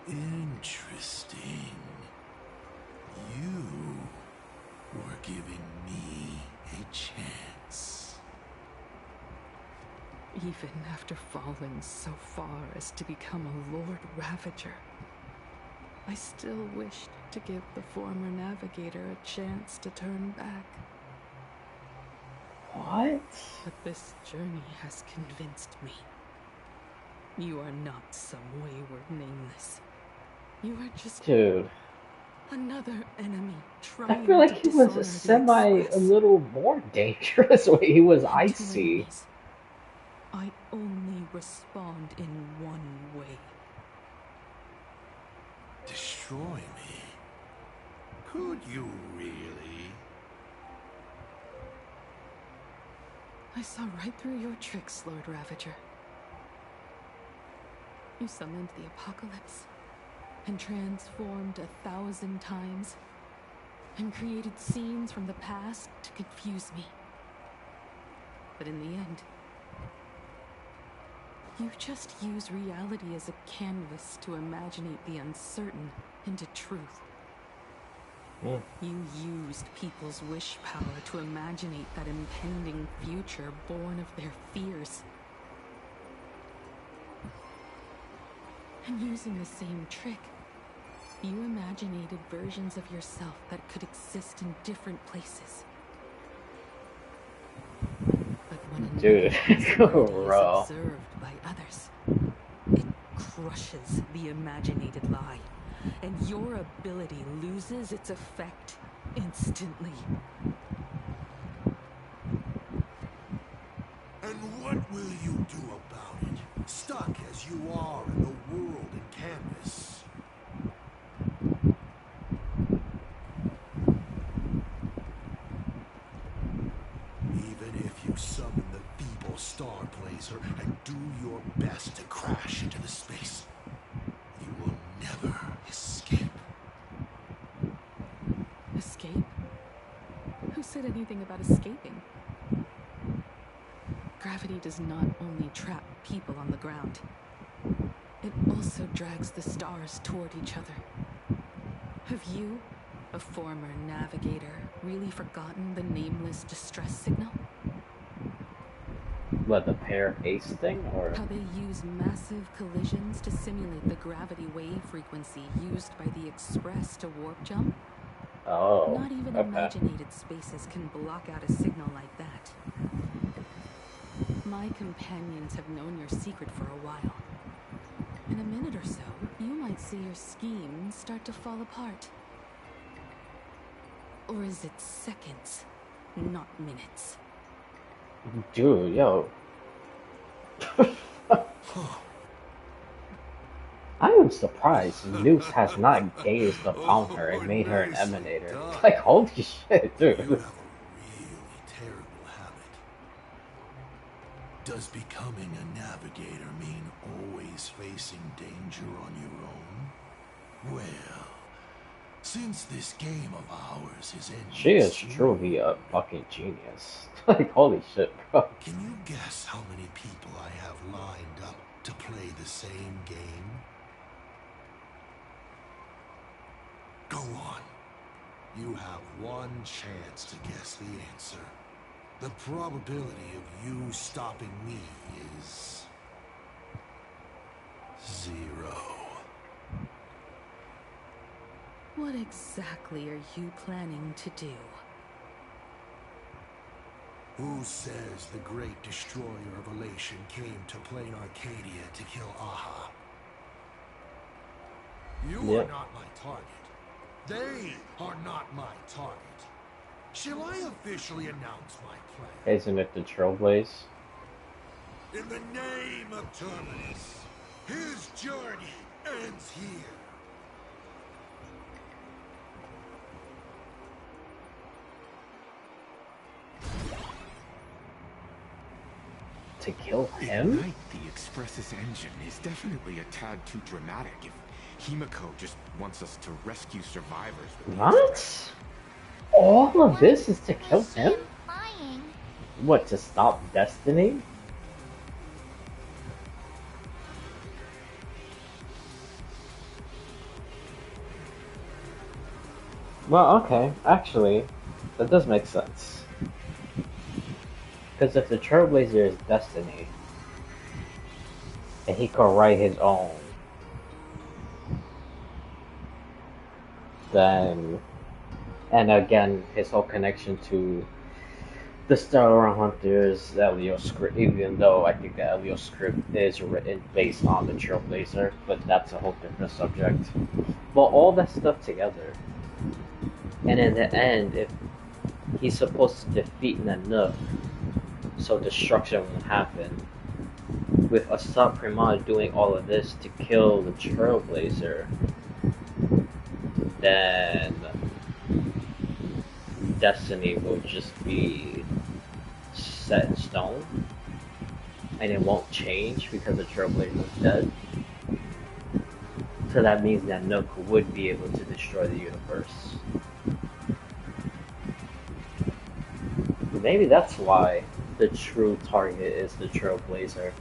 Interesting. You were giving me a chance. Even after falling so far as to become a Lord Ravager, I still wished to give the former navigator a chance to turn back. What? But this journey has convinced me. You are not some wayward nameless. You are just another enemy trying I feel like to he was a little more dangerous when he was icy. I only respond in one way. Destroy me? Could you really? I saw right through your tricks, Lord Ravager. You summoned the apocalypse, and transformed 1,000 times, and created scenes from the past to confuse me. But in the end, you just use reality as a canvas to imaginate the uncertain into truth. Mm. You used people's wish power to imaginate that impending future born of their fears. And using the same trick, you imaginated versions of yourself that could exist in different places. But when Dude, possibility bro. is observed by others, it crushes the imaginated lie, and your ability loses its effect instantly. And what will you do about it? Stuck as you are in the world in canvas. Even if you summon the feeble star blazer and do your best to crash into the space, you will never escape. Escape? Who said anything about escaping? Gravity does not only trap people on the ground, it also drags the stars toward each other. Have you, a former navigator, really forgotten the nameless distress signal? What, the pair ace thing, or? How they use massive collisions to simulate the gravity wave frequency used by the Express to warp jump? Oh, Not even okay. imaginated spaces can block out a signal like that. My companions have known your secret for a while. In a minute or so, you might see your scheme start to fall apart. Or is it seconds, not minutes? Dude, yo. I am surprised Nukes has not gazed upon her and made her an emanator. Like, holy shit, dude. You have a really terrible habit. Does becoming a navigator mean always facing danger on your own? Well, since this game of ours is ending She is soon, truly a fucking genius. Like, holy shit, bro. can you guess how many people I have lined up to play the same game? Go on. You have one chance to guess the answer. The probability of you stopping me is 0. What exactly are you planning to do? Who says the great destroyer of Elation came to Plain Arcadia to kill Aha? You are not my target. They are not my target. Shall I officially announce my plan? Isn't it the Trailblaze? In the name of Terminus, his journey ends here. To kill him? Ignite the Express's engine is definitely a tad too dramatic if Himiko just wants us to rescue survivors with the What? All of this is to kill him? What, to stop Destiny? Well, okay, actually, that does make sense. Because if the Trailblazer is destiny, and he could write his own, then, and again, his whole connection to the Stellar Hunters, the Elio script, even though I think the Elio script is written based on the Trailblazer, but that's a whole different subject. But all that stuff together, and in the end, if he's supposed to defeat Nanook, so destruction won't happen, with Asat Pramad doing all of this to kill the Trailblazer, then destiny will just be set in stone, and it won't change because the Trailblazer is dead. So that means that Nook would be able to destroy the universe. Maybe that's why the true target is the Trailblazer.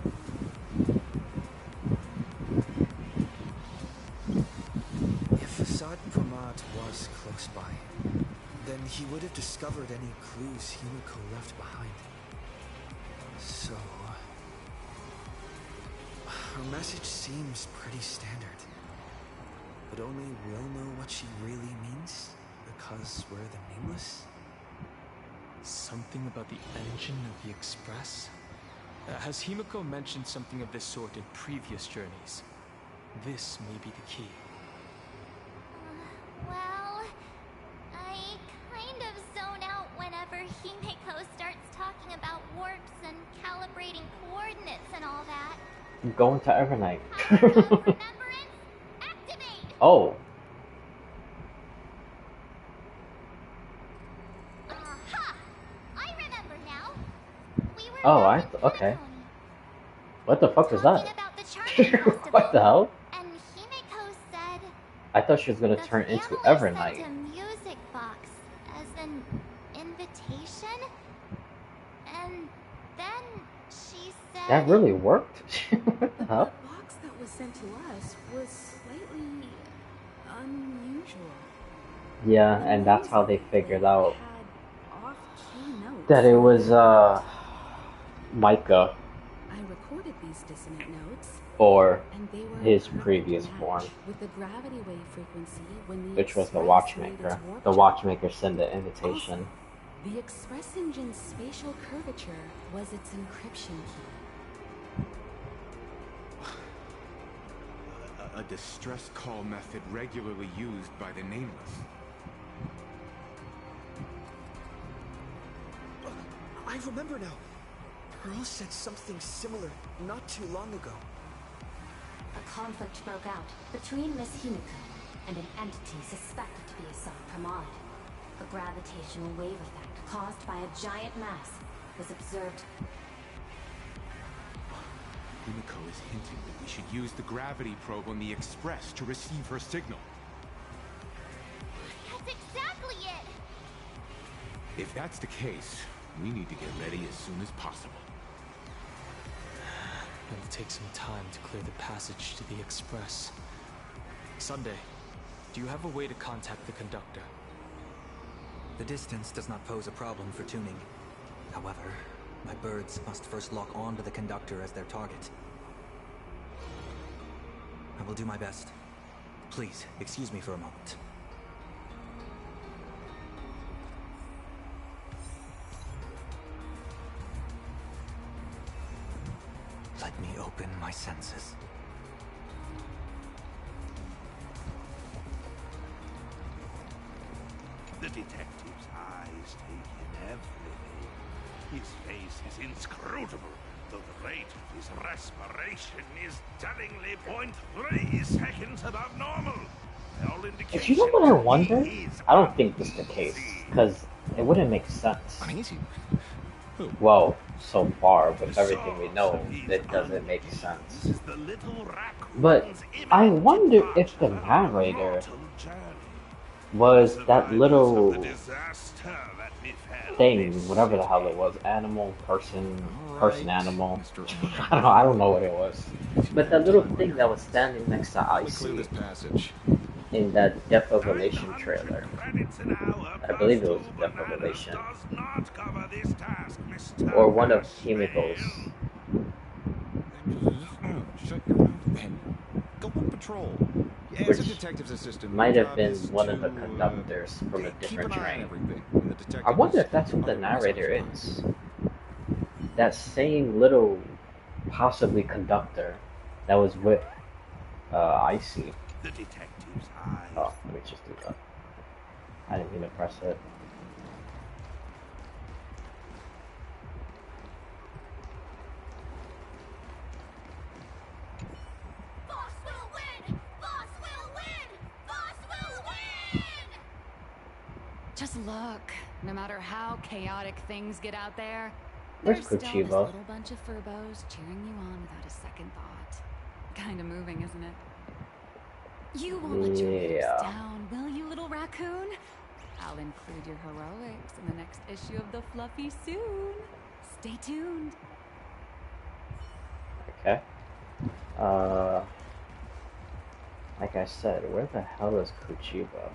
If Asat Pramad was close by, then he would have discovered any clues Himiko left behind. So, her message seems pretty standard. But only we'll know what she really means, because we're the Nameless? Something about the engine of the Express? Has Himiko mentioned something of this sort in previous journeys? This may be the key. Well, I kind of zone out whenever Himiko starts talking about warps and calibrating coordinates and all that. I'm going to Evernight. Oh. Aha! I remember now. We were Oh, okay. What the fuck was that? What the hell? And Himiko said I thought she was gonna turn into Evernight. sent a music box as an invitation, and then she said That really worked? What the hell? The box that was sent to us was slightly unusual. Yeah, and that's how they figured out Off-key notes. that it was, Micah, I recorded these dissonant notes, or and they were his previous form, with the gravity wave frequency when the which was the Express Watchmaker. made its warp The jump. Watchmaker sent the invitation. The Express engine's spatial curvature was its encryption key. A distress call method regularly used by the Nameless. I remember now. Pearl said something similar not too long ago. A conflict broke out between Miss Himiko and an entity suspected to be Asat Pramad. A gravitational wave effect caused by a giant mass was observed. Himiko is hinting that we should use the gravity probe on the Express to receive her signal. That's exactly it. If that's the case, we need to get ready as soon as possible. It'll take some time to clear the passage to the Express. Sunday, do you have a way to contact the conductor? The distance does not pose a problem for tuning. However, my birds must first lock on to the conductor as their target. I will do my best. Please, excuse me for a moment. Let me open my senses. The detective's eyes take in everything. His face is inscrutable, though the rate of his respiration is tellingly 0.3 seconds above normal. All indications You know what I wonder? I don't think this is the case, because it wouldn't make sense. Well, so far, with everything we know, it doesn't make sense. But I wonder if the narrator was that little thing, whatever the hell it was, animal, person, animal. I don't know what it was. But that little thing that was standing next to Icy. Clear this passage. in that Death Revelation trailer. I believe it was Death Revelation. Or one of Himiko's. Shut your mouth, Ben. Go on patrol. As a detective's assistant, Might have been one of the conductors from a different train. I wonder if that's who the narrator is. That same little, possibly conductor that was with Icy. The detective's eyes. Oh, let me just do that. I didn't mean to press it. Just look. No matter how chaotic things get out there, Where's there's still this Kuchiba? little bunch of furbos cheering you on without a second thought. Kind of moving, isn't it? You won't let your lips down, will you, little raccoon? I'll include your heroics in the next issue of the Fluffy soon. Stay tuned. Okay. Like I said, where the hell is Kuchiba?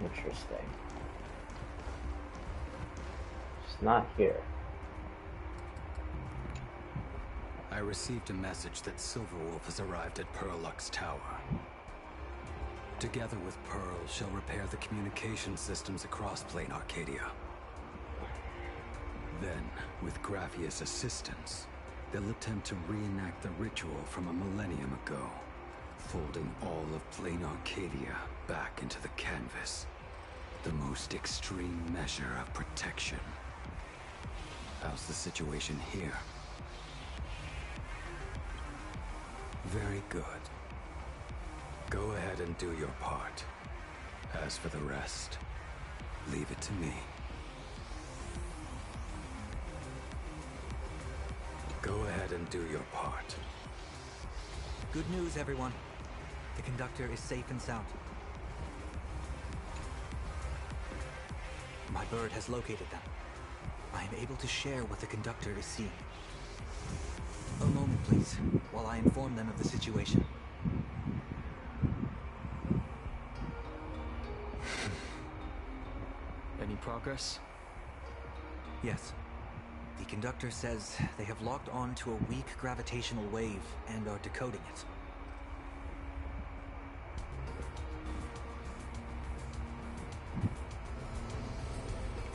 Interesting. It's not here. I received a message that Silverwolf has arrived at Pearlux Tower. Together with Pearl, she'll repair the communication systems across Plain Arcadia. Then, with Graphia's assistance, they'll attempt to reenact the ritual from a millennium ago, folding all of Plain Arcadia back into the canvas. The most extreme measure of protection. How's the situation here? Very good. Go ahead and do your part. As for the rest, leave it to me. Go ahead and do your part. Good news, everyone. The conductor is safe and sound. My bird has located them. I am able to share what the conductor is seeing. A moment, please, while I inform them of the situation. Any progress? Yes. The conductor says they have locked on to a weak gravitational wave and are decoding it.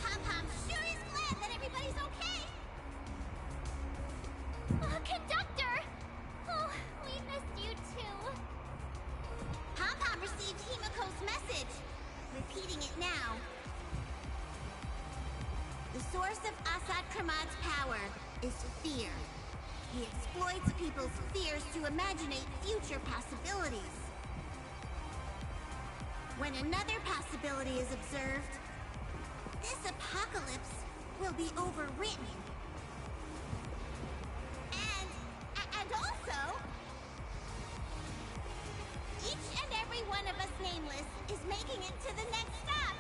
Pom-Pom sure is glad that everybody's okay. Conductor! Oh, we missed you too. Pom-Pom received Himiko's message. Repeating it now. The source of Asat Pramad's power is fear. He exploits people's fears to imaginate future possibilities. When another possibility is observed, this apocalypse will be overwritten. And also, each and every one of us nameless is making it to the next stop.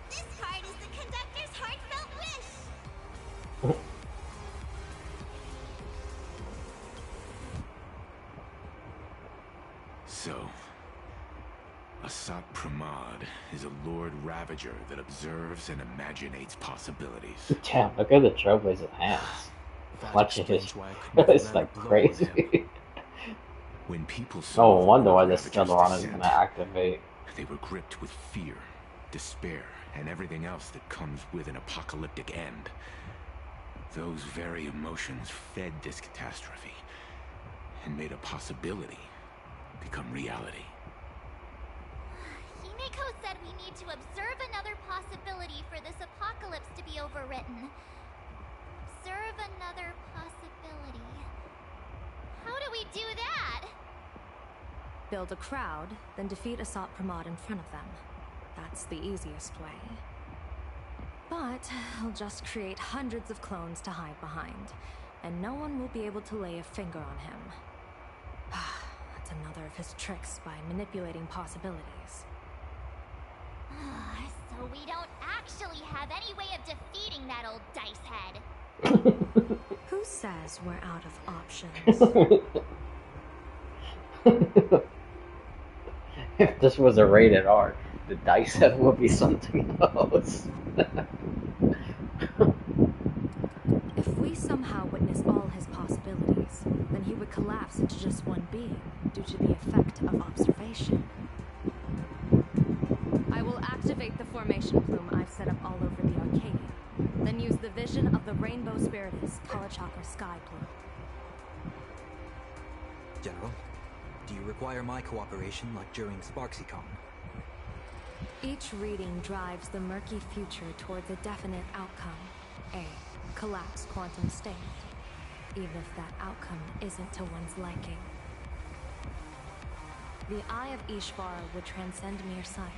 This part is the conductor's heartfelt wish. So, Asat Pramad is a Lord Ravager that observes and imaginates possibilities. Damn, look at the Trailblazer's hands. Clutching his it's like crazy. When people saw No wonder why the Ravager's Stellaron is descent, gonna activate. they were gripped with fear, despair, and everything else that comes with an apocalyptic end. Those very emotions fed this catastrophe and made a possibility become reality. Himiko said we need to observe another possibility for this apocalypse to be overwritten. Observe another possibility. How do we do that? Build a crowd, then defeat Asat Pramad in front of them. That's the easiest way. But I'll just create hundreds of clones to hide behind, and no one will be able to lay a finger on him. That's another of his tricks by manipulating possibilities. So we don't actually have any way of defeating that old dice head. Who says we're out of options? If this was a rated R, the dice set would be something else. If we somehow witness all his possibilities, then he would collapse into just one being due to the effect of observation. I will activate the formation plume I've set up all over the Arcadia, then use the vision of the Rainbow Spiritus Kalachakra Sky Plume. General, do you require my cooperation like during SparksyCon? Each reading drives the murky future towards a definite outcome, a collapsed quantum state, even if that outcome isn't to one's liking. The Eye of Ishvara would transcend mere sight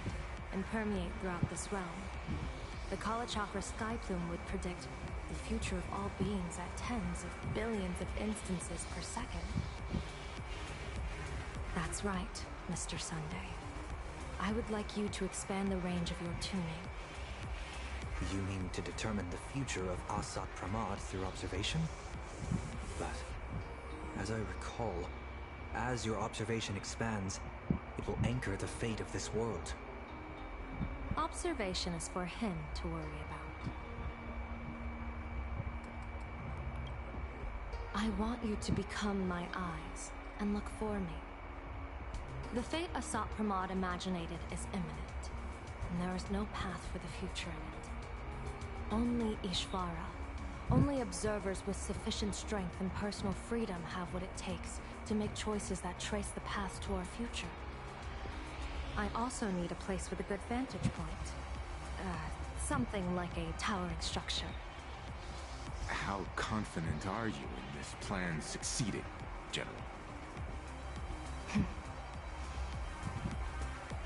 and permeate throughout this realm. The Kalachakra Sky Plume would predict the future of all beings at tens of billions of instances per second. That's right, Mr. Sunday. I would like you to expand the range of your tuning. You mean to determine the future of Asat Pramad through observation? But, as I recall, as your observation expands, it will anchor the fate of this world. Observation is for him to worry about. I want you to become my eyes and look for me. The fate Asat Pramad imaginated is imminent, and there is no path for the future in it. Only Ishvara, only observers with sufficient strength and personal freedom have what it takes to make choices that trace the path to our future. I also need a place with a good vantage point. Something like a towering structure. How confident are you in this plan succeeding, General?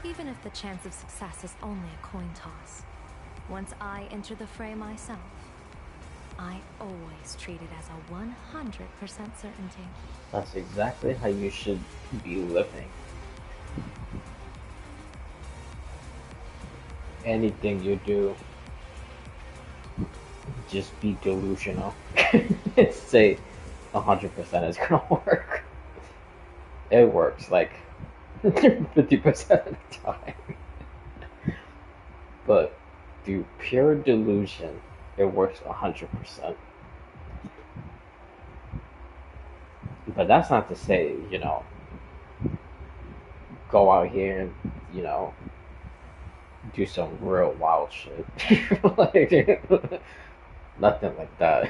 Even if the chance of success is only a coin toss, once I enter the fray myself, I always treat it as a 100% certainty. That's exactly how you should be living. Anything you do, just be delusional. Say 100% is gonna work. It works like 50% of the time. But through pure delusion, it works 100%. But that's not to say, go out here and, do some real wild shit. Like, nothing like that.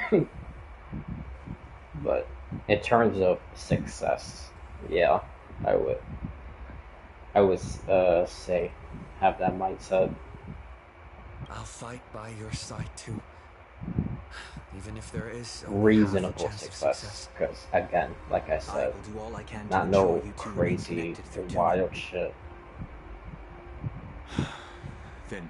But in terms of success, yeah, I would say have that mindset. I'll fight by your side too. Even if there is Reasonable success, because again, like I said, not no crazy wild shit. Then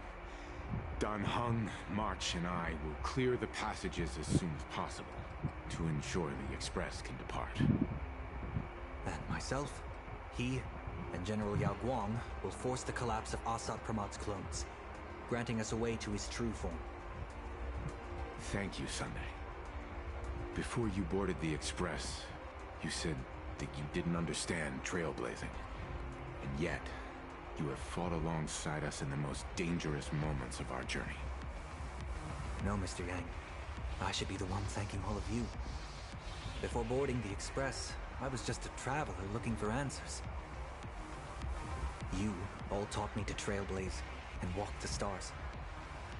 Dan Heng, March, and I will clear the passages as soon as possible to ensure the Express can depart. And myself, he, and General Yao Guang will force the collapse of Asat Pramad's clones, granting us a way to his true form. Thank you, Sunday. Before you boarded the Express, you said that you didn't understand trailblazing. And yet, you have fought alongside us in the most dangerous moments of our journey. No, Mr. Yang. I should be the one thanking all of you. Before boarding the Express, I was just a traveler looking for answers. You all taught me to trailblaze and walk the stars.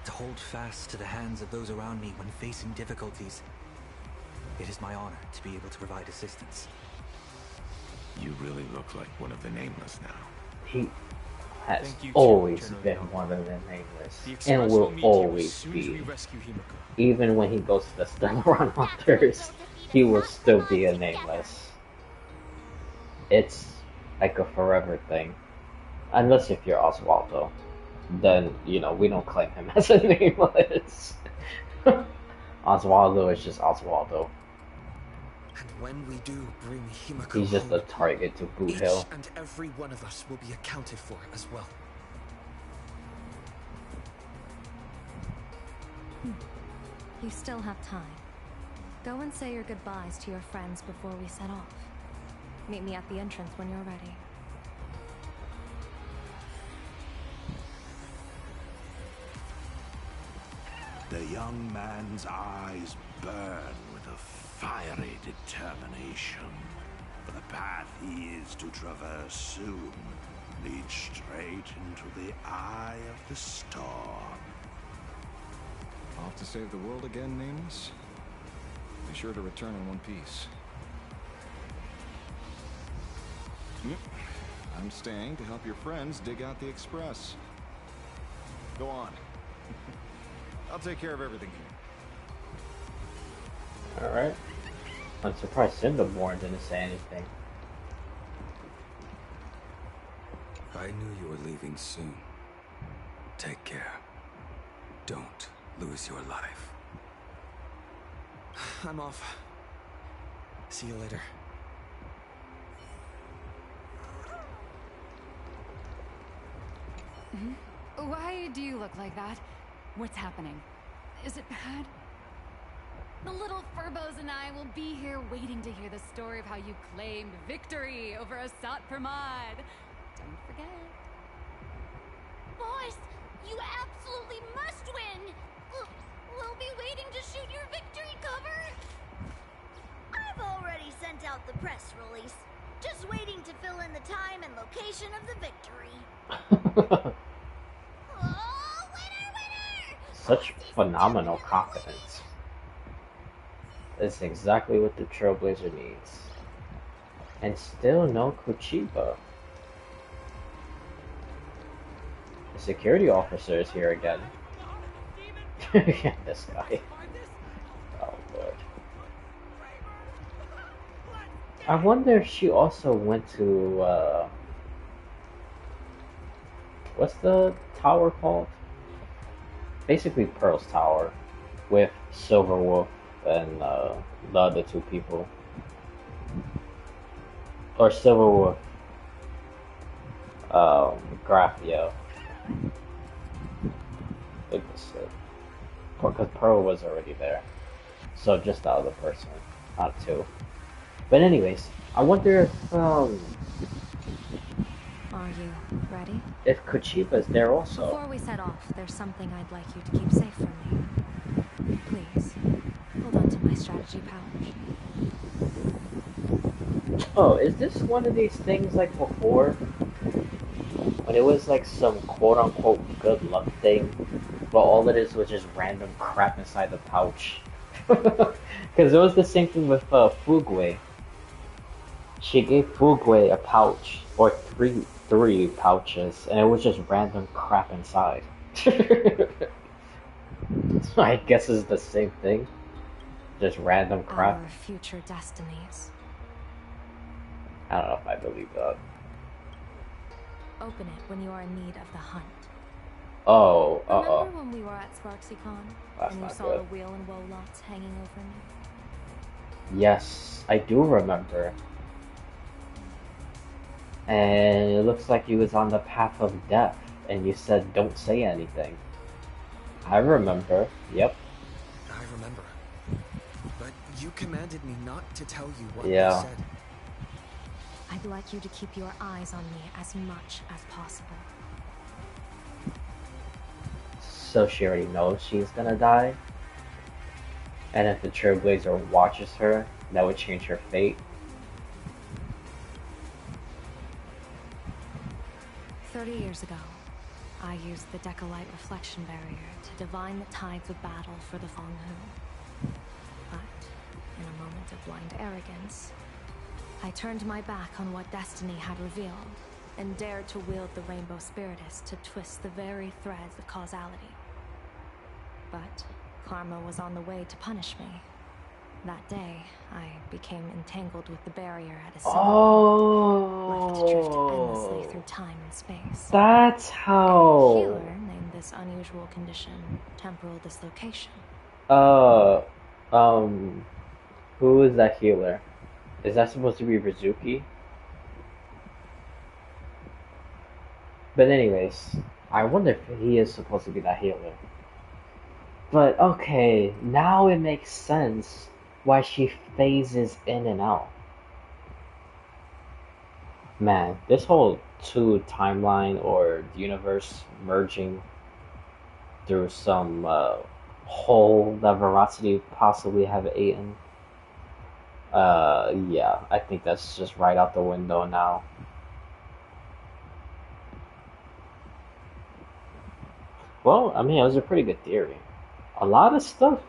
To hold fast to the hands of those around me when facing difficulties. It is my honor to be able to provide assistance. You really look like one of the Nameless now. He has always been one of the Nameless, and will always be. Even when he goes to the Stellar Hunters, he will still be a Nameless. It's like a forever thing. Unless if you're Oswaldo, then, we don't claim him as a Nameless. Oswaldo is just Oswaldo. And When we do bring Himiko He's just a home, target to boot each Hill. and every one of us will be accounted for as well. You still have time. Go and say your goodbyes to your friends before we set off. Meet me at the entrance when you're ready. The young man's eyes burn with a fiery determination. For the path he is to traverse soon leads straight into the eye of the storm. Off to save the world again, Nameless? Be sure to return in one piece. I'm staying to help your friends dig out the Express. Go on. I'll take care of everything here. Alright. I'm surprised Cinderborn didn't say anything. I knew you were leaving soon. Take care. Don't lose your life. I'm off. See you later. Why do you look like that? What's happening? Is it bad? The little Furbos and I will be here waiting to hear the story of how you claimed victory over Asat Pramad. Don't forget. Boys, you absolutely must win! We'll be waiting to shoot your victory cover! I've already sent out the press release. Just waiting to fill in the time and location of the victory. Oh, winner, winner! Such phenomenal confidence. That's exactly what the Trailblazer needs. And still no Kuchiba. The security officer is here again. Yeah, this guy. Oh lord. I wonder if she also went to what's the tower called? Basically Pearl's Tower with Silverwolf and the other two people. Or Silverwolf Graphia. I think that's it. Because Pearl was already there. So just the other person, not two. But anyways, I wonder if Are you ready? if Kuchiba's there also. Before we set off, there's something I'd like you to keep safe from me. Please, hold on to my strategy pouch. Oh, is this one of these things like before? When it was like some quote-unquote good luck thing, but all it is was just random crap inside the pouch. Because it was the same thing with Fugwe. She gave Fugwe a pouch, or three pouches, and it was just random crap inside. So I guess it's the same thing. Just random crap. Our future destinies. I don't know if I believe that. Open it when you are in need of the hunt. Oh, Remember when we were at SparksyCon That's and you not saw good. the wheel and woe lots hanging over me? Yes, I do remember. And it looks like he was on the path of death, and you said don't say anything. I remember, yep. I remember. But you commanded me not to tell you what Yeah. you said. I'd like you to keep your eyes on me as much as possible. So she already knows she's gonna die? And if the Trailblazer watches her, that would change her fate? 30 years ago, I used the Decalite reflection barrier to divine the tides of battle for the Fonghu. But, in a moment of blind arrogance, I turned my back on what destiny had revealed, and dared to wield the Rainbow Spiritus to twist the very threads of causality. But karma was on the way to punish me. That day, I became entangled with the barrier at a single point, left to drift endlessly through time and space. That's A how... healer named this unusual condition temporal dislocation. Uh, who is that healer? Is that supposed to be Rizuki? But anyways, I wonder if he is supposed to be that healer. But okay, now it makes sense why she phases in and out. Man, this whole two timeline or universe merging through some hole that Veracity possibly have eaten. Yeah, I think that's just right out the window now. Well, I mean, it was a pretty good theory. A lot of stuff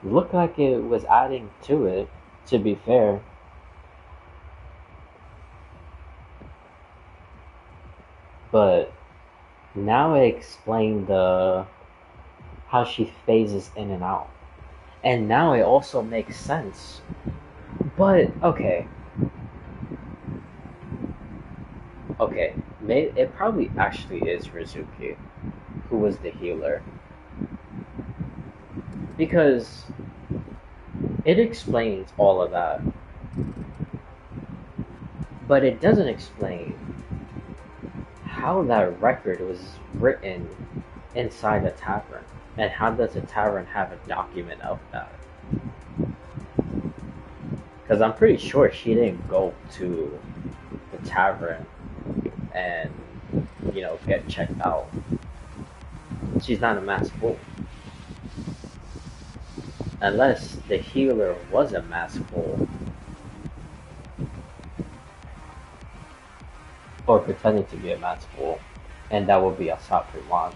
looked like it was adding to it, to be fair. But now it explained how she phases in and out. And now it also makes sense. But, okay. Okay, it probably actually is Rizuki who was the healer. Because it explains all of that. But it doesn't explain how that record was written inside a tavern. And how does a tavern have a document of that? Because I'm pretty sure she didn't go to the tavern and, you know, get checked out. She's not a masked fool. Unless the healer was a masked fool. Or pretending to be a masked fool. And that would be Asat Pramad.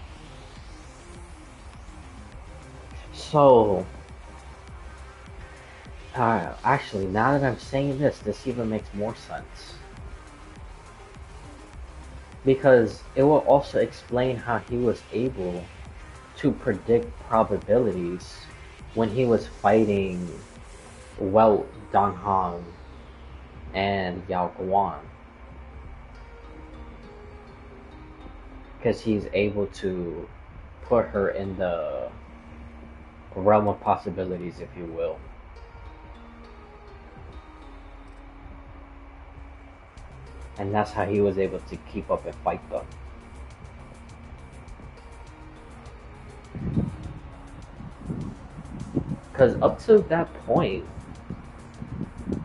So, actually, now that I'm saying this even makes more sense. Because it will also explain how he was able to predict probabilities when he was fighting Welt, Danghang, and Yao Guan. Because he's able to put her in the realm of possibilities, if you will. And that's how he was able to keep up and fight them. Because up to that point,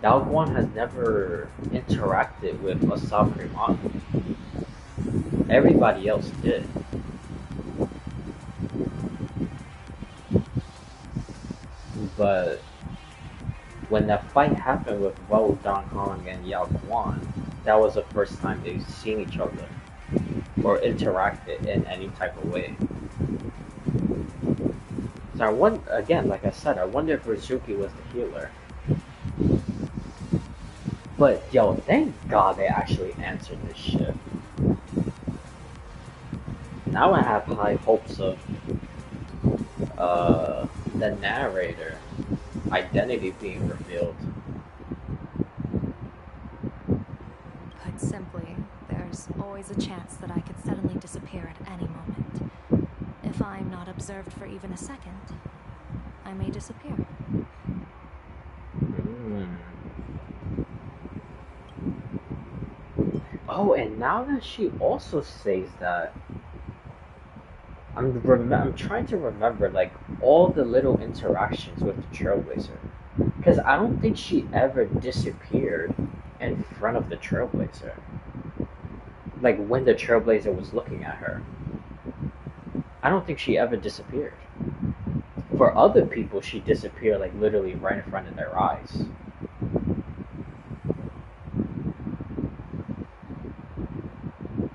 Yao Guan has never interacted with Asat Pramad. Everybody else did. But when that fight happened with Wei Danghang and Yao Guan, that was the first time they've seen each other or interacted in any type of way. So I wonder, again, like I said, I wonder if Rizuki was the healer. But yo, thank God they actually answered this shit. Now I have high hopes of the narrator identity being revealed. Put simply, there's always a chance that I could suddenly disappear at any moment. If I'm not observed for even a second, I may disappear. Oh, and now that she also says that, I'm trying to remember like all the little interactions with the Trailblazer, because I don't think she ever disappeared in front of the Trailblazer. Like when the Trailblazer was looking at her, I don't think she ever disappeared. For other people, she disappeared like literally right in front of their eyes.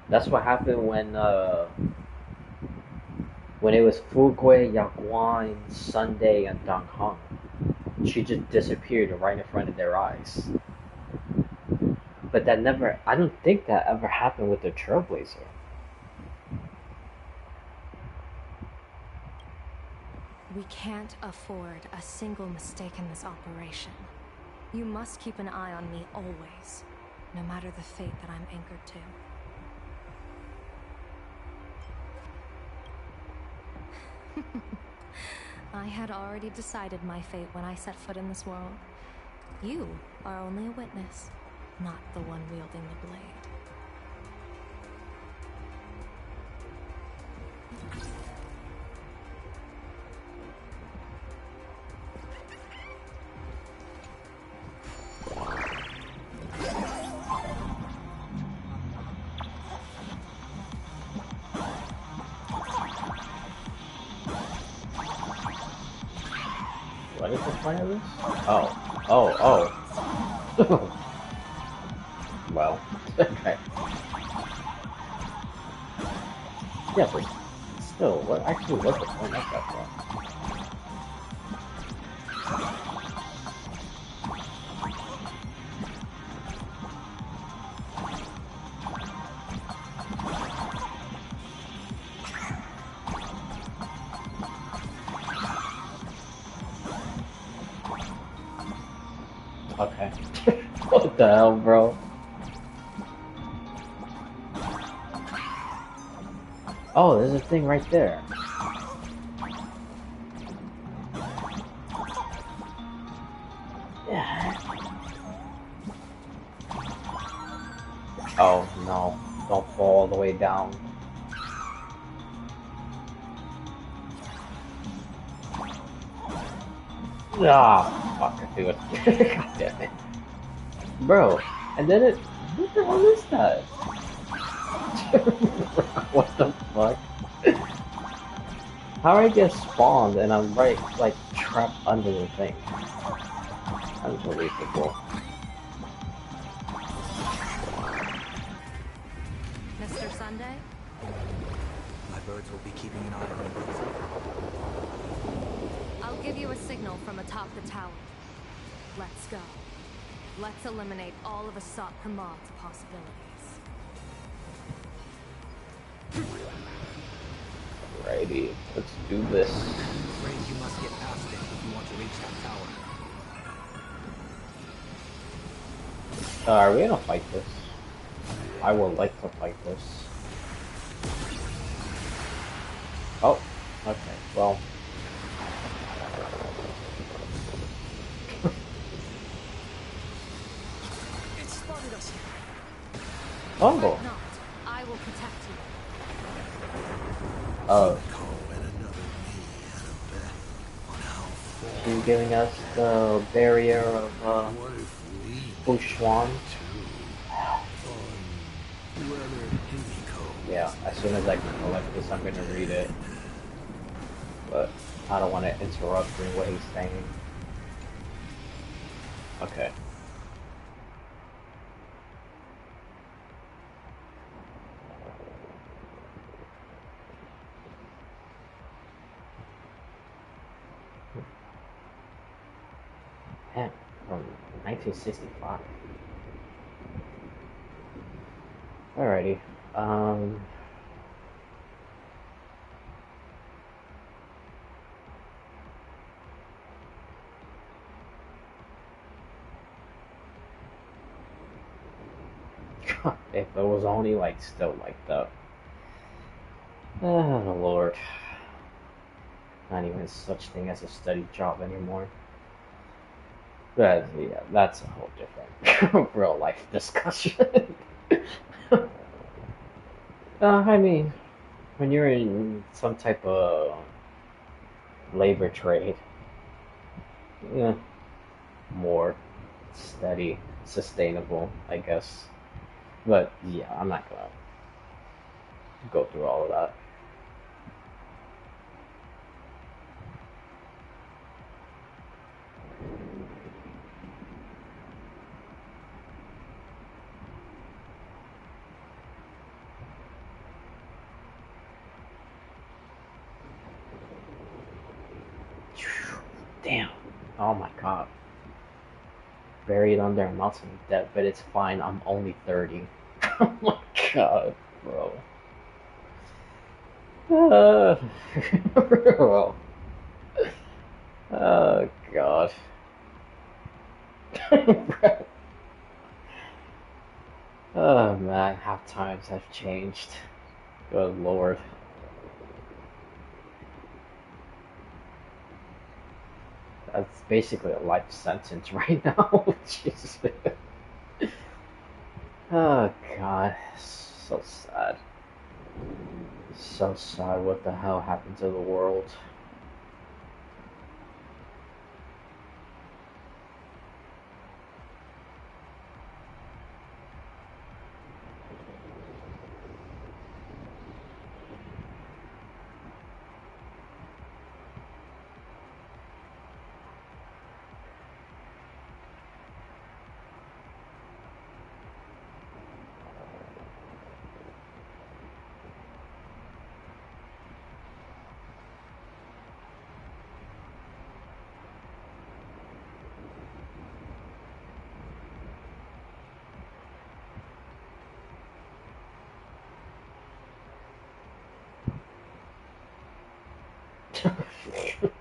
That's what happened when it was Fugui, Yao Guan, Sunday, and Danghang. She just disappeared right in front of their eyes. But that never, I don't think that ever happened with the Trailblazer. We can't afford a single mistake in this operation. You must keep an eye on me always, no matter the fate that I'm anchored to. I had already decided my fate when I set foot in this world. You are only a witness, not the one wielding the blade. What is the point of this? Oh. Well, okay. Yeah, but still, what actually was the point of that one? Okay. What the hell, bro? Oh, there's a thing right there. Yeah. Oh, no. Don't fall all the way down. Ah, fuck, I do it. God damn it. Bro, and then it... What the hell is that? What the fuck? How I get spawned and I'm right, like, trapped under the thing? Unbelievable. Mr. Sunday? My birds will be keeping an eye on you both. I'll give you a signal from atop the tower. Let's go. Let's eliminate all of Asat Pramad's possibilities. Alrighty, let's do this. Afraid you must get past it if you want to reach that tower. Are we gonna fight this? I would like to fight this. Oh, okay, well. It spotted us. Oh. I will protect you. Oh. She's giving us the barrier of Bushwan. Yeah, as soon as I collect this, I'm gonna read it. But I don't want to interrupt what he's saying. Okay. Man, from 1965. Alrighty. If it was only like still like that. Oh Lord. Not even such thing as a steady job anymore. But yeah, that's a whole different real life discussion. I mean, when you're in some type of labor trade, yeah, more steady, sustainable, I guess. But yeah, I'm not gonna go through all of that. Damn. Oh my god. Buried under a mountain of debt, but it's fine, I'm only 30. Oh my god, bro. Bro. Oh god. Oh man, how times have changed. Good lord. That's basically a life sentence right now. Jesus. Oh god, so sad. So sad. What the hell happened to the world?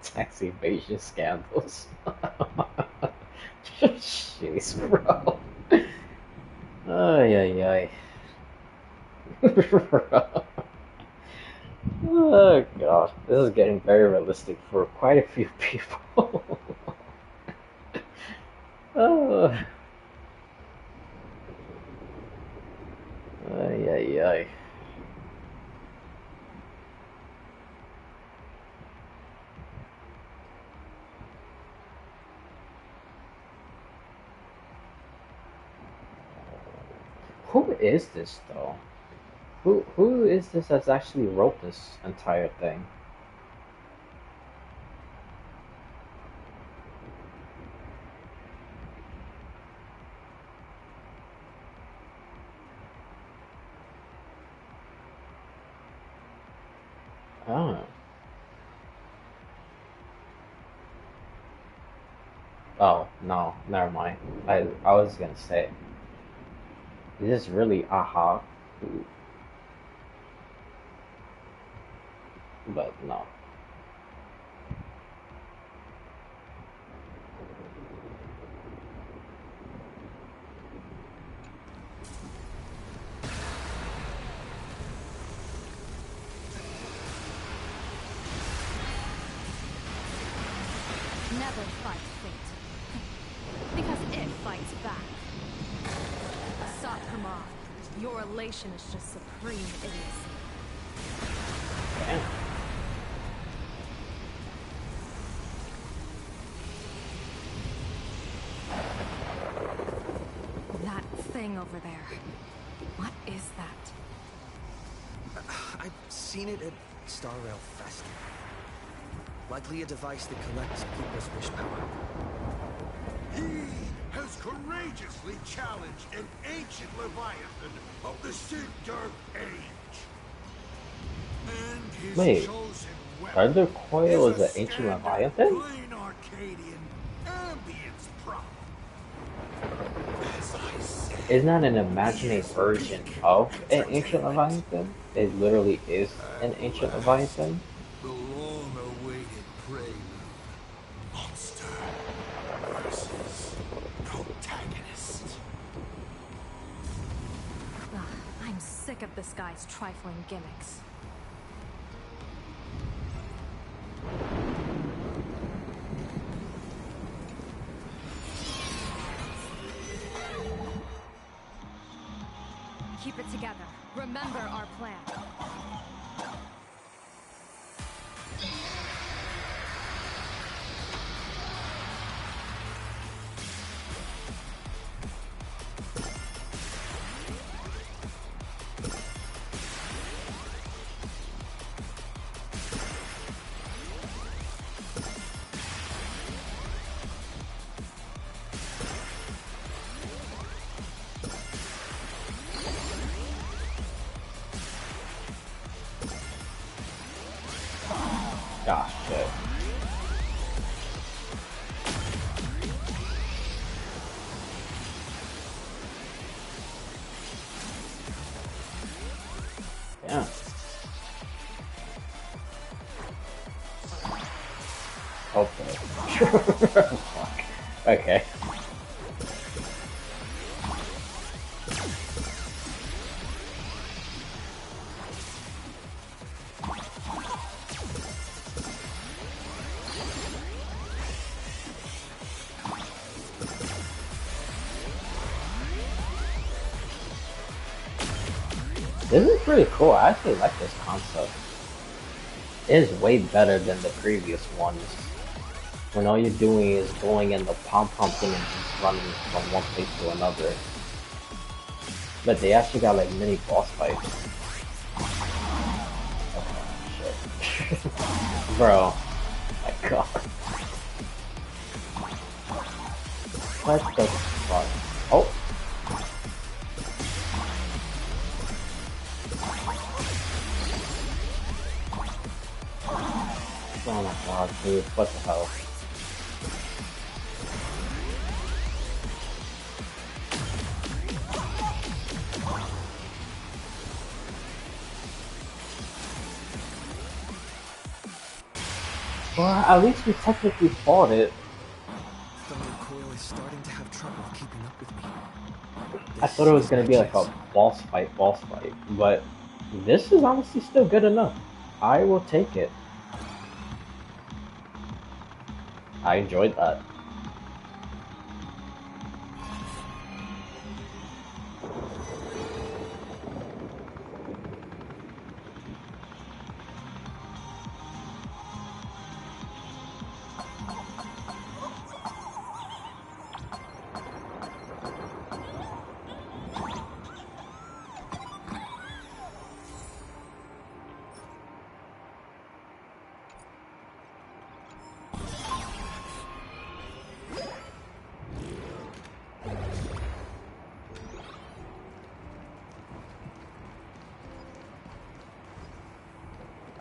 Tax evasion scandals. Jeez, bro. Ay, ay, ay. Bro. Oh god, this is getting very realistic for quite a few people. Oh. Ay, ay, ay. Who is this though? Who is this that's actually wrote this entire thing? Oh. Oh, no, never mind. I was gonna say, is this really Aha? But no. Never fight fate. Because it fights back. Asat Pramad, your elation is just supreme idiocy. Damn. That thing over there. What is that? I've seen it at Star Rail Fest. Likely a device that collects people's wish power. He has courageously challenged an ancient Leviathan of the Sigdark Age. And his Wait, chosen weapon Thunder Coil is a an ancient standard Leviathan? plain Arcadian ambience prop. As I said, Isn't that an imaginary version of an ancient Leviathan? It literally is an ancient Leviathan? the long-awaited prelude. Monster versus protagonist. Ugh, I'm sick of this guy's trifling gimmicks. Keep it together. Remember our plan. Gosh, shit. Yeah. Okay. Fuck. Okay. This is pretty cool. I actually like this concept. It is way better than the previous ones, when all you're doing is going in the pom-pom thing and just running from one place to another. But they actually got like mini boss fights. Oh, shit. Bro. My god. What the fuck? Oh! Oh my god, dude. What the hell? Well, at least we technically fought it. The recoil is starting to have trouble keeping up with me. I thought it was gonna be like a boss fight, but this is honestly still good enough. I will take it. I enjoyed that.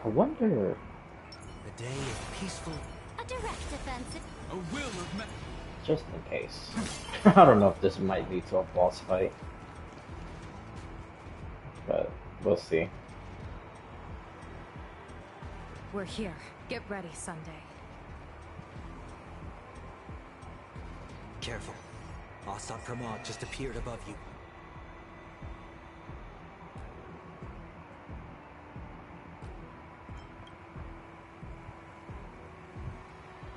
I wonder. The day of peaceful. A direct offensive. A will of men. Just in case. I don't know if this might lead to a boss fight. But we'll see. We're here. Get ready, Sunday. Careful. Asat Pramad just appeared above you.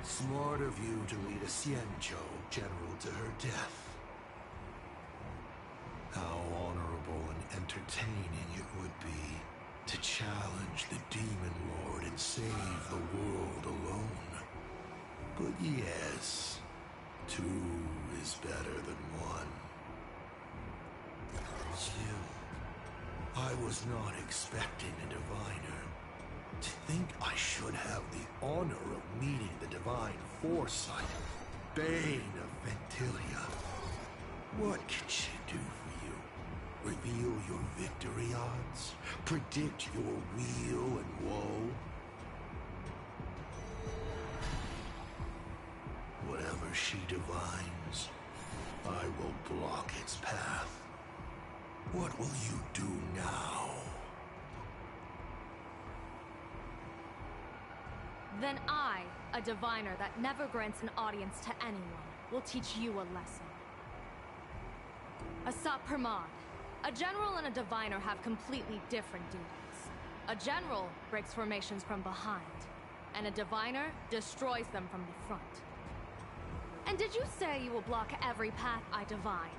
Smart of you to lead a Xianzhou general to her death. How honorable and entertaining it would be to challenge the Demon Lord and save the world alone. But yes, two is better than one. Still, I was not expecting a diviner. To think I should have the honor of meeting the divine foresight, Bane of Ventilia. What can she do for you? Reveal your victory odds? Predict your weal and woe? Whatever she divines, I will block its path. What will you do now? Then I, a diviner that never grants an audience to anyone, will teach you a lesson. Asat Pramad. A general and a diviner have completely different duties. A general breaks formations from behind, and a diviner destroys them from the front. And did you say you will block every path I divine?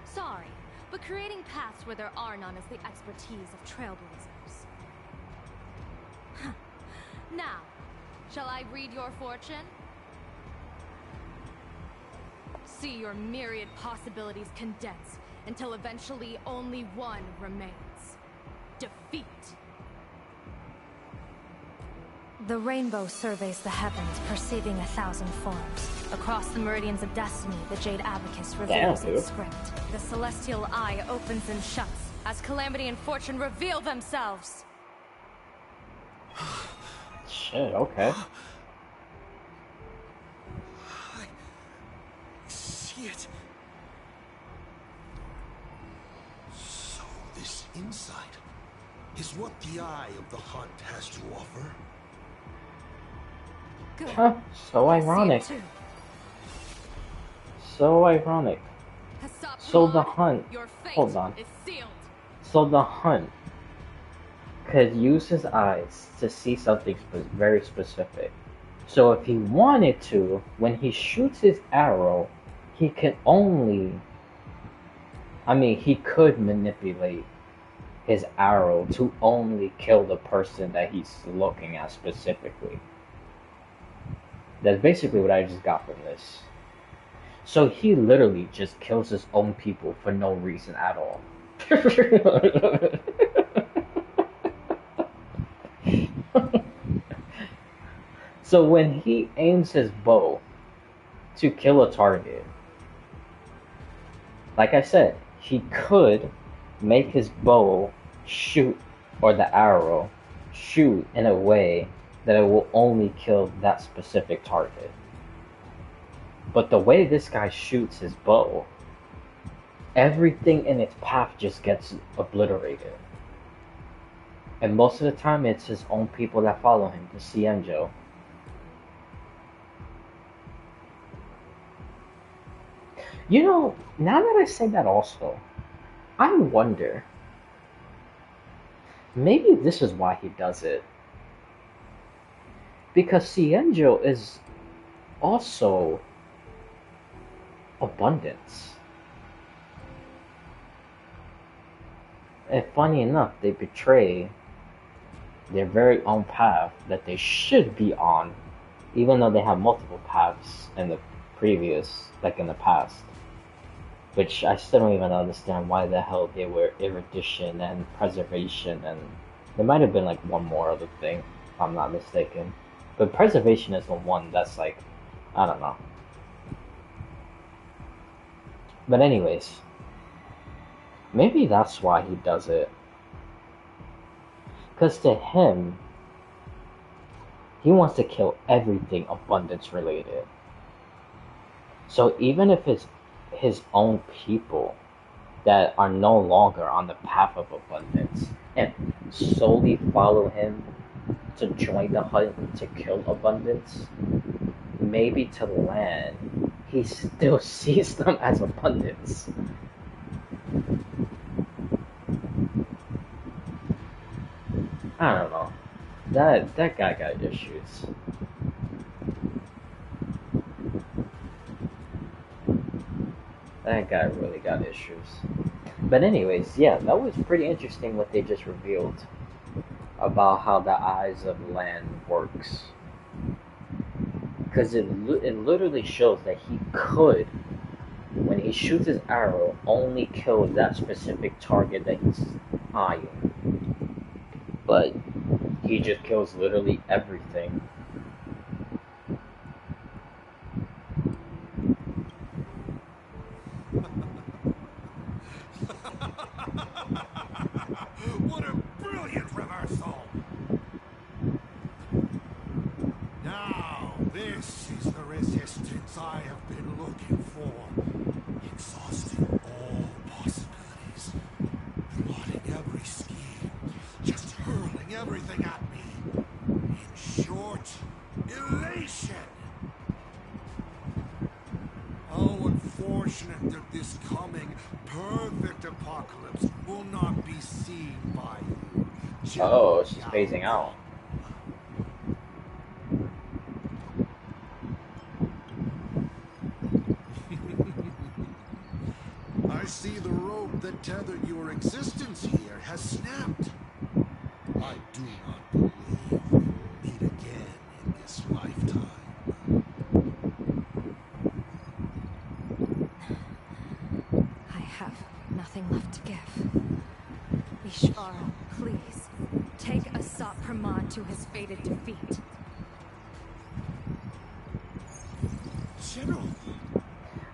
Sorry, but creating paths where there are none is the expertise of trailblazers. Now, shall I read your fortune? See your myriad possibilities condense until eventually only one remains. Defeat. The rainbow surveys the heavens, perceiving 1,000 forms. Across the meridians of destiny, the Jade Abacus reveals its script. The celestial eye opens and shuts as calamity and fortune reveal themselves. Shit, okay. I see it. So this insight is what the Eye of the Hunt has to offer. Good. Huh, so ironic. So ironic. So the hunt. Hold on. So the hunt could use his eyes to see something very specific. So if he wanted to, when he shoots his arrow, he can only... I mean, he could manipulate his arrow to only kill the person that he's looking at specifically. That's basically what I just got from this. So he literally just kills his own people for no reason at all. So when he aims his bow to kill a target, like I said, he could make his bow shoot, or the arrow shoot in a way that it will only kill that specific target. But the way this guy shoots his bow, everything in its path just gets obliterated. And most of the time it's his own people that follow him, the Cienjo. You know, now that I say that also, I wonder, maybe this is why he does it. Because Cienjo is also abundance. And funny enough, they betray their very own path that they should be on, even though they have multiple paths in the previous, like in the past. Which I still don't even understand why the hell they were erudition and preservation, and there might have been like one more other thing, if I'm not mistaken. But preservation is the one that's like, I don't know. But anyways, maybe that's why he does it. Because to him, he wants to kill everything abundance related. So even if it's his own people that are no longer on the path of abundance and solely follow him to join the hunt to kill abundance, maybe to land, he still sees them as abundance. I don't know. That guy got issues. That guy really got issues. But anyways, yeah, that was pretty interesting what they just revealed about how the eyes of land works. Because it literally shows that he could, when he shoots his arrow, only kill that specific target that he's eyeing. But he just kills literally everything. What a brilliant reversal! Now, this is the resistance I have been looking for. Exhausting all possibilities. Plotting every scheme. Just hurling everything at me. In short, elation! How unfortunate that this coming perfect apocalypse will not be seen by you. Oh, she's phasing out. I see the rope that tethered your existence here has snapped. I do not believe we'll meet again in this lifetime. I have nothing left to give. Ishvara, please, take Asat Pramad to his fated defeat. General!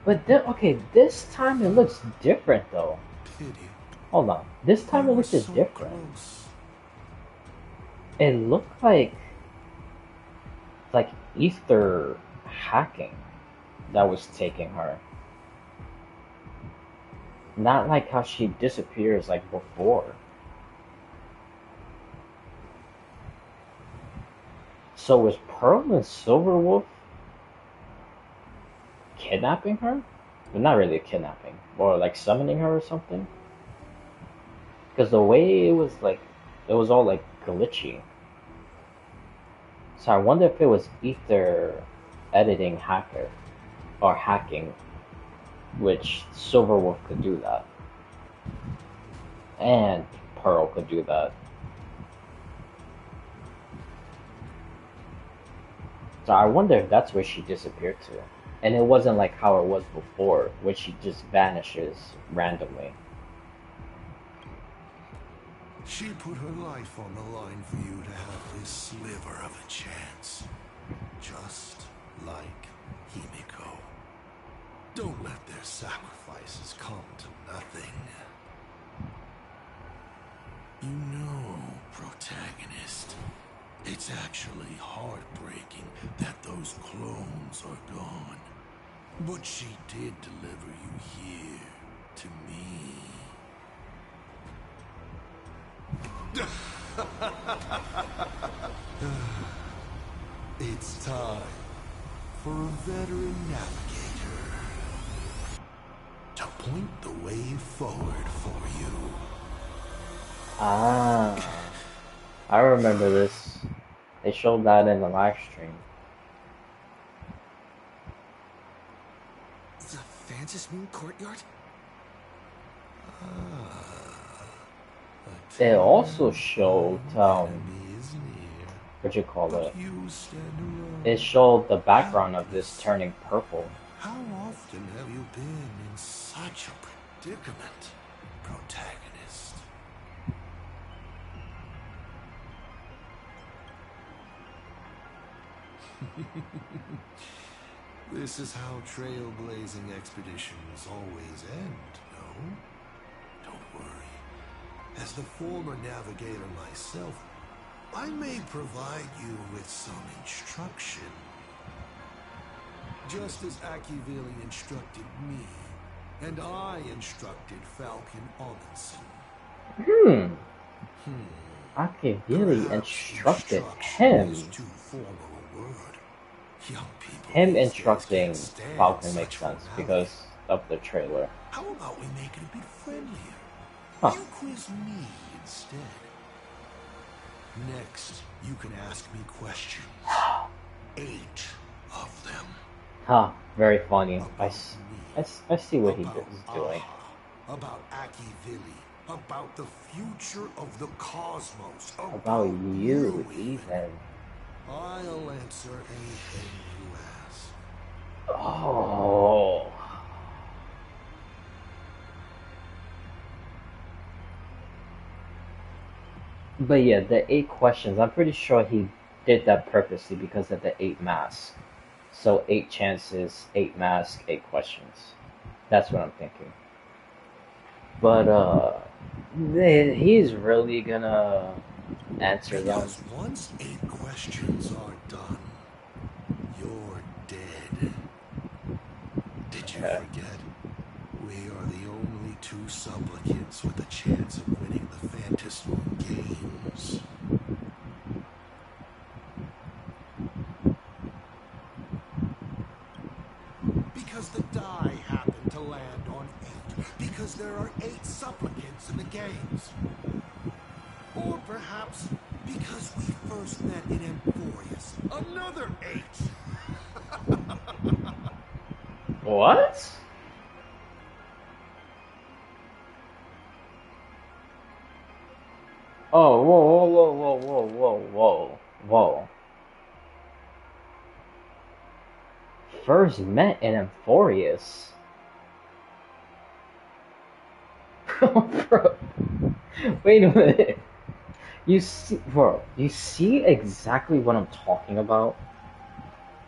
But okay, this time it looks different though. Pity. Hold on, this time it looks So different. close. It looked like ether hacking that was taking her. Not like how she disappears like before. So was Pearl and Silverwolf kidnapping her? But not really kidnapping, or like summoning her or something. Because the way it was all like glitchy. So I wonder if it was ether editing hacker or hacking, which Silverwolf could do that. And Pearl could do that. So I wonder if that's where she disappeared to. And it wasn't like how it was before, where she just vanishes randomly. She put her life on the line for you to have this sliver of a chance. Just like Himiko. Don't let their sacrifices come to nothing. You know, protagonist, it's actually heartbreaking that those clones are gone. But she did deliver you here, to me. It's time for a veteran navigator to point the way forward for you. Ah, I remember this. They showed that in the live stream. The Phantus Moon Courtyard? It also showed what you call it? It showed the background of this turning purple. How often have you been in such a predicament, protagonist? This is how trailblazing expeditions always end, no? Don't worry. As the former navigator myself, I may provide you with some instruction. Just as Akivili instructed me, and I instructed Falcon Amundsen. Akivili instructed him. Him instructing Falcon makes sense because of the trailer. How about we make it a bit friendlier? Huh. You quiz me instead. Next, you can ask me questions. 8 of them. Huh, very funny. I see what he is doing. About Akivili. About the future of the cosmos. About you, even. I'll answer anything you ask. Oh. But yeah, the 8 questions, I'm pretty sure he did that purposely because of the 8 masks. So 8 chances, 8 masks, 8 questions. That's what I'm thinking. But he's really gonna answer them. Because once 8 questions are done, you're dead. Did you forget? We are the only 2 supplicants with a chance of winning the Phantus Moon Games. Because the die happened to land on 8. Because there are 8 supplicants in the games. Or perhaps because we first met in Emporius. Another 8! What? Oh, whoa. First met in Emporius. Bro. Wait a minute. You see exactly what I'm talking about?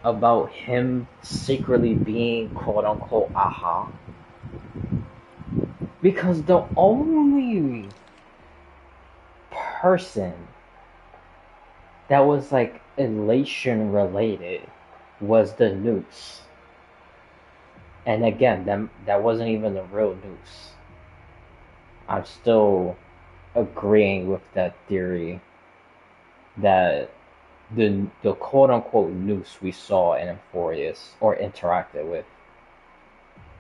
About him secretly being quote-unquote aha? Because the only person that was like elation related was the noose. And again, that wasn't even the real noose. I'm still agreeing with that theory that the quote unquote noose we saw in Emporius or interacted with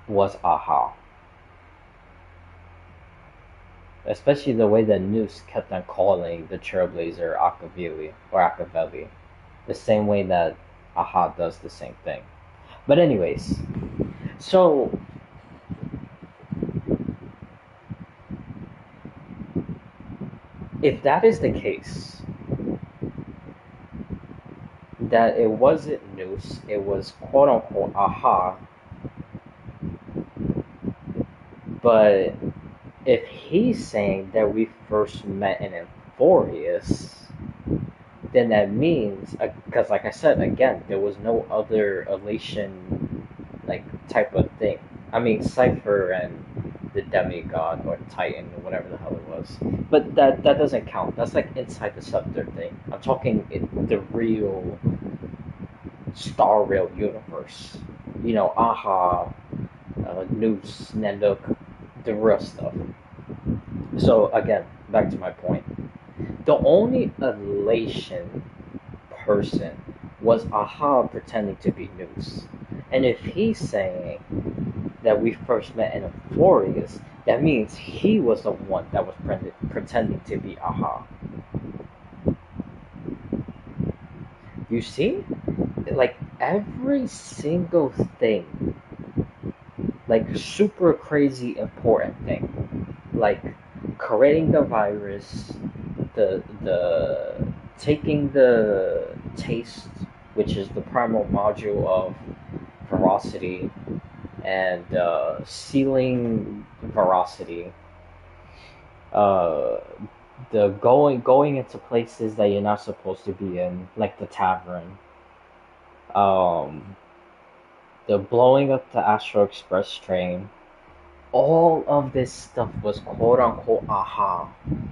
was aha. Especially the way that Noose kept on calling the Trailblazer Akavelli. The same way that Aha does the same thing. But anyways, so if that is the case, that it wasn't Noose, it was quote unquote Aha, but if he's saying that we first met in Euphorius, then that means, because like I said, again, there was no other elation like type of thing. I mean, Cypher and the demigod or Titan or whatever the hell it was, but that doesn't count. That's like inside the scepter thing. I'm talking the real Star Rail universe. You know, Aha, Noose, Nanook, the real stuff. So again, back to my point. The only elation person was Aha pretending to be Noose. And if he's saying that we first met in Euphorius, that means he was the one that was pretending to be Aha. You see? Like, every single thing, like, super crazy important thing, like, creating the virus, the taking the taste, which is the primal module of Veracity, and sealing Veracity, the going into places that you're not supposed to be in, like the tavern, the blowing up the Astral Express train. All of this stuff was quote unquote Aha,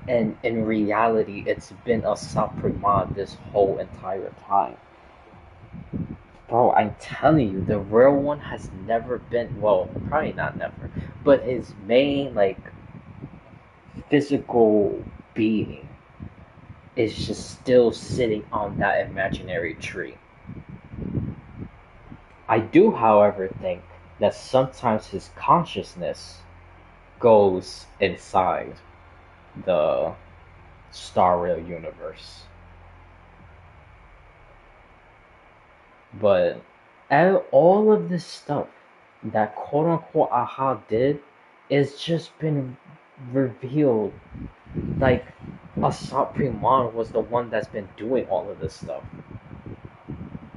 and in reality it's been Asat Pramad this whole entire time. Bro, I'm telling you, the real one has never been, well, probably not never, but his main, like, physical being is just still sitting on that imaginary tree. I do, however, think that sometimes his consciousness goes inside the Star Rail universe. But all of this stuff that quote unquote Aha did is just been revealed. Like, Asat Pramad was the one that's been doing all of this stuff.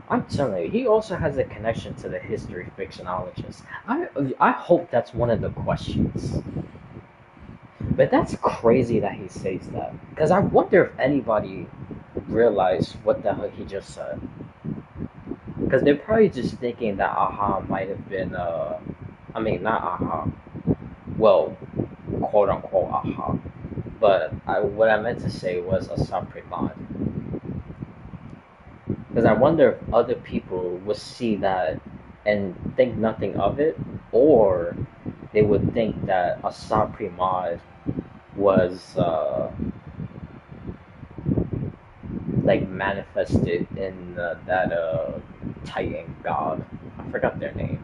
I'm telling you, he also has a connection to the history fictionologist. I hope that's one of the questions. But that's crazy that he says that. Because I wonder if anybody realized what the hell he just said. Because they're probably just thinking that Aha might have been, I mean, not Aha. Well, quote unquote Aha. But what I meant to say was Asat Pramad. Because I wonder if other people would see that and think nothing of it, or they would think that Asat Pramad was like manifested in that Titan god. I forgot their name.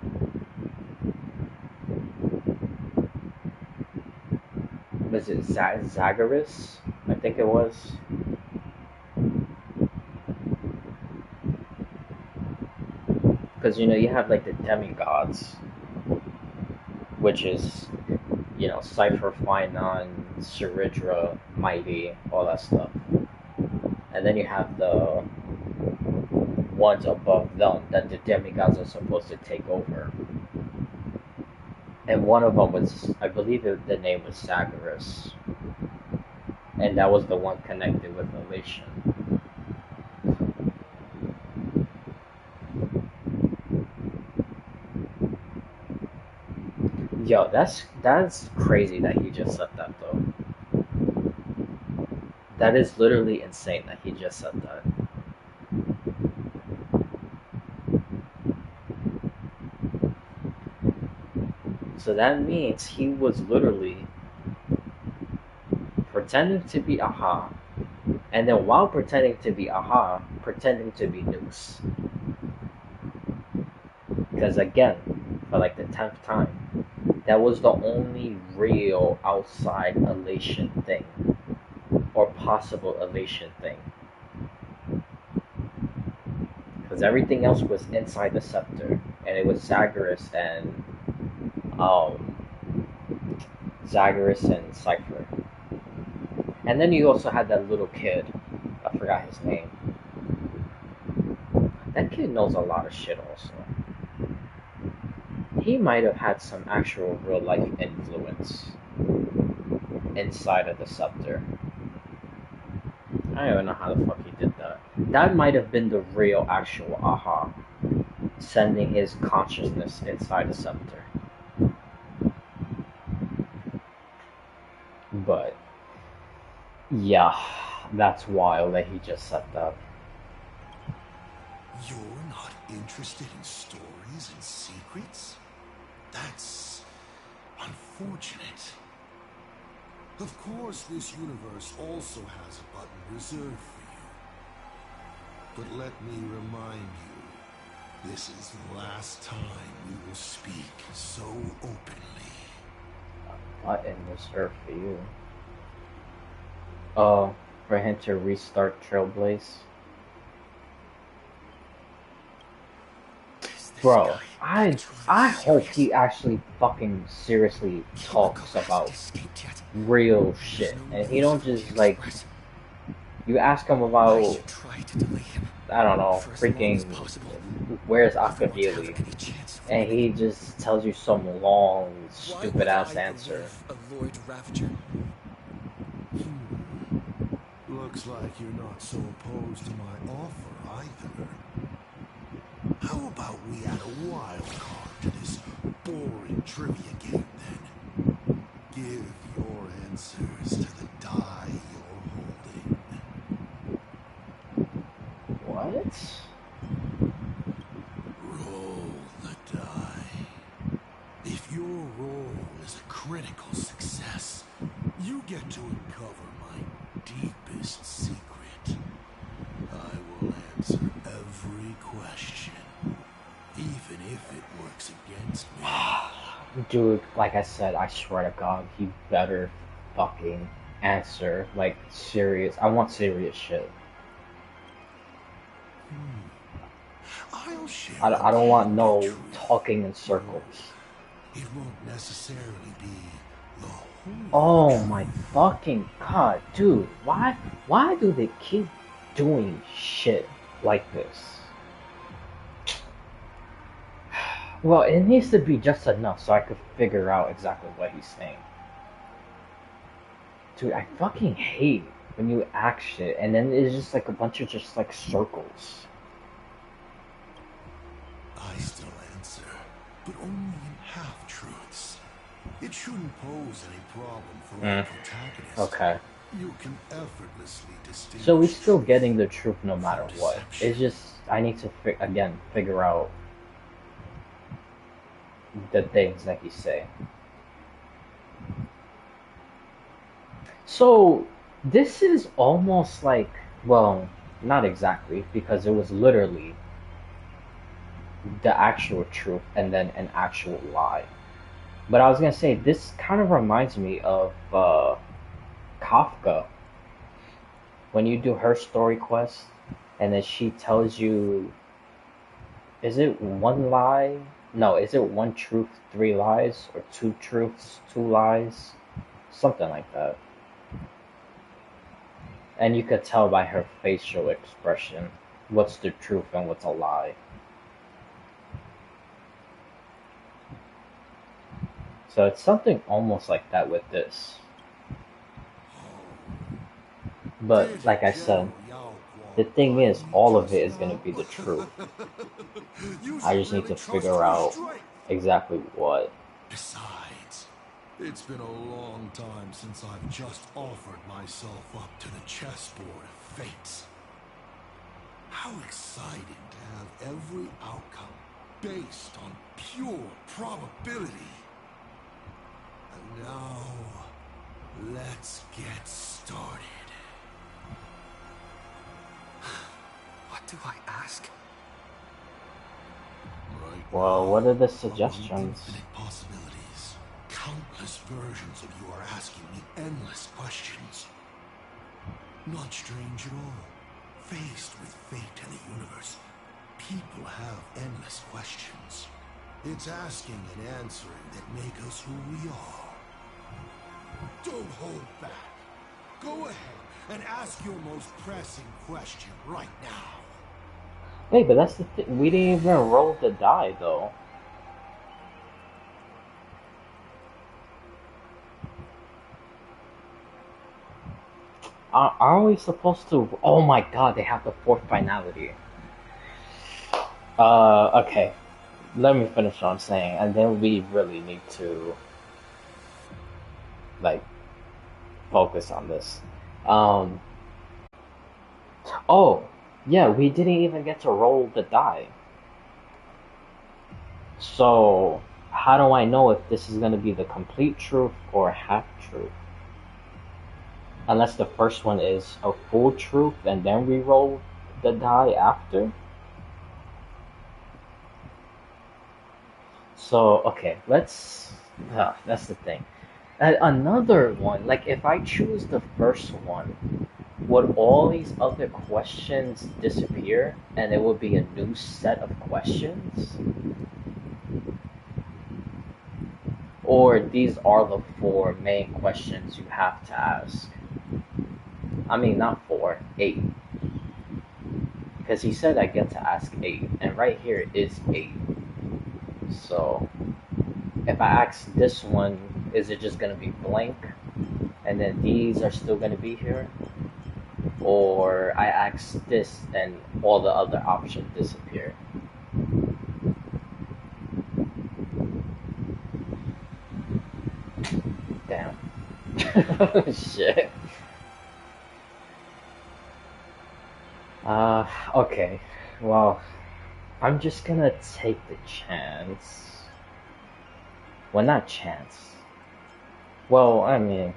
Was it Zagreus? I think it was. Because, you know, you have, like, the demigods, which is, you know, Cypher, Finon, Ceridra, Mighty, all that stuff. And then you have the ones above them that the demigods are supposed to take over. And one of them was, I believe the name was Zagreus. And that was the one connected with Elation. Yo, that's crazy that he just said that, though. That is literally insane that he just said that. So that means he was literally pretending to be Aha, and then while pretending to be Aha, pretending to be Noose. Because again, for like the 10th time, that was the only real outside elation thing, or possible elation thing. Because everything else was inside the scepter, and it was Zagreus and Cypher. And then you also had that little kid. I forgot his name. That kid knows a lot of shit also. He might have had some actual real life influence inside of the scepter. I don't even know how the fuck he did that. That might have been the real actual Aha, sending his consciousness inside the scepter. But yeah, that's wild that he just said that. You're not interested in stories and secrets? That's unfortunate. Of course, this universe also has a button reserved for you. But let me remind you, this is the last time we will speak so openly. A button reserved for you. For him to restart Trailblaze. Bro, I hope he actually fucking seriously talks about real shit, and he don't just like. You ask him about, I don't know, freaking where's Akavili, and he just tells you some long, stupid ass answer. A Lord Ravager? Looks like you're not so opposed to my offer either. How about we add a wild card to this boring trivia game then? Give your answers to the die you're holding. What? Roll the die. If your roll is a critical success, you get to uncover my deepest secret. I will answer every question, even if it works against me. Dude, like I said, I swear to God, he better fucking answer, like, serious. I want serious shit. I'll share I don't want no talking in circles. It won't necessarily be the whole. Oh my fucking God, dude, why do they keep doing shit like this? Well, it needs to be just enough so I could figure out exactly what he's saying. Dude, I fucking hate when you act shit and then it's just like a bunch of just like circles. I still answer, but only in half-truths. It shouldn't pose any problem for our protagonist. Okay. You can effortlessly distinguish. So we're still getting the truth no matter what. It's just, I need to, figure out the things that he's saying. So, this is almost like, well, not exactly, because it was literally the actual truth and then an actual lie. But I was gonna say, this kind of reminds me of Kafka. When you do her story quest, and then she tells you, is it one lie? No, is it one truth, three lies? Or two truths, two lies? Something like that. And you could tell by her facial expression what's the truth and what's a lie. So it's something almost like that with this. But like I said, the thing is, all of it is going to be the truth. I just need to figure out exactly what. Besides, it's been a long time since I've just offered myself up to the chessboard of fates. How exciting to have every outcome based on pure probability. And now, let's get started. What do I ask? Right. Well, what are the suggestions? Infinite possibilities. Countless versions of you are asking me endless questions. Not strange at all. Faced with fate and the universe, people have endless questions. It's asking and answering that make us who we are. Don't hold back. Go ahead and ask your most pressing question right now. Wait, but that's the thing. We didn't even roll the die, though. Are we supposed to? Oh my god, they have the fourth finality. Okay. Let me finish what I'm saying, and then we really need to, like, focus on this. Oh, yeah, we didn't even get to roll the die. So, how do I know if this is going to be the complete truth or half truth? Unless the first one is a full truth and then we roll the die after? So, okay, let's... that's the thing. Another one, like if I choose the first one, would all these other questions disappear and it would be a new set of questions? Or these are the 4 main questions you have to ask? I mean, not 4, 8. Because he said I get to ask 8, and right here is 8. So, if I ask this one, is it just going to be blank? And then these are still going to be here? Or I ask this and all the other options disappear? Damn. Shit. Okay. Well, I'm just gonna take the chance. Well, not chance. Well, I mean,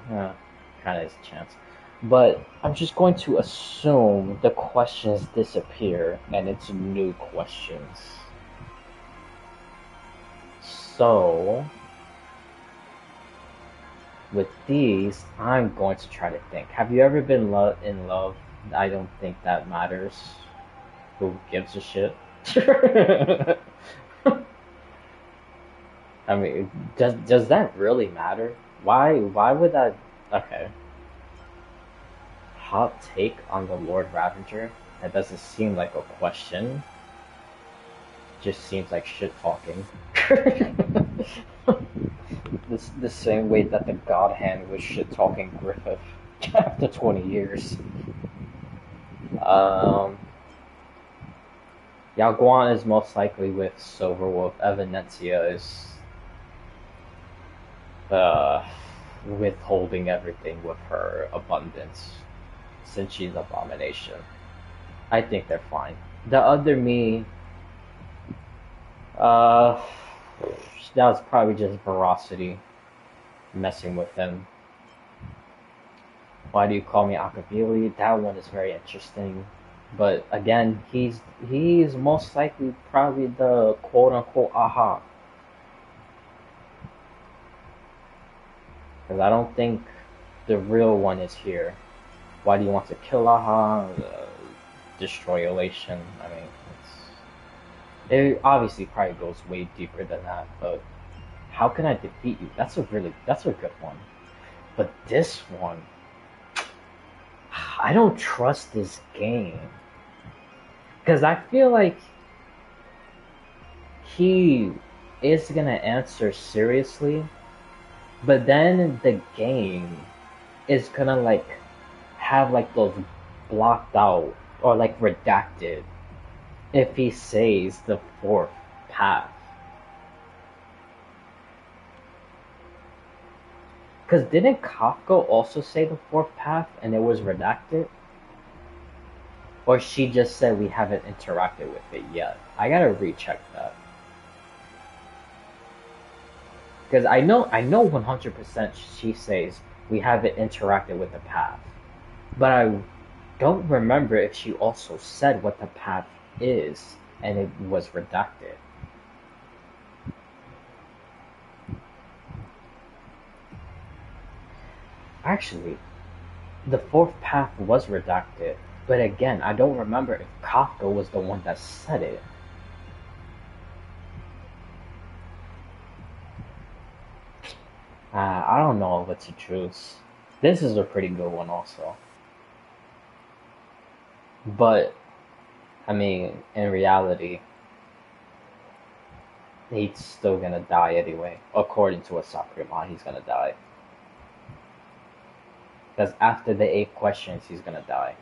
kinda is a chance. But I'm just going to assume the questions disappear and it's new questions. So, with these, I'm going to try to think. Have you ever been in love? I don't think that matters. Who gives a shit? I mean, does that really matter? Why would that? Okay. Hot take on the Lord Ravager? That doesn't seem like a question. Just seems like shit talking. The same way that the God Hand was shit talking Griffith after 20 years. Yaguan is most likely with Silverwolf. Evanetia is withholding everything with her abundance, since she's Abomination. I think they're fine. The other me, that was probably just Veracity messing with him. Why do you call me Akavili? That one is very interesting. But again, he's most likely probably the quote-unquote aha. Because I don't think the real one is here. Why do you want to kill aha? Destroy Elation? I mean, it obviously probably goes way deeper than that, but how can I defeat you? That's a good one. But this one, I don't trust this game. Because I feel like he is gonna answer seriously, but then the game is gonna like have like those blocked out or like redacted if he says the 4th path. Because didn't Kafka also say the 4th path and it was redacted? Or she just said we haven't interacted with it yet? I gotta recheck that. Because I know 100% she says we haven't interacted with the path. But I don't remember if she also said what the path is and it was redacted. Actually, the 4th path was redacted, but again, I don't remember if Kafka was the one that said it. I don't know if it's a truth. This is a pretty good one also. But, I mean, in reality, he's still gonna die anyway. According to Asat Pramad, he's gonna die. Because after the 8 questions, he's gonna die.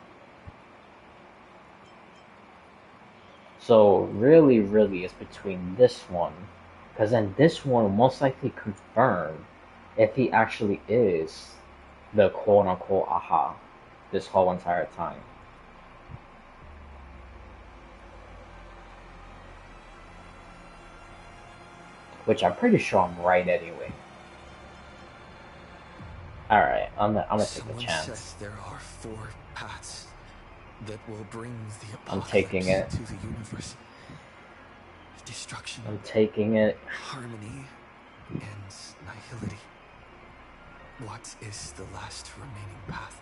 So, really, it's between this one. Because then this one will most likely confirm if he actually is the quote-unquote aha this whole entire time. Which I'm pretty sure I'm right anyway. Alright, I'm gonna take the chance. Says there are 4 paths that will bring the I'm apocalypse taking it. to the universe. Destruction. I'm taking it. Harmony and nihility. What is the last remaining path?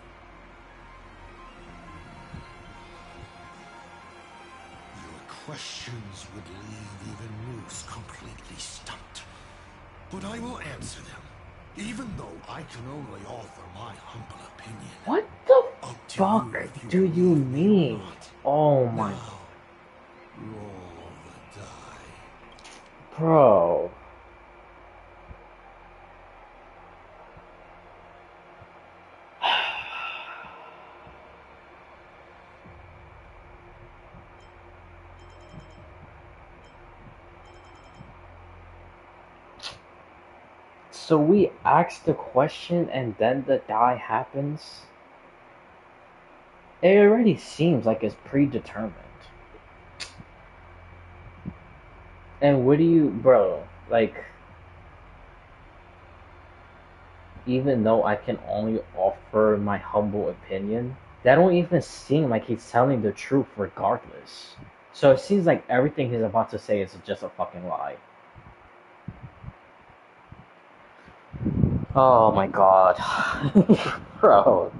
Your questions would leave even Moose completely stumped. But I will answer them, even though I can only offer my humble opinion. What the fuck do you mean? Oh my. Roll the die. Bro. So we ask the question and then the die happens? It already seems like it's predetermined. And what do you, bro, like, even though I can only offer my humble opinion, that don't even seem like he's telling the truth regardless. So it seems like everything he's about to say is just a fucking lie. Oh my god. Bro.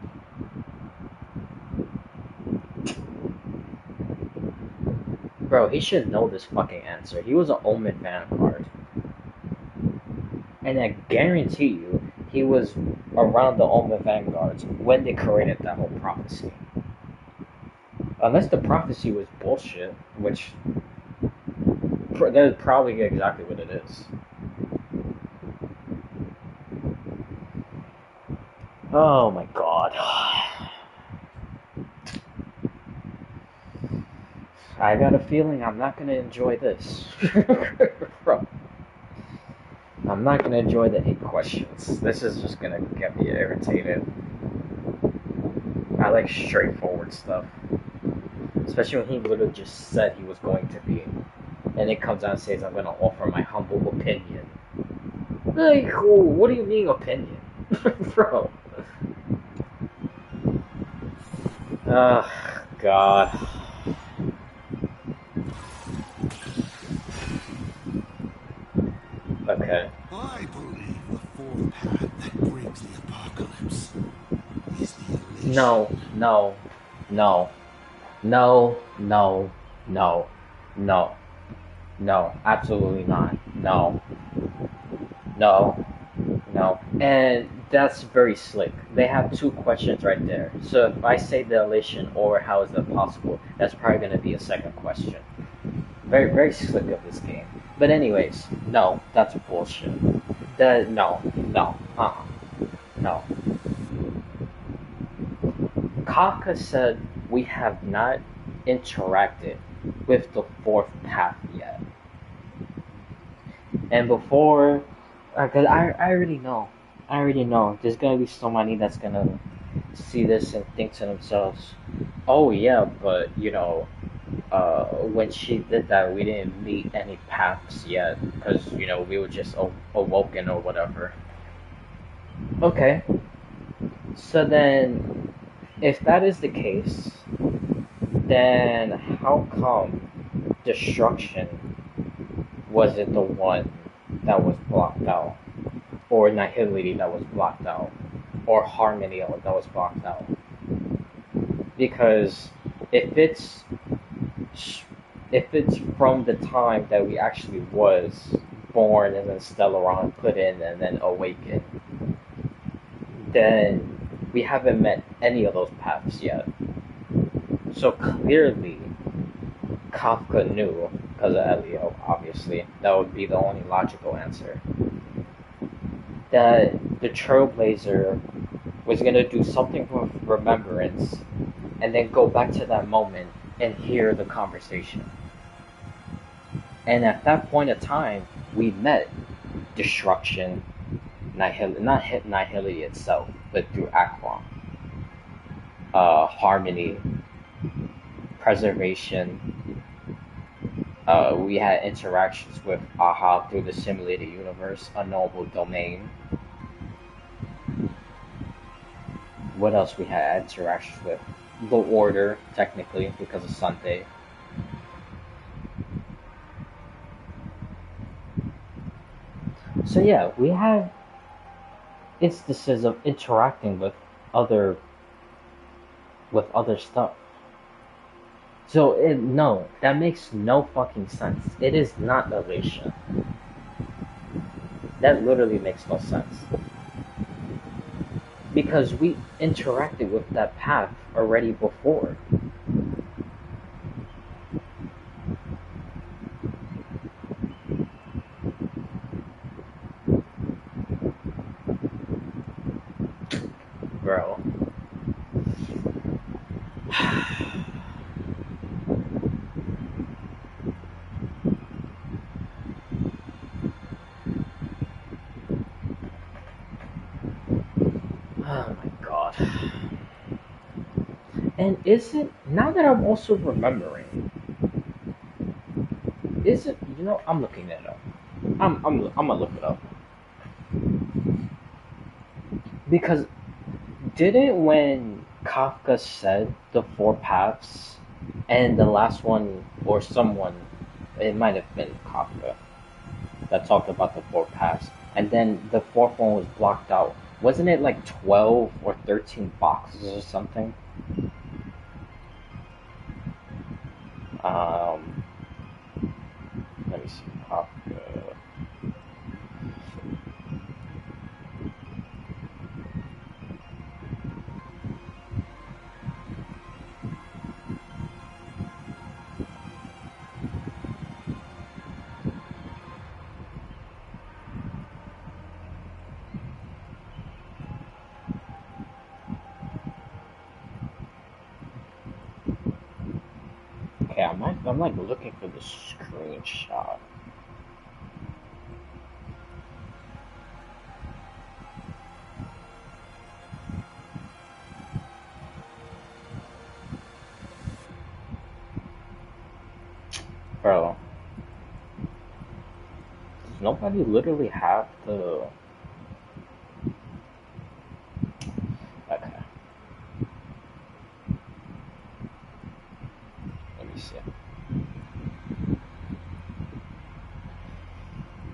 Bro, he should know this fucking answer. He was an Omen Vanguard. And I guarantee you, he was around the Omen Vanguards when they created that whole prophecy. Unless the prophecy was bullshit, which that's probably exactly what it is. Oh my god. I got a feeling I'm not gonna enjoy this. Bro. I'm not gonna enjoy the 8 questions. This is just gonna get me irritated. I like straightforward stuff. Especially when he literally just said he was going to be. And it comes out and says, I'm gonna offer my humble opinion. Like, what do you mean opinion? Bro. Ugh, God. Okay. I believe the 4th path that brings the apocalypse is the elation. No, absolutely not. No. And that's very slick. They have 2 questions right there. So if I say the elation or how is that possible, that's probably going to be a second question. Very, very slick of this game. But anyways, no, that's bullshit. No. Kafka said we have not interacted with the 4th path yet. And before, because I already know. There's gonna be somebody that's gonna see this and think to themselves, oh yeah, but when she did that, we didn't meet any paths yet, because we were just awoken or whatever. Okay. So then, if that is the case, then how come destruction wasn't the one that was blocked out? Or nihility that was blocked out? Or harmony that was blocked out? Because if it's from the time that we actually was born and then Stellaron put in and then awakened, then we haven't met any of those paths yet. So clearly, Kafka knew, because of Elio, obviously, that would be the only logical answer, that the Trailblazer was going to do something with remembrance and then go back to that moment and hear the conversation. And at that point of time, we met Destruction, not Nihility itself, but through Akron. Harmony, Preservation. We had interactions with Aha through the simulated universe, Unknowable Domain. What else we had interactions with? The Order, technically, because of Sunday. So yeah, we have instances of interacting with other stuff. So no, that makes no fucking sense. It is not elation. That literally makes no sense. Because we interacted with that path already before. Bro. Oh my god. And is it, now that I'm also remembering, is it, you know, I'm looking it up. I'm gonna look it up. Because didn't when Kafka said the four paths and the last one, or someone, it might have been Kafka, that talked about the four paths, and then the fourth one was blocked out. Wasn't it like 12 or 13 boxes or something? Let me see. Kafka. Okay, I'm like looking for the screenshot. Bro, does nobody literally have the... Okay. Let me see.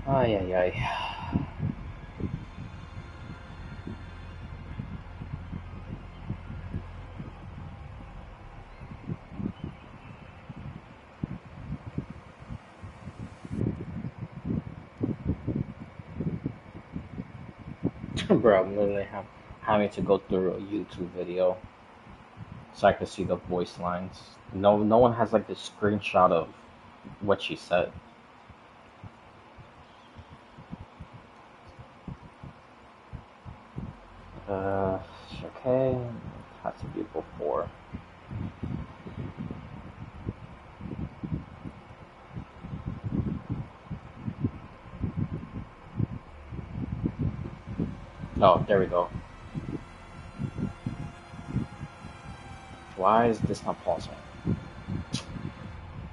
Ay, ay, ay. Bro, I'm literally having to go through a YouTube video so I could see the voice lines. No one has like the screenshot of what she said. Okay, it had to be before. Oh, there we go. Why is this not pausing?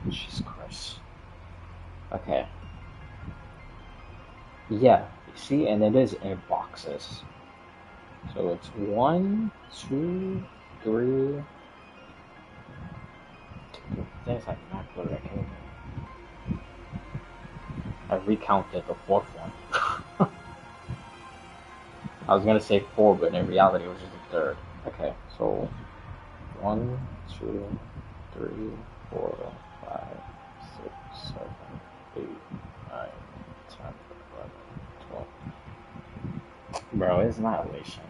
Jesus Christ. Okay. Yeah, you see, and it is in boxes. So it's 1, 2, 3. There's like not good at anything. I recounted the fourth one. I was gonna say 4, but in reality it was just the third. Okay, so 1, 2, 3, 4, 5, 6, 7, 8, 9, 10, 11, 12. Bro, it's not elation.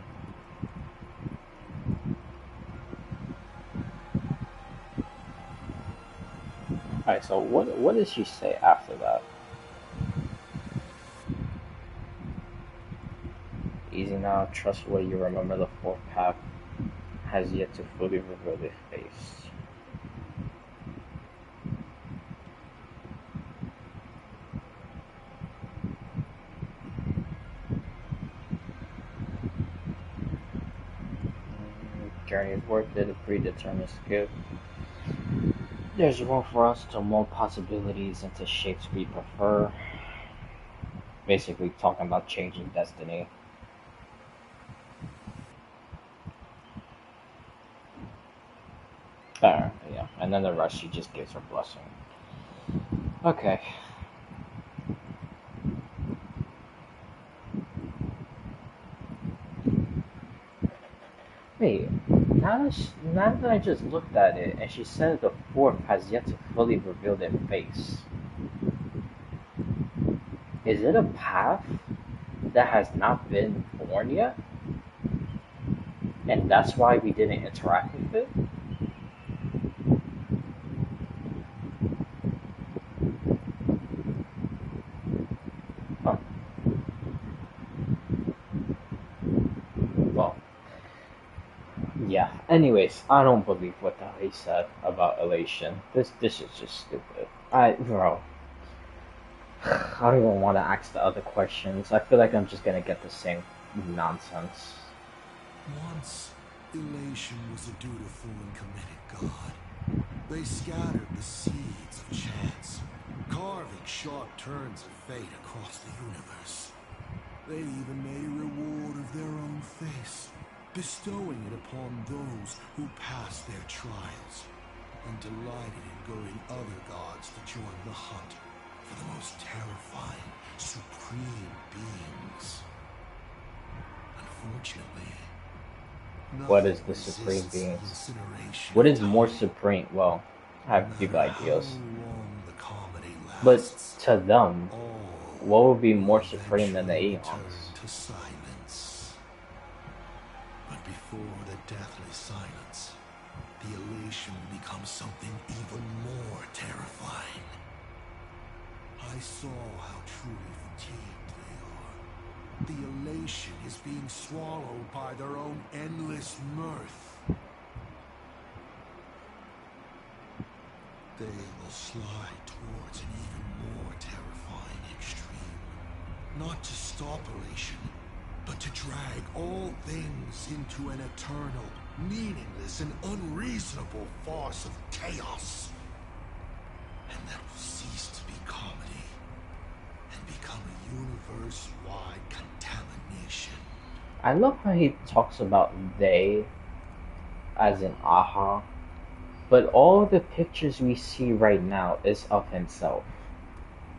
Alright, so what does she say after that? Easy now, trustworthy, you remember the fourth path has yet to fully reveal its face. Journey is worth it, a predetermined skip. There's room for us to mold possibilities into shapes we prefer. Basically talking about changing destiny. Yeah, and then the rest she just gives her blessing. Okay. Wait, now that I just looked at it, and she said the fourth has yet to fully reveal their face. Is it a path that has not been born yet? And that's why we didn't interact with it? Huh. Well, yeah. Anyways, I don't believe what the hell he said about elation. This is just stupid. Bro. I don't even want to ask the other questions. I feel like I'm just gonna get the same nonsense. Once, elation was a dutiful and committed god. They scattered the seeds of chance, carving sharp turns of fate across the universe. They even made reward of their own face, bestowing it upon those who passed their trials, and delighted in goading other gods to join the hunt for the most terrifying, supreme beings. Unfortunately, what is the supreme beings? What is more supreme? Well, I have big ideas. But to them, what would be more supreme than the Aeons? To silence. But before the deathly silence, the elation will become something even more terrifying. I saw how truly fatigued they are. The elation is being swallowed by their own endless mirth. They will slide towards an even more terrifying extreme. Not to stop elation, but to drag all things into an eternal, meaningless, and unreasonable farce of chaos. And that will cease to be comedy and become a universe-wide contamination. I love how he talks about they as in Aha, but all the pictures we see right now is of himself,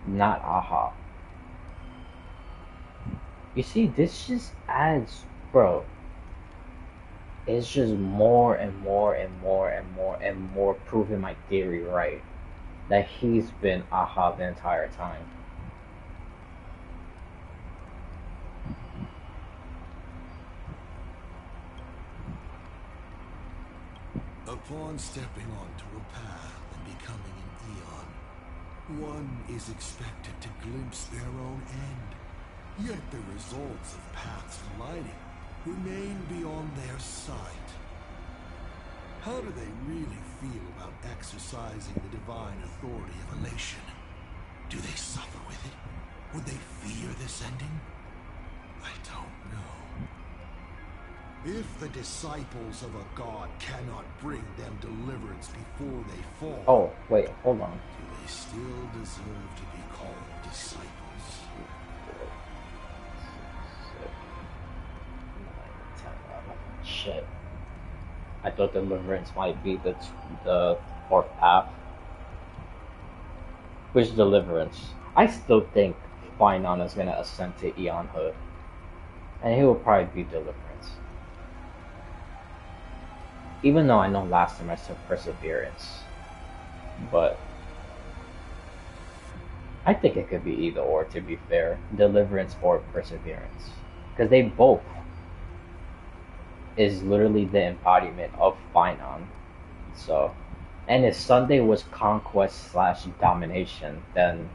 not Aha. You see, this just adds, bro. It's just more and more and more and more and more proving my theory right. That he's been Aha the entire time. Upon stepping onto a path and becoming an Eon, one is expected to glimpse their own end. Yet the results of paths lighting remain beyond their sight. How do they really feel about exercising the divine authority of elation? Do they suffer with it? Would they fear this ending? I don't know. If the disciples of a god cannot bring them deliverance before they fall... Oh, wait, hold on. Do they still deserve to be called disciples? Shit. I thought deliverance might be the fourth path. Which deliverance? I still think Finon is gonna ascend to Eonhood. And he will probably be deliverance. Even though I know last time I took perseverance. But I think it could be either or, to be fair. Deliverance or perseverance. Because they both is literally the embodiment of Finon. So and if Sunday was conquest slash domination, then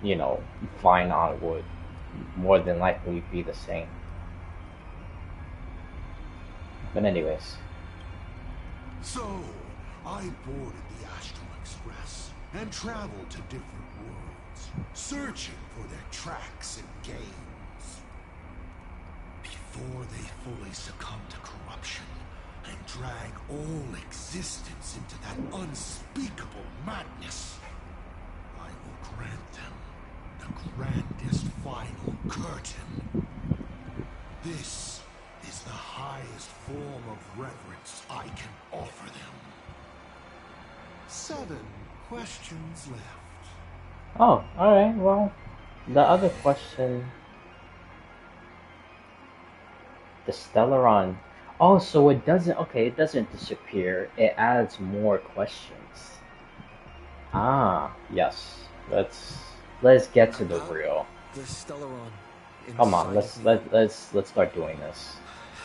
you know, Fine Art would more than likely be the same. But anyways. So, I boarded the Astral Express and traveled to different worlds, searching for their tracks and gains. Before they fully succumb to corruption and drag all existence into that unspeakable madness, I will grant them the grandest final curtain. This is the highest form of reverence I can offer them. 7 questions left. Oh, alright, well, the other question... The Stellaron... Oh, so it doesn't... Okay, it doesn't disappear. It adds more questions. Ah, yes. Let's get to the real. The Stellaron. Come on, let's start doing this.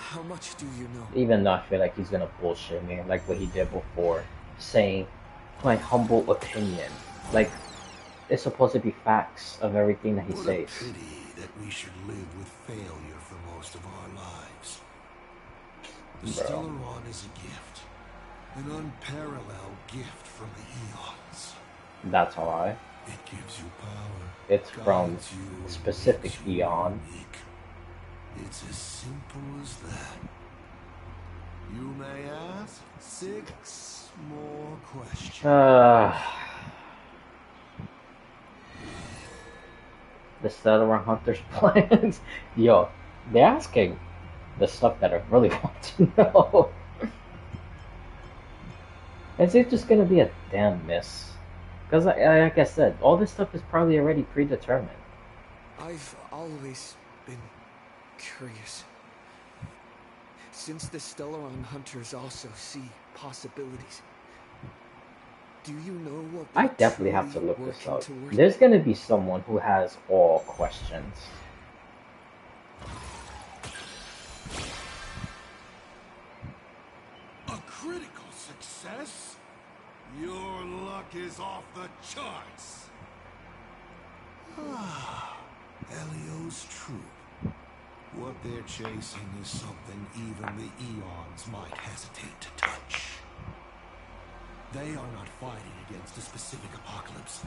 How much do you know? Even though I feel like he's gonna bullshit me, like what he did before, saying my humble opinion. Like it's supposed to be facts of everything that he says. What a pity that we should live with failure for most of our lives. The Stellaron is a gift, an unparalleled gift from the eons. That's a lie. It gives you power. It's from a specific eon. It's as simple as that. You may ask 6 more questions. The Stellaron Hunter's plans. Yo, they're asking the stuff that I really want to know. Is it just gonna be a damn miss? Because, like I said, all this stuff is probably already predetermined. I've always been curious. Since the Stellaron Hunters also see possibilities, do you know what I definitely have to look this up. There's gonna be someone who has all questions. A critical success? Your luck is off the charts. Elio's troop. What they're chasing is something even the eons might hesitate to touch. They are not fighting against a specific apocalypse,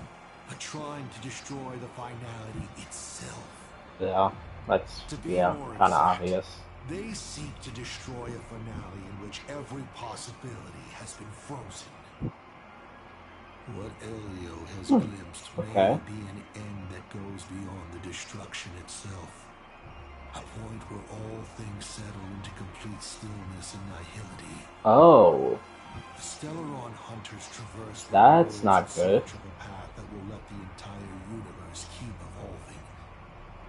but trying to destroy the finality itself. Yeah, that's kind of obvious. They seek to destroy a finale in which every possibility has been frozen. What Elio has glimpsed may be an end that goes beyond the destruction itself. A point where all things settle into complete stillness and nihility. Oh. The Stellaron Hunters traverse that's not good. A path that will let the entire universe keep evolving.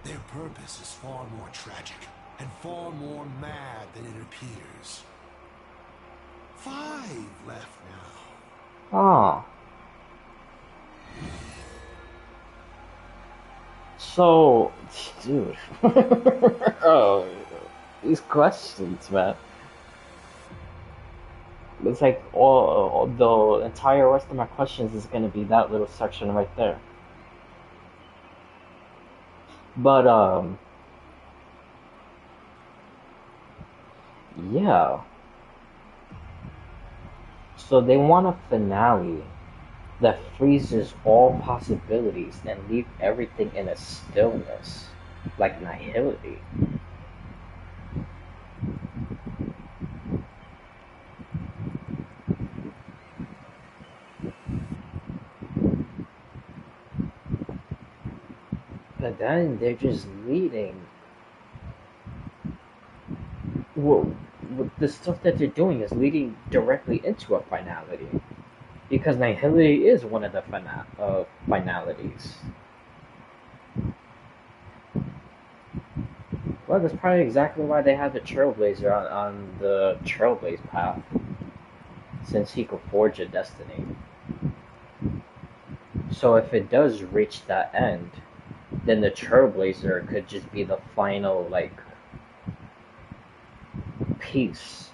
Their purpose is far more tragic and far more mad than it appears. 5 left now. Ah. So, dude. Oh, these questions, man. It's like all the entire rest of my questions is gonna be that little section right there. But yeah. So they want a finale that freezes all possibilities and leave everything in a stillness, like nihility. But then they're just leading. Well, the stuff that they're doing is leading directly into a finality. Because nihility is one of the finalities. Well, that's probably exactly why they have the Trailblazer on the Trailblaze path. Since he could forge a destiny. So if it does reach that end, then the Trailblazer could just be the final, like, piece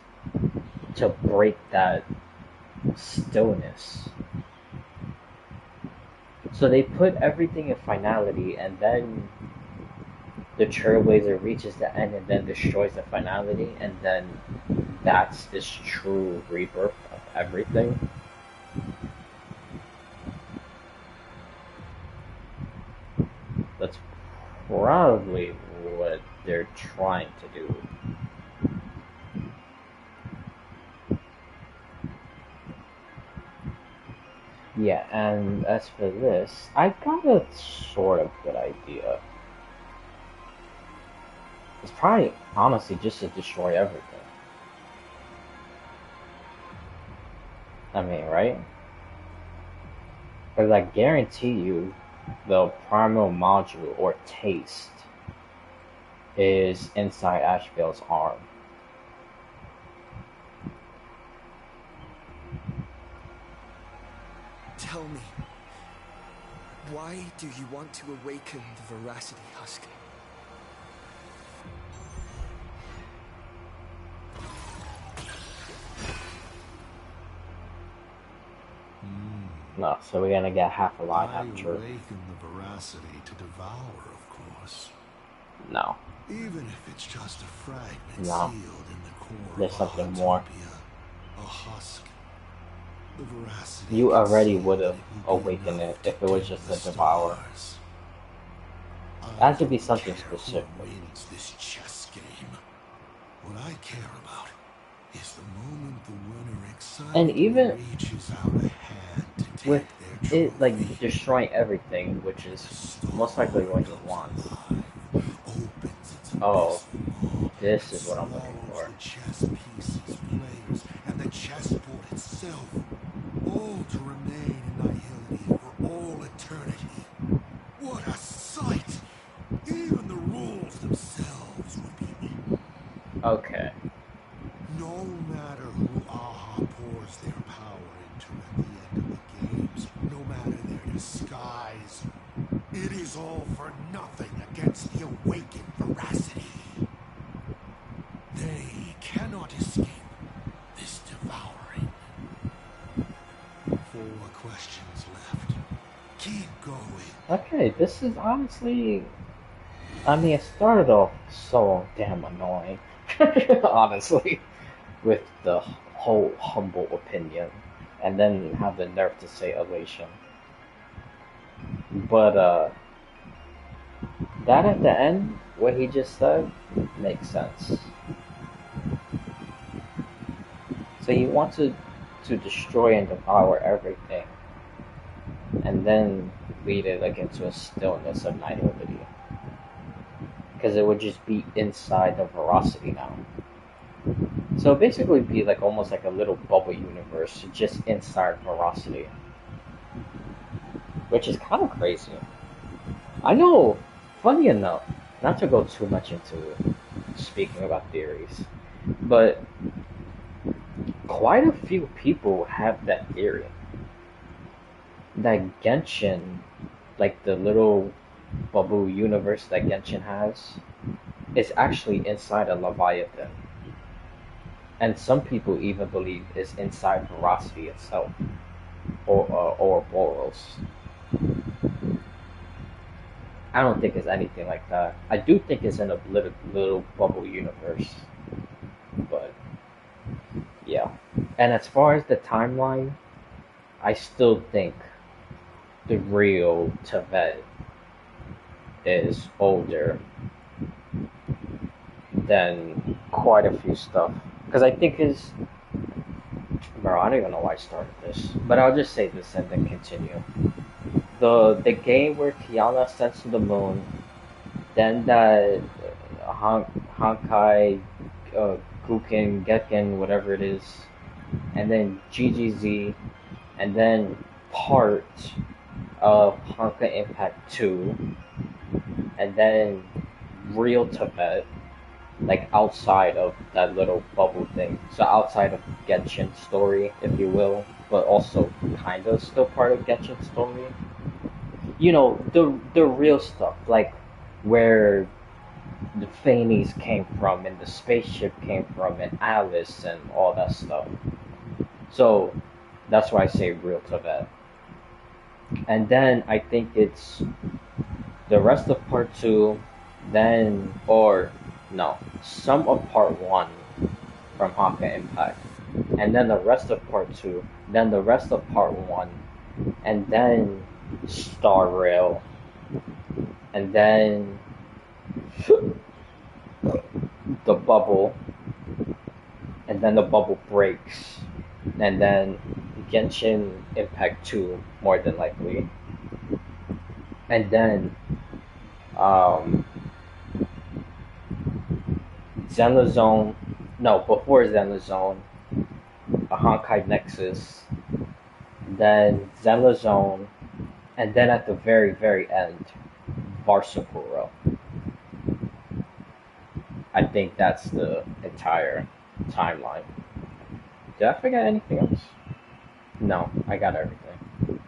to break that stillness. So they put everything in finality, and then the Trailblazer reaches the end and then destroys the finality, and then that's this true rebirth of everything. That's probably what they're trying to do. Yeah, and as for this, I got a sort of good idea. It's probably, honestly, just to destroy everything. I mean, right? But I guarantee you, the primal module, or taste, is inside Ashvale's arm. Tell me, why do you want to awaken the Veracity Husk? No, so we're gonna get half alive, half true. Awaken the Veracity to devour, of course. No. Even if it's just a fragment No. sealed in the core There's of something more. a husk. The Veracity You already would have awakened it if it was just a devourer. It has to be something specific. Wins this chess game. What I care about is the moment the winner excitedly And even reaches out a hand to take with their it, like, destroying everything, which is most likely what he wants. Oh, this is what I'm looking for. The chess pieces, players, and the chessboard itself, all to remain annihilated for all eternity. What a sight! Even the rules themselves would be eaten. Okay. No matter who Aha pours their power into at the end of the games, no matter their disguise, it is all for nothing against the awakened Veracity. They cannot escape this devouring. 4 questions left. Keep going. Okay, this is honestly... I mean, it started off so damn annoying. Honestly. With the whole humble opinion. And then have the nerve to say elation. But, that at the end, what he just said, makes sense. So you want to destroy and devour everything, and then lead it like into a stillness of nihility. Because it would just be inside the Veracity now. So it'd basically be like almost like a little bubble universe just inside Veracity. Which is kind of crazy. I know, funny enough, not to go too much into speaking about theories, but quite a few people have that theory. That Genshin, like the little bubble universe that Genshin has, is actually inside a Leviathan. And some people even believe it's inside Veracity itself, or Boros. I don't think it's anything like that. I do think it's in a little bubble universe, but yeah. And as far as the timeline, I still think the real Tevet is older than quite a few stuff. Because I think his... Bro, I don't even know why I started this. But I'll just say this and then continue. The game where Tiana sends to the moon, then that Honkai, Guken, Gekken, whatever it is, and then GGZ, and then part of Honkai Impact 2, and then real Tibet, like outside of that little bubble thing. So outside of Genshin's story, if you will, but also kind of still part of Genshin's story. You know, the real stuff, like where the Phanes came from, and the spaceship came from, and Alice, and all that stuff. So, That's why I say real Tibet. And then I think it's the rest of part 2, then, or no, some of part 1 from Haka Impact, and then the rest of part 2, then the rest of part 1, and then Star Rail, and then the bubble, and then the bubble breaks, and then Genshin Impact 2, more than likely, and then Zenless Zone, no, before Zenless Zone, a Honkai Nexus, then Zenless Zone, and then at the very, very end, Varsapuro. I think that's the entire timeline. Did I forget anything else? No, I got everything.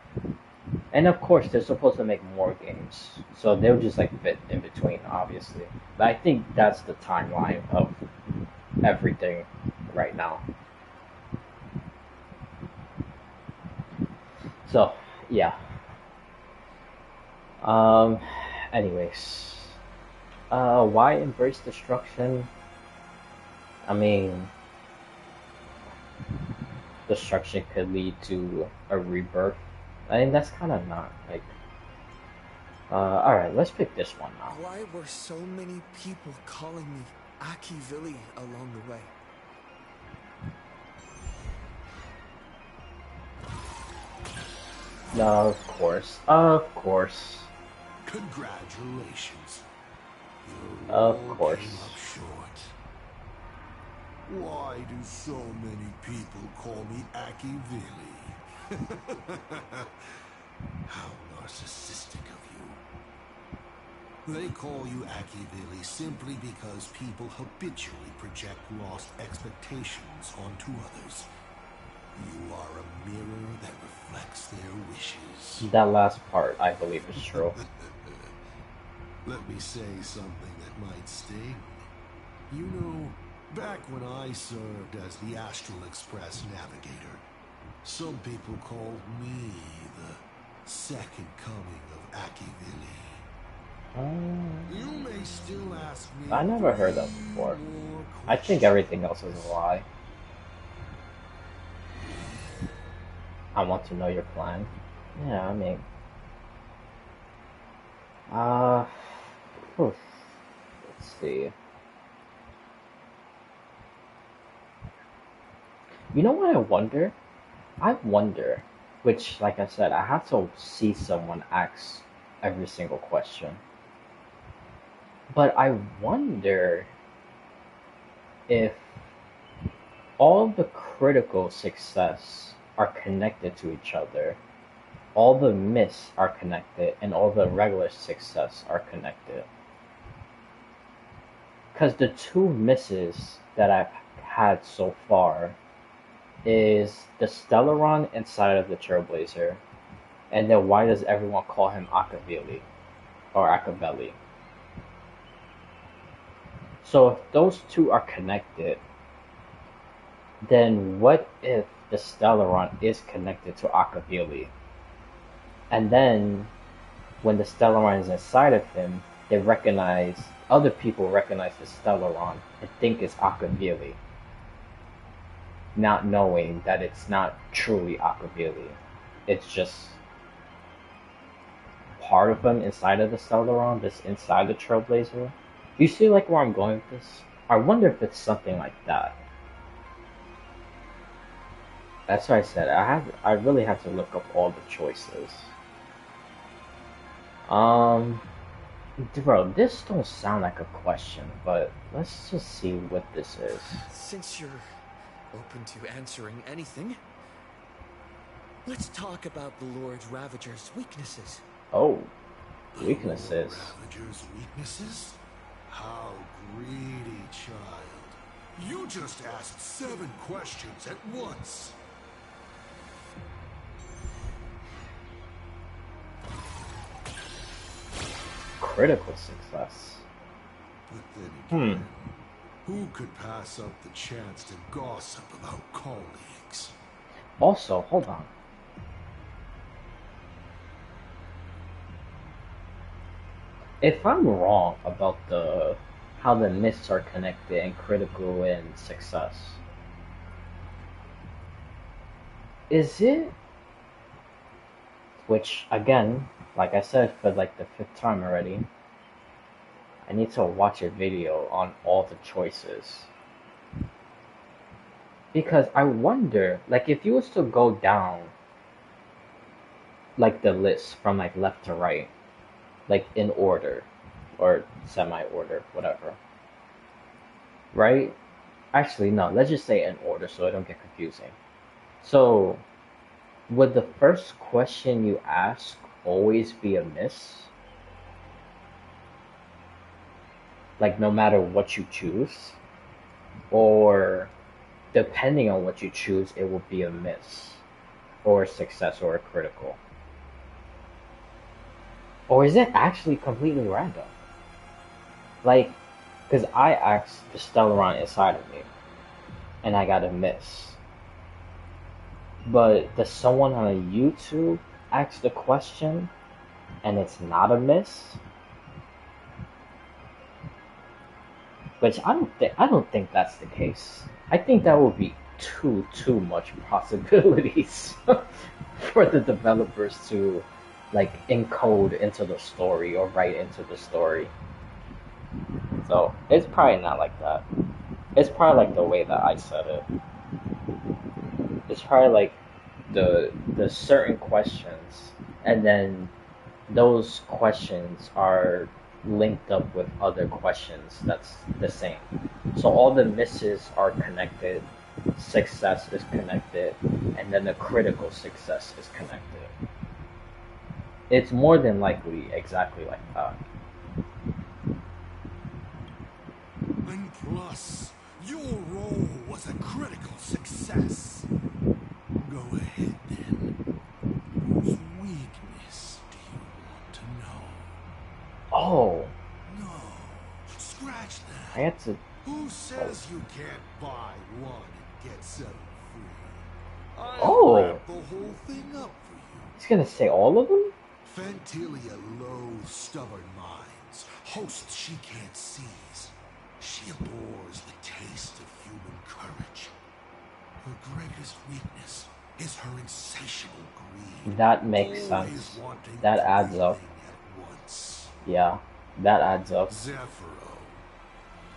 And of course, they're supposed to make more games, so they'll just like fit in between, obviously. But I think that's the timeline of everything right now. So, yeah. Anyways. Why embrace destruction? I mean, destruction could lead to a rebirth. I mean, that's kind of not, like... alright, let's pick this one now. Why were so many people calling me Akivili along the way? No, of course. Of course. Congratulations. Of course. Came up short. Why do so many people call me Akivili? How narcissistic of you. They call you Akivili simply because people habitually project lost expectations onto others. You are a mirror that reflects their wishes. That last part, I believe, is true. Let me say something that might sting. You know, back when I served as the Astral Express navigator, some people called me the second coming of Akivili. You may still ask me. I never heard that before. I think everything else is a lie. I want to know your plan. Yeah, I mean... let's see. You know what I wonder? I wonder, which, like I said, I have to see someone ask every single question. But I wonder if all the critical success are connected to each other, all the myths are connected, and all the regular success are connected. Because the two misses that I've had so far is the Stellaron inside of the Trailblazer, and then why does everyone call him Akavili or Akaveli? So if those two are connected, then what if the Stellaron is connected to Akavili? And then when the Stellaron is inside of him, other people recognize the Stellaron and think it's Akavili, not knowing that it's not truly Akavili. It's just part of him inside of the Stellaron that's inside the Trailblazer. You see like where I'm going with this? I wonder if it's something like that. That's what I said. I really have to look up all the choices. Bro, this don't sound like a question, but let's just see what this is. Since you're open to answering anything, let's talk about the Lord Ravager's weaknesses. Oh, weaknesses. The Lord Ravager's weaknesses? How greedy, child. You just asked 7 questions at once. Critical success. But then again, who could pass up the chance to gossip about colleagues? Also, hold on. If I'm wrong about how the myths are connected and critical and success, is it, which again, like I said for like the 5th time already, I need to watch a video on all the choices. Because I wonder, like if you was to go down like the list from like left to right, like in order or semi-order, whatever. Right? Actually, no, let's just say in order so it don't get confusing. So, would the first question you ask always be a miss? Like no matter what you choose? Or depending on what you choose, it will be a miss or a success or a critical? Or is it actually completely random? Like, because I asked the Stellaron inside of me, and I got a miss. But does someone on YouTube ask the question, and it's not a miss? Which I don't think that's the case. I think that would be too much possibilities for the developers to like encode into the story or write into the story. So it's probably not like that. It's probably like the way that I said it. It's probably like the certain questions, and then those questions are linked up with other questions that's the same. So all the misses are connected, success is connected, and then the critical success is connected. It's more than likely exactly like that. And plus, your role was a critical success. Go ahead then. Whose weakness do you want to know? Oh. No, scratch that. I had to. Who says you can't buy one and get 7 free? Oh. Wrap the whole thing up for you. He's gonna say all of them? Fantilia loathes stubborn minds, hosts she can't seize. She abhors the taste of human courage. Her greatest weakness is her insatiable greed. That makes sense. That adds up. Yeah, that adds up. Zephyro.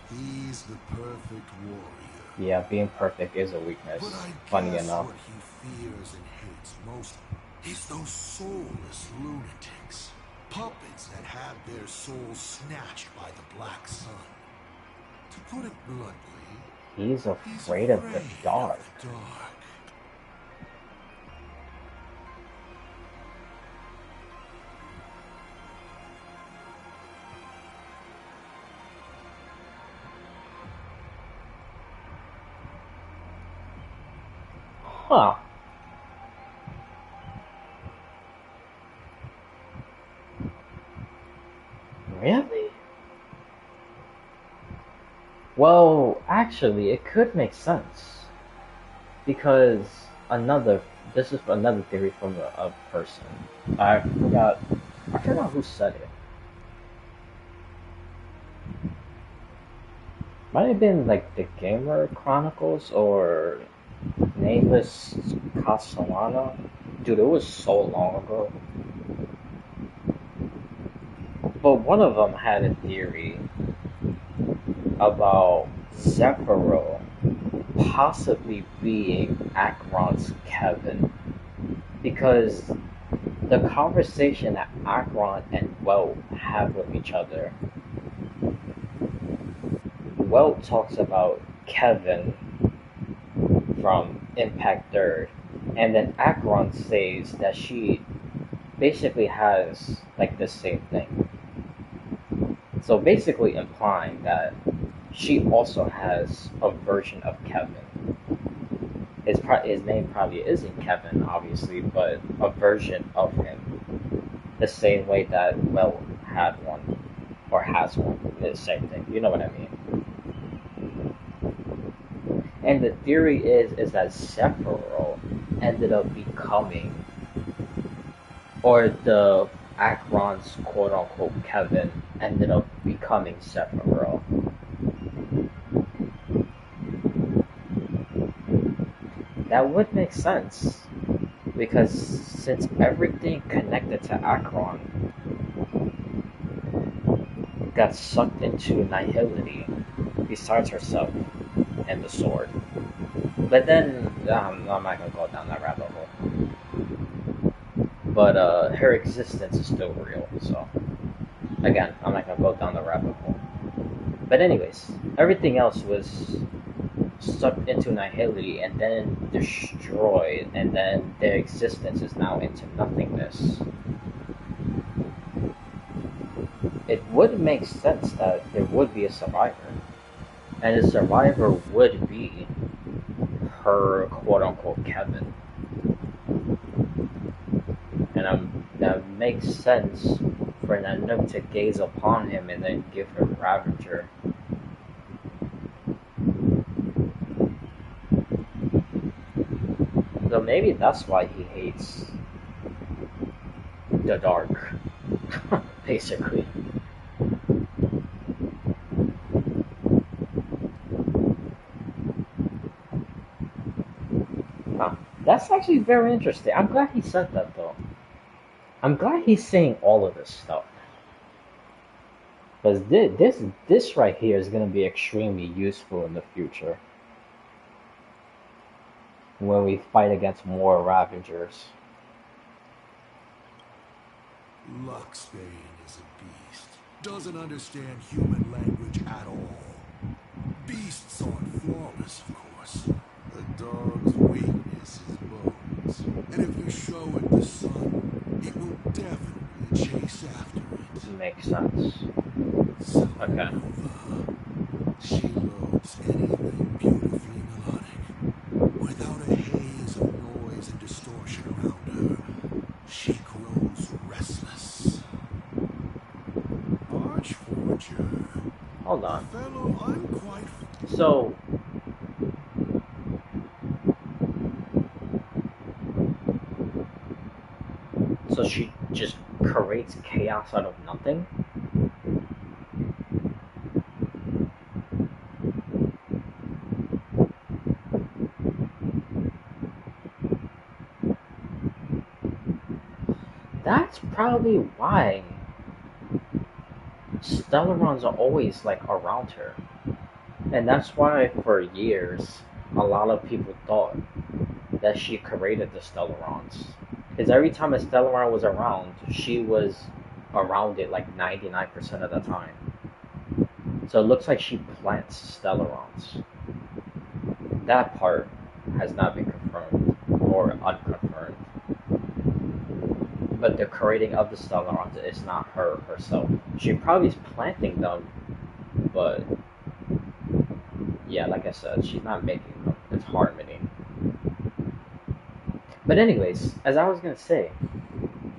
He's the perfect warrior. Yeah, being perfect is a weakness. Funny enough. What he fears and hates most is those soulless lunatics. Puppets that have their souls snatched by the Black Sun. To put it bluntly, he's afraid of the dark. Huh. Really? Well, actually, it could make sense. Because this is another theory from a person. I forgot who said it. Might have been like the Gamer Chronicles or Nameless Castellana. Dude, it was so long ago. But one of them had a theory about Zephyro possibly being Akron's Kevin. Because the conversation that Akron and Welt have with each other, Welt talks about Kevin from Impact Third, and then Akron says that she basically has like the same thing. So basically implying that she also has a version of Kevin. His name probably isn't Kevin, obviously, but a version of him. The same way that Welt had one, or has one. The same thing. You know what I mean? And the theory is that Sephiroth ended up becoming, or the Akron's quote-unquote Kevin ended up becoming Sephiroth. That would make sense, because since everything connected to Akron got sucked into nihility, besides herself and the sword. But then, I'm not gonna go down that rabbit hole. But her existence is still real, so again, I'm not gonna go down the rabbit hole. But anyways, everything else was sucked into nihility and then destroyed, and then their existence is now into nothingness. It would make sense that there would be a survivor, and the survivor would be her quote-unquote Kevin. And that makes sense for Nanook to gaze upon him and then give her Ravager. So maybe that's why he hates the dark, basically. Huh. That's actually very interesting. I'm glad he said that, though. I'm glad he's saying all of this stuff. Because this right here is going to be extremely useful in the future. When we fight against more Ravagers. Luxbane is a beast. Doesn't understand human language at all. Beasts aren't flawless, of course. A dog's weakness is bones. And if you show it the sun, it will definitely chase after it. Makes sense. So okay. She loves anything beautifully melodic. Without a haze of noise and distortion around her, she grows restless. Archforger. Hold on. Fellow, I'm quite... So... So she just creates chaos out of nothing? That's probably why Stellarons are always like around her. And that's why for years a lot of people thought that she created the Stellarons. Because every time a Stellaron was around, she was around it like 99% of the time. So it looks like she plants Stellarons. That part has not been confirmed or unconfirmed. But the creating of the Stellarons is not her herself. She probably is planting them, but yeah, like I said, she's not making them. It's harmony. But anyways, as I was gonna say,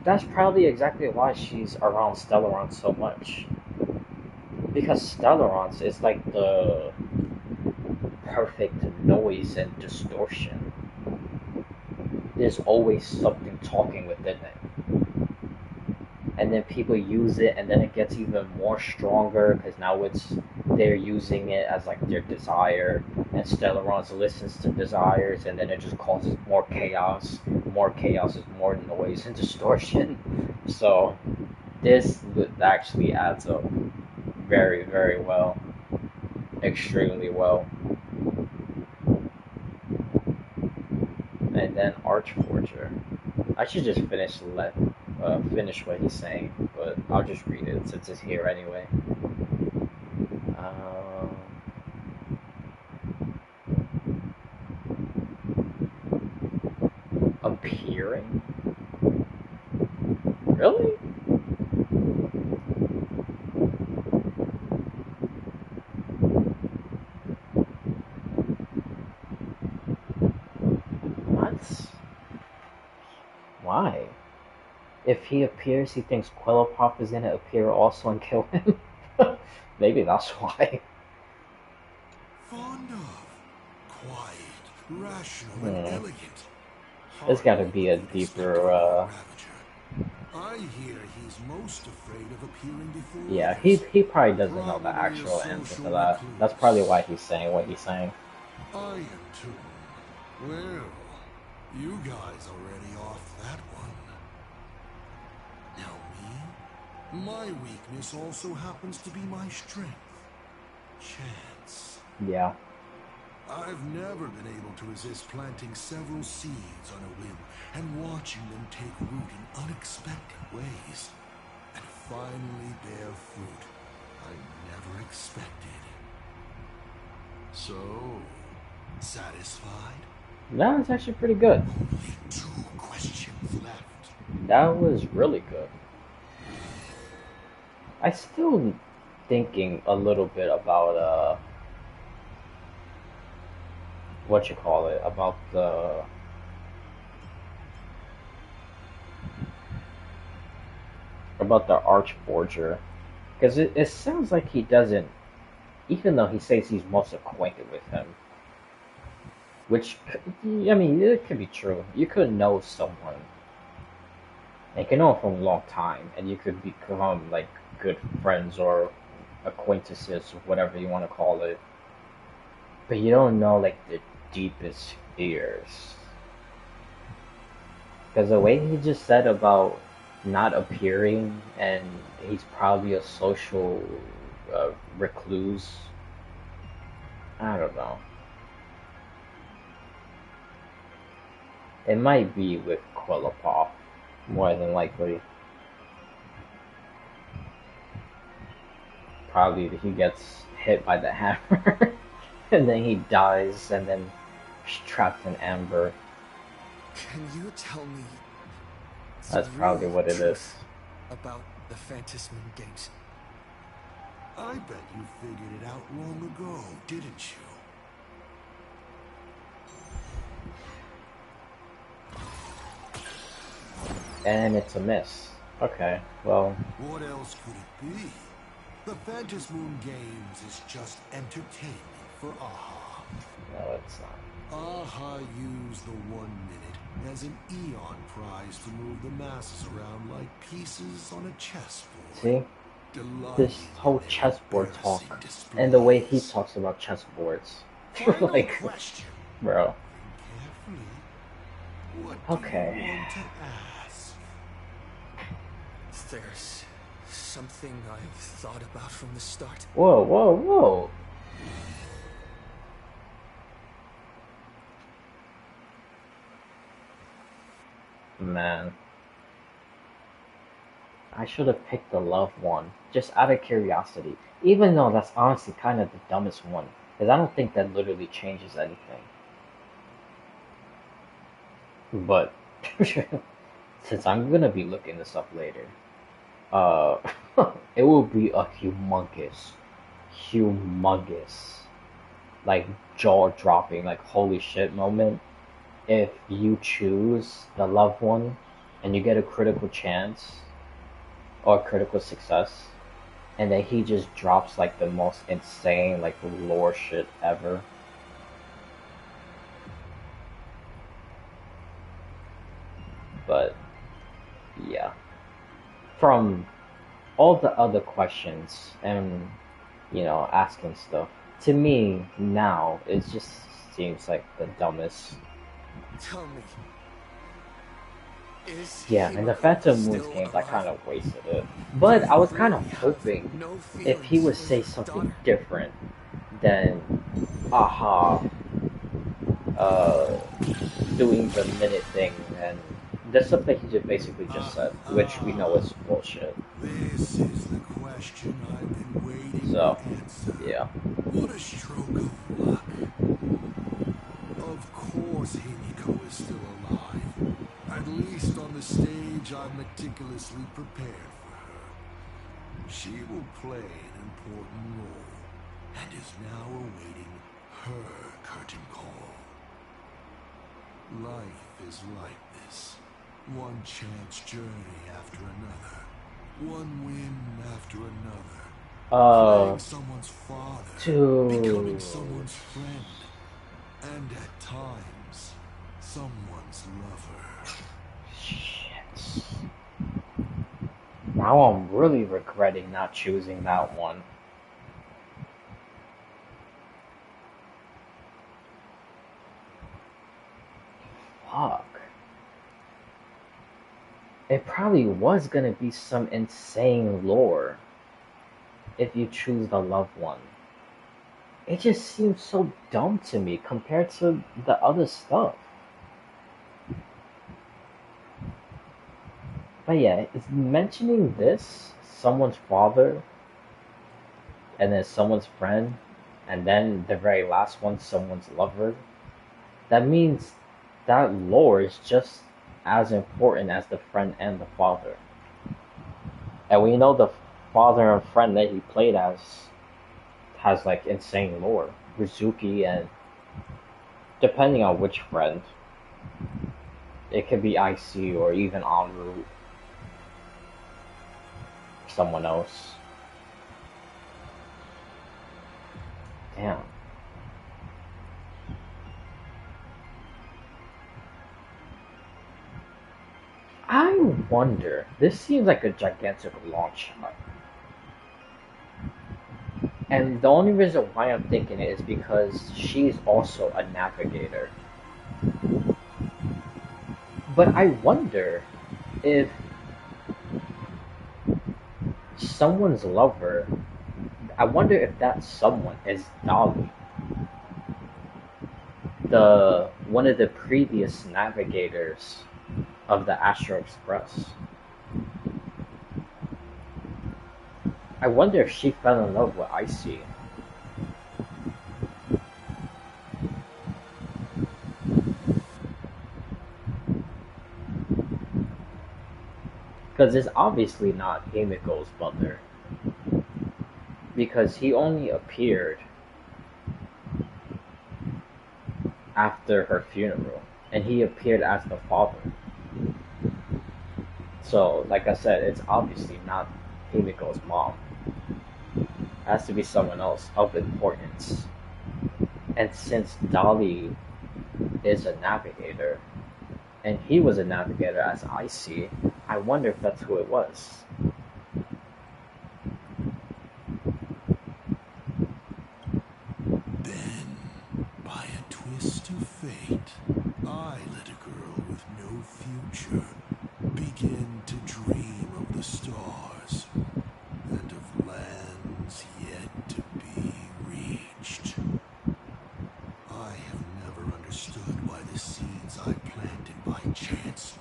that's probably exactly why she's around Stellarons so much. Because Stellarons is like the perfect noise and distortion. There's always something talking within it. And then people use it, and then it gets even more stronger, because now they're using it as like their desire, and Stellarons listens to desires, and then it just causes more chaos. More chaos is more noise and distortion. So this actually adds up very, very well. Extremely well. And then Archforger. I should just finish what he's saying, but I'll just read it since it's here anyway. Appearing? Really? What? Why? If he appears, he thinks Quellopoff is gonna appear also and kill him? Maybe that's why. Fond of. Quiet, rational, and elegant. There's gotta be a deeper, I hear he's most afraid of appearing before yeah, others. he probably doesn't know the actual answer to that. That's probably why he's saying what he's saying. I am too. Well, you guys already off that one. Now me? My weakness also happens to be my strength. Chance. Yeah. I've never been able to resist planting several seeds on a whim and watching them take root in unexpected ways and finally bear fruit I never expected. So, satisfied? That was actually pretty good. Only 2 questions left. That was really good. I still thinking a little bit about what you call it, about the Archforger, because it sounds like he doesn't, even though he says he's most acquainted with him, which, I mean, it could be true. You could know someone, and you can know him for a long time, and you could become like good friends or acquaintances, or whatever you want to call it, but you don't know like the deepest fears. Because the way he just said about not appearing, and he's probably a social recluse. I don't know. It might be with Quillipop, more than likely. Probably he gets hit by the hammer, and then he dies, and then he's trapped in amber. Can you tell me? That's probably what it is. About the Phantasm games. I bet you figured it out long ago, didn't you? And it's a miss. Okay, well. What else could it be? The Phantasmoon Games is just entertainment for Aha. No, it's not. Aha used the 1 minute as an Eon prize to move the masses around like pieces on a chessboard. See? This whole chessboard talk, and the way he talks about chessboards. Like, bro. Okay. There's something I've thought about from the start. Whoa, whoa, whoa. Man. I should have picked the love one, just out of curiosity. Even though that's honestly kind of the dumbest one, because I don't think that literally changes anything. But, since I'm gonna be looking this up later, it will be a humongous, like jaw-dropping, like holy shit moment if you choose the loved one and you get a critical chance or critical success, and then he just drops like the most insane like lore shit ever. But yeah, from all the other questions and asking stuff, to me now it just seems like the dumbest. Tell me. Yeah, in the Phantom Moons games, I kind of wasted it. But I was kind of hoping if he would say something different than Aha doing the minute thing and the stuff that he just basically just said, which we know is bullshit. This is the question I've been waiting So, to answer. yeah. What a stroke of luck. Of course Himiko is still alive. At least on the stage I'm meticulously prepared for her. She will play an important role, and is now awaiting her curtain call. Life is like this. One chance journey after another. One win after another. Playing someone's father, becoming someone's friend, and at times, Someone's lover. Shit. Now I'm really regretting not choosing that one. Fuck. It probably was gonna be some insane lore if you choose the loved one. It just seems so dumb to me compared to the other stuff. But yeah, it's mentioning this, someone's father, and then someone's friend, and then the very last one, someone's lover. That means that lore is just as important as the friend and the father. And we know the father and friend that he played as has like insane lore. Rizuki and depending on which friend, it could be IC or even en route someone else. Damn. I wonder, this seems like a gigantic long shot. And the only reason why I'm thinking it is because she's also a navigator. But I wonder if someone's lover, I wonder if that someone is Dolly, one of the previous navigators of the Astro Express. I wonder if she fell in love with Icy. Because it's obviously not Himiko's brother. Because he only appeared after her funeral. And he appeared as the father. So, like I said, it's obviously not Himiko's mom. It has to be someone else of importance. And since Dolly is a navigator, and he was a navigator as I see, I wonder if that's who it was. Then, by a twist of fate, I let a girl with no future begin to dream of the stars and of lands yet to be reached. I have never understood why the seeds I planted by chance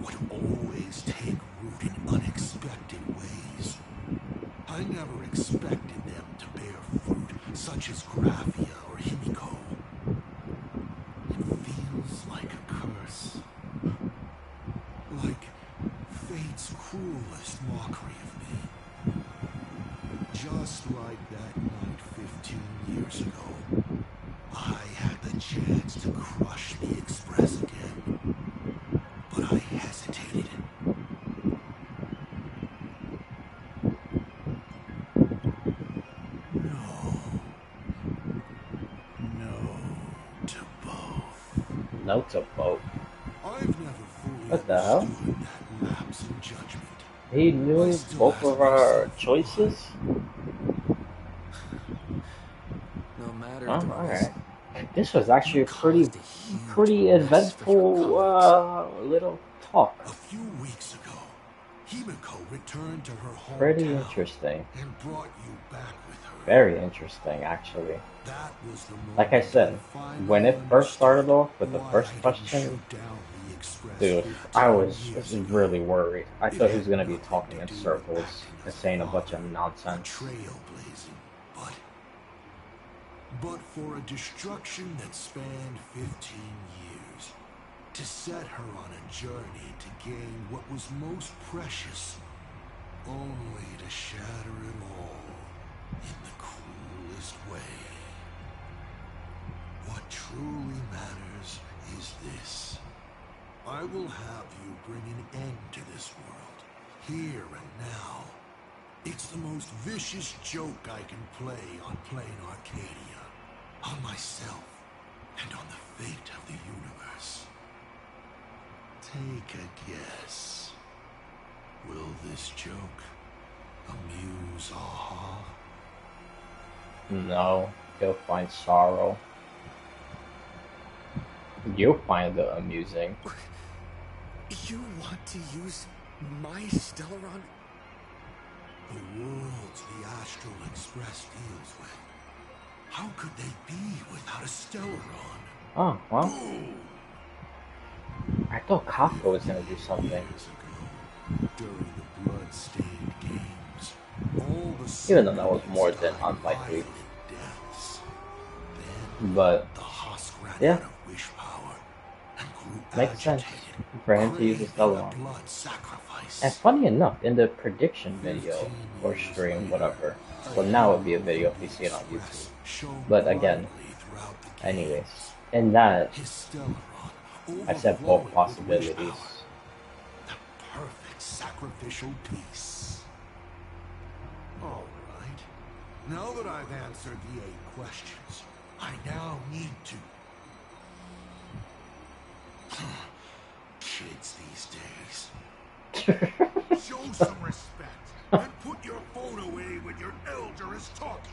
would always take root in unexpected ways. I never expected them to bear fruit such as Graphia or Himiko. It feels like a curse. Like fate's cruelest mockery of me. Just like that night 15 years ago, I had the chance to crush the Express again. But I hesitated. No to both. I've never fully What the hell? understood that lapse in judgment. He knew both of our choices? No matter Oh, the alright. This was actually a pretty eventful little talk. A few weeks ago, Himiko returned to her hometown Pretty interesting. and brought you back with her. Very interesting, actually. That was the moment Like I said, when it first started off with the first question, dude, I was really worried. I thought he was going to be talking in circles and saying a bunch of nonsense. Trailblazing, but for a destruction that spanned 15 years, to set her on a journey to gain what was most precious, only to shatter it all in the cruelest way. What truly matters is this. I will have you bring an end to this world, here and now. It's the most vicious joke I can play on plain Arcadia, on myself, and on the fate of the universe. Take a guess. Will this joke amuse Aha? No, he'll find sorrow. You'll find it amusing. You want to use my Stellaron? The worlds the Astral Express deals with. How could they be without a Stellaron? Oh, well. I thought Kafka was gonna do something. During the blood-stained games, all the Even though that was more than unlikely. But, yeah. Makes sense for him to use the Stellaron. And funny enough, in the prediction video, or stream, whatever, well now it would be a video if you see it on YouTube. But again, anyways, in that, I said both possibilities. The perfect sacrificial piece. Alright. Now that I've answered the 8 questions, I now need to... Kids these days. Show some respect and put your phone away when your elder is talking.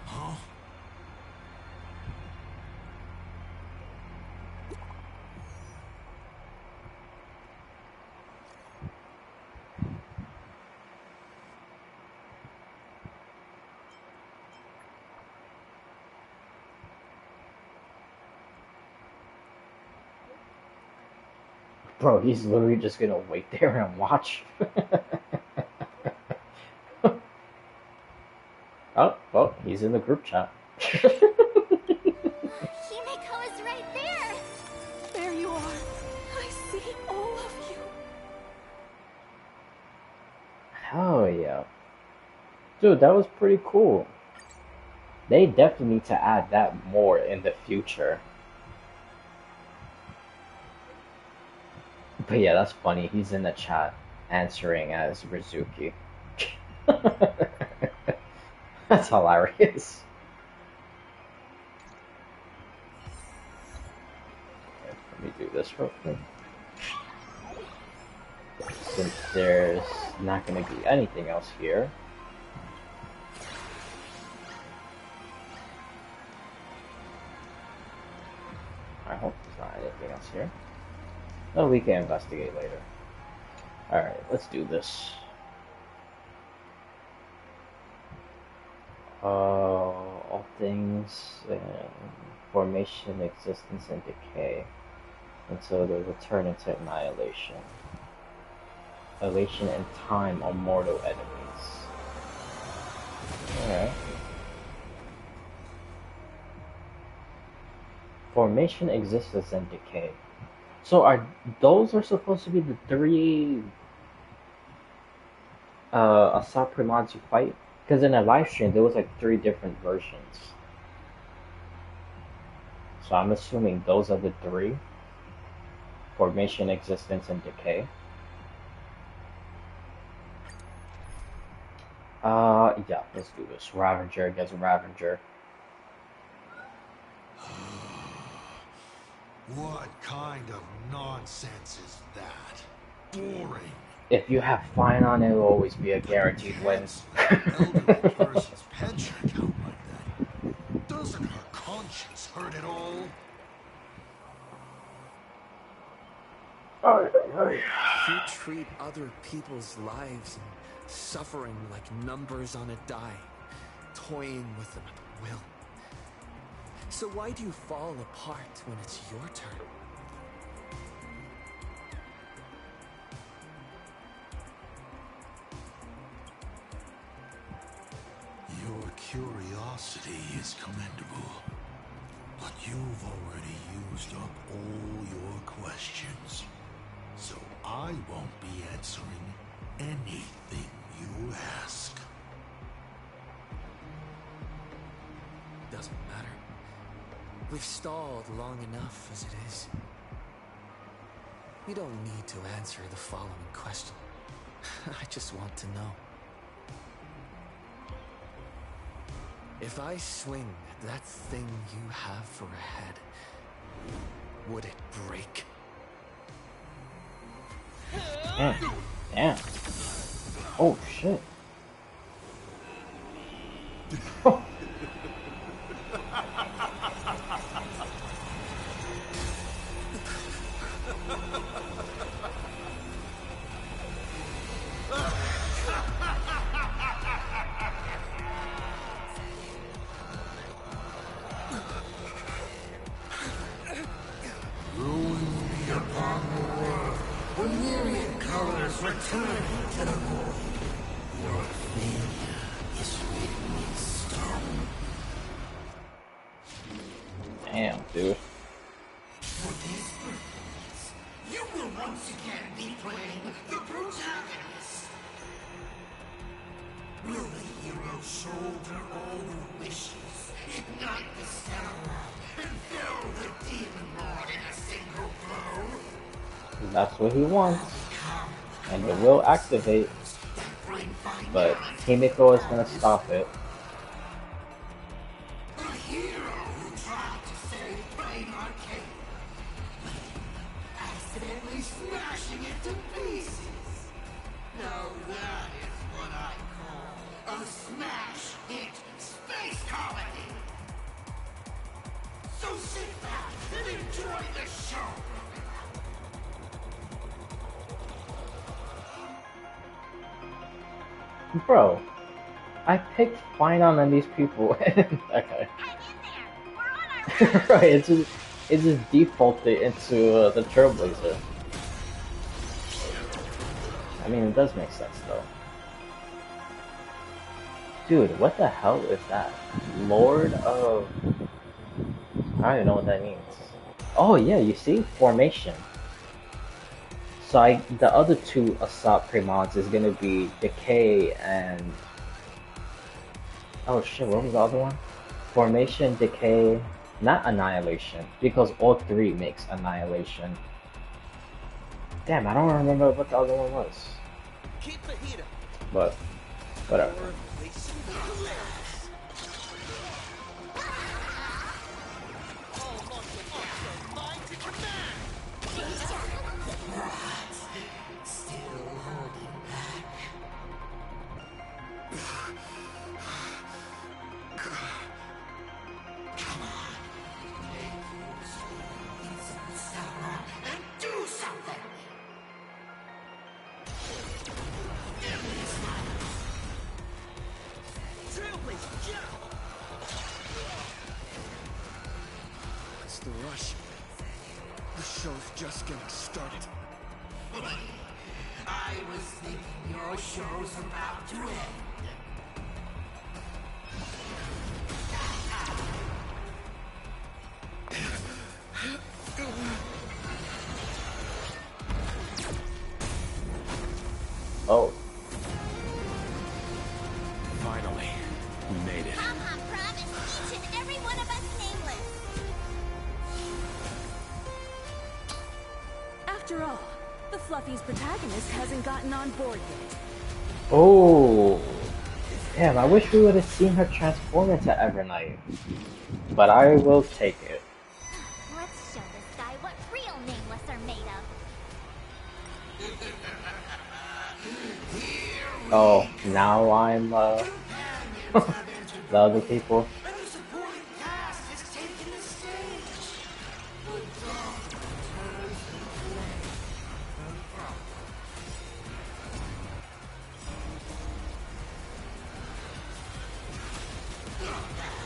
Huh? Bro, he's literally just gonna wait there and watch. Oh, well, he's in the group chat. Himiko is right there! There you are. I see all of you. Hell yeah. Dude, that was pretty cool. They definitely need to add that more in the future. But yeah, that's funny. He's in the chat answering as Rizuki. That's hilarious. Okay, let me do this real quick. Since there's not going to be anything else here. I hope there's not anything else here. Oh, we can investigate later. Alright, let's do this. All things in formation, existence, and decay until they return into annihilation. Annihilation and time are mortal enemies. Alright. Formation, existence, and decay. So those are supposed to be the 3 Asat Pramads you fight? Because in a live stream there was like 3 different versions. So I'm assuming those are the 3. Formation, existence, and decay. Yeah, let's do this. Ravager against Ravager. What kind of nonsense is that? Boring. If you have fine on it, will always be a guaranteed win. Elderly person's pension account like that. Doesn't her conscience hurt at all? You treat other people's lives and suffering like numbers on a die, toying with them at will. So why do you fall apart when it's your turn? Your curiosity is commendable, but you've already used up all your questions. So I won't be answering anything you ask. Doesn't matter. We've stalled long enough as it is. We don't need to answer the following question. I just want to know. If I swing at that thing you have for a head, would it Damn. Oh shit. Ruin be upon the world. The myriad colors return to the void. Your failure is written in stone. Damn, dude. For this purpose, you will once again be playing the protagonist. Will the hero shoulder all the wishes, ignite the stellar, and fill the demon lord in a single blow? That's what he wants. And it will activate. But Himiko is gonna stop it. A hero who tried to save Brain Arcade, accidentally smashing it to pieces. Now that is what I call a smash hit space comedy. So sit back and enjoy the show. Bro, I picked Final on these people. Okay. Right, it just defaulted into the Trailblazer. I mean, it does make sense though. Dude, what the hell is that? Lord of... I don't even know what that means. Oh yeah, you see? Formation. So the other two Asat Pramods is gonna be Decay and... Oh shit, what was the other one? Formation, Decay, not Annihilation, because all three makes Annihilation. Damn, I don't remember what the other one was. Keep the heat up. But, whatever. Still holding back. Come on. Make use of instant Sarah and do something. Give me a smile. Trailblazer, get out! It's the rush. The show's just getting started. I was thinking your show's about to end. Oh. Finally, we made it. Papa promised each and every one of us nameless. After all, the Fluffy's protagonist hasn't gotten on board yet. Oh. Damn, I wish we would have seen her transform into Evernight. But I will take it. Let's show this guy what real nameless are made of. Oh, now I'm, the other people. And the supporting cast is taking the stage. The dawn turns to flame.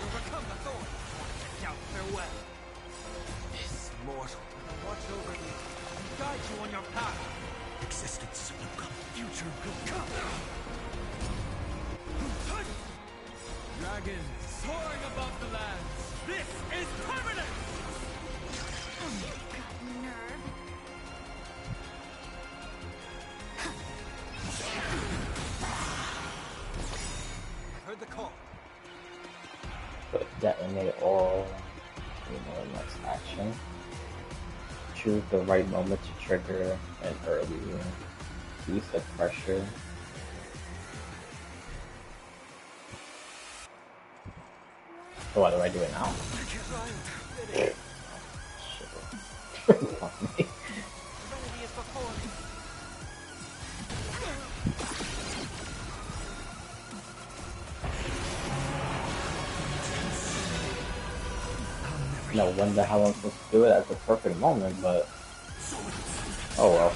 Overcome the thorn. Doubt farewell. This mortal watch over you and guide you on your path. Existence will come. Future will come. Dragons soaring above the lands. This is permanent. Got nerve. Heard the call. But detonate all, next action. Choose the right moment to trigger an early use of pressure. So what do I do it now? Fuck me. Serenity is before me. when the hell I'm supposed to do it at the perfect moment, but oh well.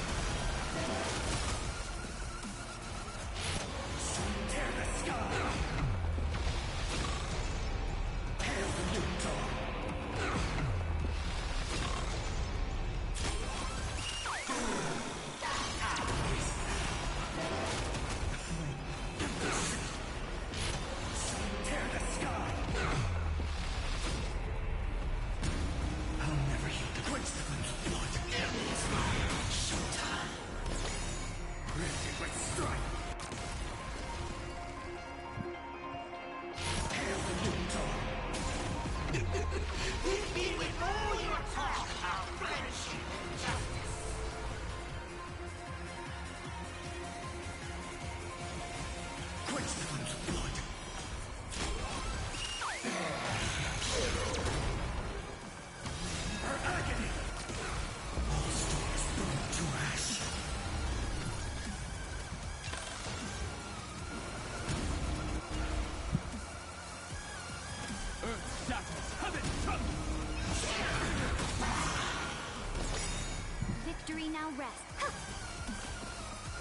Victory now rests.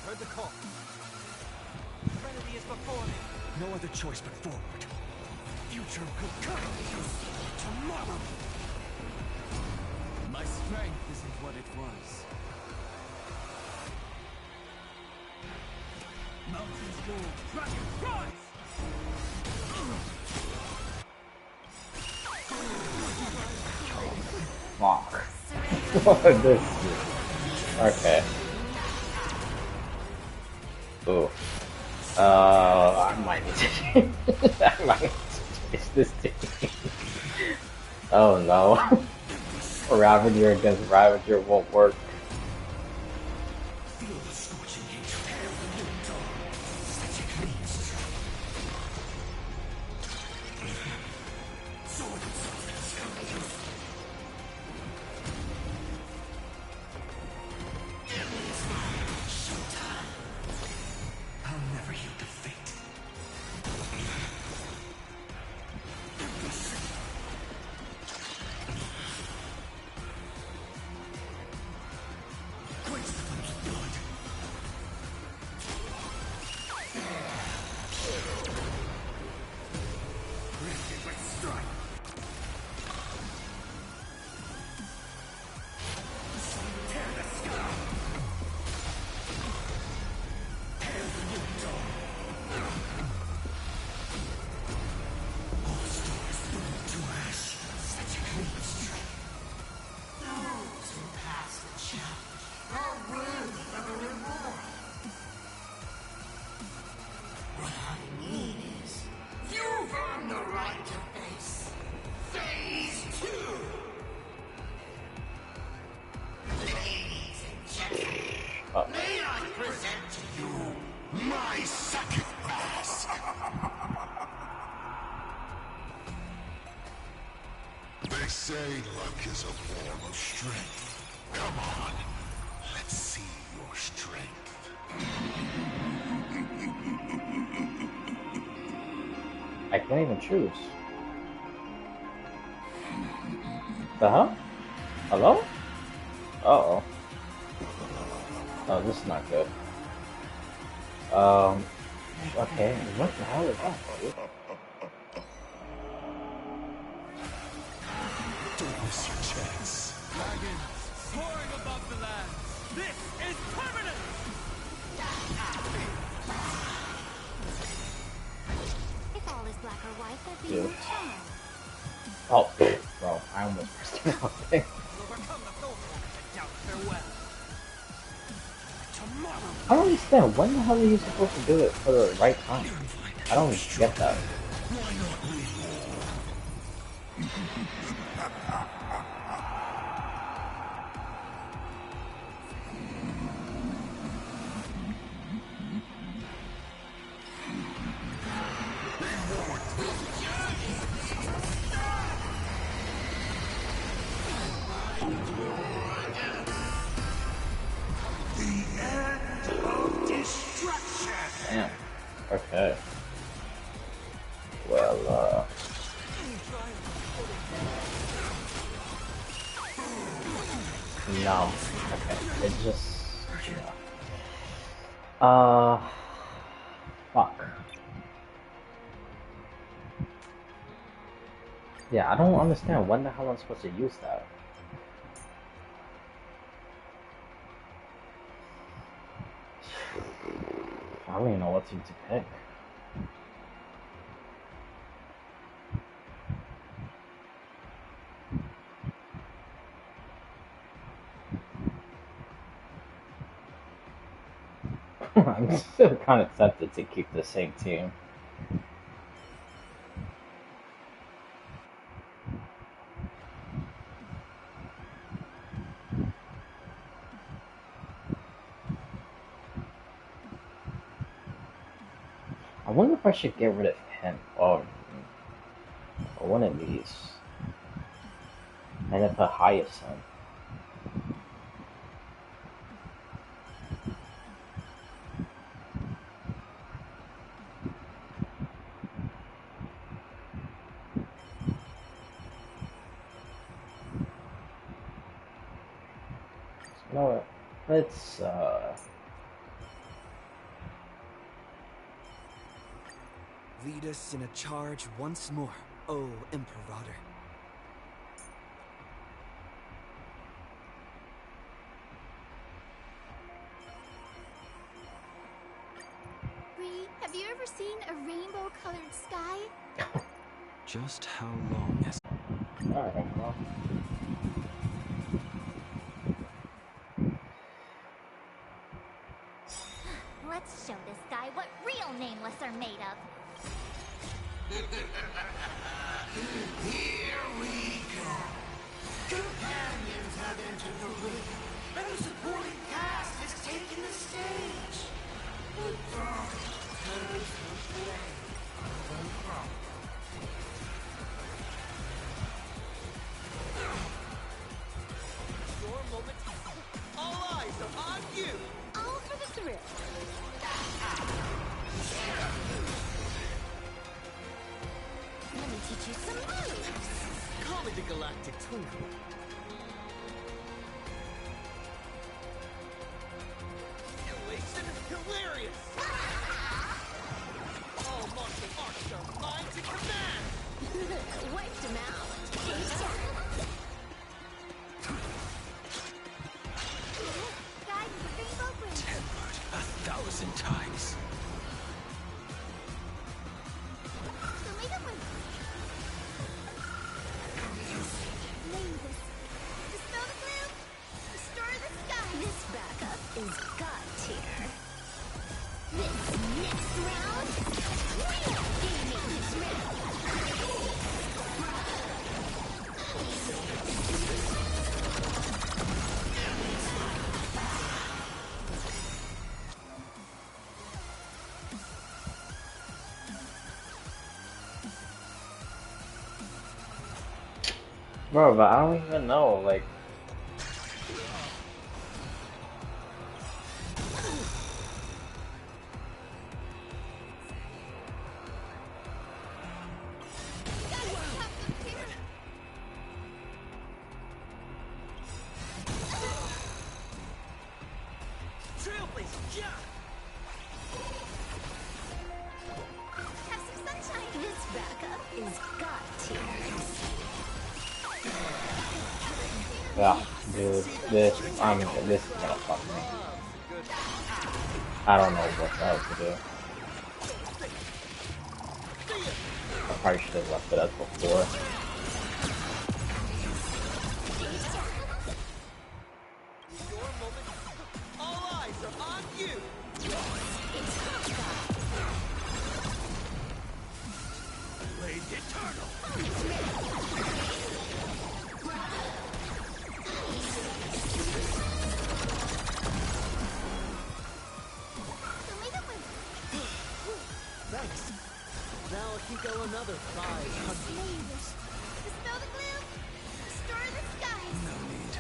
Heard the call. Trinity is before me. No other choice but forward. Future will come tomorrow. My strength isn't what it was. Mountains go, dragon rise! Fuck. This is... Okay. Ooh. I might need to I might need to change this team. Oh no. Ravager against Ravager won't work. They say luck is a form of strength. Come on, let's see your strength. I can't even choose. The hell? Hello? Uh-oh. Oh, this is not good. Okay, what the hell is that, dude? Don't miss your chance. Dragons soaring above the land. This is permanent! If all is black or white, there'd be no Dude. charm. Oh, bro, I almost pressed the wrong thing. Overcome the Thornborn and down farewell. Tomorrow. I don't understand. When the hell are you supposed to do it for the right time? I don't get that. Damn. Okay. No. Okay. It just. Yeah. Fuck. Yeah, I don't understand. When the hell am I supposed to use that? I don't even know what to pick. I'm still kind of tempted to keep the same team. I wonder if I should get rid of him or one of these. And then put Hyacinth. You know what? Let's Lead us in a charge once more, O Imperator. Bree, have you ever seen a rainbow-colored sky? Just how long has... Alright, well. Let's show this guy what real nameless are made of. Here we go. Companions have entered the ring, and the supporting cast has taken the stage. The dark turns the flame of the crowd. Your moment. All eyes are on you. All for the thrill. Let me teach you some moves. Call me the Galactic Twinkle. Elation hilarious. All martial arts are mine to command. Wiped him out. Guide the rainbow bridge. Tempered 1,000 times. This backup is God tier. This next round, real gaming this round. Bro, but I don't even know, like... Trailblazer, yeah! Have some sunshine. This backup is God tier. Yeah, dude, this is gonna fuck me. I don't know what the hell to do. I probably should have left it as before. Your moment. All eyes are on you. Blade Eternal. Thanks. Now I'll keep going another 500. Dispel the gloom. Restore the skies. No need.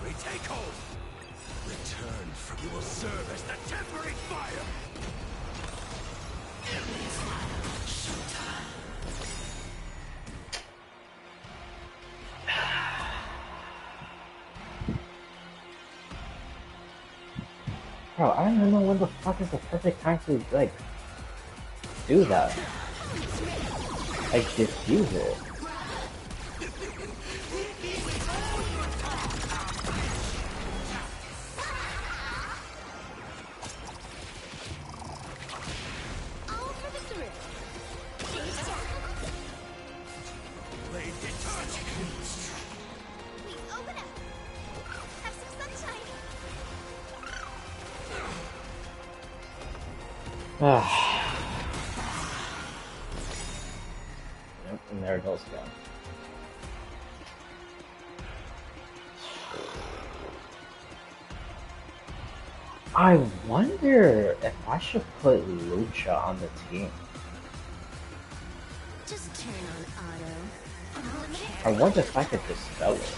Retake hold. Return from you will serve as the temporary fire. Bro, I don't even know when the fuck is the perfect time to, like, do that. Like, diffuse it. Yep, and there it goes again. I wonder if I should put Lucha on the team. Just turn on auto. I wonder if I could dispel it.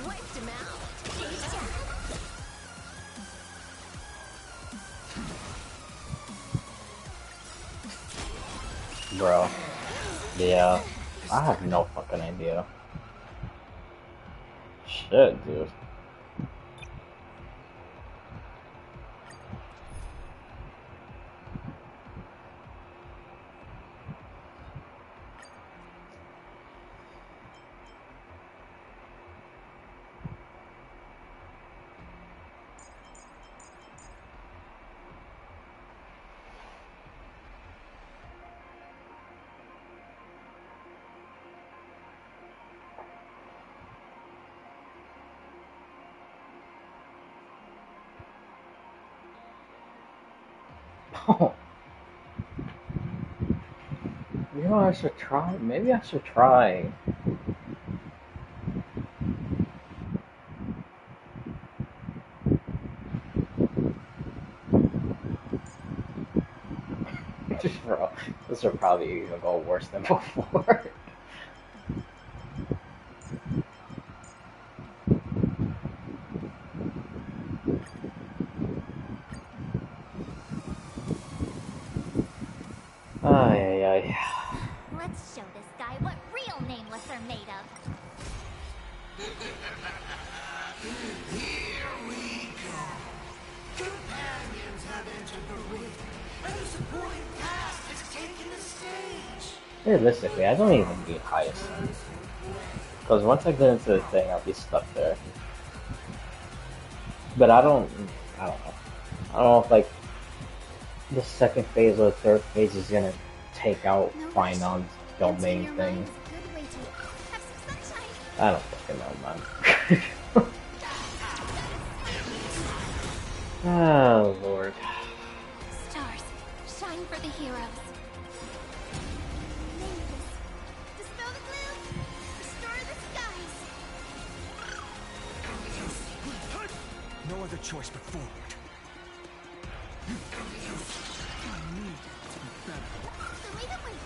Wiped him out. Bro. Yeah. I have no fucking idea. Shit, dude. Oh. You know, I should try. Maybe I should try. Bro, this will probably even go worse than before. Ay, ay, ay. Let's show this guy what real nameless are made of. Here we go. Companions have entered the ring, and the supporting cast has taken the stage. Realistically, I don't even need highest sense. Because once I get into the thing, I'll be stuck there. But I don't know. I don't know if, like, the second phase or the third phase is gonna take out Finon's domain thing. I don't fucking know, man. Oh, Lord. Stars, shine for the heroes. Nameless, dispel the gloom, restore the skies. No other choice but forward. I need to be better. Leave it with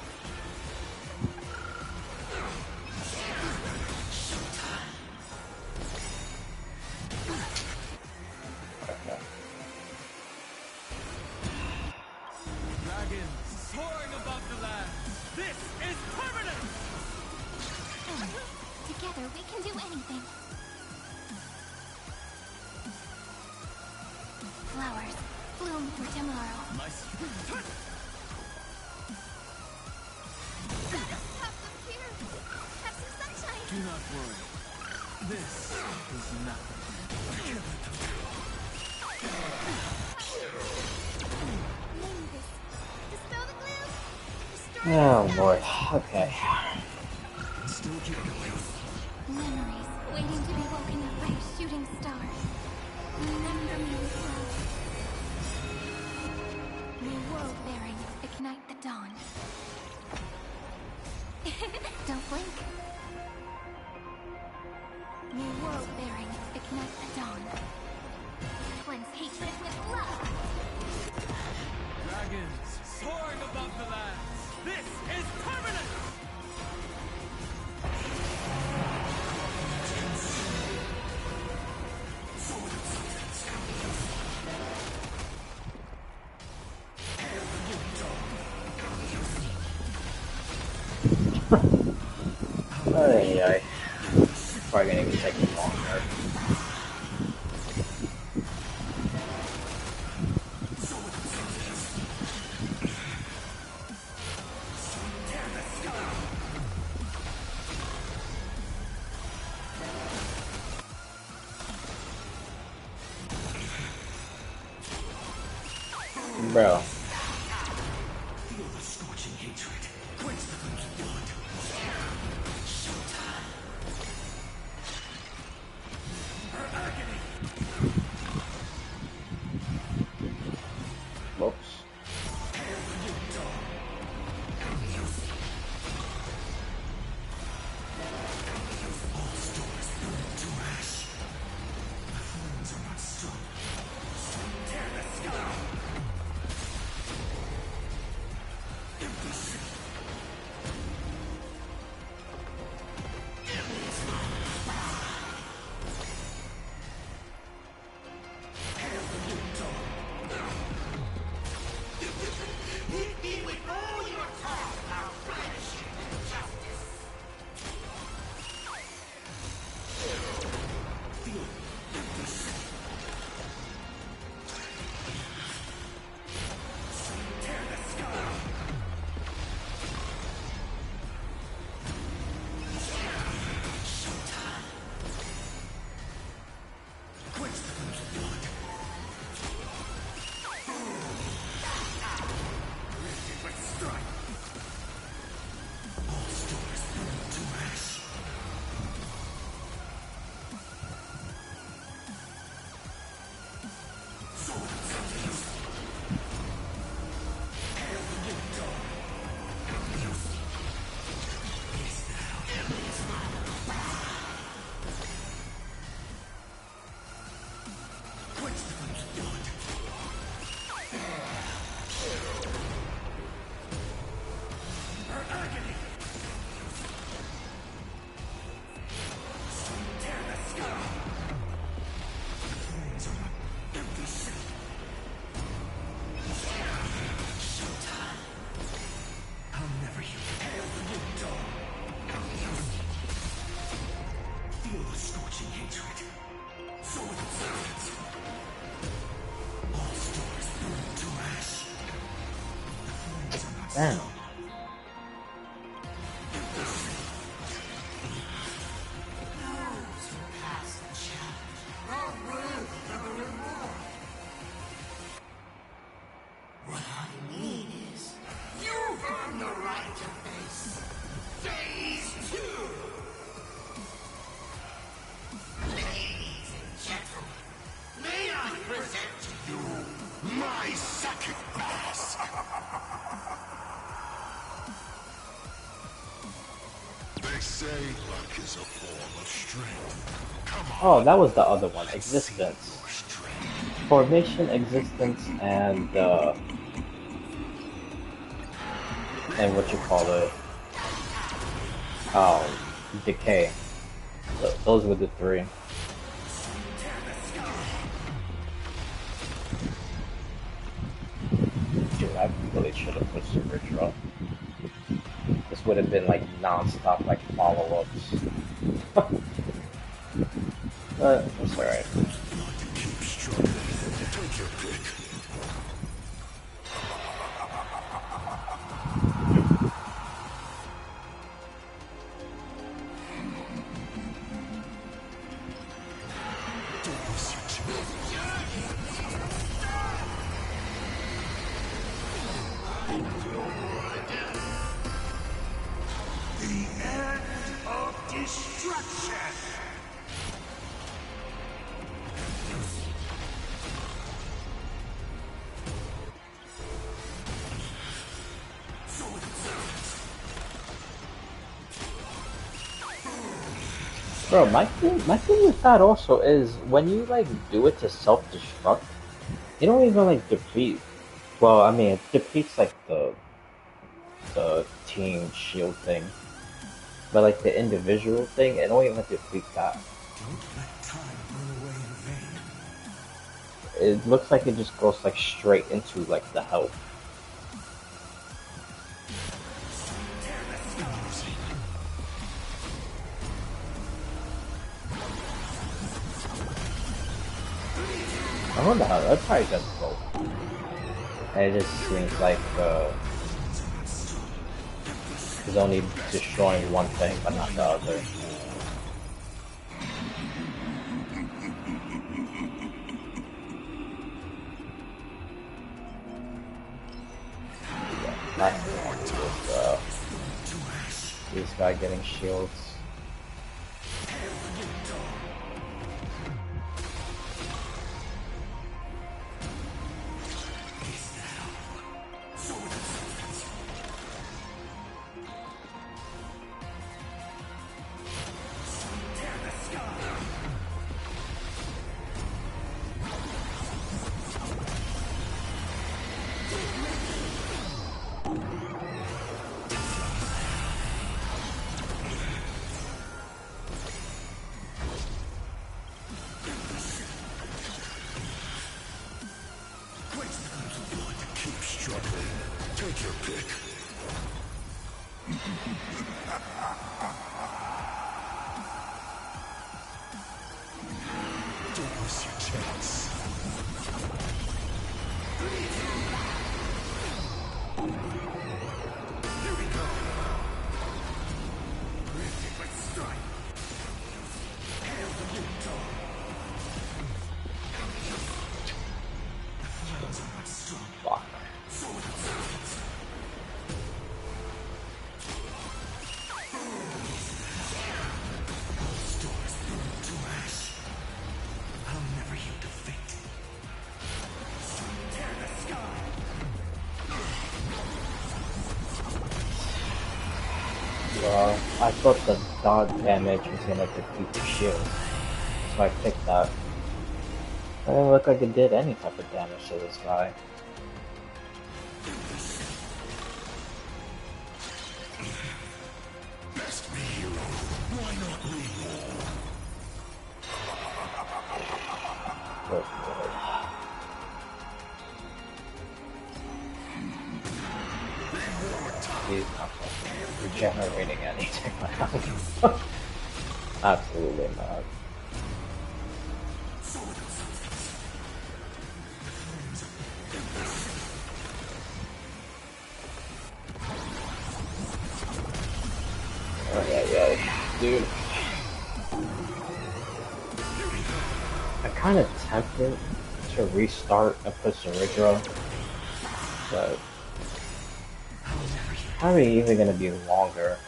Dragons soaring above the land. This is permanent! together we can do anything. Flowers, bloom for tomorrow. Nice. Have some sunshine. Do not worry. This is nothing. Dispel the gloom. Oh, Lord. Okay. Still keep going. Memories waiting to be woken up by a shooting star. Remember me with love. May world bearings ignite the dawn. Don't blink. May world bearings ignite the dawn. Cleanse hatred with love. Dragons soaring above the lands. This is permanent! Ay. Probably gonna even take longer. Bro. Whoops. Hit me with all your talk about banishing injustice. Tear the sky. Showtime. Quench the blood. But strike. All stars burn to ash. Swords of youth. Hail the new dawn. Youth is now Heaven's quench the blood. Her agony! Tear the sky! The flames are an empty ship. Showtime! I'll never hail the new dawn. Feel the scorching hatred. Sword of silence. All stars burn to ash. The flames are not Damn. What I mean is, you've earned the right to face Phase 2! Ladies and gentlemen, may I present to you my second mask! They say luck is a form of strength. Come on. Oh, that was the other one. Existence. Formation, existence, and what you call it? Decay. Those were the three. Dude, I really should have pushed the bridge up. This would have been like non-stop like follow-ups. But it's alright. Keep struggling. Take your pick. Don't miss your The end of destruction! Bro, my thing with that also is when you like do it to self-destruct, you don't even like deplete. Well, I mean, it depletes like the team shield thing, but like the individual thing, it don't even deplete that. Don't let time run away in vain. It looks like it just goes like straight into like the health. Tear the sky. I don't know, that probably does both. And it just seems like he's only destroying one thing but not the other. This guy getting shields. Take your pick. Don't miss your chance. Here we go. Lifted by strike. Hail the Utah. Fuck. I thought the dot damage was gonna defeat the shield, so I picked that. It didn't look like it did any type of damage to this guy. Best be hero. Why not we? Oh, boy. He's not regenerating anything now. Absolutely not. Oh yeah, dude. I'm kind of tempted to restart and put Ceridra, but probably even gonna be longer.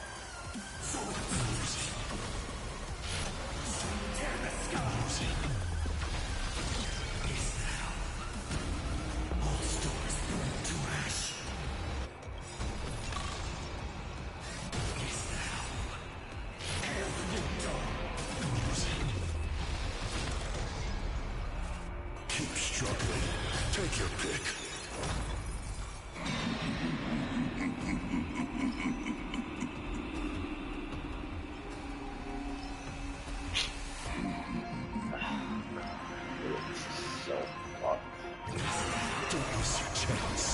Keep struggling. Take your pick. So fucked. Don't miss your chance.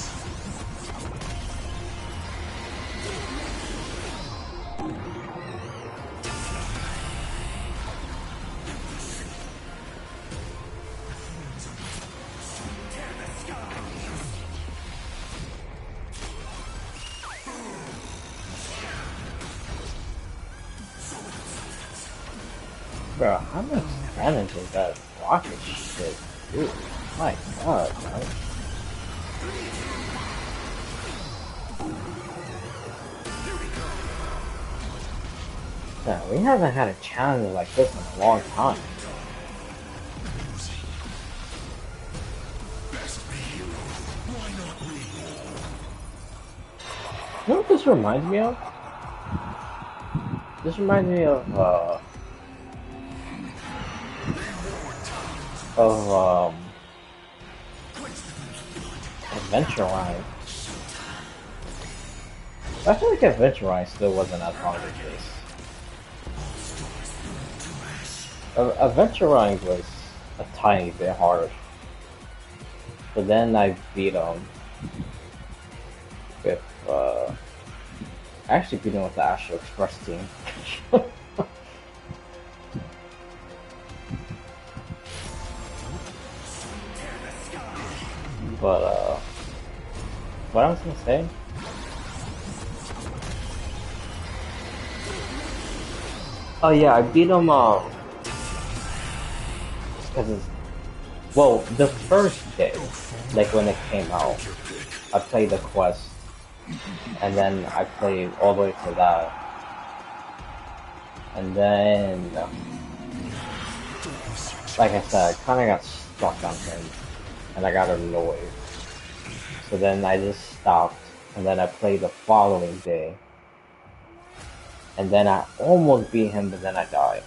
Bro, how much damage is that rocket shit? Dude, my god, man. Yeah, we haven't had a challenge like this in a long time. You know what this reminds me of? This reminds me of Adventure Line. I feel like Adventure Line still wasn't as hard as this. Adventure Line was a tiny bit harder. But then I beat with I actually beat him with the Astral Express team. But what I was gonna say? Oh yeah, I beat him. Because well, the first day, like when it came out, I played the quest, and then I played all the way to that, and then, like I said, I kind of got stuck on him, and I got annoyed. So then I just stopped, and then I played the following day, and then I almost beat him, but then I died.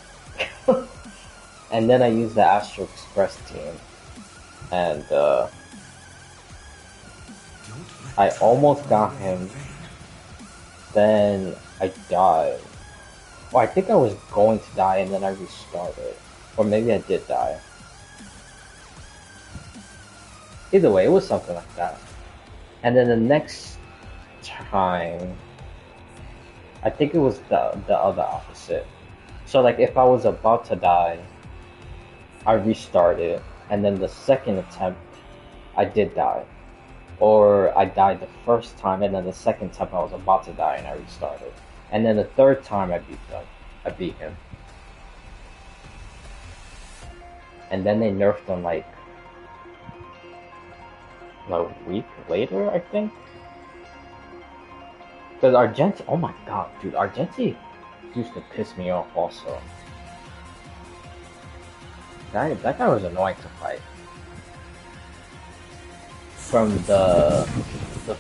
And then I used the Astro Express team, and I almost got him, then I died. Well, I think I was going to die and then I restarted. Or maybe I did die. Either way, it was something like that. And then the next time, I think it was the other opposite. So like if I was about to die, I restarted, and then the second attempt, I did die. Or I died the first time, and then the second time I was about to die and I restarted. And then the third time I beat him. And then they nerfed him like a week later, I think. Because Argenti, oh my god, dude, Argenti used to piss me off also. That guy was annoying to fight. From the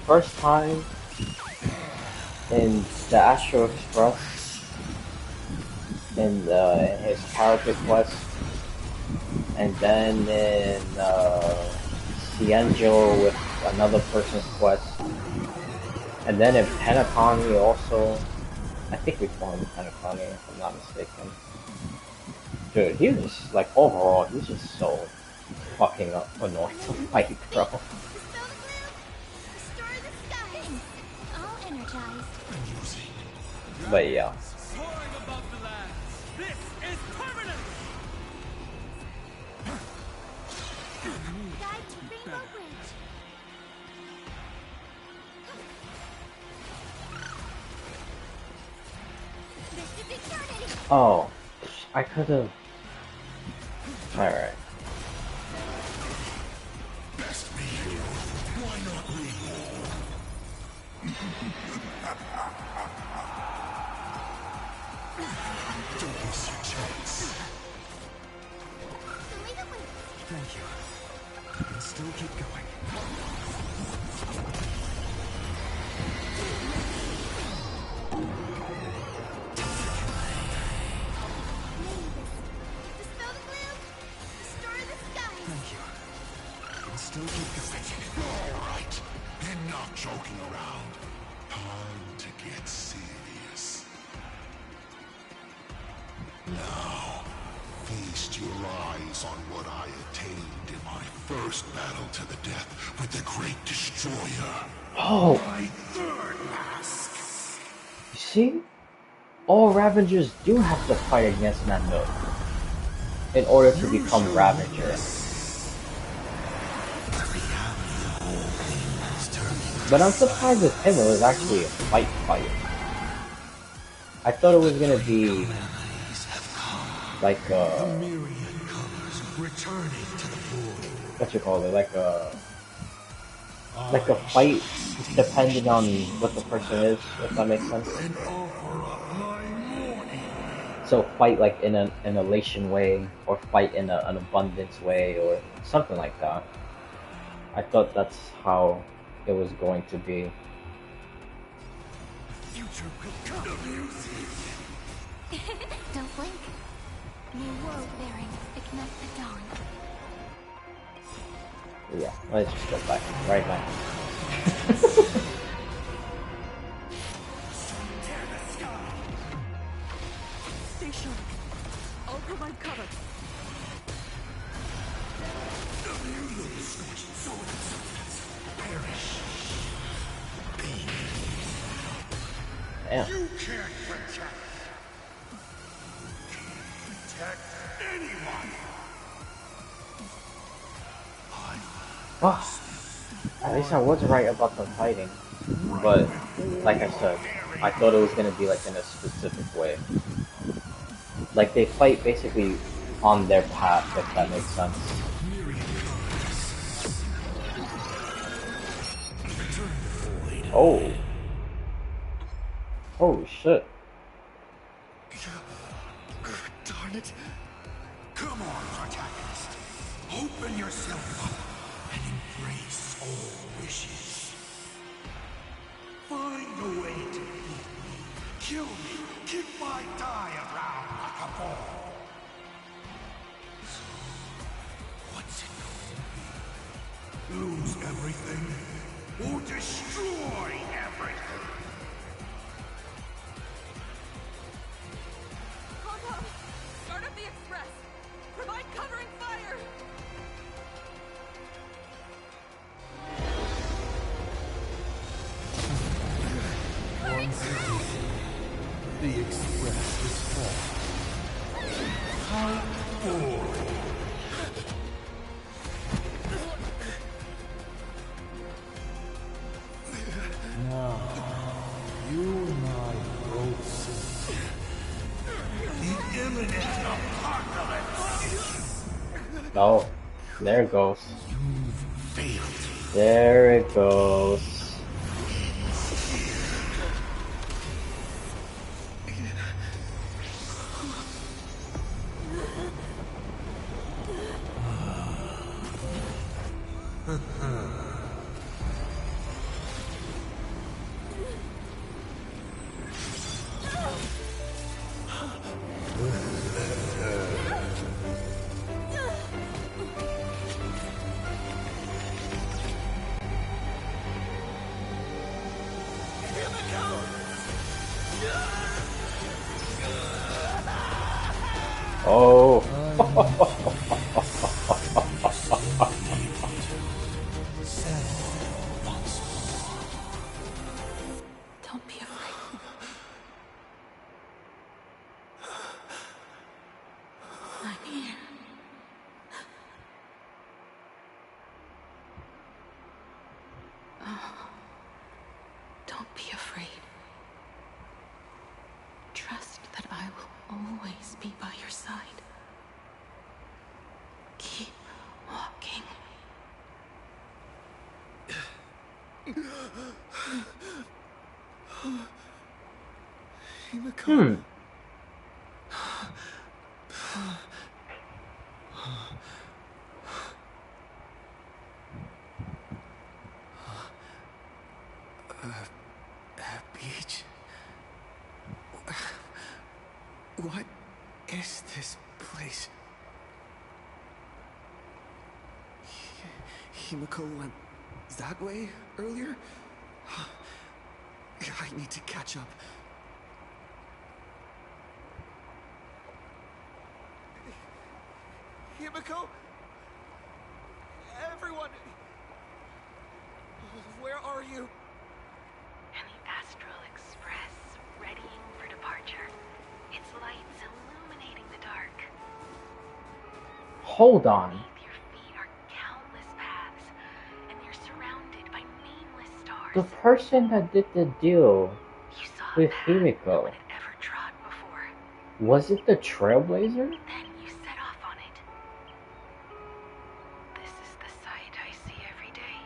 first time in the Astro Express, in his character quest, and then in Ciangelo with another person's quest, and then in Penacony also. I think we call him Penacony if I'm not mistaken. Dude, he was just, like, overall, he was just so fucking annoying to fight, bro. But yeah. Oh, I could have. Alright. Thank you. You can still keep going. Thank you. You can still keep going. All right. Enough joking around. Time to get serious. Now, feast your eyes on what I attained in my first battle to the death with the Great Destroyer. Oh! My third mask. You see? All Ravagers do have to fight against Nanook in order to become Ravager. But I'm surprised with him it was actually a fight. I thought it was gonna be like what you call it, like a fight depending on what the person is, if that makes sense. So fight like in an elation way, or fight in an abundance way, or something like that. I thought that's how it was going to be. Future will come. Don't blink. New world bearings ignite the dawn. Yeah, let's just go back right now. Stay sharp. I'll provide cover. Damn. You can't protect anyone. Oh. At least I was right about the fighting. But, like I said, I thought it was gonna be like in a specific way. Like they fight basically on their path, if that makes sense. Oh. Holy shit. Darn it. Come on, protagonist. Open yourself up and embrace all wishes. Find a way to beat me. Kill me. Kick my die around like a ball. So, what's it going to be? Lose everything or destroy everything? Papa! Start up the express! Provide covering fire! Once again, the express is full. How boring. Now, you and I both see the imminent apocalypse. Oh, there it goes. You've failed. There it goes. Oh. Don't be afraid. I'm here. Oh, don't be afraid. Trust that I will always be by your side. Keep walking. Hmm. Beach? What is this place? Himiko went that way earlier? I need to catch up. Himiko? Everyone! Where are you? And the Astral Express, readying for departure. Its lights illuminating the dark. Hold on. Beneath your feet are countless paths, and you're surrounded by nameless stars. The person that did the deal You saw with a path no Himiko, one had ever trod before. was it the Trailblazer? Then you set off on it. This is the sight I see every day.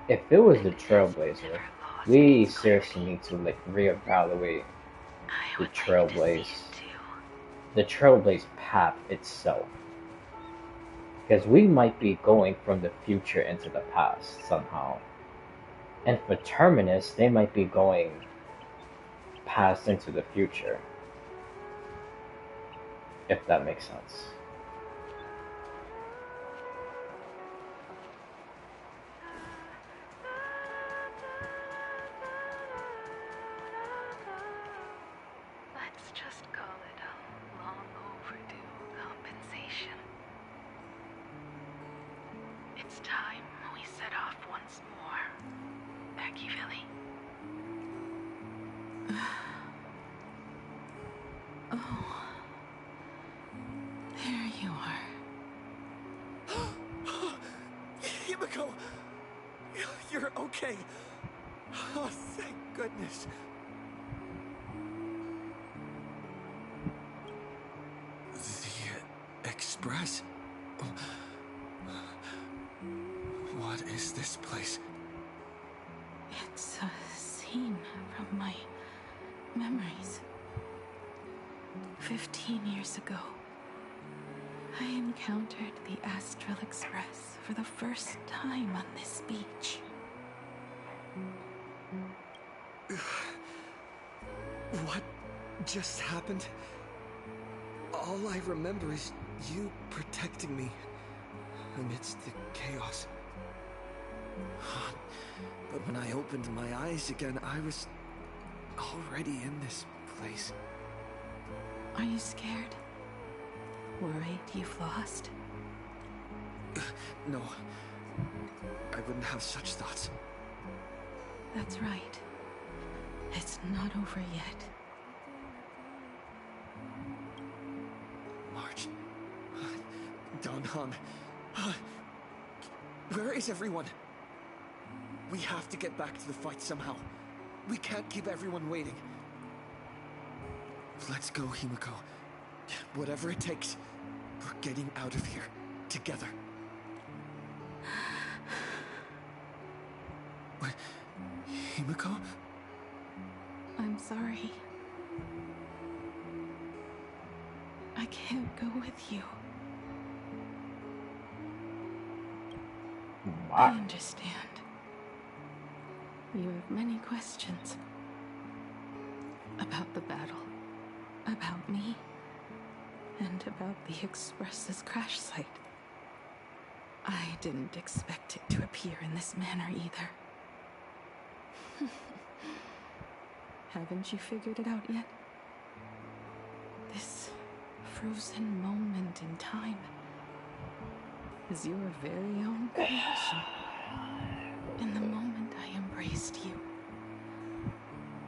If it was the Trailblazer, we seriously need to like reevaluate the Trailblaze path itself. Because we might be going from the future into the past somehow. And for Terminus, they might be going past into the future. If that makes sense. Let's just call it a long overdue compensation. It's time we set off once more. Machiavelli. Oh. There you are. Himiko! okay. Oh, thank goodness. The Express? What is this place? It's a scene from my memories. 15 years ago, I encountered the Astral Express for the first time on this beach. What just happened? All I remember is you protecting me amidst the chaos. But when I opened my eyes again, I was already in this place. Are you scared? Worried you've lost? No. I wouldn't have such thoughts. That's right. It's not over yet. March. Don Han. Where is everyone? We have to get back to the fight somehow. We can't keep everyone waiting. Let's go, Himiko. Whatever it takes, we're getting out of here together. What? Himiko? I'm sorry. I can't go with you. I understand. You have many questions. About the battle. About me. And about the Express's crash site. I didn't expect it to appear in this manner either. Haven't you figured it out yet? This frozen moment in time is your very own creation. In the moment I embraced you,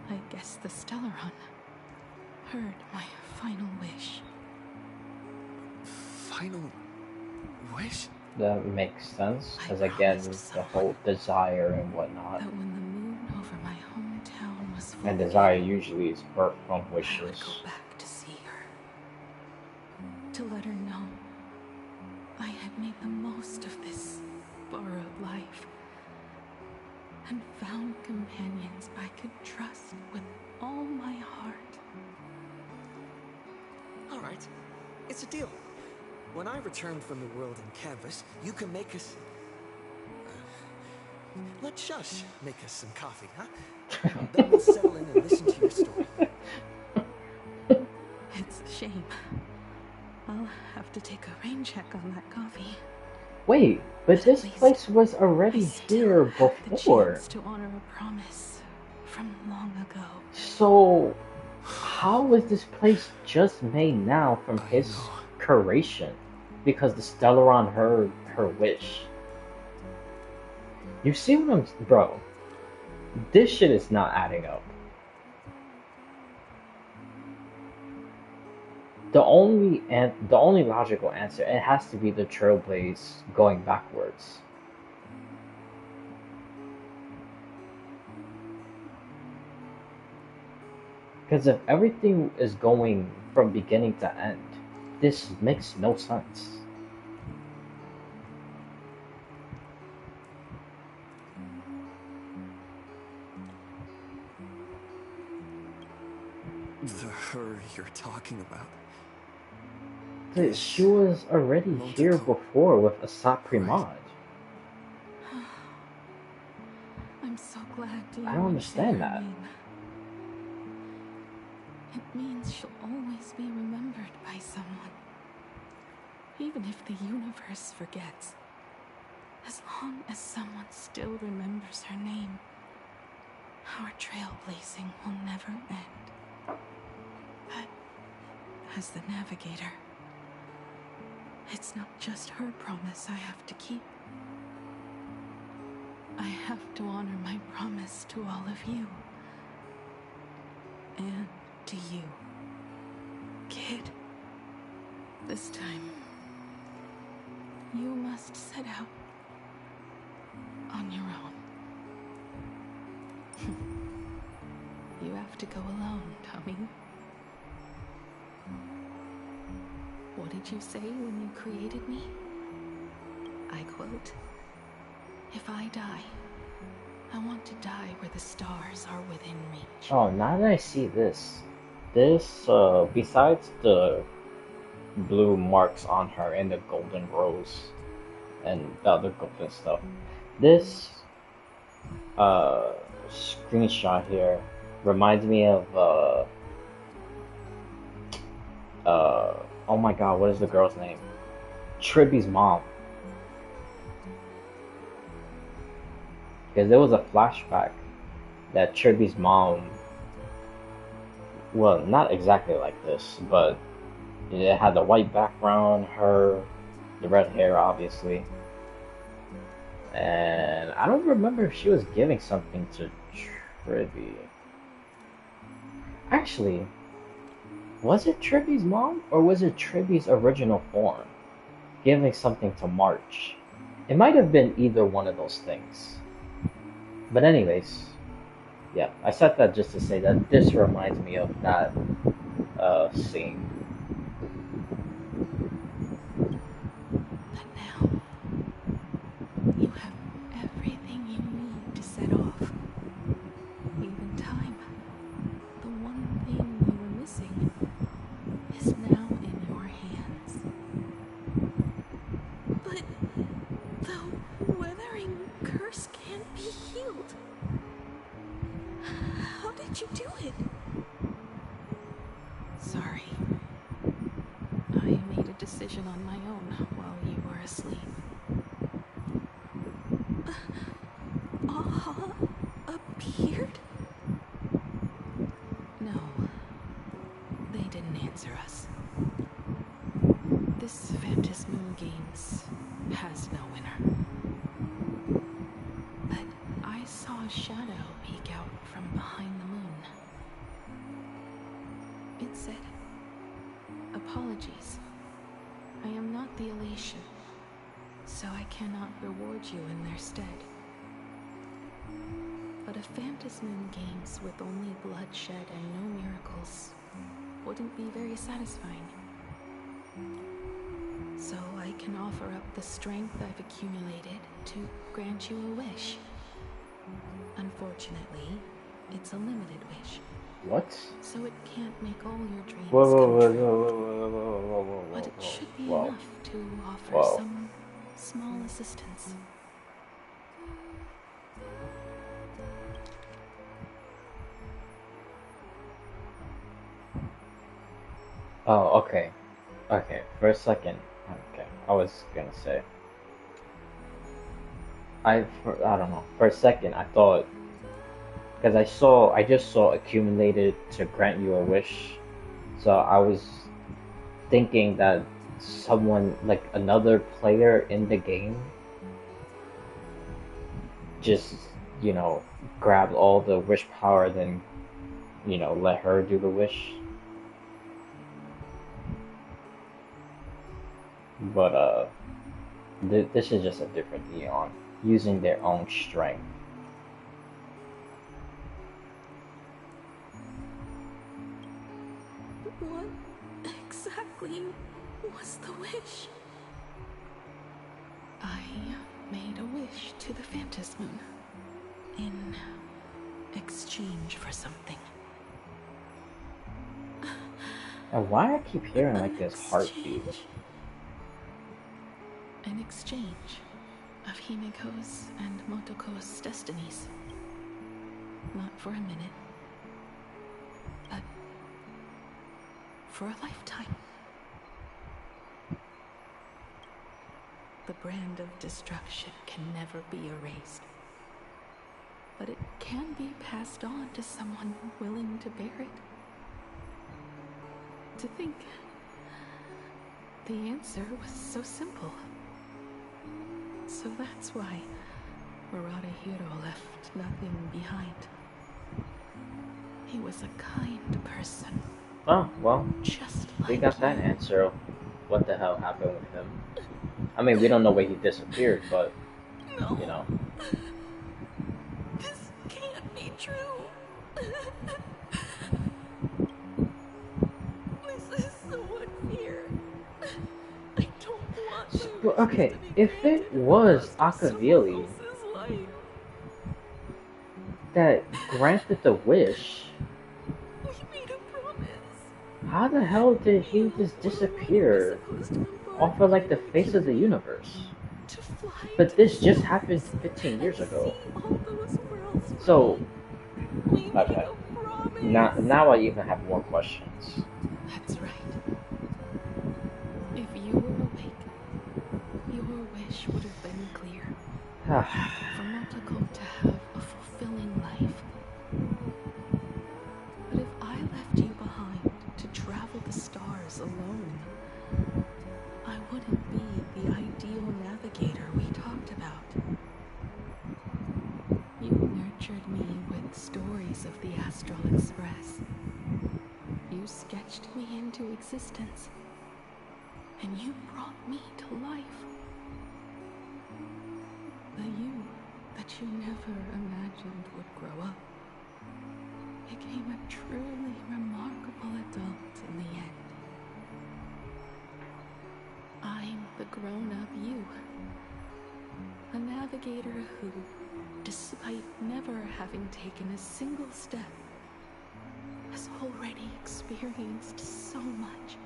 I guess the Stellaron heard my final wish. Final wish? That makes sense, because again, the whole desire and whatnot. That when the moon over my hometown was full, And desire usually is birthed from wishes. I would go back to see her. To let her know I had made the most of this borrowed life. And found companions I could trust with all my heart. All right. It's a deal. When I return from the world in canvas, you can make us... let Shush make us some coffee, huh? Then we'll settle in and listen to your story. It's a shame. I'll have to take a rain check on that coffee. Wait, but this place was already here before. To honor a promise from long ago. So, how was this place just made now from his creation? Because the Stellaron heard her wish. You see what I'm... Bro, this shit is not adding up. The only logical answer, it has to be the Trailblaze going backwards. Because if everything is going from beginning to end, this makes no sense. The her you're talking about. She was already here before with Asat Pramad. I'm so glad to I don't understand that. name. It means she'll always be remembered by someone. Even if the universe forgets. As long as someone still remembers her name, our trailblazing will never end. But as the navigator, it's not just her promise I have to keep. I have to honor my promise to all of you. And to you, kid. This time, you must set out on your own. have to go alone, Tommy. What did you say when you created me? I quote, "If I die, I want to die where the stars are within reach." Oh, now that I see this, besides the blue marks on her and the golden rose and the other golden stuff, this screenshot here reminds me of oh my god, what is the girl's name? Tribby's mom. Because there was a flashback that Tribby's mom, well, not exactly like this, but it had the white background, the red hair, obviously. And I don't remember if she was giving something to Tribby. Actually, was it Tribby's mom or was it Tribby's original form giving something to March? It might have been either one of those things. But anyways, yeah, I said that just to say that this reminds me of that scene. But now, you have everything you need to set off. Even time. The one thing you were missing is now in your hands. But the weathering curse can't be healed. How did you do it? Sorry. I made a decision on my own while you were asleep. Aha appeared? No. They didn't answer us. This Fantasy Moon Games has no winner. But I saw a shadow peek out from behind the moon. It said, "Apologies. I am not the elation, so I cannot reward you in their stead. But a Fantasy Moon Games with only bloodshed and no miracles wouldn't be very satisfying. So I can offer up the strength I've accumulated to grant you a wish. Unfortunately, it's a limited wish. What? So it can't make all your dreams Whoa, whoa, come whoa, true. whoa, whoa, whoa, whoa, whoa, But it whoa, should be whoa. enough to offer Whoa. some small assistance. Oh, okay. Okay, for a second. Okay, I was gonna say. I don't know. For a second, I thought, because I just saw accumulated to grant you a wish, so I was thinking that someone, like another player in the game, just, grabbed all the wish power, then, let her do the wish. But, this is just a different Eon, using their own strength. What exactly was the wish? I made a wish to the Fantasy Moon in exchange for something. And why I keep hearing like this heartbeat? An exchange of Himiko's and Motoko's destinies. Not for a minute, but for a lifetime. The brand of destruction can never be erased, but it can be passed on to someone willing to bear it. To think the answer was so simple. So that's why Murata Hiro left nothing behind. He was a kind person. Oh, well, just we like got that you. answer of what the hell happened with him. I mean, we don't know where he disappeared, but, No. This can't be true. Well, okay, if it was Akavili that granted the wish, how the hell did he just disappear off of like the face of the universe? But this just happened 15 years ago. So, okay. Now I even have more questions. That's right. If you were awake, your wish would have been clear. For Motoko to have a fulfilling life. But if I left you behind to travel the stars alone, I wouldn't be the ideal navigator we talked about. You nurtured me with stories of the Astral Express. You sketched me into existence. And you brought me to life. The you that you never imagined would grow up became a truly remarkable adult in the end. I'm the grown-up you. A navigator who, despite never having taken a single step, has already experienced so much.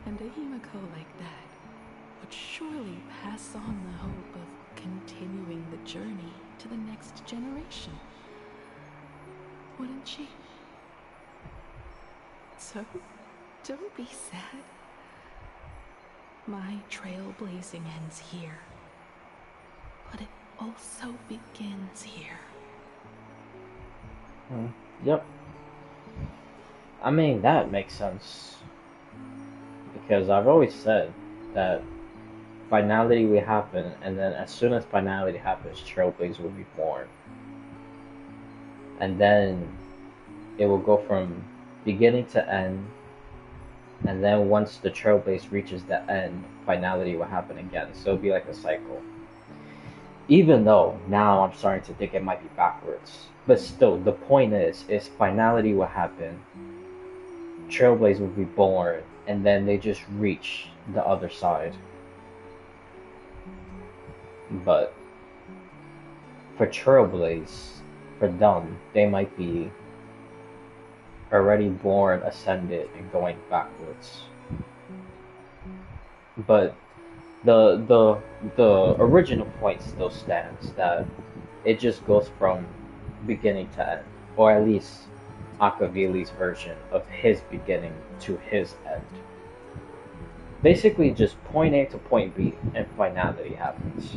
And a Himiko like that would surely pass on the hope of continuing the journey to the next generation. Wouldn't she? So, don't be sad. My trailblazing ends here. But it also begins here. Yep. I mean, that makes sense. Because I've always said that finality will happen, and then as soon as finality happens, Trailblaze will be born. And then it will go from beginning to end, and then once the Trailblaze reaches the end, finality will happen again. So it'll be like a cycle. Even though now I'm starting to think it might be backwards. But still, the point is finality will happen, Trailblaze will be born, and then they just reach the other side. But for Trailblaze, for them, they might be already born, ascended, and going backwards. But the original point still stands, that it just goes from beginning to end, or at least Akavili's version of his beginning to his end. Basically just point A to point B, and finality happens.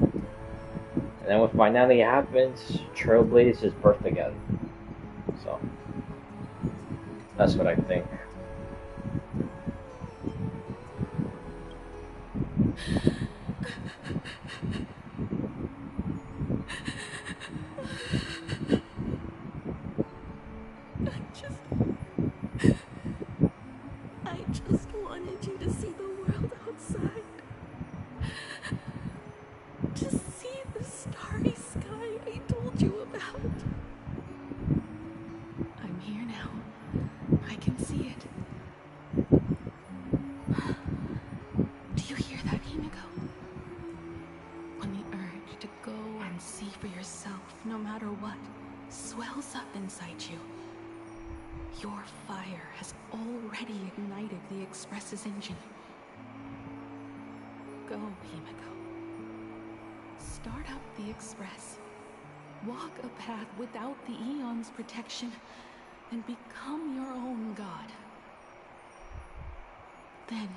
And then when finality happens, Trailblaze is birthed again. So that's what I think. I just wanted you to see the world outside. To see the starry sky I told you about. I'm here now. I can see it. Do you hear that, Himiko? When the urge to go and see for yourself, no matter what, swells up inside you. Your fire has already ignited the Express's engine. Go, Himiko. Start up the Express. Walk a path without the Eon's protection, and become your own god. Then,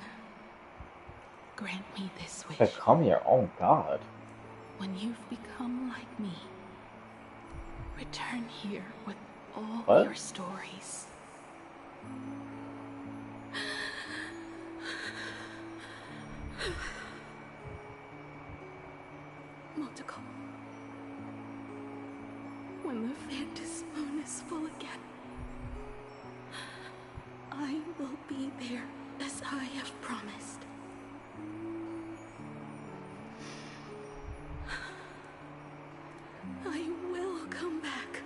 grant me this wish. Become your own god? When you've become like me, return here with all What? your stories. Motoko, when the Phantom Moon is full again, I will be there as I have promised. I will come back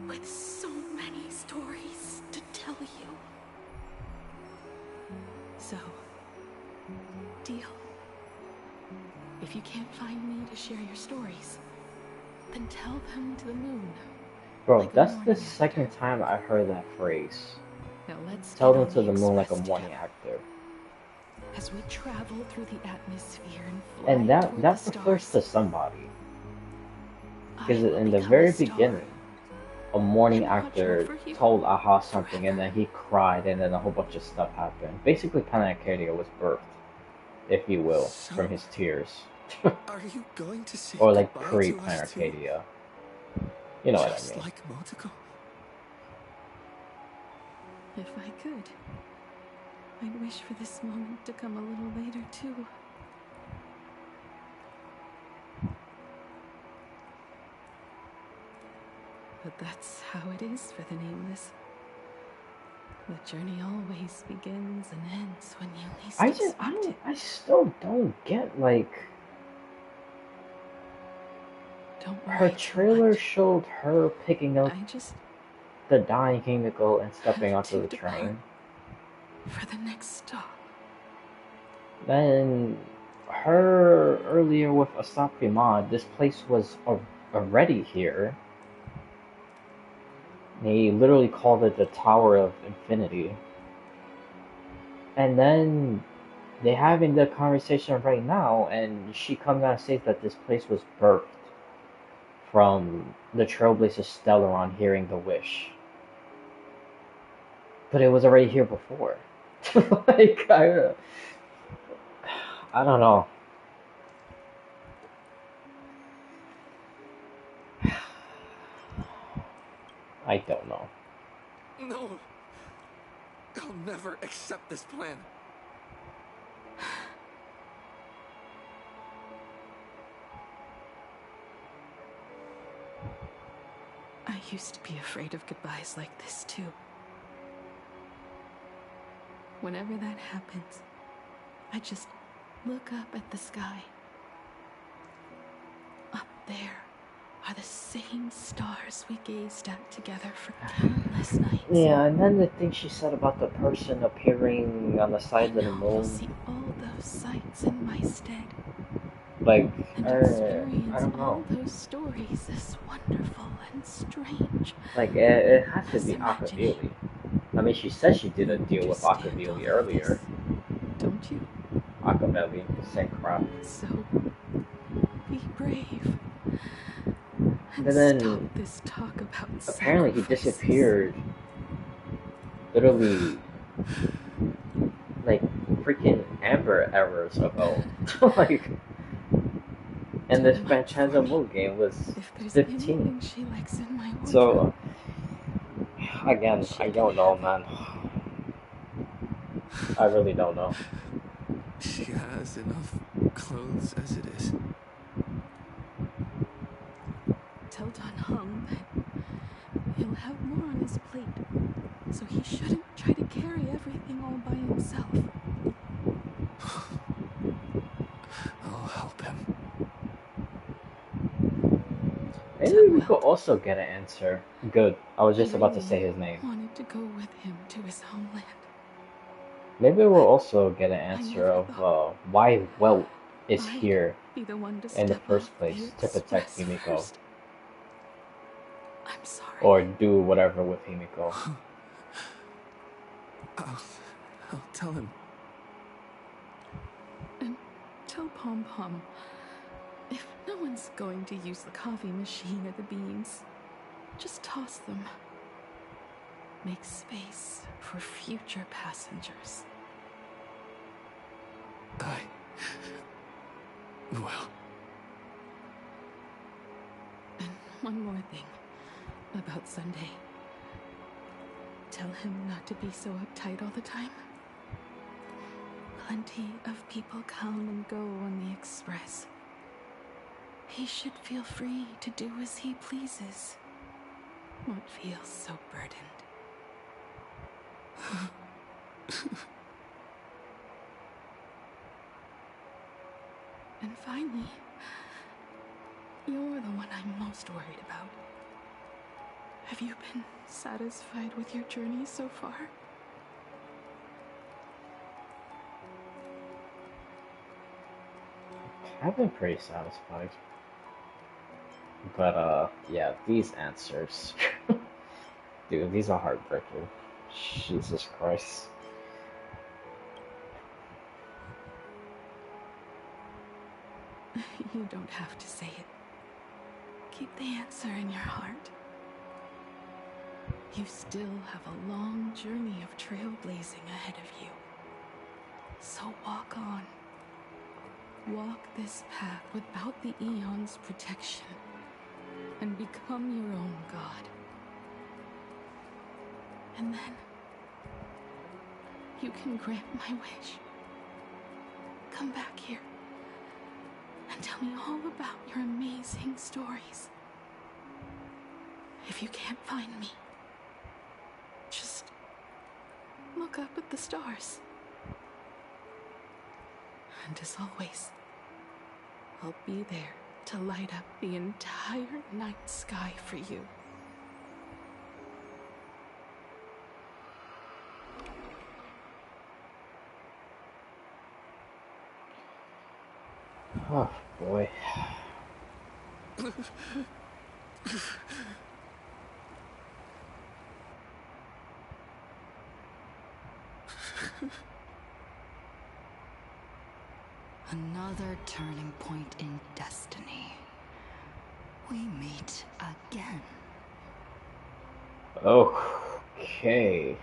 with so many stories to tell you. So, If you can't find me to share your stories, then tell them to the moon. Bro, Like a that's the morning second time I heard that phrase. Now let's Tell get them on to the the moon like a express morning together. actor. As we travel through the atmosphere and fly And that toward that the refers stars, to somebody. I Because will in the become a very star beginning, a morning and watch actor over you told Aha something and then he cried and then a whole bunch of stuff happened. Basically, Planet Acadia was birthed, if you will, So, from his tears. are you going to say Or like goodbye to pre-Planet us too? Acadia. You know what I Just mean. like Motoko? if I could. I'd wish for this moment to come a little later, too. But that's how it is for the Nameless. The journey always begins and ends when you least expect it. I still don't get, like... Don't Her worry too trailer much. showed her picking up I just the dying Himiko and stepping have onto to the depart train. for the next stop. Then her earlier with Asat Pramad, this place was already here. They literally called it the Tower of Infinity. And then they having the conversation right now, and she comes out and says that this place was birthed from the Trailblazer Stellaron hearing the wish. But it was already here before. Like, I don't know. I don't know. No! I'll never accept this plan. I used to be afraid of goodbyes like this, too. Whenever that happens, I just look up at the sky. Up there are the same stars we gazed at together for countless nights. Yeah, and then the thing she said about the person appearing on the side of the You'll moon, see all those sights in my stead. like, And I experience don't all know. those stories as wonderful and strange. Like, it had to as be imagining. Akavili. I mean, she said she did a deal with Understand Akavili all of earlier. Don't you? Akaveli, same crap. So, be brave. And And then, stop this talk about apparently he sacrifices. disappeared, literally, like, freaking Amber errors ago. Like, and this Phantasm Moon game was If there's 15. anything she likes in my wardrobe, So, again, I don't know, man. I really don't know. She has enough clothes as it is. tell Don Hung that he'll have more on his plate, so he shouldn't try to carry everything all by himself. I'll help him. Maybe we could also get an answer. Good. I was just about to say his name. Wanted to go with him to his homeland. Maybe we'll also get an answer of why Welt is here Be the one to in the step first off place the to protect express Himiko. first. I'm sorry. Or do whatever with Himiko. I'll tell him. And tell Pom Pom, if no one's going to use the coffee machine or the beans, just toss them. Make space for future passengers. Well. And one more thing about Sunday. Tell him not to be so uptight all the time. Plenty of people come and go on the express. He should feel free to do as he pleases. What feels so burdened? And finally, you're the one I'm most worried about. Have you been satisfied with your journey so far? I've been pretty satisfied. But yeah, these answers, dude, these are heartbreaking. Jesus Christ. You don't have to say it. Keep the answer in your heart. You still have a long journey of trailblazing ahead of you. So walk on. Walk this path without the Eon's protection, and become your own god. And then, you can grant my wish. Come back here, and tell me all about your amazing stories. If you can't find me, just look up at the stars. And as always, I'll be there to light up the entire night sky for you. Oh boy. Another turning point in destiny. We meet again. Okay.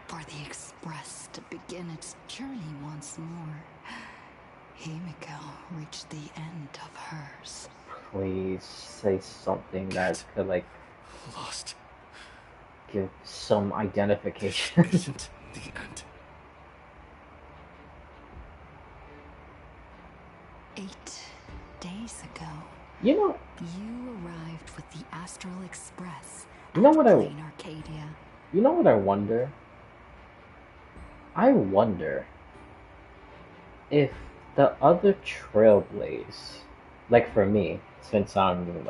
For the Express to begin its journey once more, Himiko reached the end of hers. Please say something that could, like, lost. Give some identification. This isn't the end. 8 days ago, you arrived with the Astral Express You know at what Plain Arcadia. You know what I wonder? I wonder if the other Trailblaze, like for me, since I'm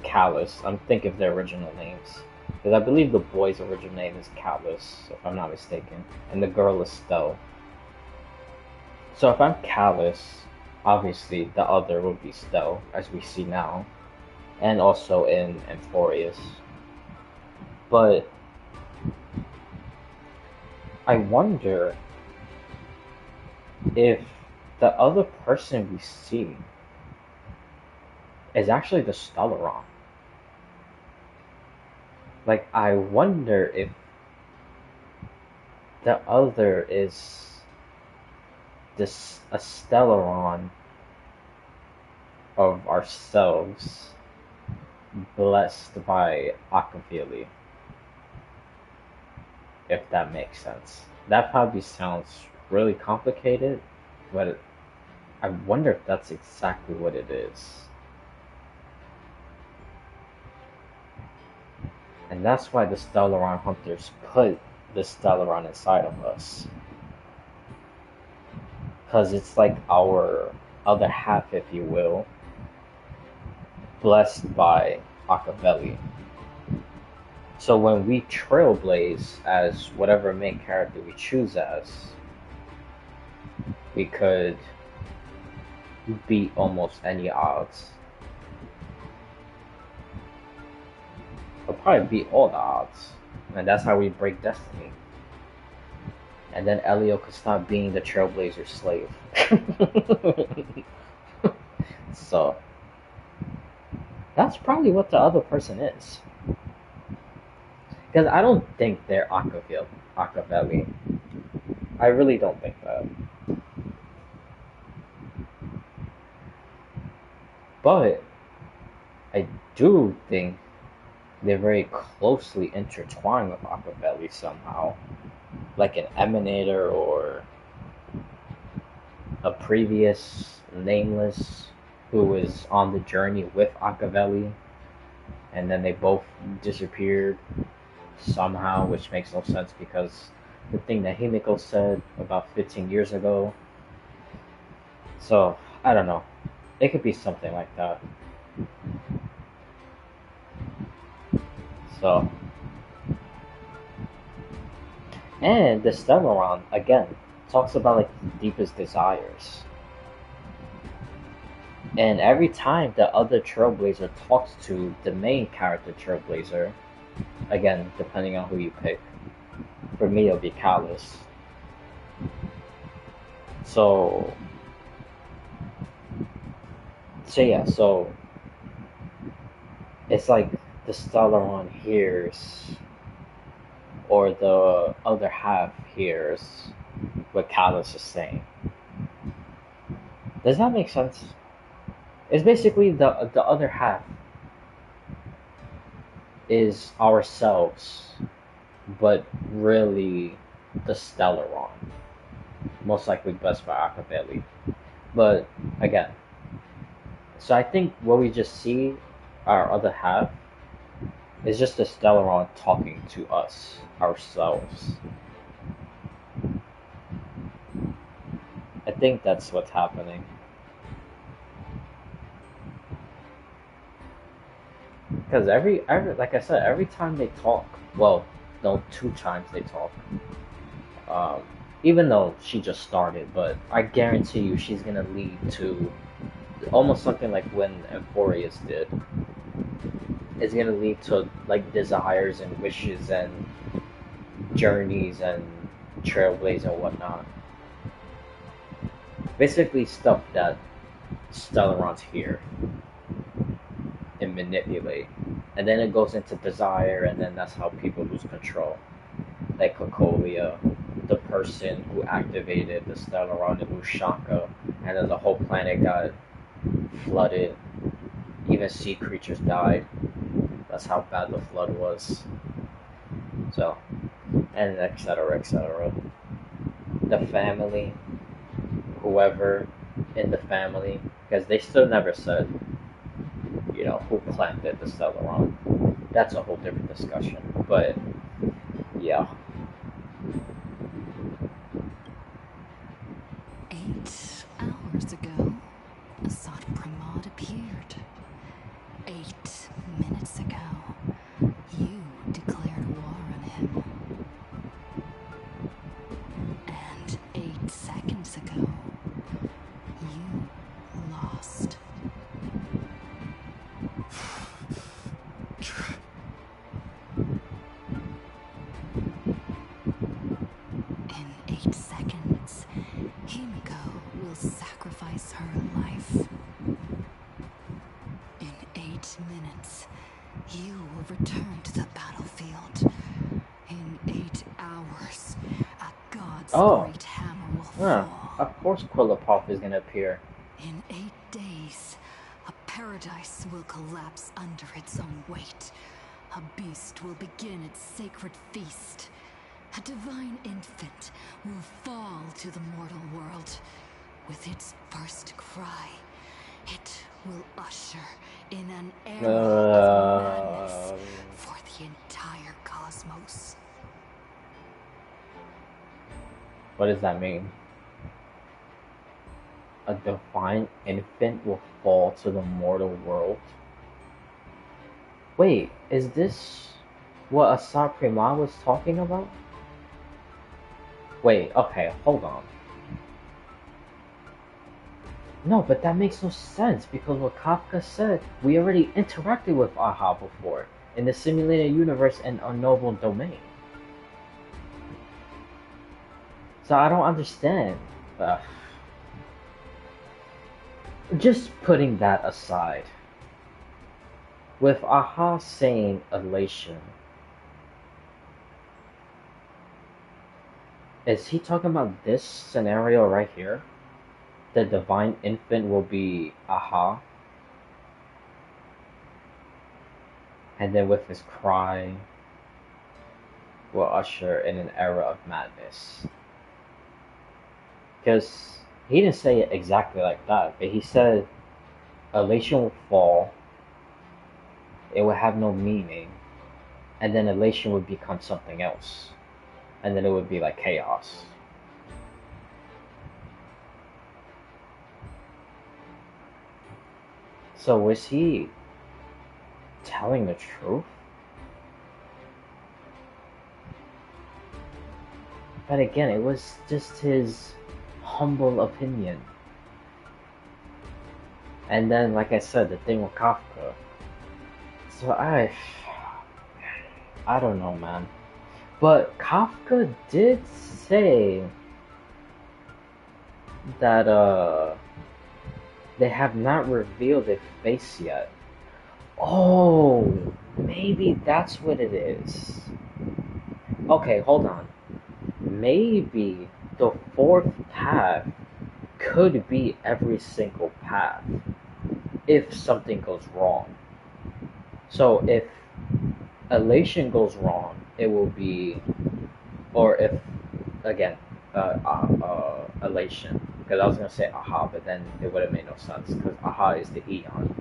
Callus, I'm thinking of their original names. Because I believe the boy's original name is Callus, if I'm not mistaken, and the girl is Stell. So if I'm Callus, obviously the other would be Stell, as we see now, and also in Amphorius. But I wonder if the other person we see is actually the Stellaron. Like, I wonder if the other is a Stellaron of ourselves, blessed by Akavili. If that makes sense. That probably sounds really complicated, but I wonder if that's exactly what it is. And that's why the Stellaron hunters put the Stellaron inside of us. Because it's like our other half, if you will, blessed by Akaveli. So when we trailblaze as whatever main character we choose as, we could beat almost any odds. We'll probably beat all the odds. And that's how we break destiny. And then Elio could stop being the trailblazer slave. So that's probably what the other person is. Because I don't think they're Akaveli. I really don't think that. But I do think they're very closely intertwined with Akaveli somehow. Like an Emanator or a previous Nameless who was on the journey with Akaveli, and then they both disappeared somehow, which makes no sense because the thing that Himiko said about 15 years ago. So, I don't know. It could be something like that. So, and the Stellaron, again, talks about like the deepest desires. And every time the other Trailblazer talks to the main character Trailblazer, again, depending on who you pick, for me it'll be Callus. So yeah, so it's like the Stellaron hears, or the other half hears what Callus is saying. Does that make sense? It's basically the other half is ourselves, but really the Stellaron. Most likely best for Acapelli. But again, so I think what we just see, our other half, is just the Stellaron talking to us, ourselves. I think that's what's happening. Because every like I said, every time they talk, well, no, 2 times they talk. Even though she just started, but I guarantee you she's gonna lead to almost something like when Euphorius did. It's gonna lead to like desires and wishes and journeys and trailblaze and whatnot. Basically stuff that Stellarons hear and manipulate. And then it goes into desire, and then that's how people lose control. Like Cocolia, the person who activated the Stellaron in Ushaka, and then the whole planet got flooded. Even sea creatures died. That's how bad the flood was. So, and etc., etc. The family, whoever in the family, because they still never said, you know, who planted the Stellaron. That's a whole different discussion. But, yeah. 8 hours ago, Asat Pramad appeared. 8 minutes ago, you declared war on him. And 8 seconds ago, you lost. In 8 seconds, Himiko will sacrifice her life. In 8 minutes, you will return to the battlefield. In 8 hours, a god's great hammer will fall. Of course Quillipop is gonna appear. In 8 days, a paradise will collapse under its own weight. A beast will begin its sacred feast. A divine infant will fall to the mortal world. With its first cry, it will usher in an era of madness for the entire cosmos. What does that mean? A divine infant will fall to the mortal world? Wait, is this what Asat Pramad was talking about? Wait, okay, hold on. No, but that makes no sense, because what Kafka said, we already interacted with Aha before, in the simulated universe and unknowable domain. So I don't understand. Just putting that aside, with Aha saying elation, is he talking about this scenario right here? The divine infant will be Aha, and then with his cry will usher in an era of madness. Because he didn't say it exactly like that, but he said elation will fall, it will have no meaning, and then elation would become something else, and then it would be like chaos. So was he telling the truth? But again, it was just his humble opinion. And then, like I said, the thing with Kafka. So I don't know, man. But Kafka did say that they have not revealed their face yet. Oh, maybe that's what it is. Okay, hold on. Maybe the fourth path could be every single path if something goes wrong. So if elation goes wrong, it will be, or if, again, elation, because I was gonna say aha, but then it would have made no sense, because aha is the eon.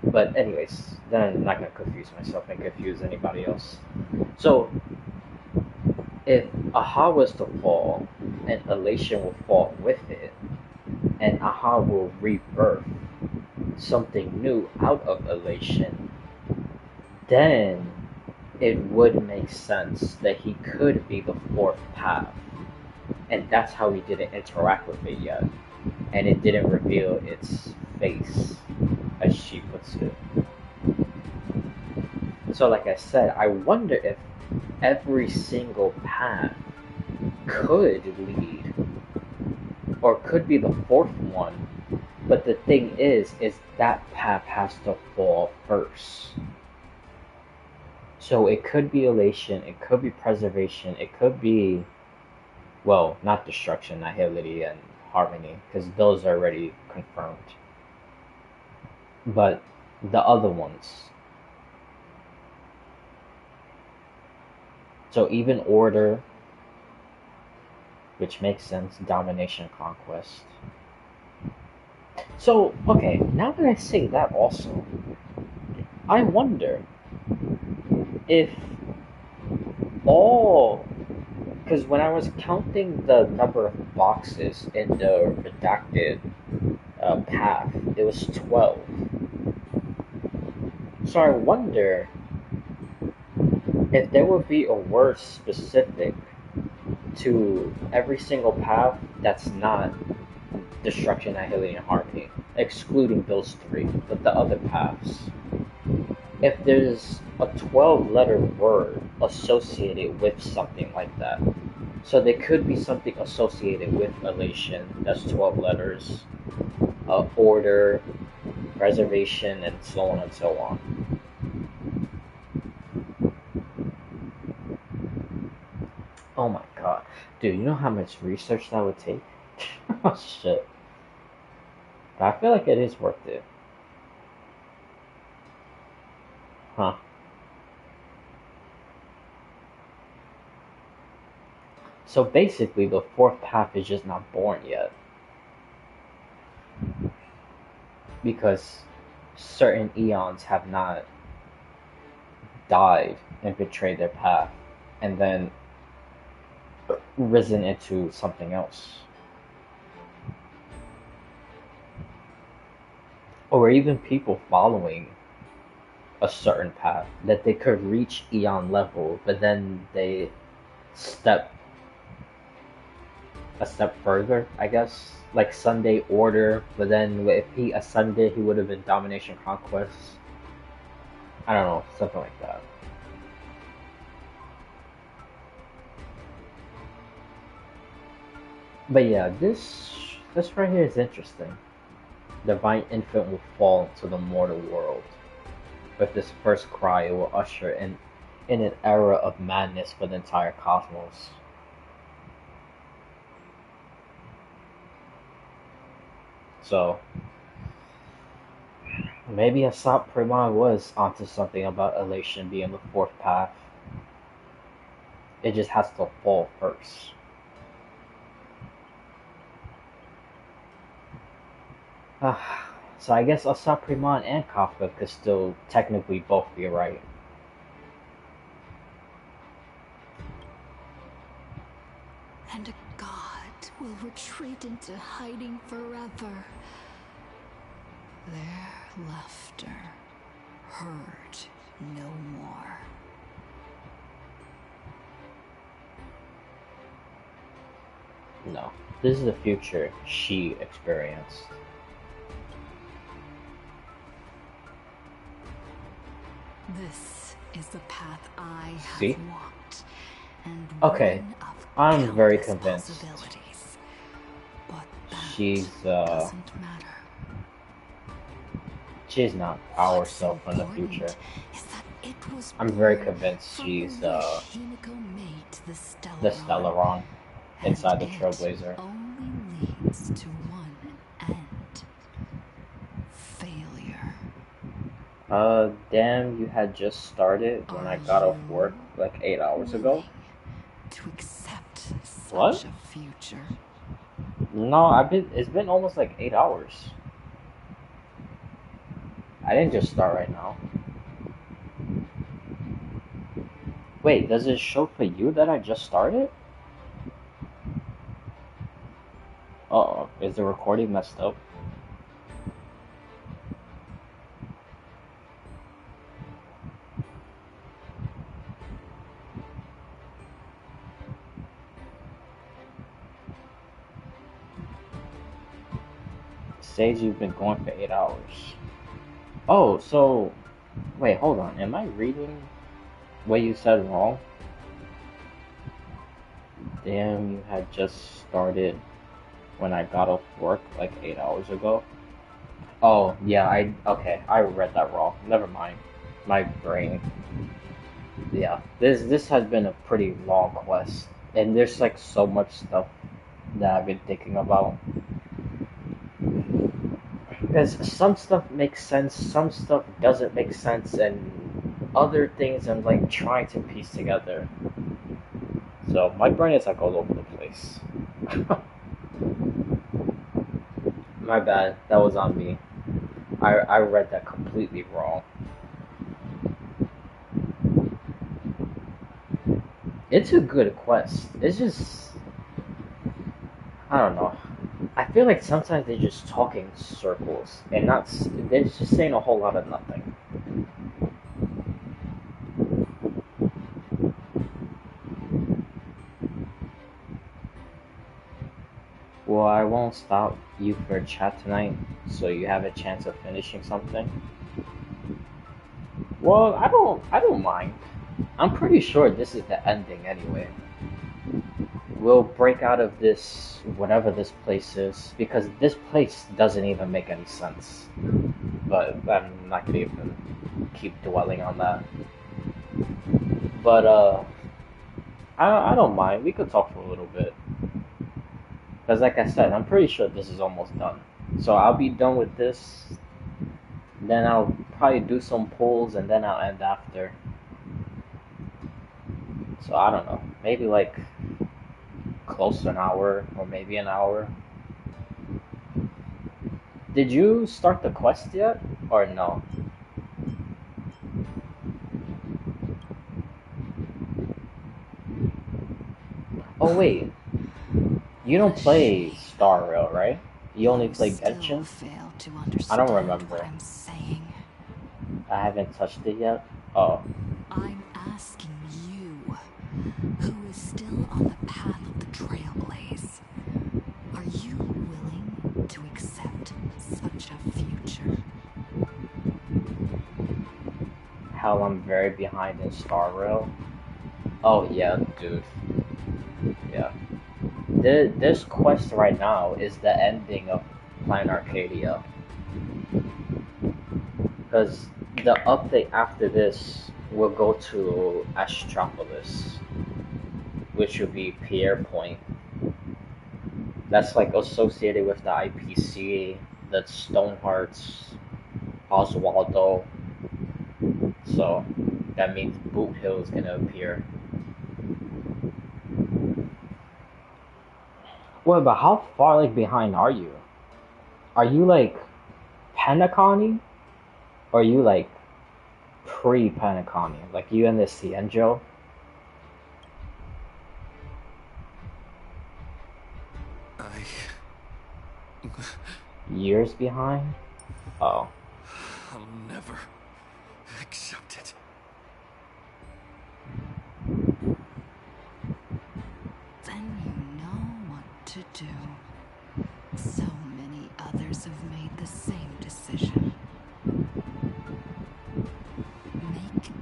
But anyways, then I'm not gonna confuse myself and confuse anybody else. So if aha was to fall, and elation will fall with it, and aha will rebirth something new out of elation, then it would make sense that he could be the fourth path. And that's how he didn't interact with it yet. And it didn't reveal its face, as she puts it. So like I said, I wonder if every single path could lead, or could be the fourth one, but the thing is that path has to fall first. So it could be elation, it could be preservation, it could be, well, not destruction, nihility, and harmony, because those are already confirmed. But the other ones. So even order, which makes sense, domination, conquest. So, okay, now that I say that also, I wonder if all, because when I was counting the number of boxes in the redacted path, it was 12. So I wonder if there would be a word specific to every single path that's not destruction, annihilation, and harmony, excluding those three, but the other paths. If there's a 12-letter word associated with something like that. So there could be something associated with elation, that's 12 letters, order, preservation, and so on and so on. Oh my god. Dude, you know how much research that would take? Oh shit. But I feel like it is worth it. Huh. So basically, the fourth path is just not born yet. Because certain eons have not died and betrayed their path, and then risen into something else. Or even people following a certain path, that they could reach eon level, but then they step a step further, I guess. Like Sunday Order, but then if he ascended, he would have been Domination Conquest. I don't know, something like that. But yeah, this right here is interesting. Divine Infant will fall to the mortal world. With this first cry, it will usher in an era of madness for the entire cosmos. So, maybe Asat Pramad was onto something about elation being the fourth path. It just has to fall first. So I guess Asat Pramad and Kafka could still technically both be right. And a god will retreat into hiding forever. Their laughter heard no more. No, this is the future she experienced. This is the path I have See? walked, and Okay, one of I'm very countless convinced possibilities. But that she's doesn't matter. she's not our self from the future. I'm very convinced she's the Stellaron inside the Trailblazer. Only leads to one end. Failure. Damn, you had just started when I got off work like 8 hours ago. To accept What? such a future. No, it's been almost like 8 hours. I didn't just start right now. Wait, does it show for you that I just started? Uh-oh, is the recording messed up? Says you've been going for 8 hours. Oh, so... Wait, hold on. Am I reading what you said wrong? Damn, you had just started when I got off work like 8 hours ago. Oh, yeah, okay, I read that wrong. Never mind. My brain. Yeah, this has been a pretty long quest. And there's like so much stuff that I've been thinking about. Because some stuff makes sense, some stuff doesn't make sense, and other things I'm like trying to piece together. So my brain is like all over the place. My bad, that was on me. I read that completely wrong. It's a good quest. It's just... I don't know. I feel like sometimes they're just talking circles and they're just saying a whole lot of nothing. Well, I won't stop you for a chat tonight, so you have a chance of finishing something. Well, I don't mind. I'm pretty sure this is the ending anyway. We'll break out of this, whatever this place is, because this place doesn't even make any sense. But I'm not gonna even keep dwelling on that. But, I don't mind. We could talk for a little bit. Because like I said, I'm pretty sure this is almost done. So I'll be done with this. Then I'll probably do some pulls and then I'll end after. So I don't know. Maybe like close to an hour or maybe an hour. Did you start the quest yet? Or no? Oh wait. You don't play Star Rail, right? You only play Genshin? I don't remember. I haven't touched it yet. Oh. I'm asking you, who is still on the path of the Trailblaze. Are you willing to accept such a future? Hell, I'm very behind in Star Rail. Oh yeah, dude. Yeah. This quest right now is the ending of Planet Arcadia. Because the update after this will go to Astropolis, which will be Pierre Point. That's like associated with the IPC, the Stonehearts, Oswaldo. So that means Boot Hill is gonna appear. Wait, but how far like behind are you? Are you like Panaconi? Or are you like pre-Panaconi? Like you and the Cienjo? Years behind? Oh. I'll never accept it. Then you know what to do. So many others have made the same decision. Make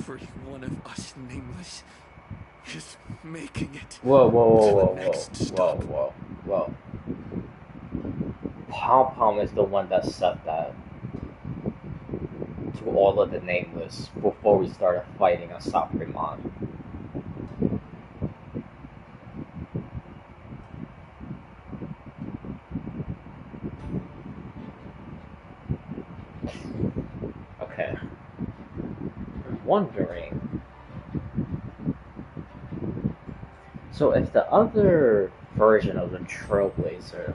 every one of us nameless is making it Whoa, whoa, whoa, to the whoa, next whoa, stop. whoa, whoa, whoa. Pom Pom is the one that said that to all of the nameless before we started fighting Asat Pramad. Okay. I'm wondering. So if the other version of the Trailblazer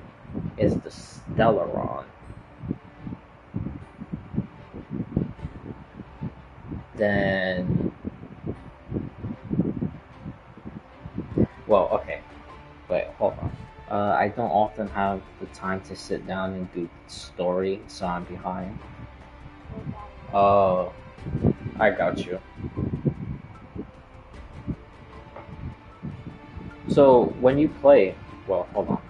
is the Stellaron, then... Well, okay. Wait, hold on. I don't often have the time to sit down and do story, so I'm behind. Oh, I got you. So when you play, well, hold on.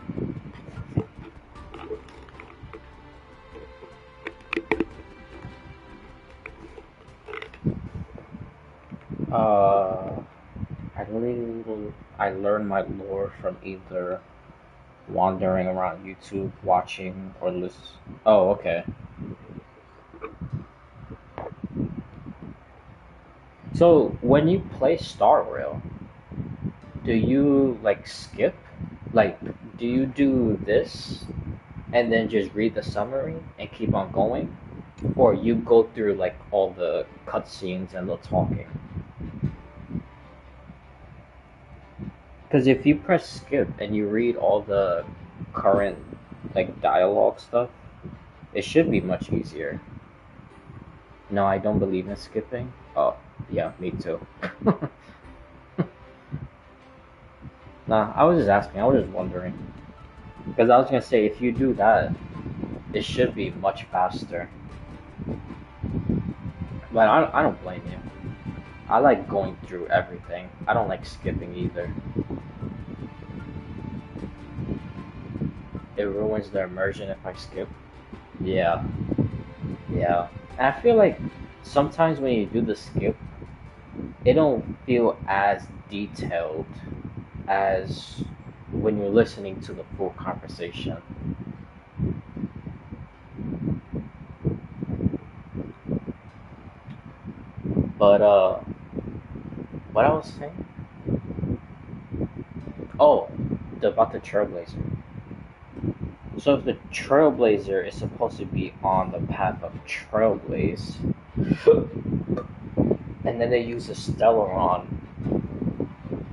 I learn my lore from either wandering around YouTube, watching, or listen. Oh, okay. So when you play Star Rail, do you like skip? Like, do you do this and then just read the summary and keep on going? Or you go through like all the cutscenes and the talking? Because if you press skip and you read all the current like dialogue stuff, it should be much easier. No, I don't believe in skipping. Oh, yeah, me too. Nah, I was just asking. I was just wondering. Because I was gonna say, if you do that, it should be much faster. But I don't blame you. I like going through everything. I don't like skipping either. It ruins the immersion if I skip. Yeah. Yeah. And I feel like sometimes when you do the skip, it don't feel as detailed as when you're listening to the full conversation. But what I was saying? Oh, about the Trailblazer. So if the Trailblazer is supposed to be on the path of Trailblaze, and then they use a Stellaron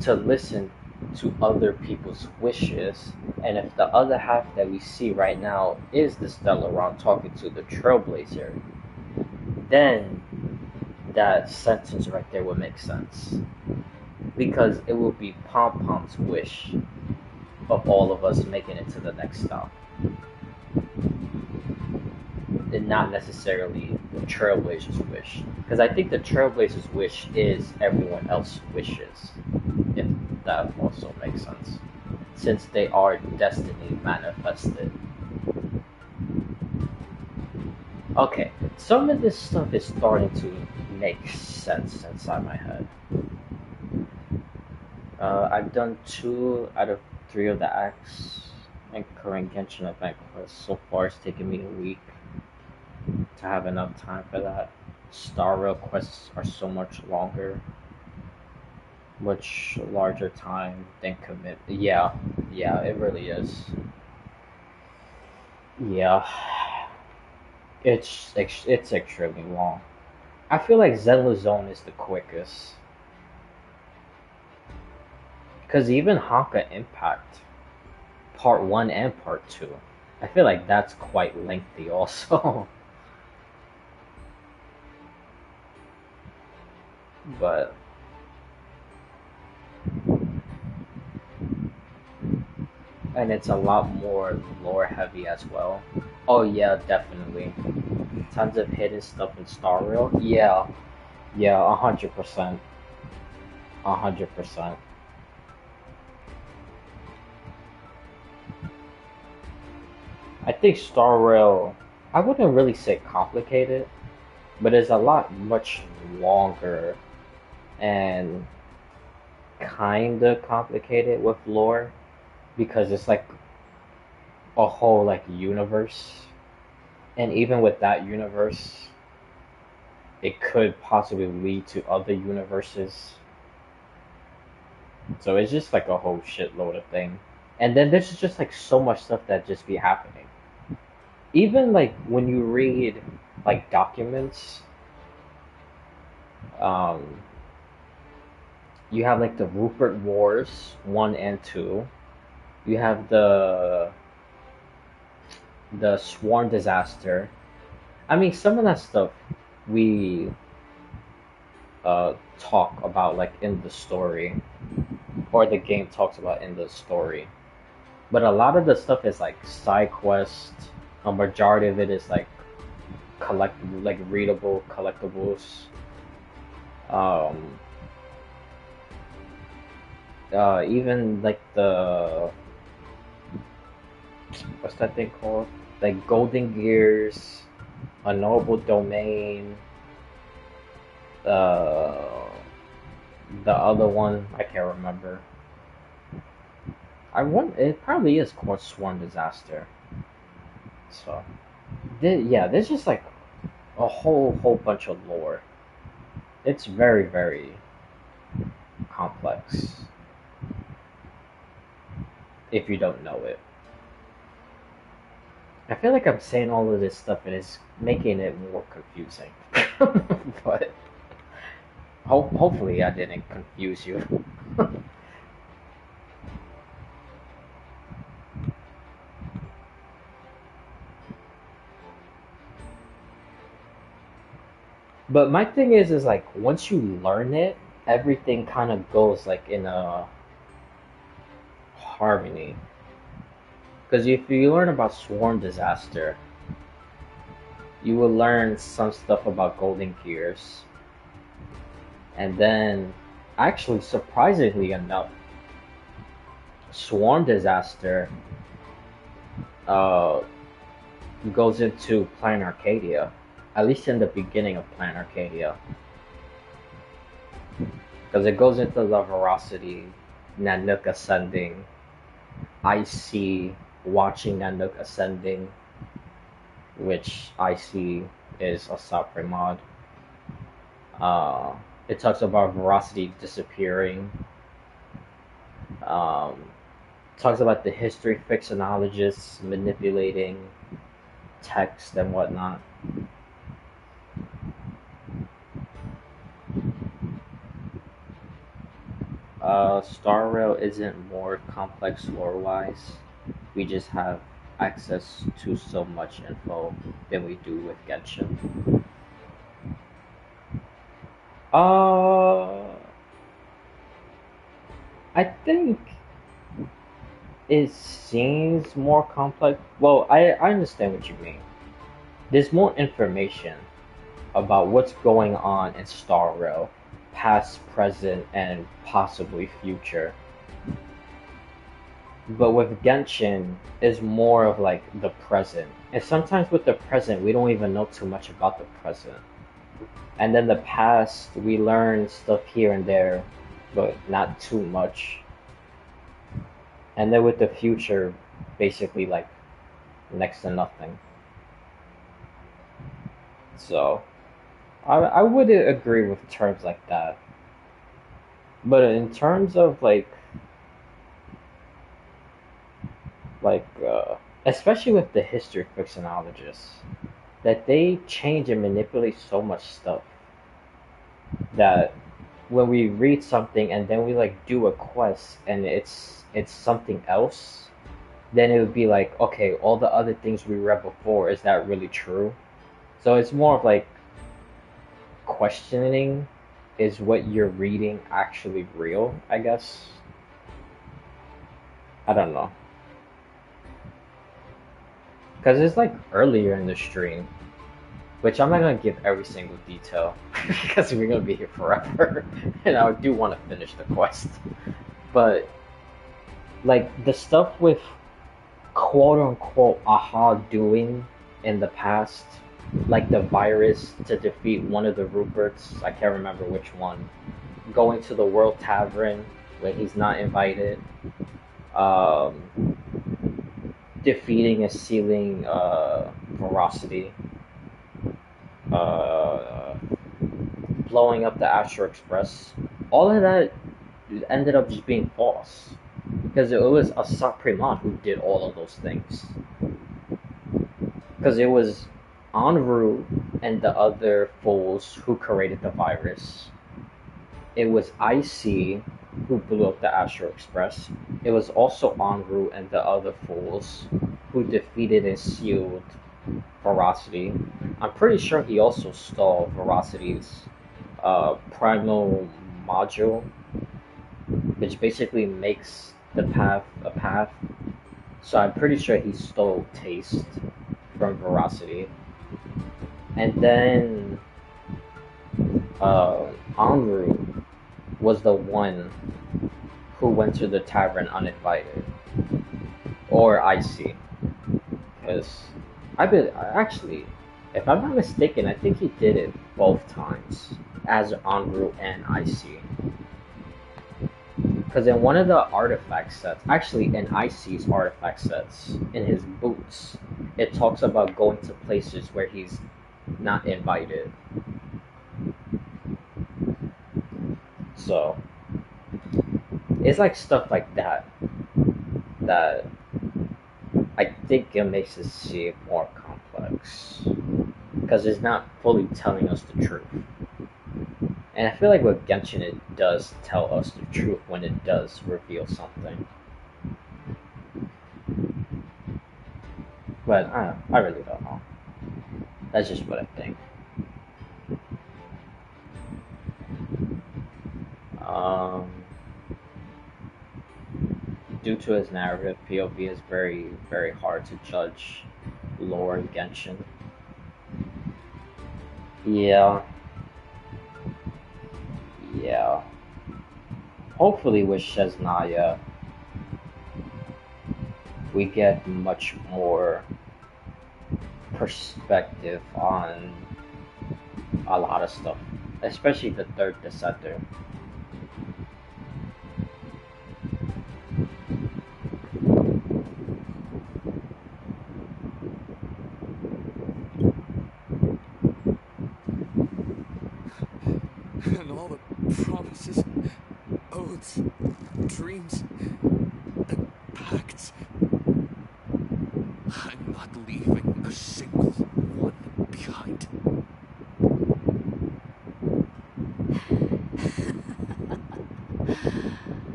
to listen to other people's wishes, and if the other half that we see right now is the Stellaron talking to the Trailblazer, then that sentence right there would make sense. Because it will be Pom Pom's wish of all of us making it to the next stop. And not necessarily the Trailblazer's wish. Because I think the Trailblazer's wish is everyone else's wishes. If that also makes sense. Since they are destiny manifested. Okay, some of this stuff is starting to make sense inside my head. I've done 2 out of 3 of the acts and current Genshin event quest. So far it's taken me a week to have enough time for that. Star Rail quests are so much longer. Much larger time than commit. Yeah, it really is. Yeah. It's extremely long. I feel like Zenless Zone is the quickest. Because even Honka Impact, Part 1 and Part 2, I feel like that's quite lengthy also. But and it's a lot more lore heavy as well. Oh yeah, definitely. Tons of hidden stuff in Star Rail. Yeah, 100%. 100%. I think Star Rail, I wouldn't really say complicated, but it's a lot much longer and kinda complicated with lore because it's like a whole like universe, and even with that universe, it could possibly lead to other universes. So it's just like a whole shitload of thing. And then there's just like so much stuff that just be happening. Even like when you read like documents, um, you have like the Rupert Wars 1 and 2. You have the Swarm Disaster. I mean, some of that stuff we talk about like in the story, or the game talks about in the story. But a lot of the stuff is like side quest. A majority of it is like collectible, like readable collectibles. Um, even like the what's that thing called? Like Golden Gears, Unknowable Domain. Uh, the other one I can't remember. I want it probably is called Swarm Disaster. So, yeah, there's just like a whole bunch of lore. It's very complex if you don't know it. I feel like I'm saying all of this stuff and it's making it more confusing. But hopefully I didn't confuse you. But my thing is like once you learn it, everything kind of goes like in a harmony. Because if you learn about Swarm Disaster, you will learn some stuff about Golden Gears. And then, actually, surprisingly enough, Swarm Disaster uh, goes into Plan Arcadia, at least in the beginning of Plan Arcadia. Because it goes into the Veracity, Nanook ascending, IC watching Nanook ascending, which IC is Asat Pramad. It talks about Veracity disappearing. Talks about the history fixonologists manipulating text and whatnot. Star Rail isn't more complex lore-wise. We just have access to so much info than we do with Genshin. I think it seems more complex. Well, I understand what you mean. There's more information about what's going on in Star Rail, past, present, and possibly future. But with Genshin, it's more of like the present. And sometimes with the present, we don't even know too much about the present. And then the past, we learn stuff here and there, but not too much. And then with the future, basically like next to nothing. So, I would agree with terms like that. But in terms of especially with the history fixonologists, that they change and manipulate so much stuff that when we read something and then we like do a quest and it's something else, then it would be like, okay, all the other things we read before, is that really true? So it's more of like questioning, is what you're reading actually real, I guess? I don't know. Because it's like earlier in the stream, which I'm not going to give every single detail because we're going to be here forever. And I do want to finish the quest. But like the stuff with quote unquote Aha doing in the past, like the virus to defeat one of the Ruperts, I can't remember which one. going to the World Tavern when he's not invited, um, defeating and sealing Veracity, uh, blowing up the Astro Express. All of that ended up just being false. Because it was Asat Pramad who did all of those things. Because it was Enru and the other fools who created the virus. It was IC who blew up the Astro Express. It was also Enru and the other fools who defeated and sealed Veracity. I'm pretty sure he also stole Veracity's primal module, which basically makes the path a path. So I'm pretty sure he stole Taste from Veracity. And then Enru was the one who went to the tavern uninvited. Or IC. Because actually, if I'm not mistaken, I think he did it both times as Enru and IC. Because in one of the artifact sets, actually in IC's artifact sets, in his boots, it talks about going to places where he's not invited. So, it's like stuff like that that I think it makes it seem more complex. Because it's not fully telling us the truth. And I feel like with Genshin it does tell us the truth when it does reveal something. But I really don't know. That's just what I think. Due to his narrative, POV is very, very hard to judge lore in Genshin. Yeah. Hopefully with Shesnaya, we get much more perspective on a lot of stuff, especially the third Descender. And all the promises, oaths, dreams, and pacts. I'm not leaving a single one behind.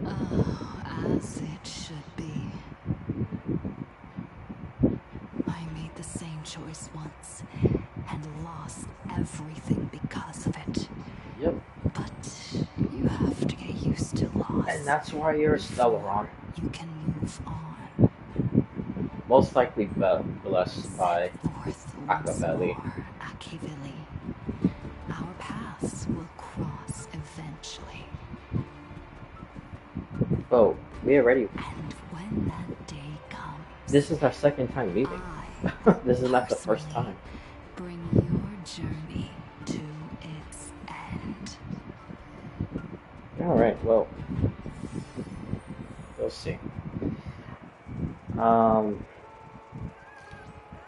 Oh, as it should be. I made the same choice once and lost everything because of it. Yep. But you have to get used to loss. And that's why you're a Stellaron. You can move on. Most likely blessed by Akaveli. Akaveli. Our paths will cross eventually. Oh, we already. And when that day comes, this is our second time leaving. This is not the first time. Bring your journey to its end. Alright, well. We'll see.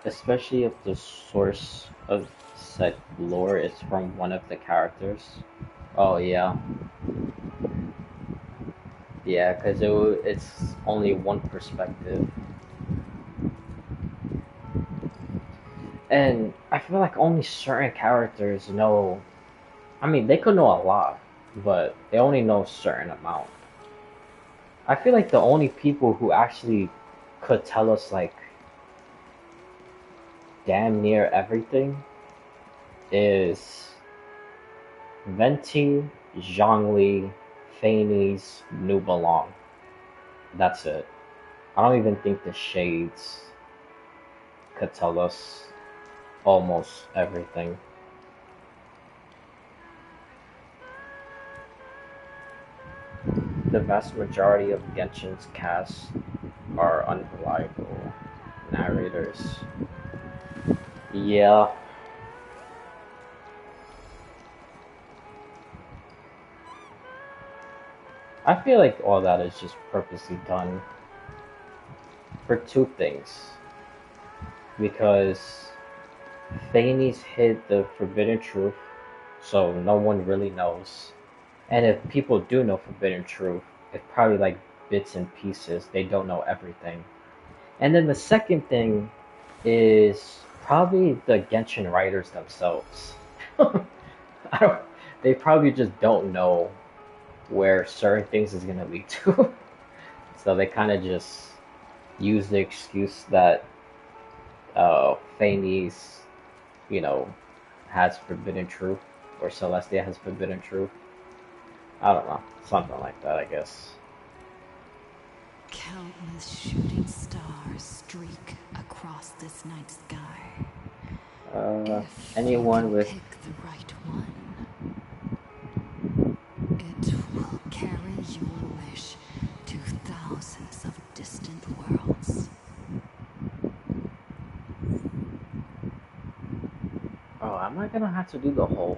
Especially if the source of said lore is from one of the characters. Oh, yeah. Yeah, because it's only one perspective. And I feel like only certain characters know. I mean, they could know a lot, but they only know a certain amount. I feel like the only people who actually could tell us, like, damn near everything is Venti, Zhongli, Phanes, Nubalong. That's it. I don't even think the Shades could tell us almost everything. The vast majority of Genshin's cast are unreliable narrators. Yeah. I feel like all that is just purposely done for two things. Because Faney's hid the forbidden truth, so no one really knows. And if people do know forbidden truth, it's probably like bits and pieces. They don't know everything. And then the second thing is probably the Genshin writers themselves. I don't, they probably just don't know where certain things is gonna lead to. So they kind of just use the excuse that Faney's, you know, has forbidden truth, or Celestia has forbidden truth. I don't know, something like that, I guess. Countless shooting stars streak across this night sky. Anyone with Pick the right one. It will carry your wish to thousands of distant worlds. Oh, am I gonna have to do the whole?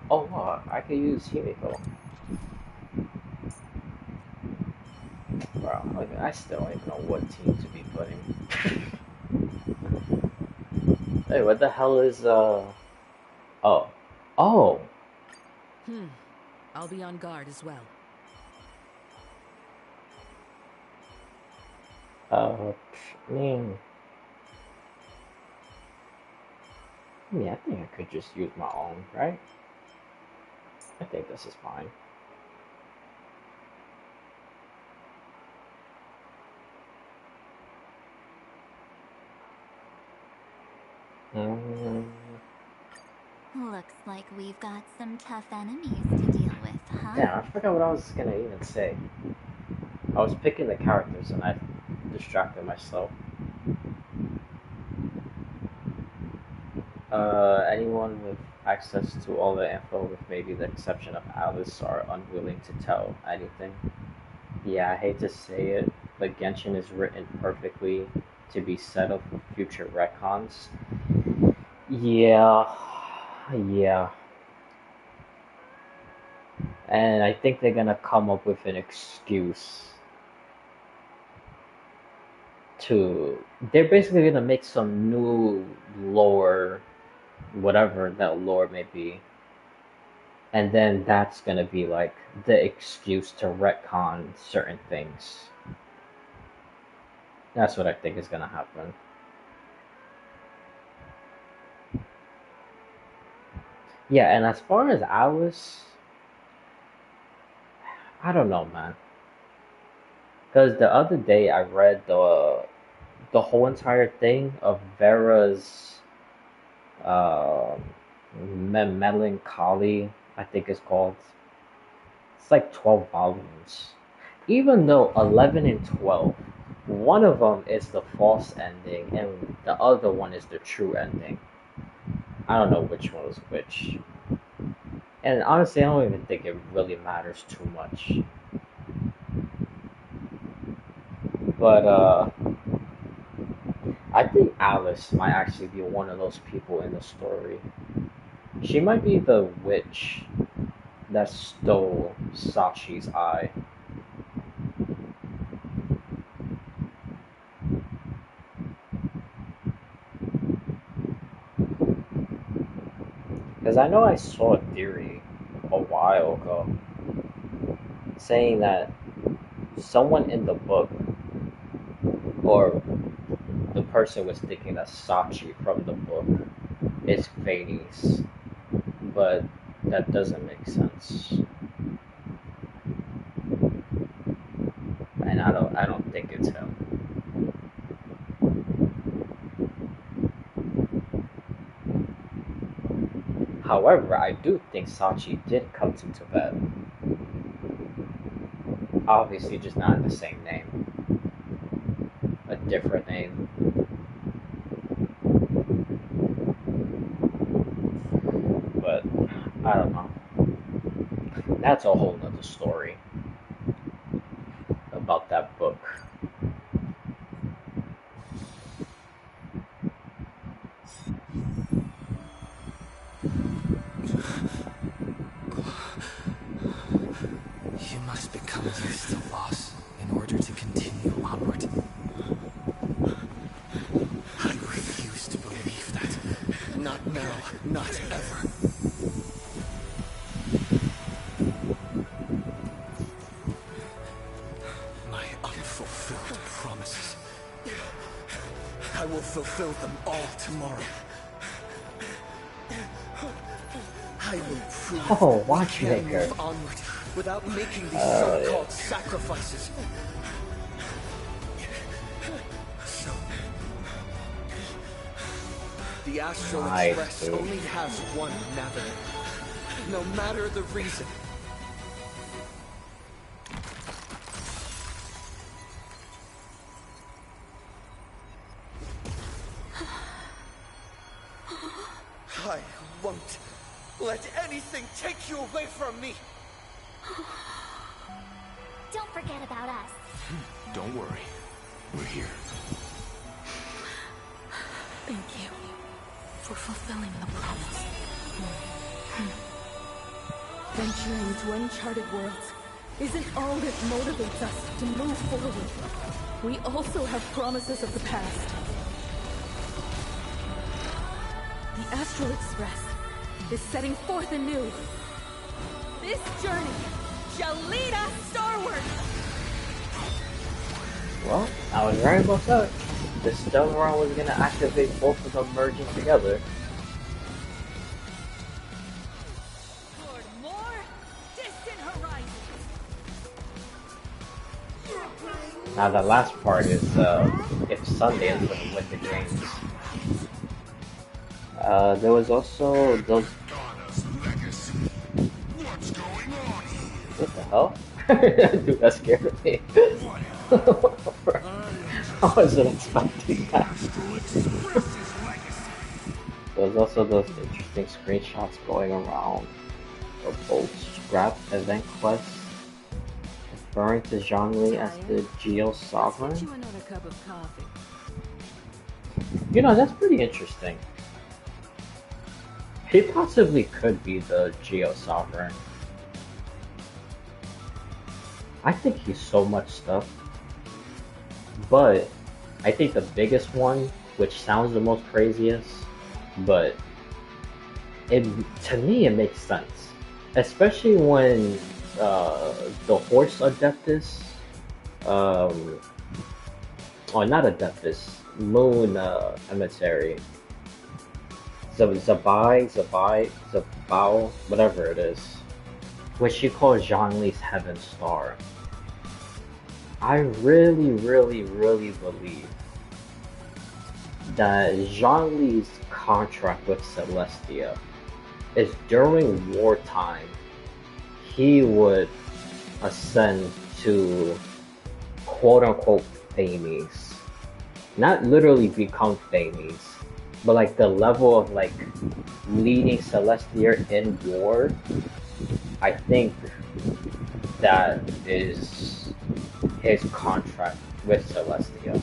Oh, wow, I could use Himiko. Bro, like, I still don't even know what team to be putting. Hey, what the hell is Oh, oh. I'll be on guard as well. I mean, yeah, I think I could just use my own, right? I think this is fine. Looks like we've got some tough enemies to deal with, huh? Damn, I forgot what I was gonna even say. I was picking the characters and I distracted myself. Anyone with access to all the info, with maybe the exception of Alice, are unwilling to tell anything. Yeah, I hate to say it, but Genshin is written perfectly to be set up for future retcons. Yeah. And I think they're gonna come up with an excuse to. They're basically gonna make some new lore, whatever that lore may be, and then that's gonna be like the excuse to retcon certain things. That's what I think is gonna happen. Yeah, and as far as Alice, I don't know, man. Because the other day I read the whole entire thing of Vera's uh, Melancholy, I think it's called. It's like 12 volumes. Even though 11 and 12, one of them is the false ending and the other one is the true ending. I don't know which one was which. And honestly, I don't even think it really matters too much. But I think Alice might actually be one of those people in the story. She might be the witch that stole Sachi's eye. Because I know I saw a theory a while ago saying that someone in the book, or the person was thinking that Sachi from the book is Phanes, but that doesn't make sense. And I don't think it's him. However, I do think Sachi did come to Tibet. Obviously, just not the same name. A different name. But, I don't know. That's a whole nother story about that book. You must become used to loss in order to continue onward. I refuse to believe that. Not now, not ever. My unfulfilled promises. I will fulfill them all tomorrow. I will prove Oh, we can watchmaker. move onward without making these Oh, so-called yeah. sacrifices. So, the Astral Nice, Express dude. only has one navigator, no matter the reason. I won't let anything take you away from me. Don't forget about us. Don't worry. We're here. Thank you for fulfilling the promise. Venturing to uncharted worlds isn't all that motivates us to move forward. We also have promises of the past. The Astral Express is setting forth anew. This journey shall lead us starward. Well, I was right about that. The Stellar was gonna activate both of them merging together. Toward more distant horizons. Now the last part is if Sunday is gonna win the games. There was also those. What the hell? Dude, that scared me. I wasn't expecting that. There's also those interesting screenshots going around of both scrap event quests referring to Zhongli as the Geo Sovereign. You another cup of coffee. You know, that's pretty interesting. He possibly could be the Geo Sovereign. I think he's so much stuff. But I think the biggest one, which sounds the most craziest, but to me it makes sense. Especially when the horse Adeptus, or not Adeptus, Moon Emissary, Zabao, whatever it is, which she calls Zhongli's Heaven Star. I really, really, really believe that Zhongli's contract with Celestia is during wartime he would ascend to quote-unquote Thames. Not literally become Thames, but like the level of like leading Celestia in war. I think that is his contract with Celestia.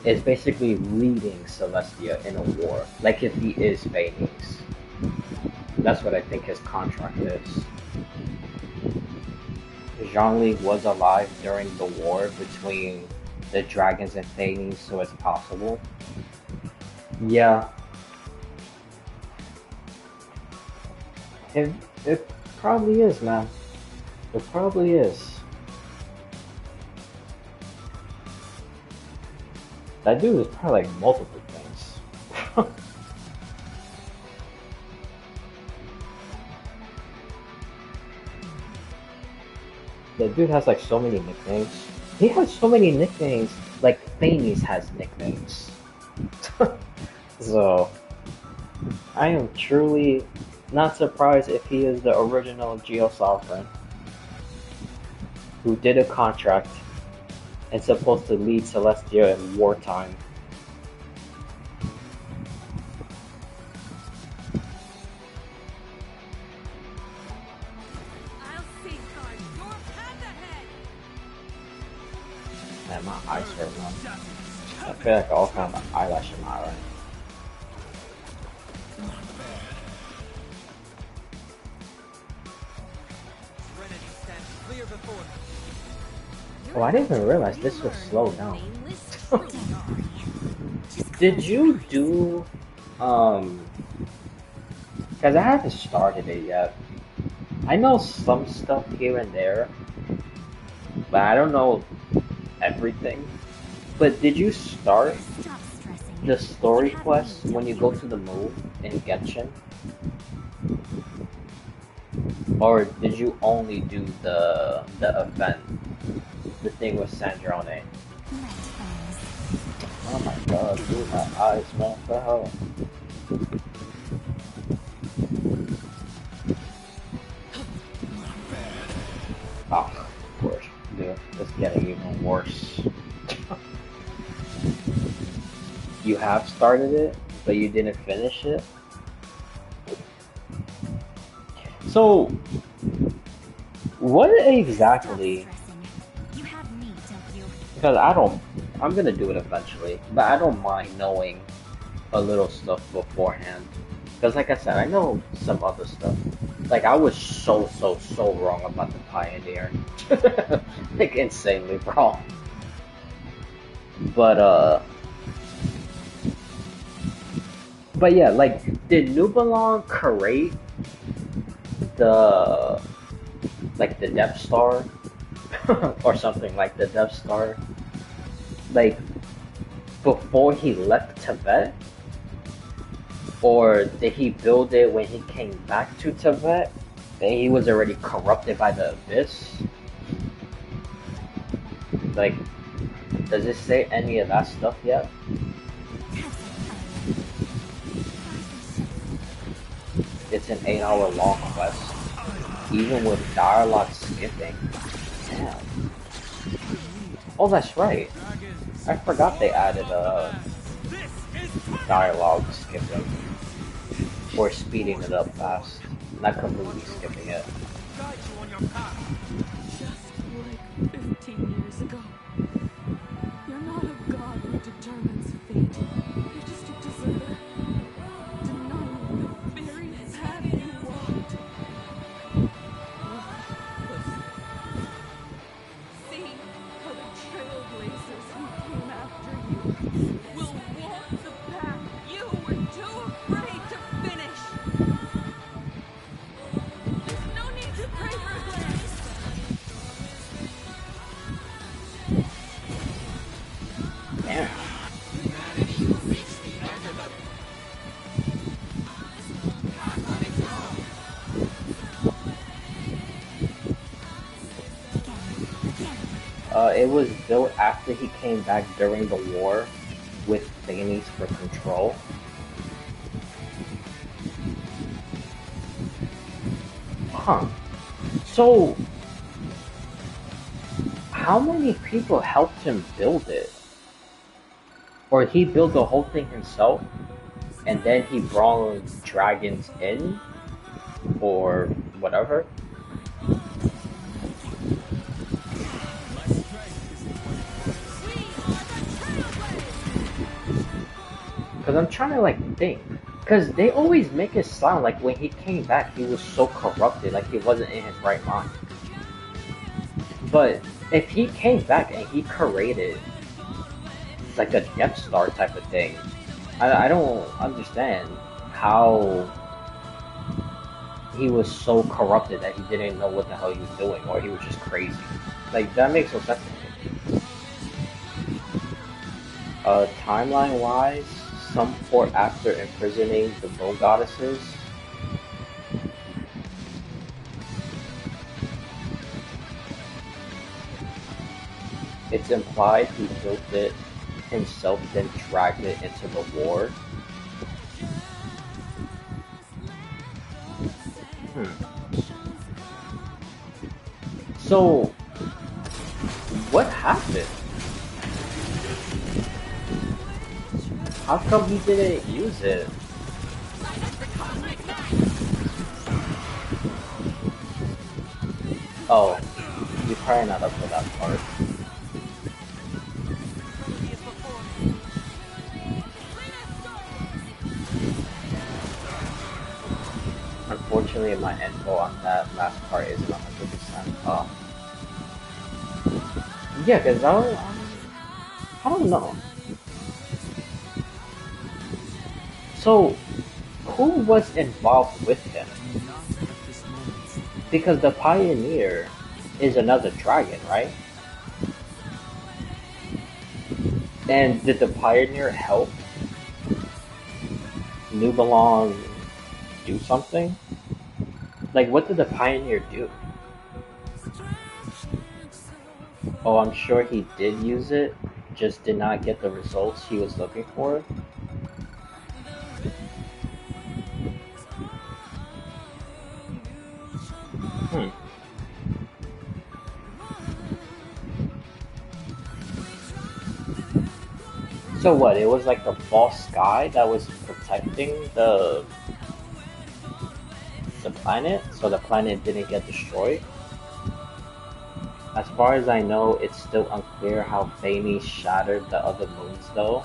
Is basically leading Celestia in a war, like if he is Phalanx. That's what I think his contract is. Zhongli was alive during the war between the dragons and Phalanx, so it's possible. Yeah. It probably is, man. It probably is. That dude is probably like multiple things. The dude has like so many nicknames. He has so many nicknames, like Phalanx has nicknames. So, I am truly not surprised if he is the original Geo Sovereign who did a contract and supposed to lead Celestia in wartime. I'll safeguard your path ahead. Man, my eyes hurt, man. I feel like all kind of eyelash in my eye. Trinity stands clear here before. Oh, I didn't even realize this was slowed down. Did you do, because I haven't started it yet. I know some stuff here and there, but I don't know everything. But did you start the story quest when you go to the moon in Genshin? Or did you only do the event? The thing with Sandrone? Oh my god, dude, my eyes, man, what the hell? Oh, of course, dude, it's getting even worse. You have started it, but you didn't finish it? So, what exactly? Because I'm gonna do it eventually, but I don't mind knowing a little stuff beforehand. Because like I said, I know some other stuff. Like I was so wrong about the Pioneer. Like insanely wrong. But yeah, like did Nubalon create the like the Death Star or something like the Death Star like before he left Tibet? Or did he build it when he came back to Tibet? And he was already corrupted by the Abyss? Like, does it say any of that stuff yet? It's an 8-hour long quest. Even with dialogue skipping. Damn. Oh, that's right. I forgot they added dialogue skipping. Or speeding it up fast. Not completely skipping it. Just like 15 years ago. You're not a god who determines fate. You're just a deserter. Denying the very path you walked. See how the trailblazers who came after you will walk the path you were too afraid to finish. There's no need to pray for a glance. Damn. It was built after he came back during the war with Thanes for control. Huh. So, how many people helped him build it? Or he built the whole thing himself, and then he brought dragons in? Or whatever? Because I'm trying to like think. Because they always make it sound like when he came back he was so corrupted, like he wasn't in his right mind. But if he came back and he created like a Death Star type of thing, I don't understand how he was so corrupted that he didn't know what the hell he was doing, or he was just crazy. Like, that makes no sense to me. Timeline-wise, some port after imprisoning the Bull Goddesses. It's implied he built it himself, then dragged it into the war. So, what happened? How come he didn't use it? Oh, you're probably not up for that part. Unfortunately, my info on that last part isn't 100% up. Yeah, because I don't know. So, who was involved with him? Because the Pioneer is another dragon, right? And did the Pioneer help Nubelon do something? Like, what did the Pioneer do? Oh, I'm sure he did use it, just did not get the results he was looking for. Hmm. So what, it was like the false sky that was protecting the planet, so the planet didn't get destroyed? As far as I know, it's still unclear how Phanes shattered the other moons, though.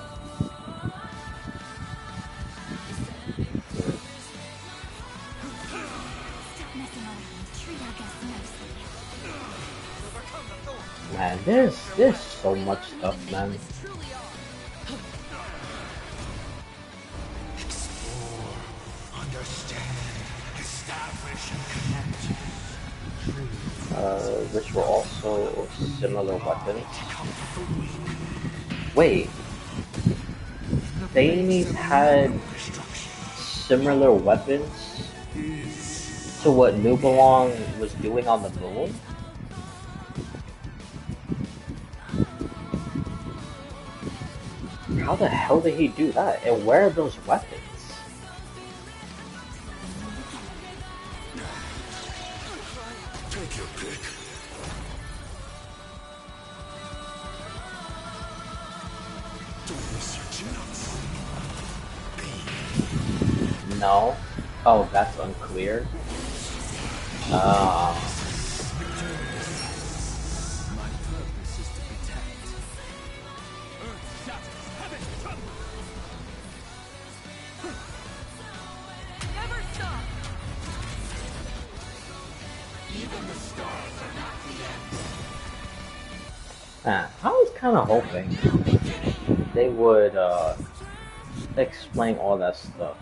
Man, there's so much stuff, man. Explore, understand, establish, and connect. Which were also similar weapons. Wait, Phanes had similar weapons to what Nubelong was doing on the moon? How the hell did he do that? And where are those weapons? Take your pick. Don't miss your chance. No. Oh, that's unclear. Ah. I was kind of hoping they would explain all that stuff.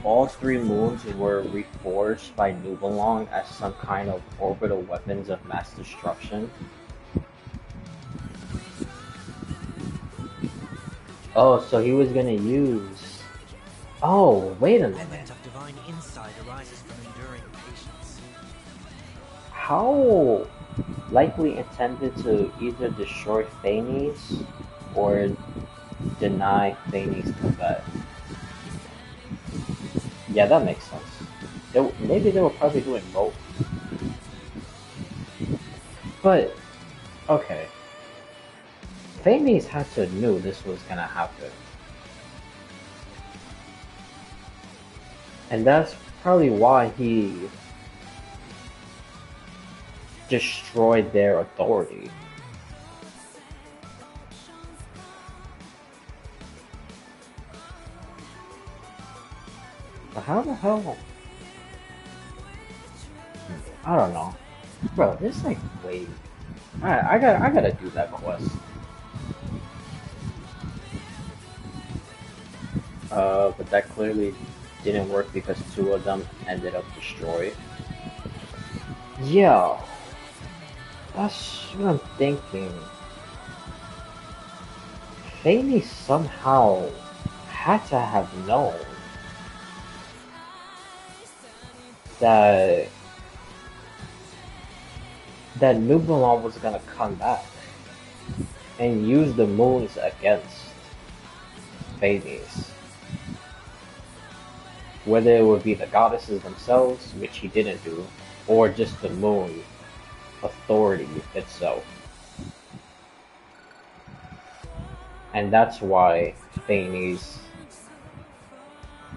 All three moons were reforged by Nubelong as some kind of orbital weapons of mass destruction. Oh, so he was gonna use... Oh, wait a minute. Element of divine insight arises from enduring patience. How likely intended to either destroy Phanes or deny Phanes Tibet? Yeah, that makes sense. Maybe they were probably doing both. But, okay. Phanes had to knew this was gonna happen. And that's probably why he destroyed their authority. But how the hell? I don't know. Bro, this like way... I gotta do that quest. But that clearly didn't work because two of them ended up destroyed. Yeah, that's what I'm thinking. Faney somehow had to have known that Nubelon was gonna come back and use the moons against Phanes. Whether it would be the goddesses themselves, which he didn't do, or just the moon authority itself. And that's why Phanes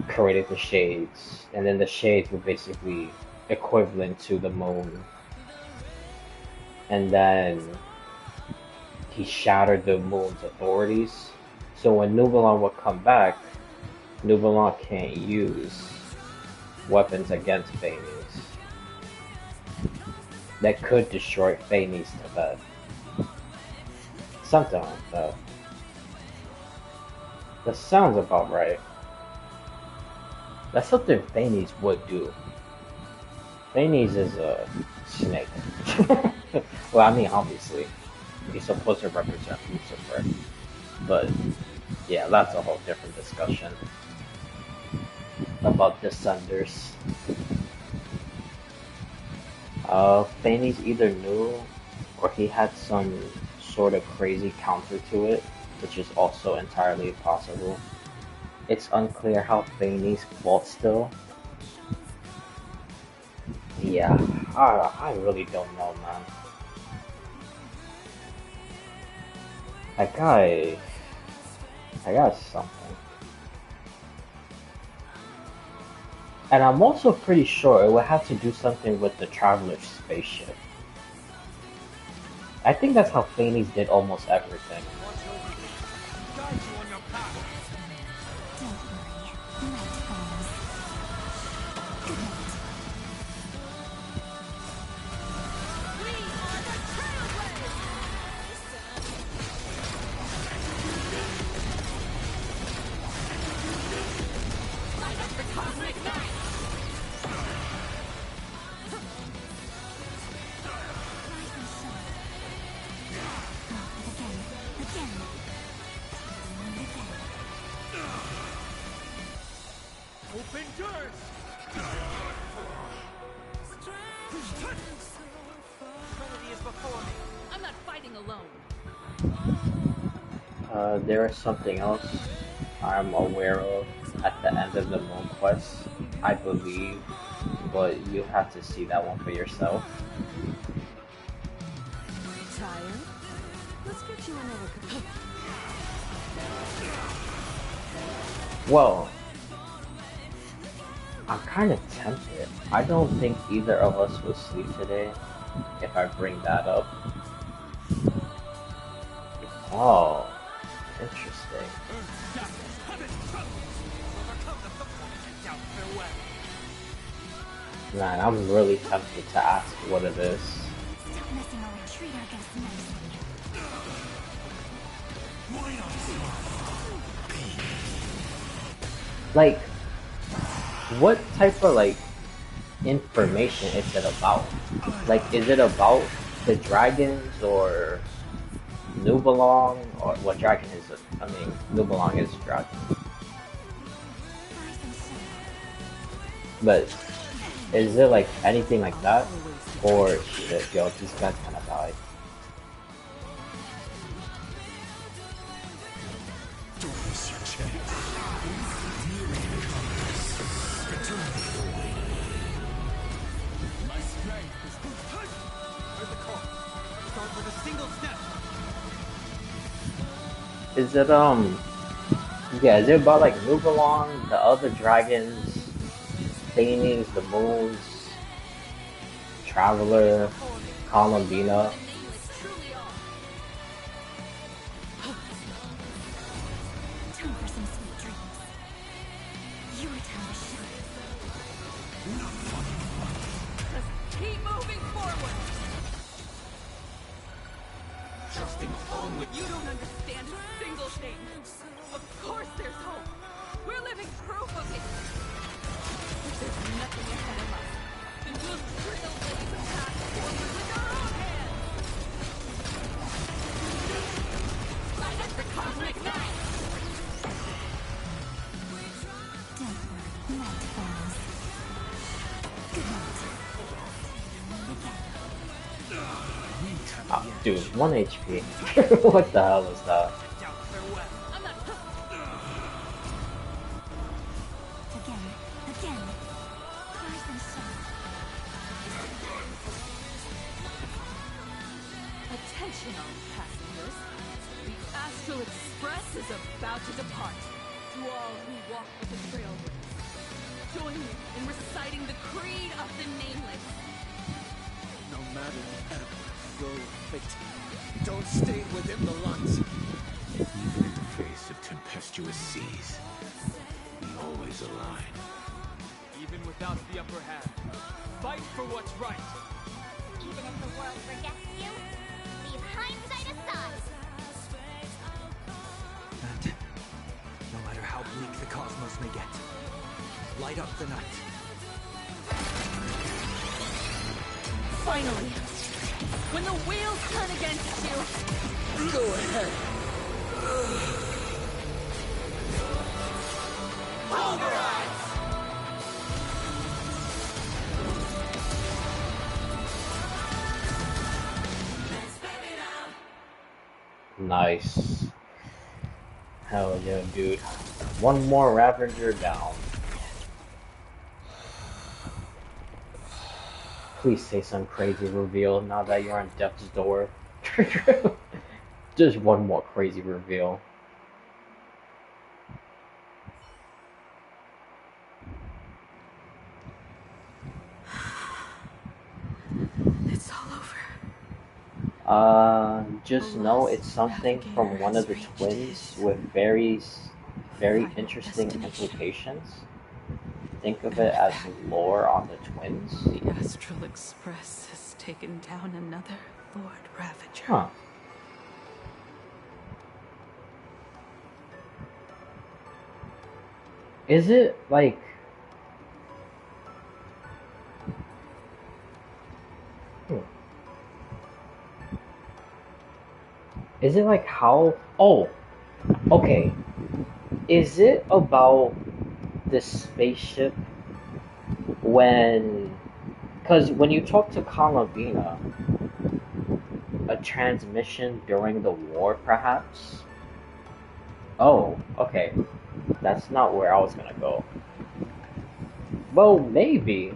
created the shades, and then the shades were basically equivalent to the moon. And then he shattered the moon's authorities. So when Nubelon would come back, Nuvalon can't use weapons against Phanes that could destroy Phanes to death. Something like that. That sounds about right. That's something Phanes would do. Phanes is a snake. Well, I mean, obviously, he's supposed to represent Lucifer. But, yeah, that's a whole different discussion about Descenders. Phanes either knew or he had some sort of crazy counter to it, which is also entirely possible. It's unclear how Phanes fought still. Yeah, I really don't know, man. That guy got something. And I'm also pretty sure it would have to do something with the Traveler's spaceship. I think that's how Phanes did almost everything. Open doors! Trinity is before me. I'm not fighting alone. There is something else I'm aware of at the end of the Moon Quest, I believe, but you have to see that one for yourself. Tired? Let's get you another. Well, I'm kind of tempted. I don't think either of us will sleep today if I bring that up. Oh, interesting. Man, I'm really tempted to ask what it is. Stop messing around. Treat our guests nicely. Like, what type of, like, information is it about? Like, is it about the dragons or Nubalong? Or what dragon is it? I mean, Nubalong is a dragon. But is it like anything like that? Or shit, yo, these guys kind of died. Don't miss your chance. My strength is Where's the call? Start with a single step. Is it yeah, is it about like Nubalong, the other dragons, Phanes, the moons, Traveler, Columbina? Time for some sweet dreams. Your time to shine. Let's keep moving forward. Trusting only. You don't understand a single thing. Of course there's hope. We're living proof of it. If there's nothing ahead of us, then we'll trailblaze a path forward with our own hands. Light up the cosmic night. Don't worry, night falls. Good night. Oh, dude, 1 HP. What the hell is that? Again. Rise and shine. Attention all passengers. The Astral Express is about to depart. To all who walk with the Trailblaze, join me in reciting the Creed of the Nameless. No matter what, go fate. Don't stay within the lines. Even in the face of tempestuous seas, we always align. Even without the upper hand, fight for what's right. Even if the world rejects you, leave hindsight aside. And no matter how bleak the cosmos may get, light up the night. Finally! When the wheels turn against you, go ahead. Pulverize! Nice. Hell yeah, dude. One more Ravager down. Please say some crazy reveal now that you're on death's door. Just one more crazy reveal. it's all over. Just know it's something from one of the twins with very interesting implications. Think of it as lore on the twins. The Astral Express has taken down another Lord Ravager. Huh. Is it like... Is it like how... Oh! Okay. Is it about the spaceship when... Because when you talk to Kalabina, a transmission during the war, perhaps? Oh, okay. That's not where I was gonna go. Well, maybe.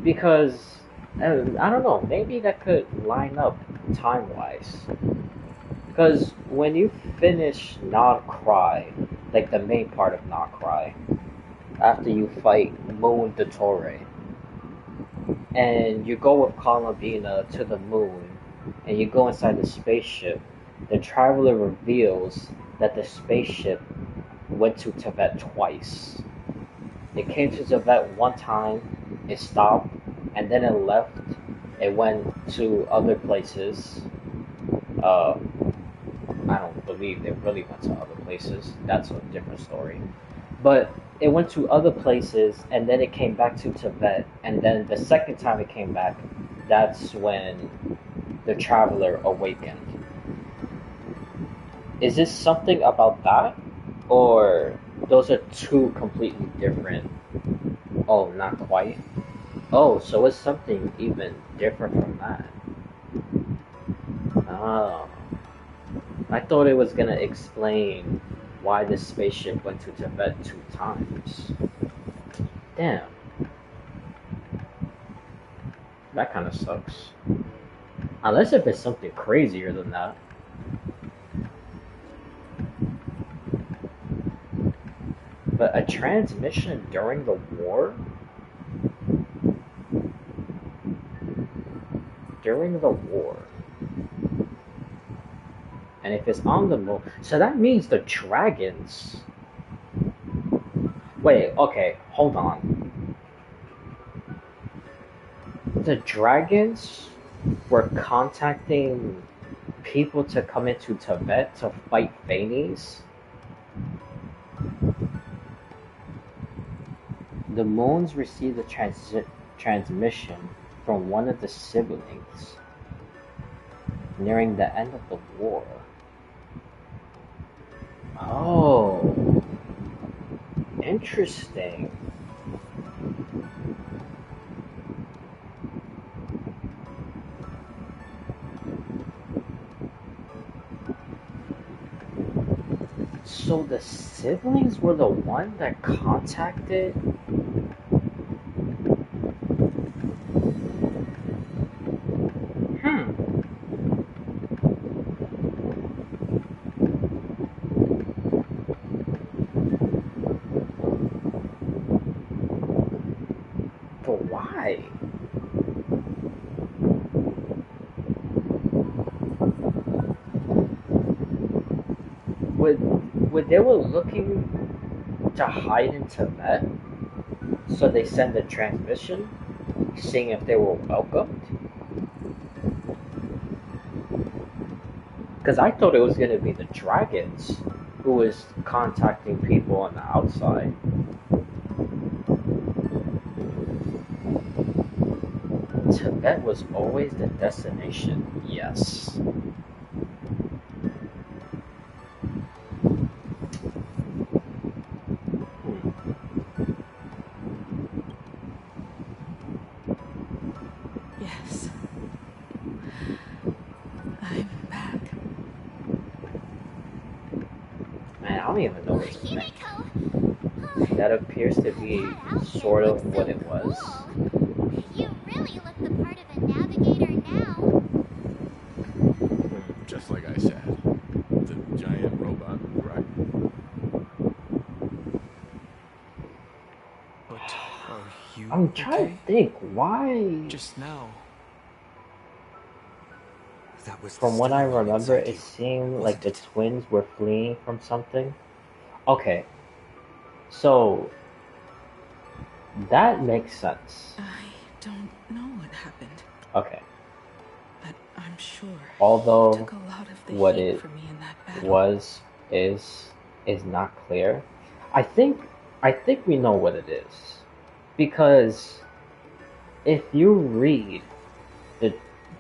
Because, I don't know, maybe that could line up time-wise. Because when you finish Not Cry, like the main part of Not Cry, after you fight Moon de Torre, and you go with Kalabina to the moon, and you go inside the spaceship, the Traveler reveals that the spaceship went to Tibet twice. It came to Tibet one time, it stopped, and then it left. It went to other places. I don't believe it really went to other places. That's a different story. But it went to other places, and then it came back to Tibet. And then the second time it came back, that's when the Traveler awakened. Is this something about that? Or those are two completely different... Oh, not quite. Oh, so it's something even different from that. Oh. I thought it was gonna explain why the spaceship went to Tibet 2 times. Damn. That kinda sucks. Unless if it's something crazier than that. But a transmission during the war? During the war. And if it's on the moon, so that means the dragons... Wait, okay, hold on. The dragons were contacting people to come into Tibet to fight Phanes? The moons received a transmission from one of the siblings nearing the end of the war. Oh, interesting. So the siblings were the one that contacted... But why? Would they were looking to hide in Tibet, so they send a transmission, seeing if they were welcomed. Because I thought it was going to be the dragons who was contacting people on the outside. Tibet was always the destination, yes. Yes. I'm back. Man, I don't even know what's his name. That appears to be sort of what it was. You really look the part of a navigator now. Just like I said, the giant robot, right? But are you I'm trying to think, why? Just now. That was From what I remember, it seemed like the twins were fleeing from something. Okay, so that makes sense. I don't know what happened. Okay. But I'm sure Although he took a lot of the what heat it for me in that battle. was is not clear. I think we know what it is, because if you read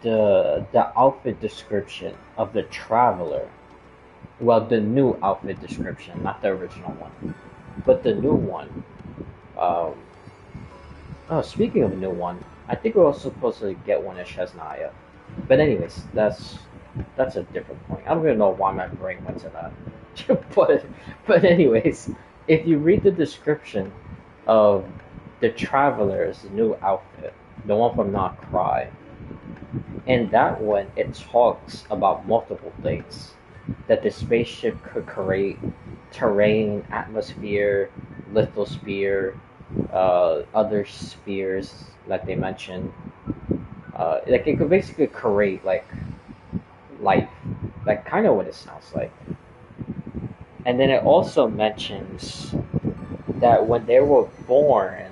the outfit description of the Traveler, well, the new outfit description, not the original one, but the new one. Oh, speaking of a new one, I think we're also supposed to get one at Shesnaya. But anyways, that's a different point. I don't even know why my brain went to that. but anyways, if you read the description of the Traveler's new outfit, the one from Not Cry, in that one it talks about multiple things. That the spaceship could create terrain, atmosphere, lithosphere, other spheres like they mentioned. Like it could basically create like life, like kind of what it sounds like. And then it also mentions that when they were born,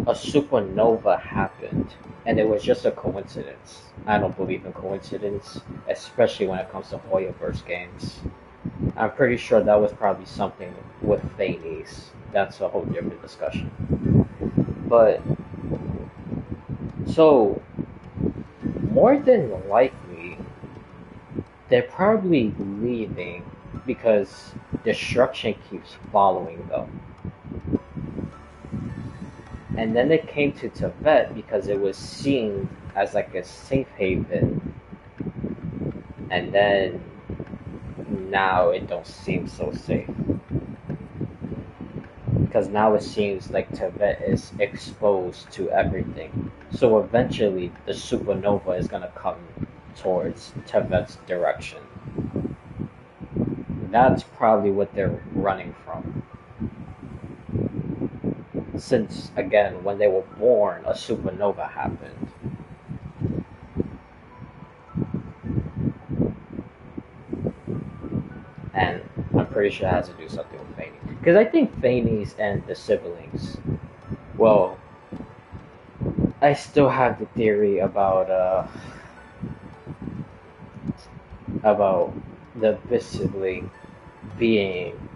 a supernova happened, and it was just a coincidence. I don't believe in coincidence, especially when it comes to Hoyoverse games. I'm pretty sure that was probably something with Phanes. That's a whole different discussion. But, so, more than likely, they're probably leaving because destruction keeps following them. And then they came to Tibet because it was seen as like a safe haven. And then now it don't seem so safe. Because now it seems like Tibet is exposed to everything. So eventually the supernova is going to come towards Tibet's direction. That's probably what they're running from. Since, again, when they were born, a supernova happened. And I'm pretty sure it has to do something with Phanes. Because I think Phanes and the siblings, well, I still have the theory about the sibling being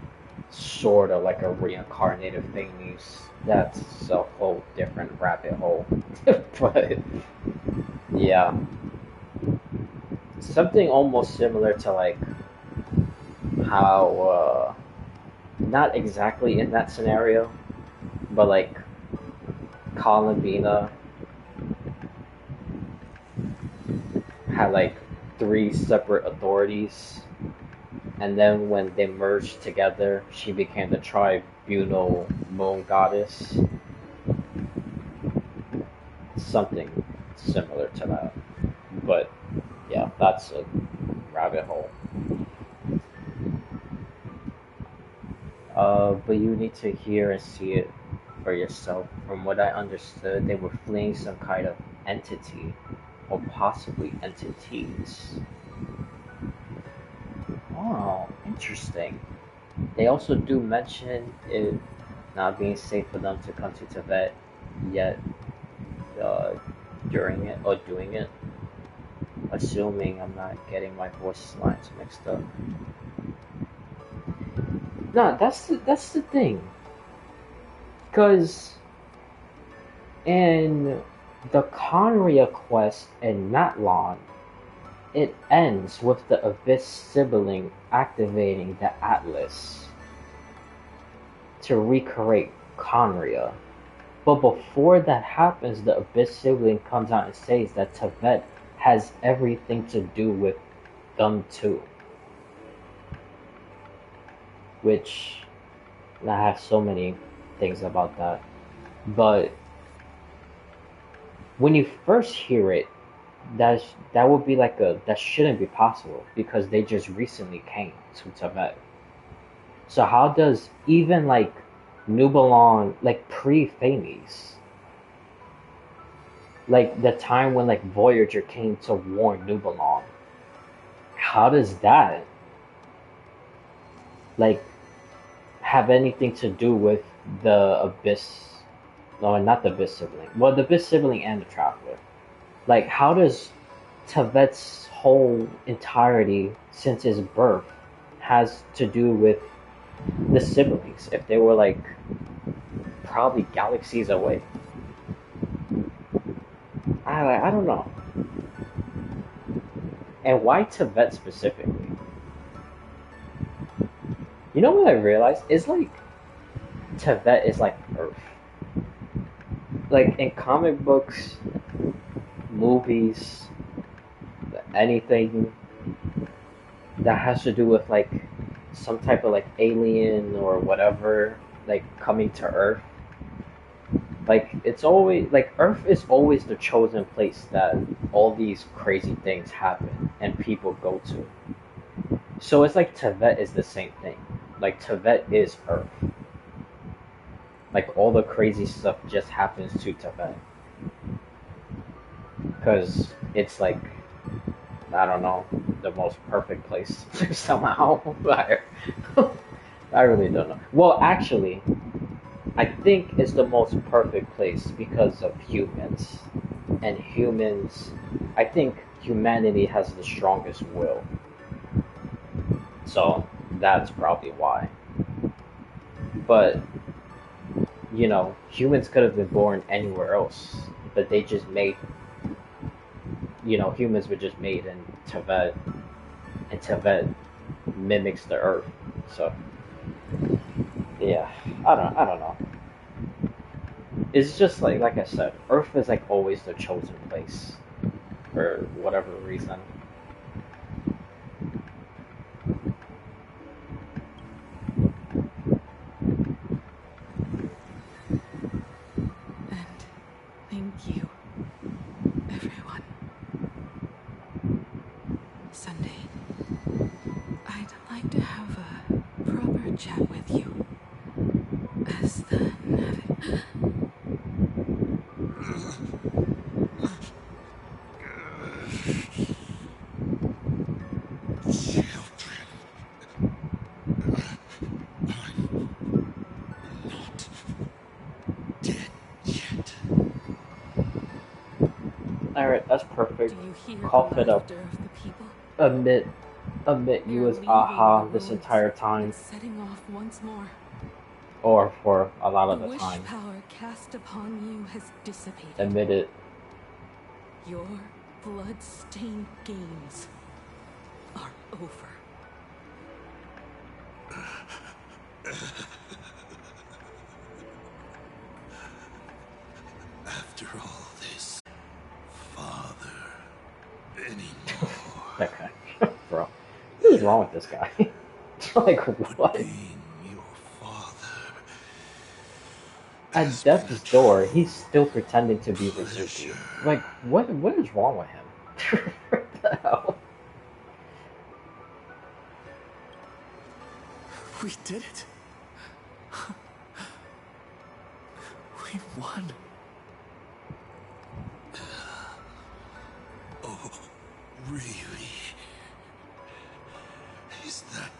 sort of like a reincarnated Phanes. That's a whole different rabbit hole. But yeah, something almost similar to like how not exactly in that scenario, but like Columbina had like 3 separate authorities, and then when they merged together, she became the tribunal moon goddess. Something similar to that. But yeah, that's a rabbit hole. But you need to hear and see it for yourself. From what I understood, they were fleeing some kind of entity, or possibly entities. Oh, interesting. They also do mention it not being safe for them to come to Tibet yet uh, during it or doing it, assuming I'm not getting my voice lines mixed up. No, that's the thing, because in the Conria quest in Matlon, it ends with the Abyss sibling activating the Atlas to recreate Conria. But before that happens, the Abyss sibling comes out and says that Tibet has everything to do with them too. Which, I have so many things about that. But when you first hear it, that would be like that shouldn't be possible because they just recently came to Tibet. So how does even like Nubalon, like pre-Phanes, like the time when like Voyager came to warn Nubalon, how does that like have anything to do with the Abyss? No, not the Abyss sibling. Well, the Abyss sibling and the Traveler. Like, how does Tibet's whole entirety since his birth has to do with the siblings if they were like probably galaxies away? I don't know. And why Tibet specifically? You know what I realized? It's like Tibet is like Earth. Like in comic books, movies, anything that has to do with like some type of like alien or whatever like coming to Earth, like it's always like Earth is always the chosen place that all these crazy things happen and people go to. So it's like Tibet is the same thing. Like Tibet is Earth. Like all the crazy stuff just happens to Tibet because it's like, I don't know, the most perfect place somehow. I really don't know. Well, actually, I think it's the most perfect place because of humans. And humans, I think humanity has the strongest will. So that's probably why. But, you know, humans could have been born anywhere else. But they just made, you know, humans were just made in Tibet. And Tibet mimics the Earth. So, yeah, I don't know. It's just like I said, Earth is like always the chosen place for whatever reason. And thank you, everyone. Sunday, I'd like to have a proper chat with you as the Alright, that's perfect. Do you hear Cough the it up. laughter of the people? Admit you was They're aha leaving the this roads entire time. and setting off once more. Or for a lot of The the wish time. power cast upon you has dissipated. Admit it. Your blood-stained games are over. After all this, Father, anymore. That guy. Bro. What is wrong with this guy? Like, what? At death's door, he's still pretending to be Rizuki. Like, what is wrong with him? What the hell? We did it. We won. Oh, really? Is that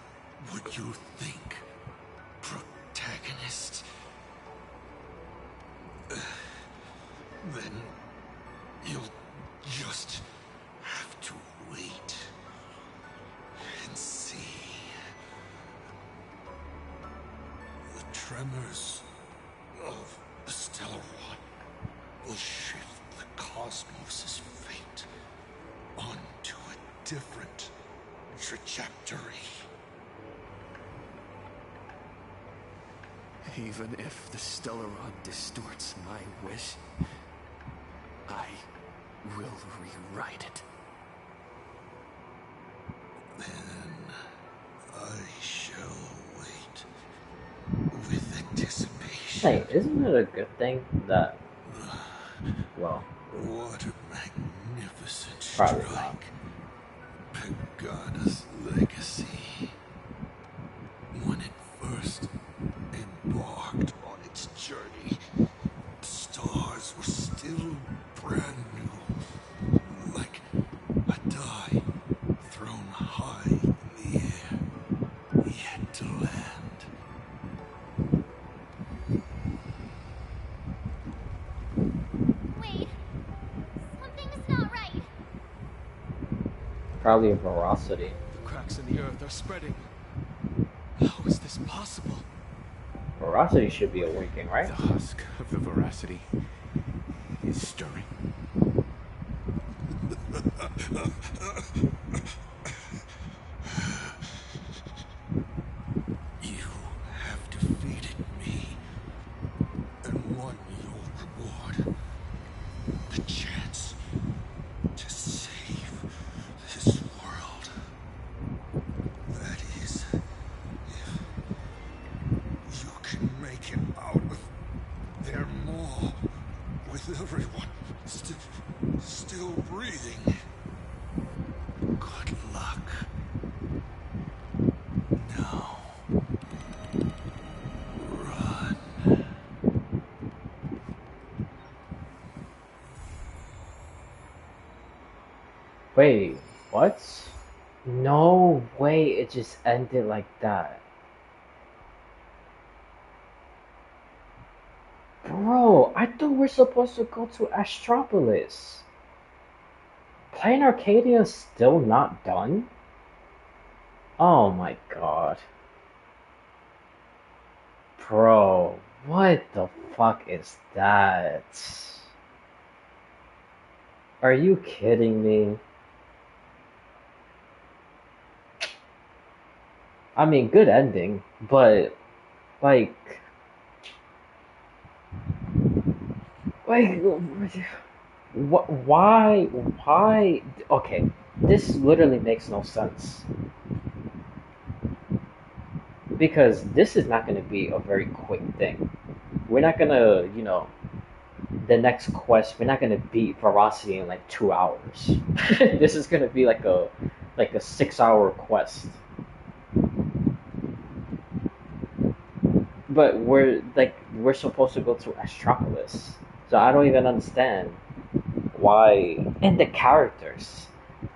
what you think? then you'll just have to wait and see. The tremors of the stellar rod will shift the cosmos' fate onto a different trajectory. Even if the stellar rod distorts my wish, I will rewrite it. Then I shall wait with anticipation. Hey, isn't it a good thing that, well, What a magnificent probably not. strike. Pagana's legacy. When it first embarked on its journey, the stars were still brand new, like a die thrown high in the air, yet to land. Wait. Something's not right. Probably a veracity. The cracks in the earth are spreading. How is this possible? Veracity should be awakening, right? The husk of the veracity is stirring. You have defeated me and won your reward. The chance to save this world. That is, if you can make it out of their maw with everyone still breathing. Good luck. Now, run. Wait, what? No way, it just ended like that. Bro, I thought we're supposed to go to Astropolis. Playing Arcadia is still not done? Oh my god. Bro, what the fuck is that? Are you kidding me? I mean, good ending, but like why? Okay, this literally makes no sense. Because this is not going to be a very quick thing. We're not going to, the next quest, we're not going to beat Veracity in like 2 hours. This is going to be like a 6-hour quest. But we're supposed to go to Astropolis. So I don't even understand why. And the characters.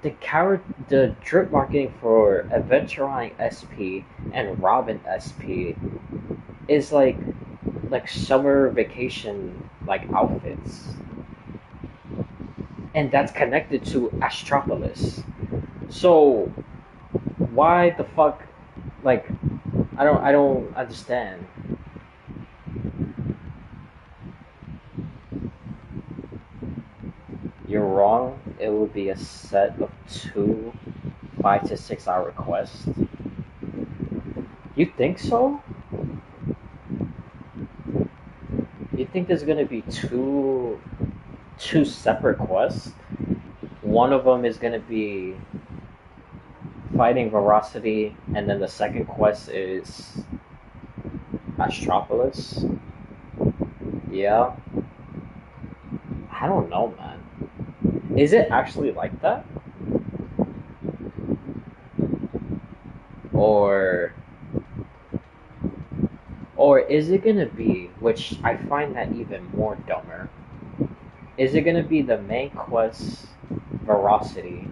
The drip marketing for Adventuring SP and Robin SP is like summer vacation like outfits. And that's connected to Astropolis. So why the fuck I don't understand. You're wrong. It would be a set of 2 5 to 6 hour quests. You think so? You think there's gonna be two separate quests? One of them is gonna be fighting Veracity, and then the second quest is Astropolis. Yeah. I don't know, man. Is it actually like that? Or is it gonna be, which I find that even more dumber, is it gonna be the main quest, Veracity,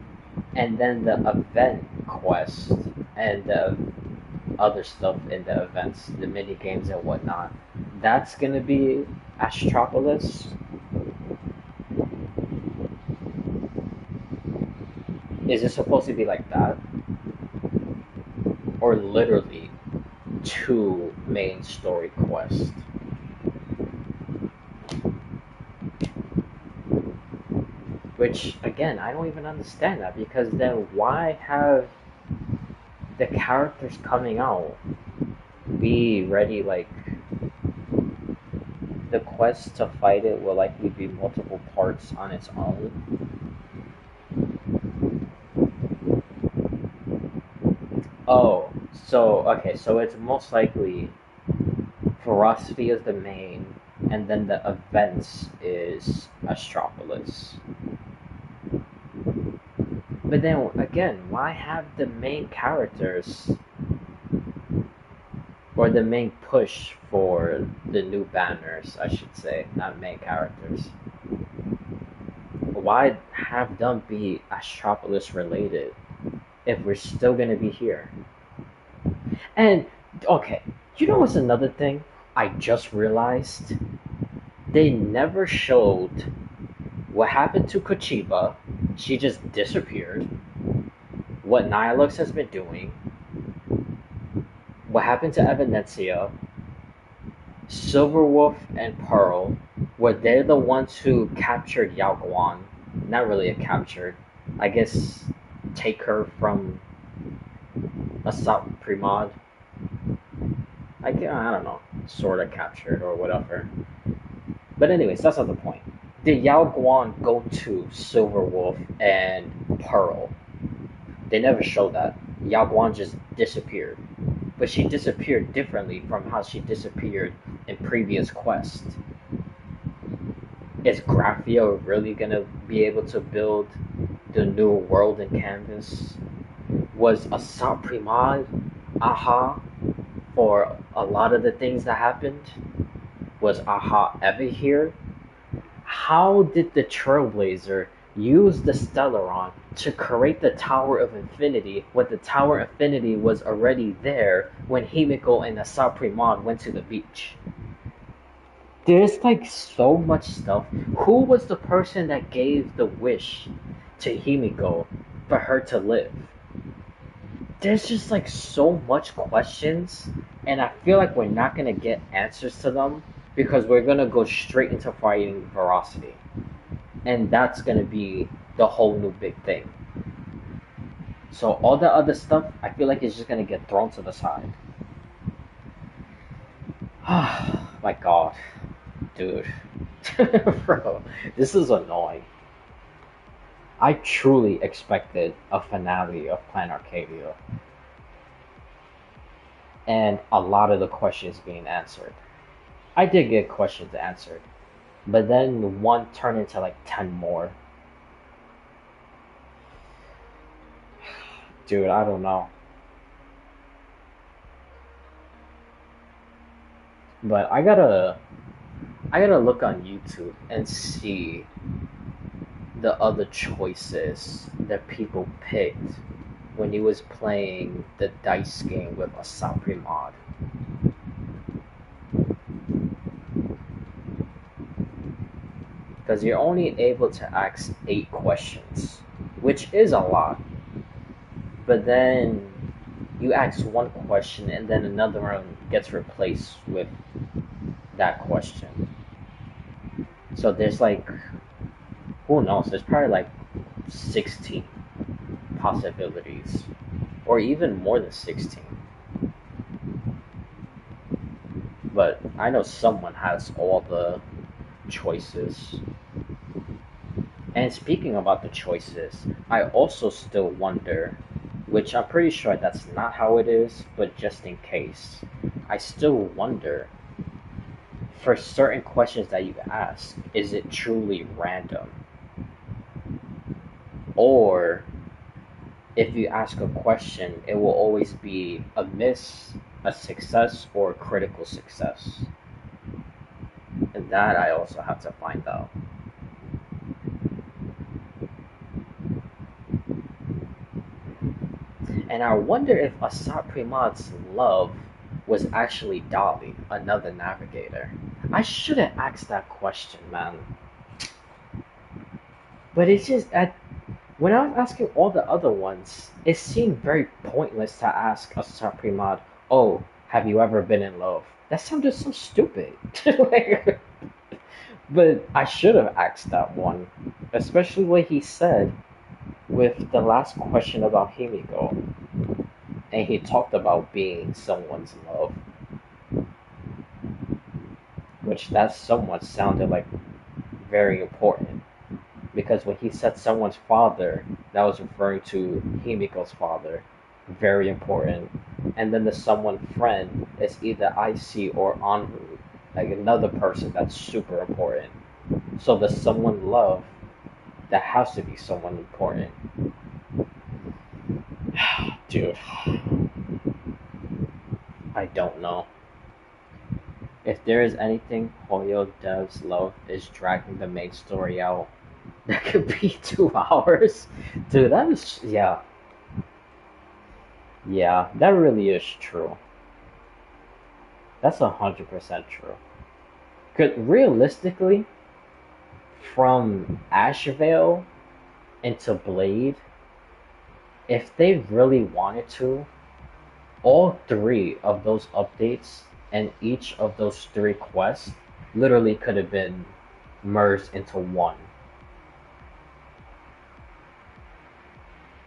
and then the event quest, and the other stuff in the events, the mini games and whatnot, that's gonna be Astropolis? Is it supposed to be like that? Or literally two main story quests? Which, again, I don't even understand that, because then why have the characters coming out be ready, like, the quest to fight it will likely be multiple parts on its own. Oh, okay, so it's most likely Ferocity is the main, and then the events is Astropolis. But then, again, why have the main characters, or the main push for the new banners, I should say, not main characters, why have them be Astropolis related if we're still gonna be here? And, okay, you know what's another thing I just realized? They never showed what happened to Kochiba. She just disappeared. What Nihilux has been doing. What happened to Evanesia. Silverwolf and Pearl, were they the ones who captured Yao Guan? Not really a captured. I guess take her from Asat Pramad. I don't know. Sorta captured or whatever. But anyways, that's not the point. Did Yao Guan go to Silverwolf and Pearl? They never showed that. Yao Guan just disappeared. But she disappeared differently from how she disappeared in previous quests. Is Graphia really gonna be able to build the new world in Canvas? Was Asat Pramad Aha for a lot of the things that happened? Was Aha ever here? How did the Trailblazer use the Stellaron to create the Tower of Infinity when the Tower of Infinity was already there when Himiko and Asat Pramad went to the beach? There's like so much stuff. Who was the person that gave the wish to Himiko for her to live? There's just like so much questions, and I feel like we're not gonna get answers to them because we're gonna go straight into fighting Veracity, and that's gonna be the whole new big thing. So all the other stuff, I feel like it's just gonna get thrown to the side. My god, dude. Bro, this is annoying. I truly expected a finale of Plan Arcadia, and a lot of the questions being answered. I did get questions answered, but then one turned into like 10 more. Dude, I don't know. But I gotta look on YouTube and see the other choices that people picked when he was playing the dice game with Asat Pramad. Because you're only able to ask 8 questions, which is a lot. But then you ask one question and then another one gets replaced with that question. So there's like, who knows, there's probably like 16 possibilities, or even more than 16. But I know someone has all the choices. And speaking about the choices, I also still wonder, which I'm pretty sure that's not how it is, but just in case, I still wonder, for certain questions that you ask, is it truly random? Or if you ask a question, it will always be a miss, a success, or a critical success. And that I also have to find out. And I wonder if Asat Pramad's love was actually Dolly, another navigator. I should have asked that question, man. But it's just, When I was asking all the other ones, it seemed very pointless to ask Asat Pramad, "Oh, have you ever been in love?" That sounded so stupid. Like, but I should have asked that one, especially what he said with the last question about Himiko, and he talked about being someone's love, which that someone sounded like very important. Because when he said someone's father, that was referring to Himiko's father. Very important. And then the someone friend is either Icy or Anru, like another person that's super important. So the someone love, that has to be someone important. Dude, I don't know. If there is anything Hoyo Dev's love is dragging the main story out, that could be 2 hours. Dude, that is, yeah. Yeah, that really is true. That's 100% true. Cause realistically, from Ashvale into Blade, if they really wanted to, all 3 of those updates and each of those 3 quests literally could have been merged into one.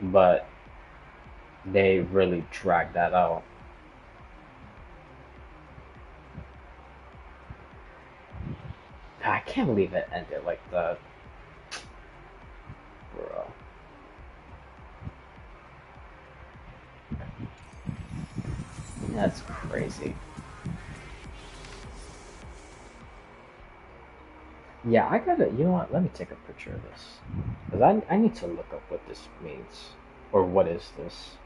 But they really dragged that out. I can't believe it ended like that. Bro. That's crazy. Yeah, I gotta, you know what, let me take a picture of this. Because I need to look up what this means. Or what is this?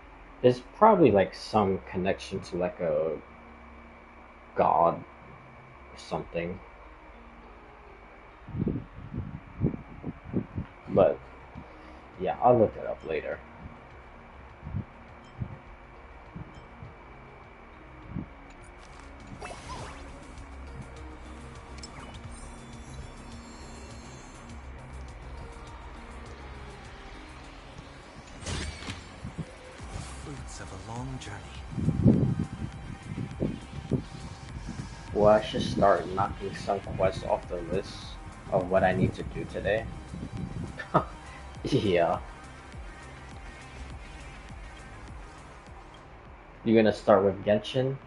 There's probably like some connection to like a god or something. But yeah, I'll look it up later. Fruits of a long journey. Well, I should start knocking some quests off the list of what I need to do today. Yeah. You're gonna start with Genshin?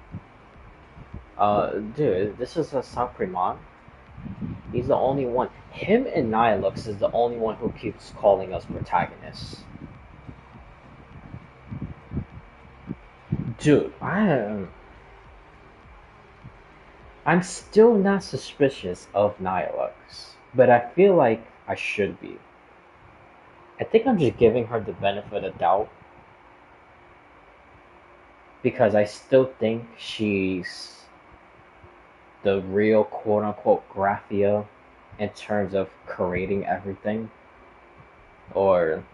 Dude, this is a Asat Pramad. He's the only one. Him and Nihilux is the only one who keeps calling us protagonists. Dude, I'm still not suspicious of Nihilux, but I feel like I should be. I think I'm just giving her the benefit of doubt because I still think she's the real quote unquote Graphia in terms of creating everything, or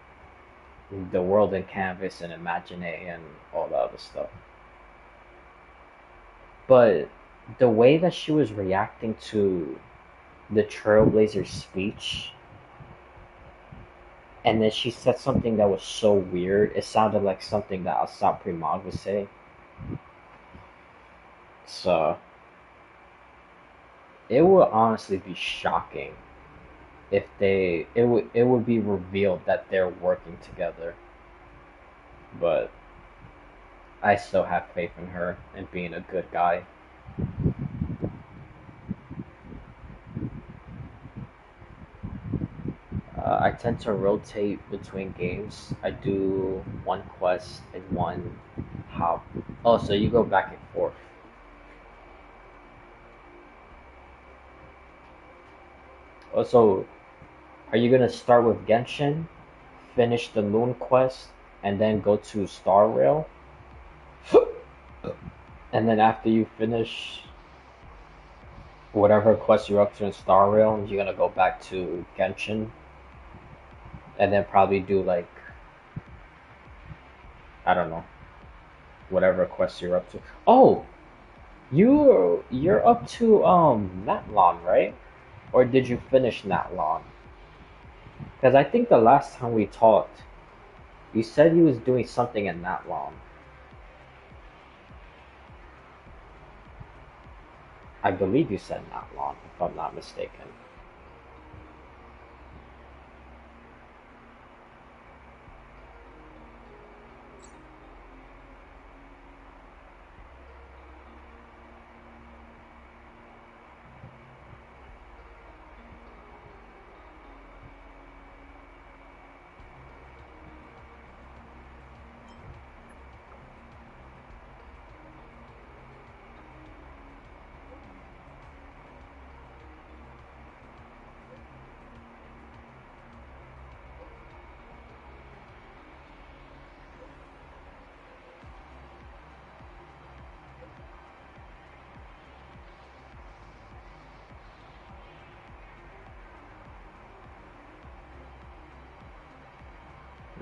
the world in Canvas and Imagine and all the other stuff. But the way that she was reacting to the Trailblazer's speech, and then she said something that was so weird, it sounded like something that Asat Pramad would say. So, it would honestly be shocking if it would be revealed that they're working together. But I still have faith in her and being a good guy. I tend to rotate between games. I do one quest and one hop. Oh, so you go back and forth. Also, are you gonna start with Genshin, finish the Moon quest, and then go to Star Rail? And then after you finish whatever quest you're up to in Star Rail, you're gonna go back to Genshin, and then probably do like, I don't know, whatever quest you're up to. Oh, you're up to Natlon, right? Or did you finish Natlon? Because I think the last time we talked, you said you was doing something in that long. I believe you said not long, if I'm not mistaken.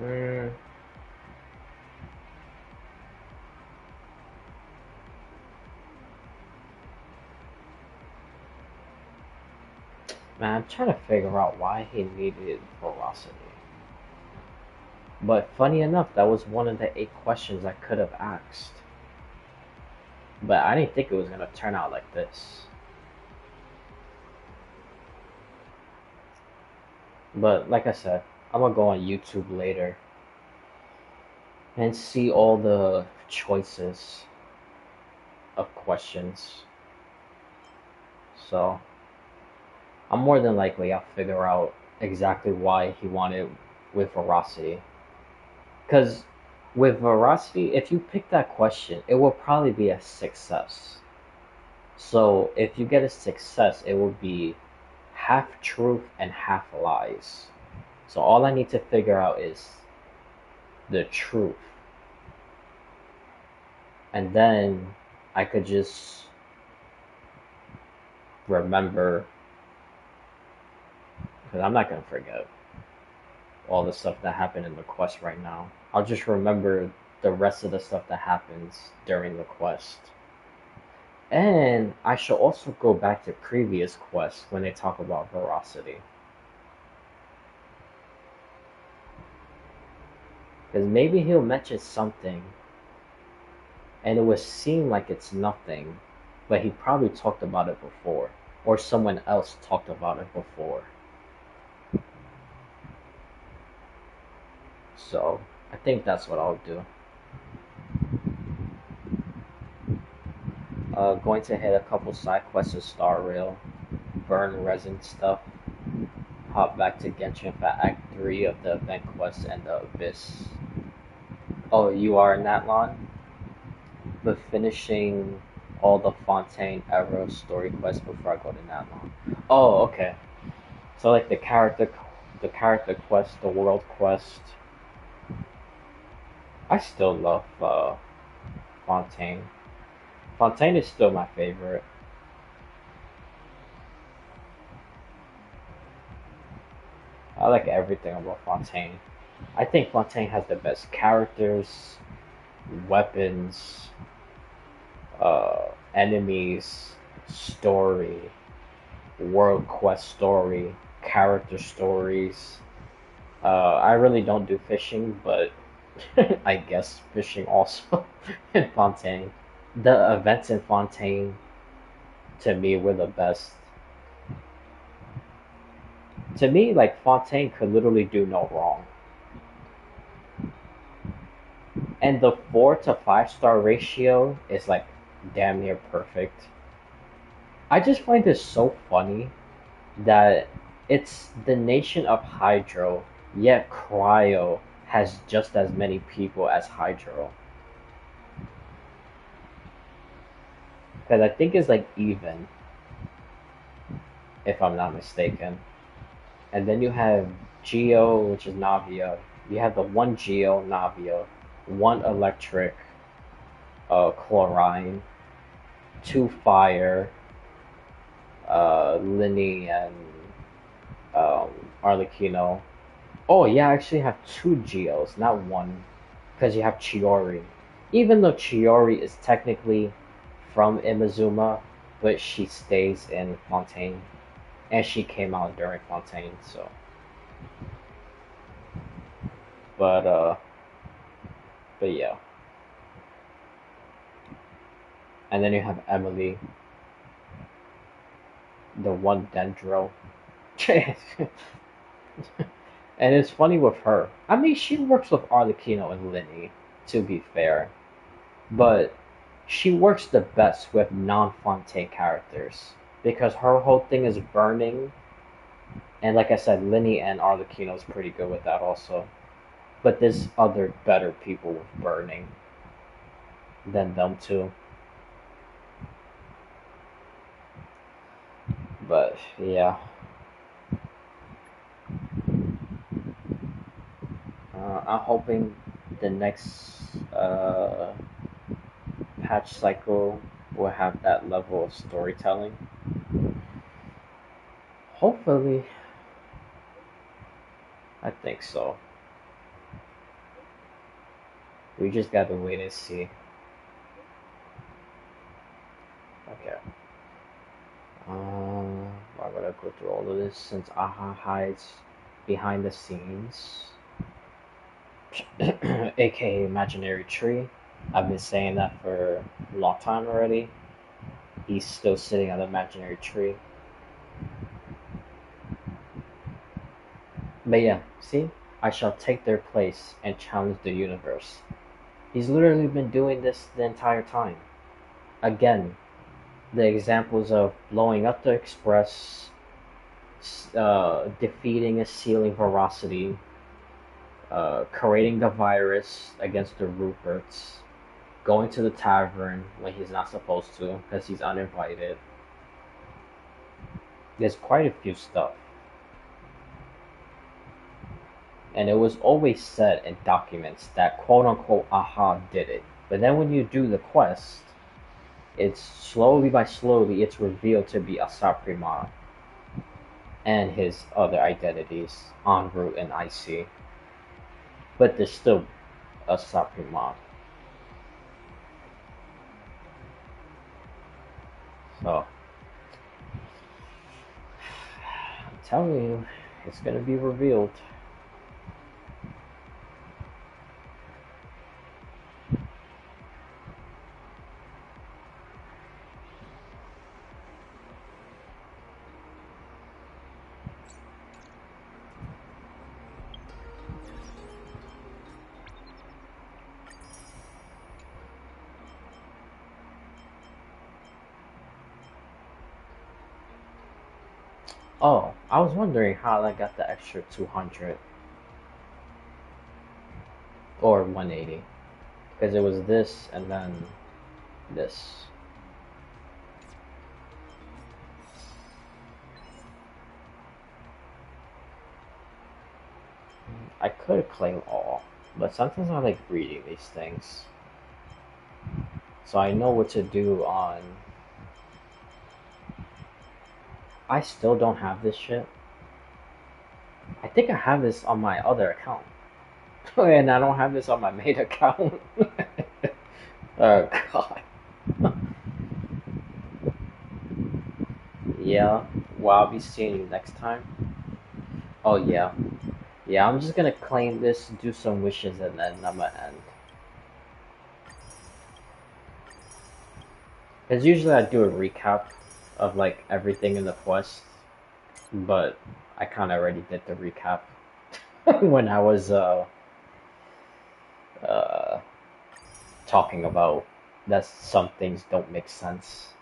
Mm. Man, I'm trying to figure out why he needed ferocity. But funny enough, that was one of the 8 questions I could have asked. But I didn't think it was gonna turn out like this. But like I said, I'm gonna go on YouTube later and see all the choices of questions. So I'm more than likely I'll figure out exactly why he wanted with veracity. Because with veracity, if you pick that question, it will probably be a success. So if you get a success, it will be half truth and half lies. So all I need to figure out is the truth. And then I could just remember, because I'm not going to forget all the stuff that happened in the quest right now. I'll just remember the rest of the stuff that happens during the quest. And I should also go back to previous quests when they talk about veracity. Because maybe he'll mention something and it would seem like it's nothing, but he probably talked about it before, or someone else talked about it before. So I think that's what I'll do. Going to hit a couple side quests of Star Rail, burn resin stuff, hop back to Genshin for Act 3 of the event quest and the Abyss. Oh, you are in that line? But finishing all the Fontaine era story quests before I go to Natlon. Oh, okay. So like the character quest, the world quest. I still love Fontaine. Fontaine is still my favorite. I like everything about Fontaine. I think Fontaine has the best characters, weapons, enemies, story, world quest story, character stories. I really don't do fishing, but I guess fishing also in Fontaine. The events in Fontaine, to me, were the best. To me, like, Fontaine could literally do no wrong. And the 4 to 5-star ratio is, like, damn near perfect. I just find this so funny that it's the nation of Hydro, yet Cryo has just as many people as Hydro. Because I think it's like even, if I'm not mistaken. And then you have Geo, which is Navia. You have the 1 Geo, Navia, 1 Electric, Chlorine, 2 Fire, Linny and Arlecchino. Oh, yeah, I actually have 2 Geos, not 1, because you have Chiori. Even though Chiori is technically from Imazuma, but she stays in Fontaine. And she came out during Fontaine, so. But uh, but yeah. And then you have Emily, the one Dendro. And it's funny with her. I mean, she works with Arlecchino and Linny, to be fair, but she works the best with non-Fontaine characters because her whole thing is burning, and like I said, Linny and Arlecchino is pretty good with that also. But there's other better people with burning than them too. But yeah, I'm hoping the next patch cycle will have that level of storytelling. Hopefully, I think so. We just gotta wait and see. Okay. I'm gonna go through all of this since Aha hides behind the scenes, aka Imaginary Tree. I've been saying that for a long time already. He's still sitting on the imaginary tree. But yeah, see? I shall take their place and challenge the universe. He's literally been doing this the entire time. Again, the examples of blowing up the Express, defeating a ceiling velocity, creating the virus against the Ruperts, going to the tavern when he's not supposed to because he's uninvited. There's quite a few stuff. And it was always said in documents that quote unquote Aha did it. But then when you do the quest, it's slowly by slowly it's revealed to be Asat Pramad and his other identities, En route and Icy. But there's still Asat Pramad. So I'm telling you, it's gonna be revealed. Oh, I was wondering how I got the extra 200 or 180 because it was this and then this. I could claim all, but sometimes I like reading these things. So I know what to do on... I still don't have this shit. I think I have this on my other account. And I don't have this on my main account. Oh god. Yeah, well I'll be seeing you next time. Oh yeah. Yeah, I'm just gonna claim this, do some wishes, and then I'm gonna end. Because usually I do a recap of like everything in the quest, but I kind of already did the recap when I was uh, talking about that some things don't make sense.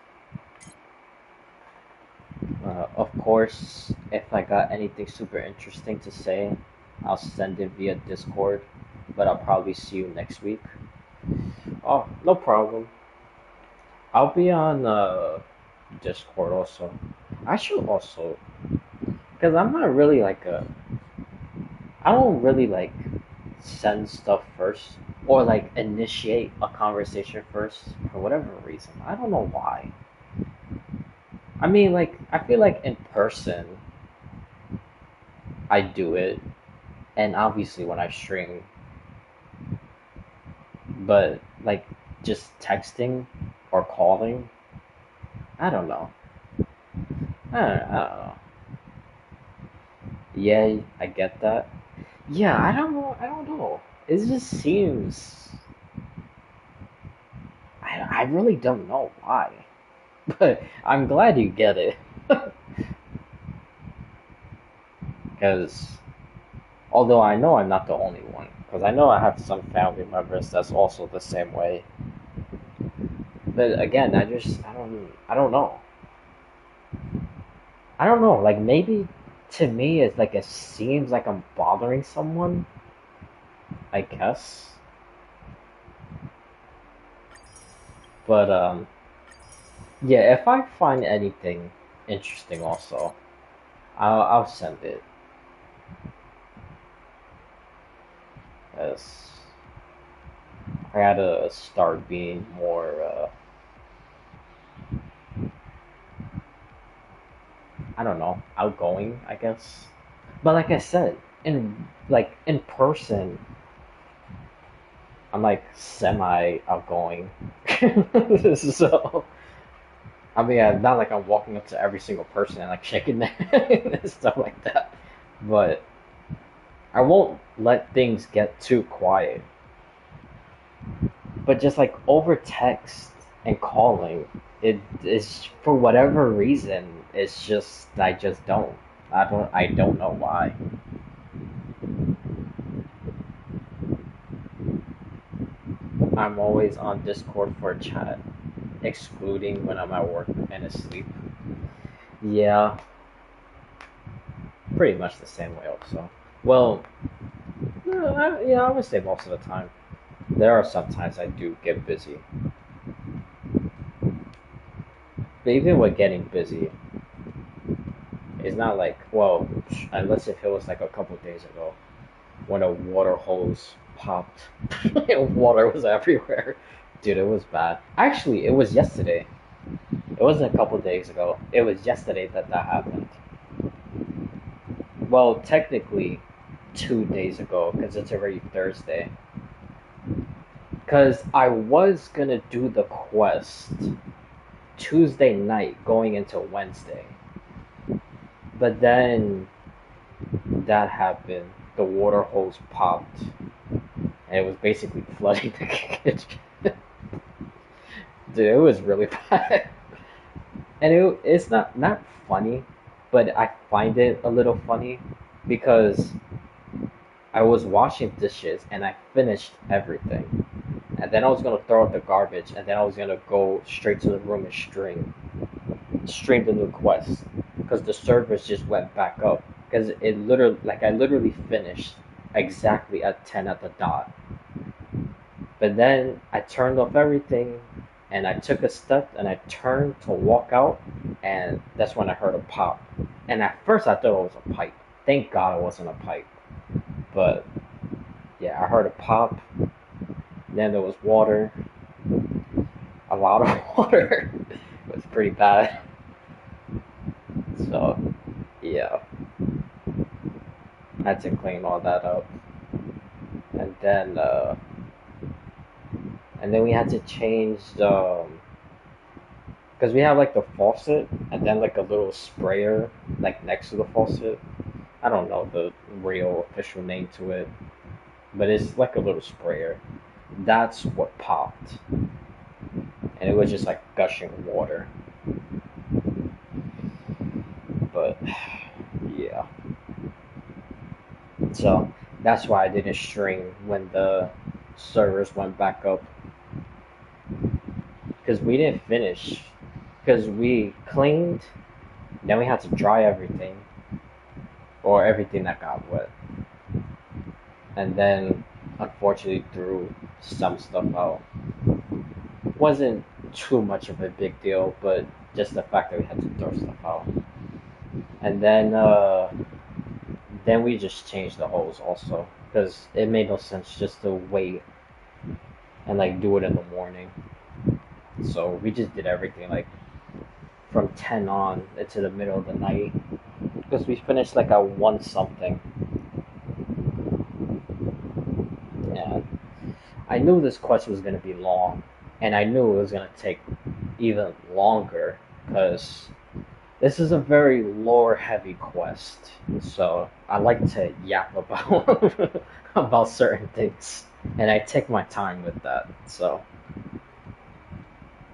Of course, if I got anything super interesting to say, I'll send it via Discord, but I'll probably see you next week. Oh, no problem. I'll be on Discord also. I should also, because I'm not really like a, I don't really like send stuff first or like initiate a conversation first for whatever reason. I don't know why. I mean, like, I feel like in person, I do it, and obviously when I stream, but like just texting or calling, I don't know. I don't know. Yeah, I get that. Yeah, I don't know. I don't know. It just seems. I really don't know why, but I'm glad you get it. Because although I know I'm not the only one, because I know I have some family members that's also the same way. But again, I don't know. I don't know. Like maybe to me, it's like it seems like I'm bothering someone. I guess. But yeah. If I find anything interesting, also, I'll send it. As I gotta start being more. I don't know, outgoing. I guess. But like I said, in person, I'm like semi outgoing. So I mean, not like I'm walking up to every single person and like shaking their hand and stuff like that. But I won't let things get too quiet. But just like over text and calling, it is for whatever reason. It's just I just don't. I don't know why. I'm always on Discord for a chat, excluding when I'm at work and asleep. Yeah, pretty much the same way also. Well, yeah, I would say most of the time. There are sometimes I do get busy. But even with getting busy, it's not like, well, unless if it was like a couple days ago when a water hose popped and water was everywhere. Dude, it was bad. Actually, it was yesterday. It wasn't a couple days ago. It was yesterday that that happened. Well, technically, 2 days ago, because it's already Thursday. Because I was gonna do the quest Tuesday night going into Wednesday. But then that happened. The water hose popped. And it was basically flooding the kitchen. Dude, it was really bad. And it's not funny, but I find it a little funny because I was washing dishes and I finished everything. And then I was gonna throw out the garbage and then I was gonna go straight to the room and stream the new quest because the servers just went back up because it literally like I literally finished exactly at 10 at the dot. But then I turned off everything and I took a step and I turned to walk out and that's when I heard a pop. And at first I thought it was a pipe. Thank God it wasn't a pipe. But yeah, I heard a pop. Then there was water. A lot of water. It was pretty bad. So yeah. I had to clean all that up. And then we had to change the because we have like the faucet and then like a little sprayer like next to the faucet. I don't know the real official name to it, but it's like a little sprayer. That's what popped, and it was just like gushing water. But yeah, so that's why I didn't stream when the servers went back up because we didn't finish because we cleaned, then we had to dry everything or everything that got wet, and then unfortunately threw some stuff out. Wasn't too much of a big deal, but just the fact that we had to throw stuff out. And then we just changed the hose also because it made no sense just to wait and like do it in the morning. So we just did everything like from 10 on into the middle of the night because we finished like at 1 something. And I knew this quest was gonna be long, and I knew it was gonna take even longer because This is a very lore-heavy quest, so I like to yap about about certain things, and I take my time with that. So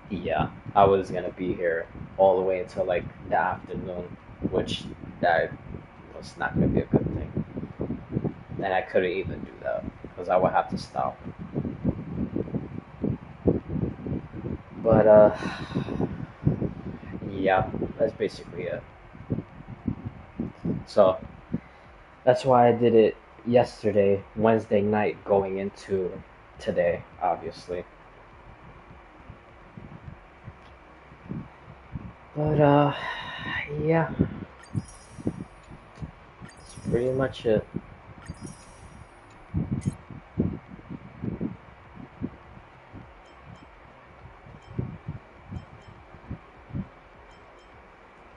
yeah, I was gonna be here all the way until like the afternoon, which that was not gonna be a good thing, and I couldn't even do that because I would have to stop. But yeah, that's basically it. So that's why I did it yesterday, Wednesday night, going into today, obviously. But yeah, that's pretty much it.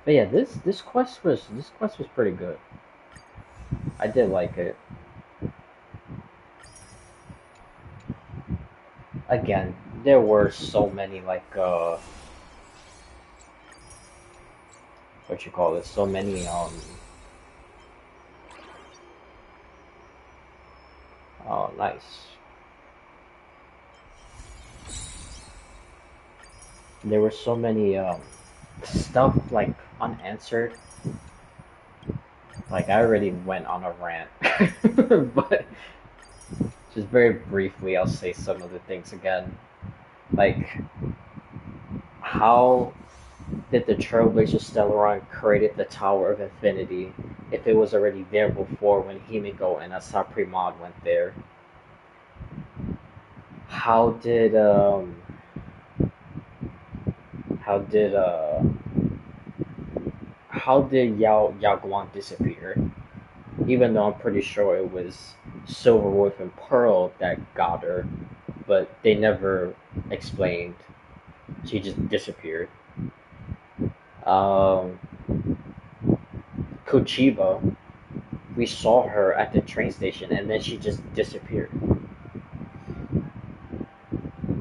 But yeah, this quest was pretty good. I did like it. Again, there were so many like what you call it, so many oh nice. There were so many stuff like unanswered. Like I already went on a rant, but just very briefly, I'll say some of the things again. Like, how did the Trailblazer Stellaron created the Tower of Infinity if it was already there before when Himiko and Asat Pramad went there? How did how did uh how did Yao Guan disappear? Even though I'm pretty sure it was Silverwolf and Pearl that got her, but they never explained. She just disappeared. Um, Kuchiba, we saw her at the train station and then she just disappeared.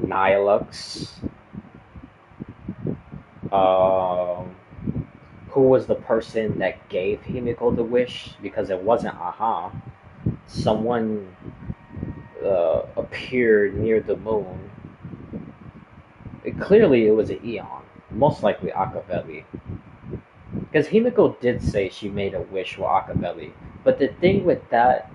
Nihilux, um, who was the person that gave Himiko the wish? Because it wasn't Aha. Someone appeared near the moon. Clearly, it was an Eon. Most likely Akaveli. Because Himiko did say she made a wish for Akaveli. But the thing with that,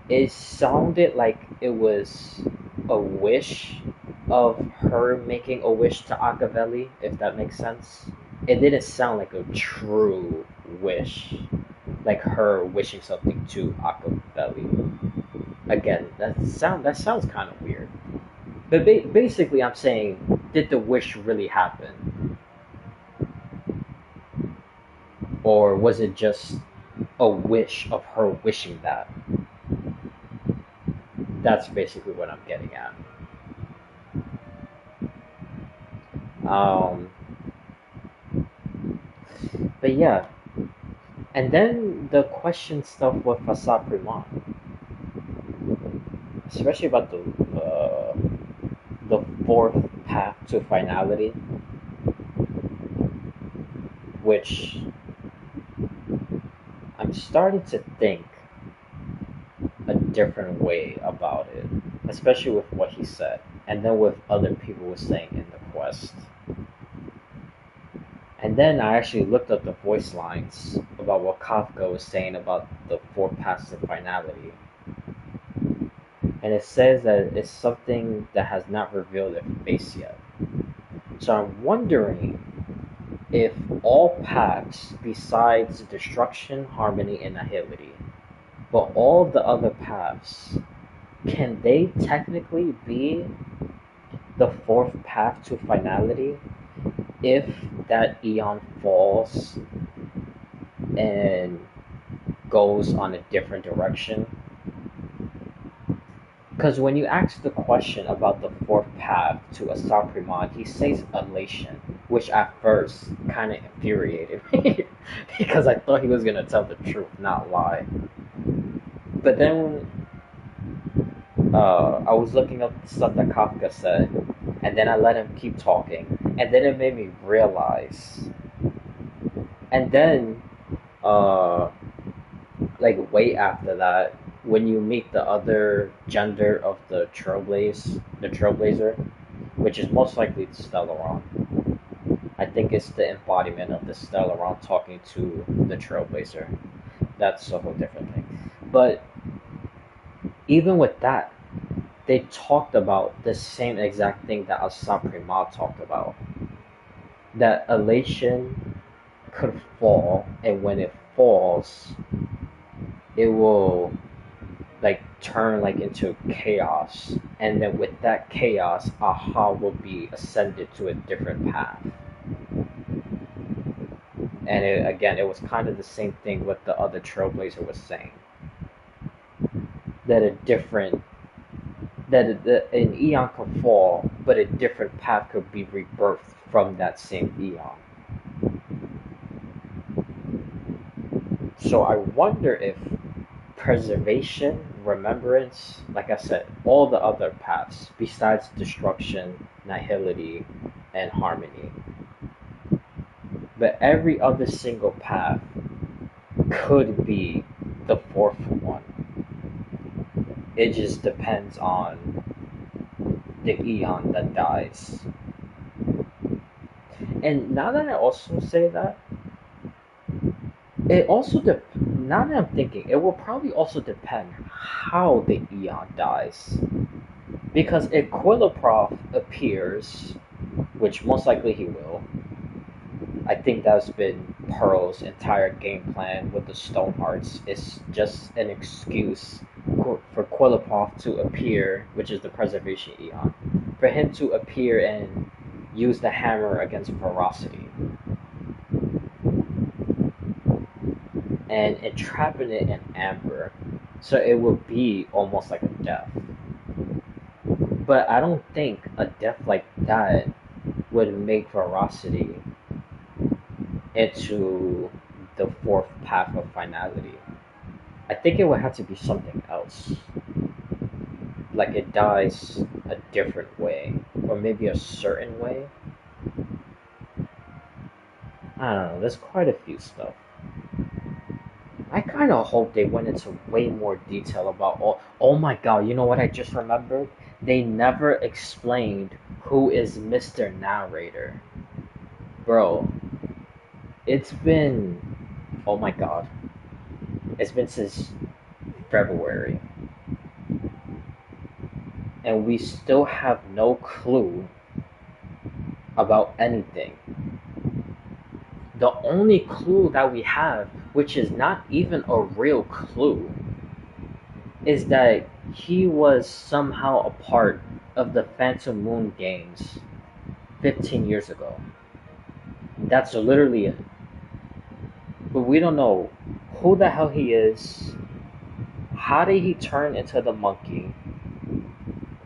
it sounded like it was a wish of her making a wish to Akaveli, if that makes sense. It didn't sound like a true wish, like her wishing something to Akaveli. Again, that sounds kind of weird. But basically, I'm saying, did the wish really happen, or was it just a wish of her wishing that? That's basically what I'm getting at. Um, but yeah, and then the question stuff with Asat Pramad, especially about the fourth path to finality, which I'm starting to think a different way about it, especially with what he said, and then with other people were saying in the quest. And then I actually looked up the voice lines about what Kafka was saying about the four paths to finality. And it says that it's something that has not revealed its face yet. So I'm wondering if all paths besides destruction, harmony, and nihility, but all the other paths, can they technically be the fourth path to finality if that Eon falls and goes on a different direction? Because when you ask the question about the fourth path to Asat Pramad, he says elation, which at first kind of infuriated me because I thought he was going to tell the truth, not lie. But then I was looking up the stuff that Kafka said, and then I let him keep talking, and then it made me realize And then, like way after that, when you meet the other gender of the Trailblazer, which is most likely the Stellaron. I think it's the embodiment of the Stellaron talking to the Trailblazer. That's a whole different thing. But even with that, they talked about the same exact thing that Asat Pramad talked about. That elation could fall, and when it falls, it will like turn like into chaos, and then with that chaos, Aha will be ascended to a different path. And again, it was kind of the same thing what the other Trailblazer was saying. That an eon could fall, but a different path could be rebirthed from that same eon. So I wonder if preservation, remembrance, like I said, all the other paths besides destruction, nihility, and harmony, but every other single path could be the fourth one. It just depends on the eon that dies. And now that I also say that, it also now that I'm thinking, it will probably also depend how the eon dies. Because if Quilliproth appears, which most likely he will, I think that's been Pearl's entire game plan with the Stone Hearts. It's just an excuse for Quilliproth to appear, which is the Preservation Eon, for him to appear and use the hammer against Ferocity. And entrapping it in amber, so it would be almost like a death. But I don't think a death like that would make Ferocity into the fourth path of finality. I think it would have to be something else. Like it dies a different way, or maybe a certain way. I don't know, there's quite a few stuff. I kind of hope they went into way more detail about all. Oh my god, you know what I just remembered? They never explained who is Mr. Narrator. Bro, it's been. Oh my god. It's been since February. And we still have no clue about anything. The only clue that we have, which is not even a real clue, is that he was somehow a part of the Phantom Moon games 15 years ago. That's literally it. But we don't know who the hell he is, how did he turn into the monkey,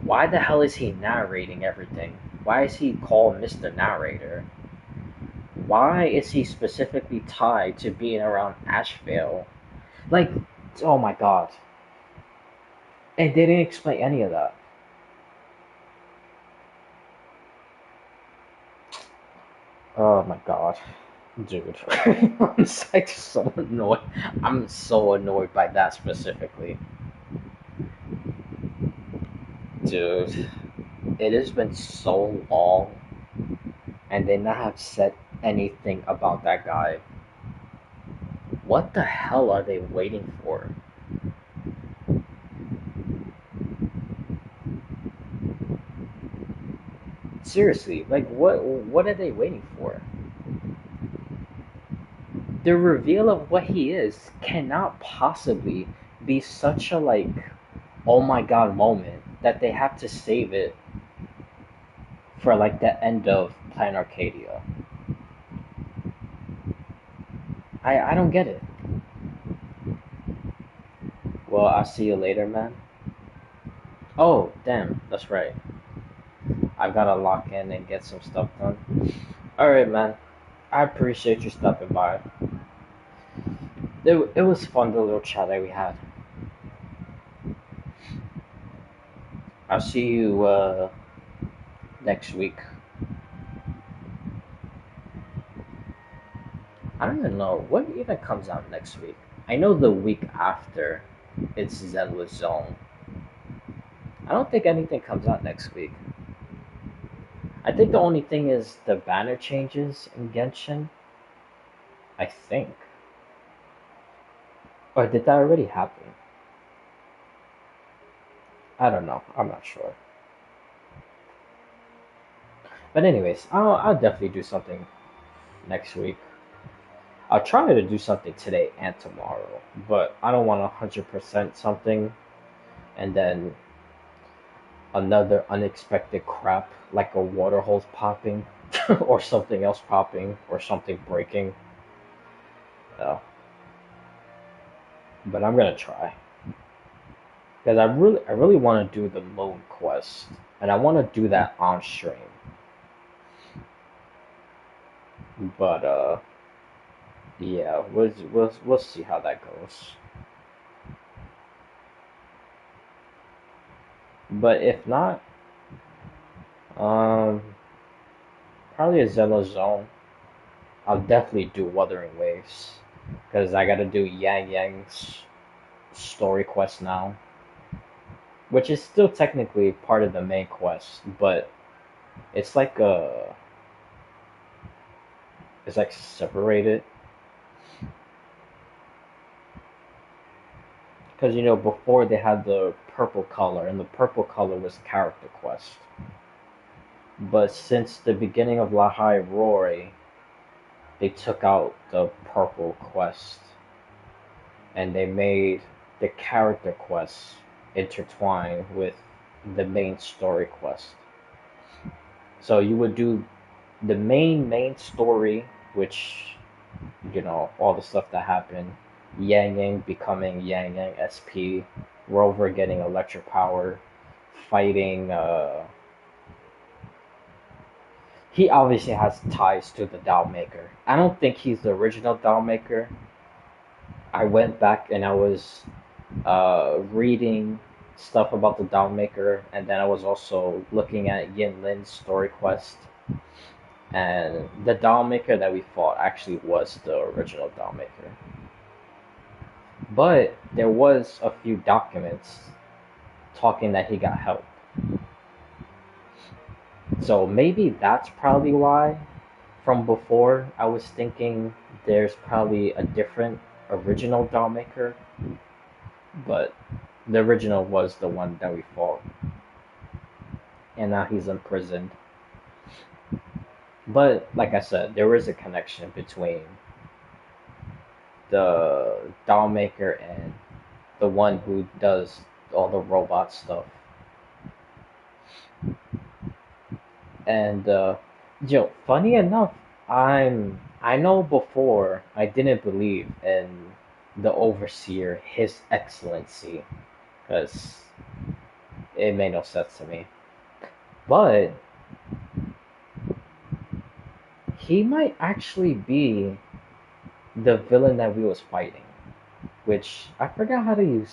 why the hell is he narrating everything, why is he called Mr. Narrator, why is he specifically tied to being around Ashvale? Like, oh my god. And they didn't explain any of that. Oh my god. Dude. I'm like so annoyed. I'm so annoyed by that specifically. Dude. It has been so long and they not have said anything about that guy. What the hell are they waiting for? Seriously, like what are they waiting for? The reveal of what he is cannot possibly be such a like oh my god moment that they have to save it for like the end of Plan Arcadia. I don't get it. Well, I'll see you later, man. Oh, damn, that's right. I've gotta lock in and get some stuff done. Alright, man. I appreciate you stopping by. It was fun, the little chat that we had. I'll see you next week. I don't even know what even comes out next week. I know the week after it's Zenless Zone. I don't think anything comes out next week. I think the only thing is the banner changes in Genshin. I think. Or did that already happen? I don't know. I'm not sure. But anyways, I'll definitely do something next week. I'll try to do something today and tomorrow, but I don't want 100% something and then another unexpected crap like a water hose popping or something else popping or something breaking. Uh, but I'm gonna try because I really want to do the moon quest and I want to do that on stream. But yeah, we'll see how that goes. But if not, um, probably a Zelda Zone. I'll definitely do Wuthering Waves because I gotta do Yang Yang's story quest now, which is still technically part of the main quest, but it's like it's like separated because before they had the purple color and the purple color was character quest, but since the beginning of Lahai Roy, they took out the purple quest and they made the character quests intertwine with the main story quest. So you would do the main story, which all the stuff that happened, Yang Yang becoming Yang Yang SP, Rover getting electric power, fighting he obviously has ties to the Doll Maker. I don't think he's the original Doll Maker. I went back and I was reading stuff about the Doll Maker, and then I was also looking at Yin Lin's story quest. And the Doll Maker that we fought actually was the original Doll Maker. But there was a few documents talking that he got help. So maybe that's probably why from before I was thinking there's probably a different original Doll Maker. But the original was the one that we fought. And now he's imprisoned. But like I said, there is a connection between the Doll Maker and the one who does all the robot stuff. And funny enough, I know before I didn't believe in the Overseer, His Excellency, because it made no sense to me. But he might actually be the villain that we was fighting, which I forgot how to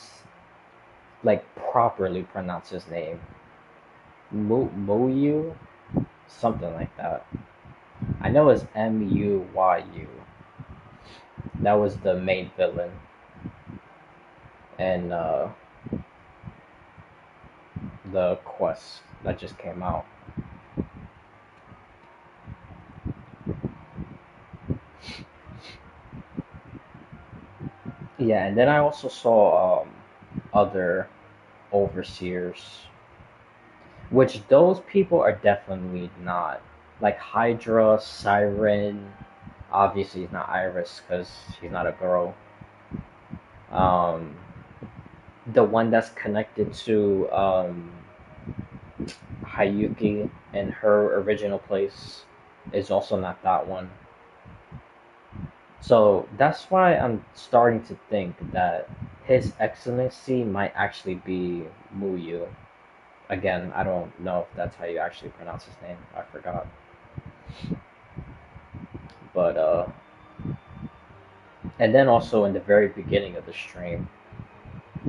properly pronounce his name. Muyu, something like that. I know it's Muyu. That was the main villain, and the quest that just came out. Yeah, and then I also saw other overseers, which those people are definitely not. Like Hydra, Siren, obviously he's not Iris because she's not a girl. The one that's connected to Hayuki and her original place is also not that one. So that's why I'm starting to think that His Excellency might actually be Muyu. Again, I don't know if that's how you actually pronounce his name. I forgot. But and then also in the very beginning of the stream,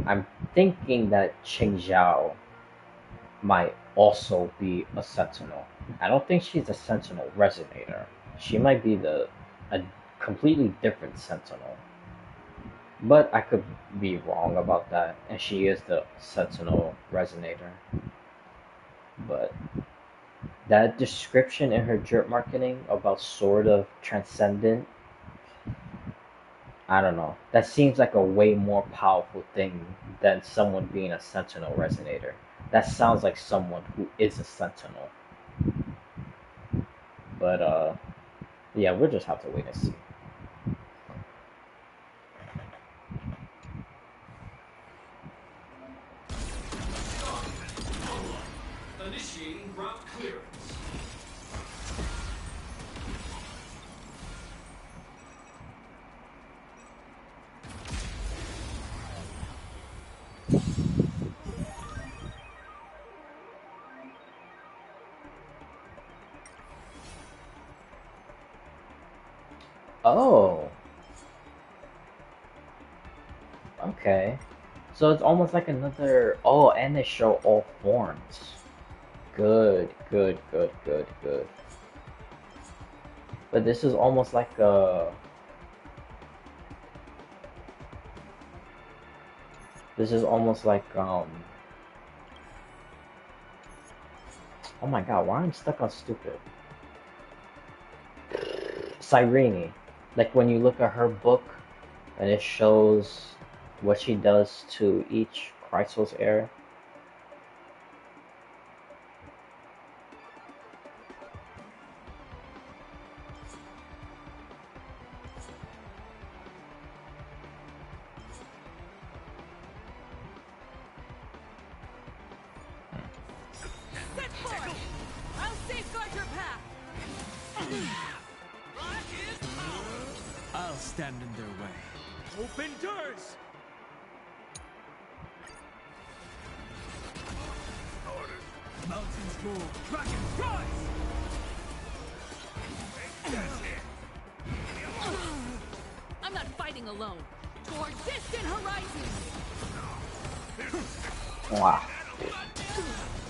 I'm thinking that Qing Zhao might also be a Sentinel. I don't think she's a Sentinel Resonator. She might be a completely different Sentinel. But I could be wrong about that, and she is the Sentinel Resonator. But that description in her jerk marketing about sort of transcendent, I don't know. That seems like a way more powerful thing than someone being a Sentinel Resonator. That sounds like someone who is a Sentinel. But yeah, we'll just have to wait and see. Initiating route clearance. Oh. Okay. So it's almost like another... Oh, and they show all forms. Good, good, good, good, good. But this is almost like a... This is almost like, oh my god, why am I stuck on stupid? Cyrene. Like when you look at her book, and it shows what she does to each Chrysos heir. Set forth! I'll safeguard your path! Rock is power! I'll stand in their way. Open doors! Mountains move. Dragon rise! I'm not fighting alone. Toward distant horizons. Wow.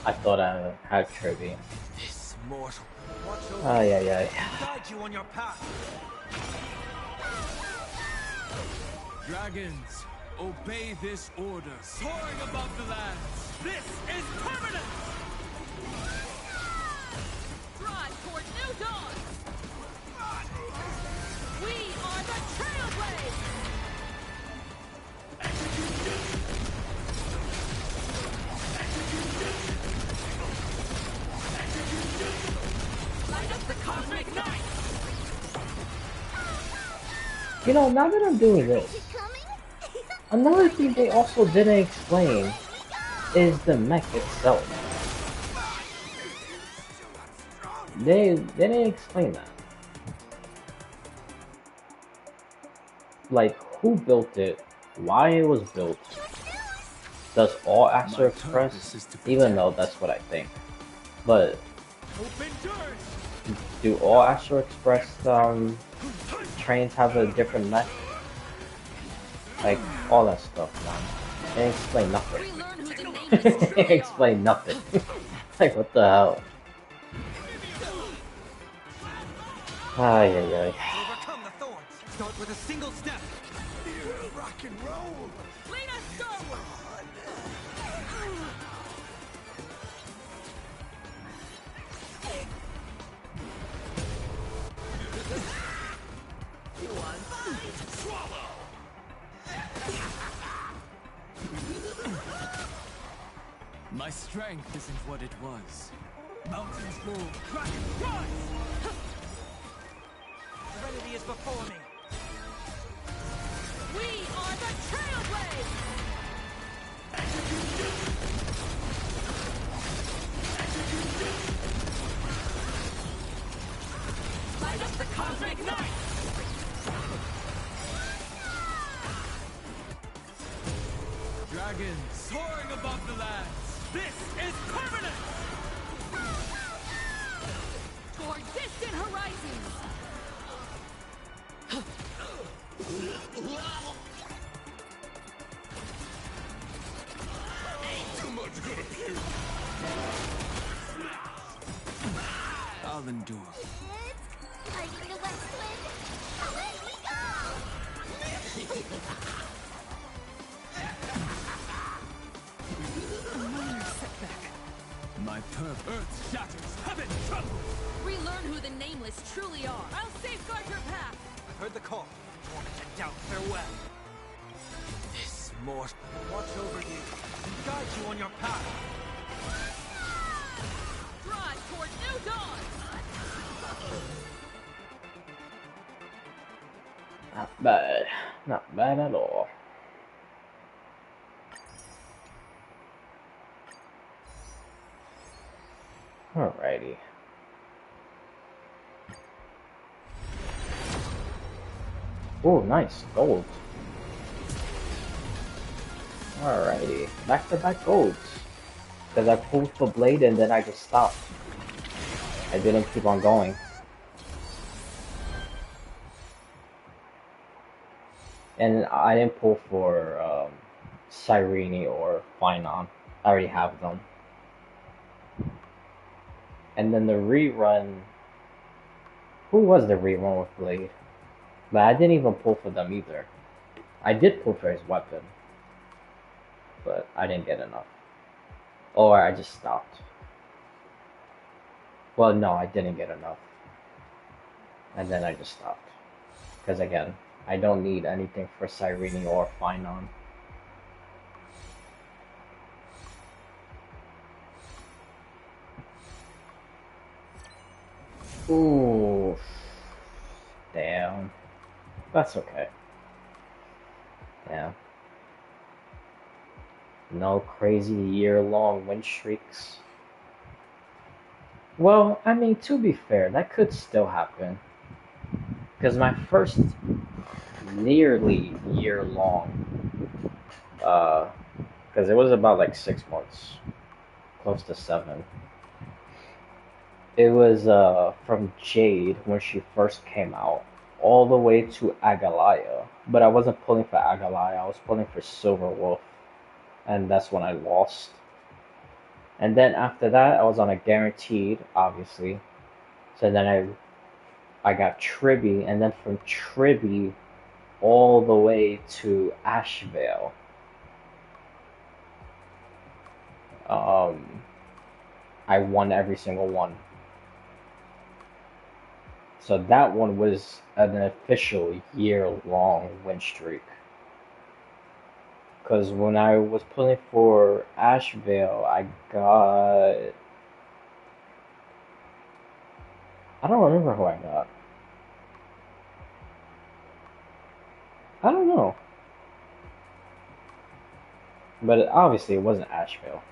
I thought I had trivia. This mortal. Oh, yeah. Guide you on your path. Dragons, obey this order. Soaring above the lands. This is permanent! Drive toward new dawn. We are the Trailblazers. Light up the cosmic night! You know, now that I'm doing this, another thing they also didn't explain is the mech itself. They didn't explain that. Like, who built it, why it was built, does all Astro Express, even though that's what I think, but do all Astro Express trains have a different mech? Like, all that stuff, man. They explain nothing. They explain nothing. Like, what the hell? Ay, ay, ay. Overcome the thorns. Start with a single step. Rock and roll. Lead us starward. My strength isn't what it was. Mountains move. Dragons rise. Serenity is before me. We are the Trailblazers. Light up the cosmic night! Dragons soaring above the lands. This is permanent! Toward distant horizons. Too much gonna puke. I'll endure. Fighting the west wind. Away we go! A minor setback. My Earth shatters, heaven trembles! Relearn who the Nameless truly are. I'll safeguard your path! I've heard the call. Want to doubt farewell. This mortal will watch over you and guide you on your path. Drive toward new dawn! Not bad. Not bad at all. Alrighty. Oh, nice. Gold. Alrighty. Back-to-back golds. Because I pulled the blade and then I just stopped. I didn't keep on going. And I didn't pull for Cyrene or Finon. I already have them. And then the rerun... Who was the rerun with Blade? But I didn't even pull for them either. I did pull for his weapon. But I didn't get enough. Or I just stopped. Well, no, I didn't get enough. And then I just stopped. Because again, I don't need anything for Cyrene or Finon. Ooh. Damn. That's okay. Yeah. No crazy year-long win streaks. Well, I mean, to be fair, that could still happen. Because my first nearly year-long, because it was about like 6 months, close to 7. It was from Jade when she first came out, all the way to Agalaya. But I wasn't pulling for Agalaya, I was pulling for Silver Wolf. And that's when I lost. And then after that, I was on a guaranteed, obviously. So then I got Tribby, and then from Tribby all the way to Ashvale. I won every single one. So that one was an official year-long win streak. Because when I was pulling for Ashvale, I got... I don't remember who I got. I don't know. But obviously it wasn't Asheville.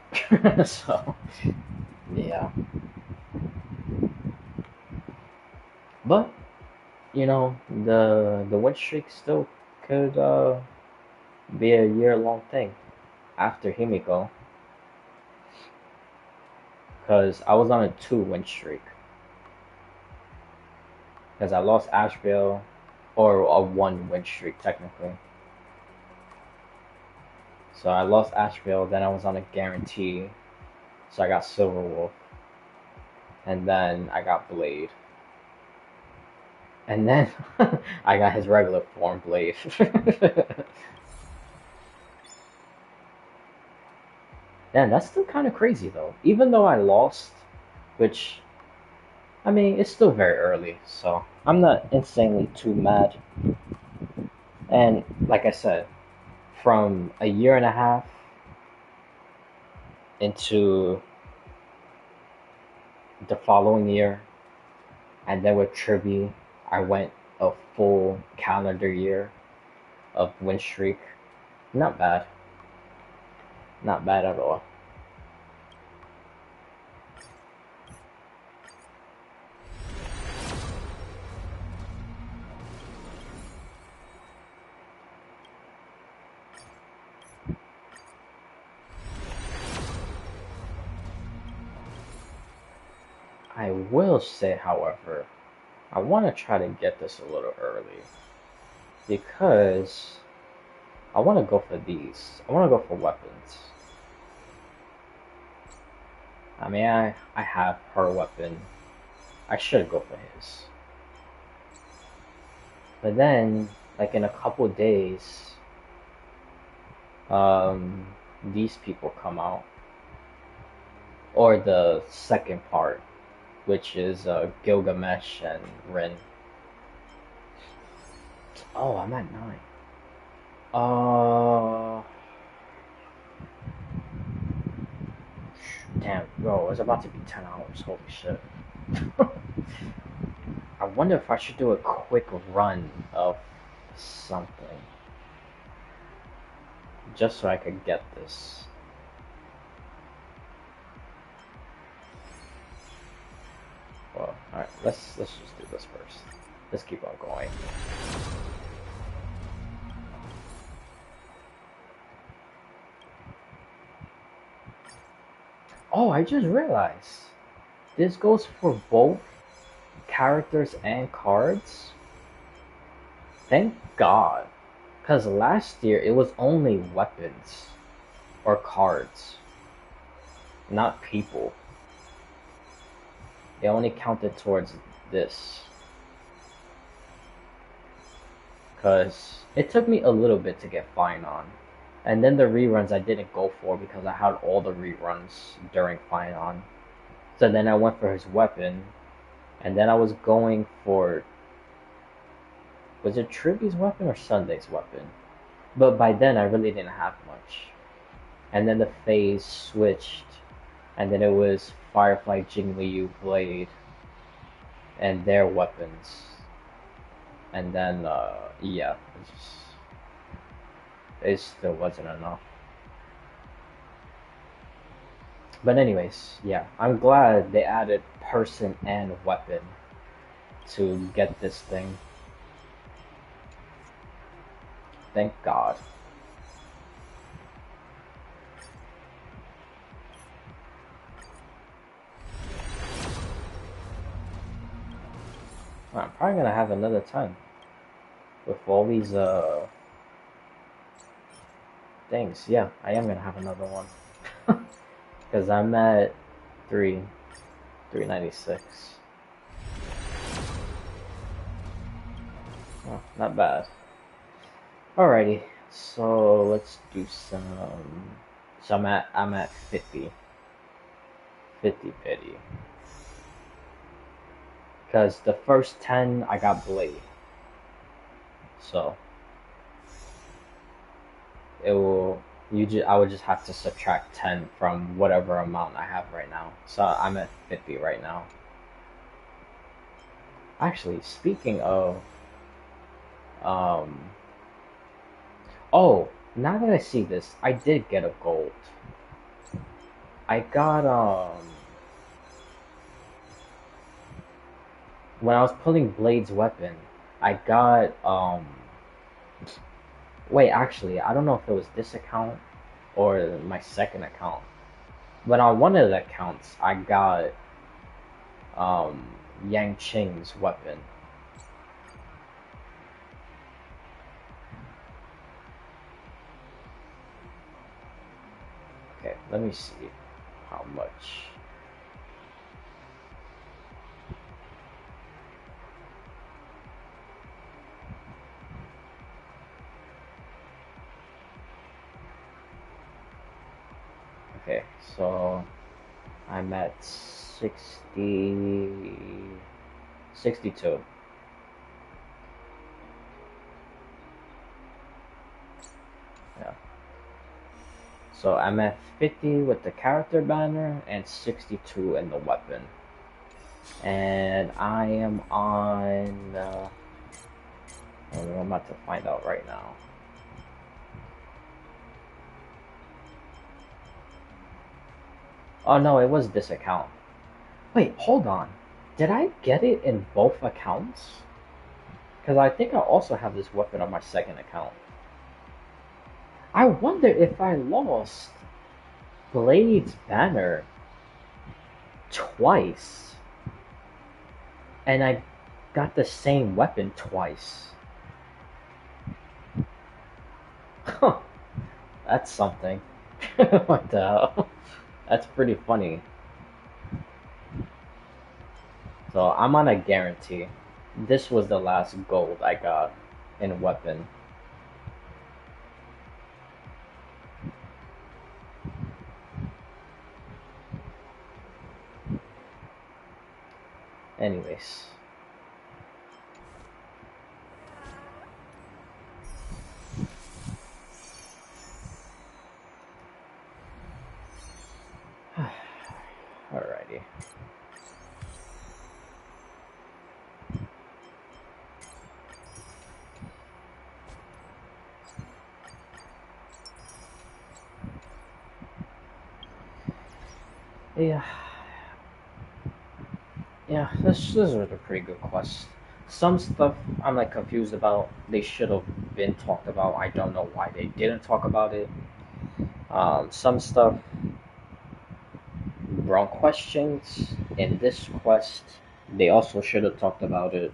So, yeah. But, you know, the win streak still could be a year-long thing after Himiko. Because I was on a 2-win streak. Because I lost Asheville, or a 1-win streak technically. So I lost Asheville, then I was on a guarantee. So I got Silver Wolf. And then I got Blade. And then I got his regular form, Blade. Man, that's still kind of crazy though. Even though I lost, which, I mean, it's still very early, so I'm not insanely too mad. And like I said, from a year and a half into the following year, and then with Tribby, I went a full calendar year of win streak. Not bad. Not bad at all. I will say, however, I want to try to get this a little early because I want to go for these. I want to go for weapons. I mean, I have her weapon. I should go for his. But then, like in a couple days, these people come out, or the second part, which is Gilgamesh and Rin. Oh, I'm at 9. Damn, bro, it's about to be 10 hours. Holy shit. I wonder if I should do a quick run of something. Just so I could get this. Well, alright, let's just do this first. Let's keep on going. Oh, I just realized. This goes for both characters and cards. Thank God. Because last year it was only weapons or cards, not people. It only counted towards this. Because it took me a little bit to get Fine on. And then the reruns I didn't go for because I had all the reruns during Fine on. So then I went for his weapon. And then I was going for... Was it Trivia's weapon or Sunday's weapon? But by then I really didn't have much. And then the phase switched. And then it was Firefly Jingliu Blade. And their weapons. And then, yeah. It still wasn't enough. But anyways, yeah. I'm glad they added person and weapon to get this thing. Thank God. I'm probably gonna have another 10 with all these things. Yeah, I am gonna have another one because I'm at 396. Oh, not bad. Alrighty, so let's do some. So I'm at 50 pity. Because the first 10 I got Blade. So it will I would just have to subtract 10 from whatever amount I have right now. So I'm at 50 right now. Actually, speaking of oh, now that I see this, I did get a gold. I got when I was pulling Blade's weapon, I got wait, actually, I don't know if it was this account or my second account. But on one of the accounts, I got Yang Qing's weapon. Okay, let me see how much. Okay, so I'm at 62. Yeah. So I'm at 50 with the character banner and 62 in the weapon. And I am on... I'm about to find out right now. Oh no, it was this account. Wait, hold on. Did I get it in both accounts? Because I think I also have this weapon on my second account. I wonder if I lost Blade's banner twice. And I got the same weapon twice. Huh. That's something. What the hell? That's pretty funny. So I'm on a guarantee. This was the last gold I got in weapon. Anyways. Alrighty. Yeah. Yeah, this was a pretty good quest. Some stuff I'm like confused about. They should have been talked about. I don't know why they didn't talk about it. Some stuff wrong questions in this quest. They also should have talked about it.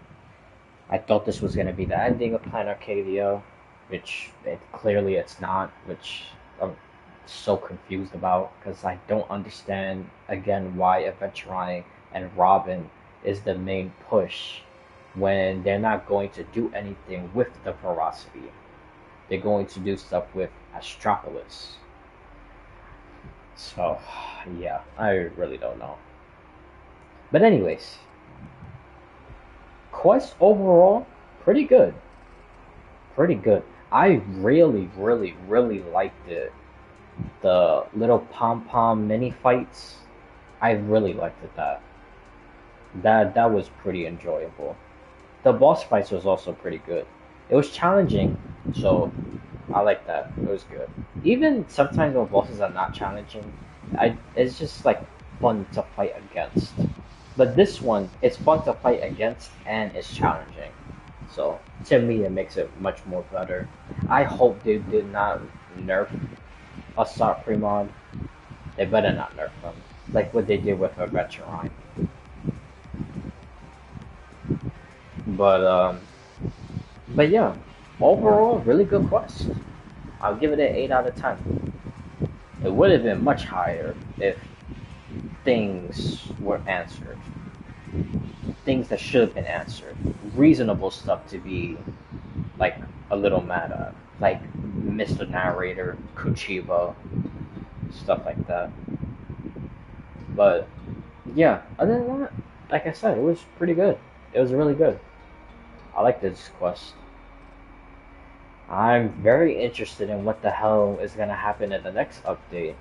I thought this was gonna be the ending of Planet Arcadia, which clearly it's not. Which I'm so confused about because I don't understand again why Aventurine and Robin is the main push when they're not going to do anything with the Ferocity. They're going to do stuff with Astropolis. So, yeah, I really don't know. But anyways, quest overall, pretty good. Pretty good. I really, really, really liked it. The little pom-pom mini fights, I really liked it that was pretty enjoyable. The boss fights was also pretty good. It was challenging, so I like that. It was good. Even sometimes when bosses are not challenging, it's just like fun to fight against. But this one, it's fun to fight against and it's challenging. So to me, it makes it much more better. I hope they did not nerf Asat Pramad. They better not nerf him, like what they did with Aventurine. But but yeah, overall, really good quest. I'll give it an 8 out of 10. It would have been much higher if things were answered. Things that should have been answered. Reasonable stuff to be, like, a little mad at. Like, Mr. Narrator, Kuchiba, stuff like that. But, yeah, other than that, like I said, it was pretty good. It was really good. I like this quest. I'm very interested in what the hell is gonna happen in the next update.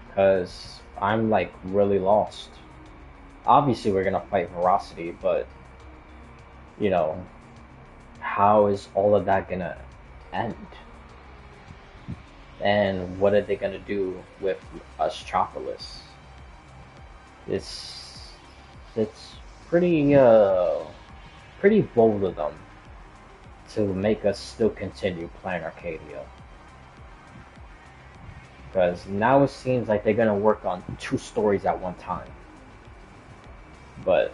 Because I'm like really lost. Obviously, we're gonna fight Veracity, but you know, how is all of that gonna end? And what are they gonna do with Astropolis? It's pretty bold of them to make us still continue playing Arcadia. Because now it seems like they're gonna work on 2 stories at one time. But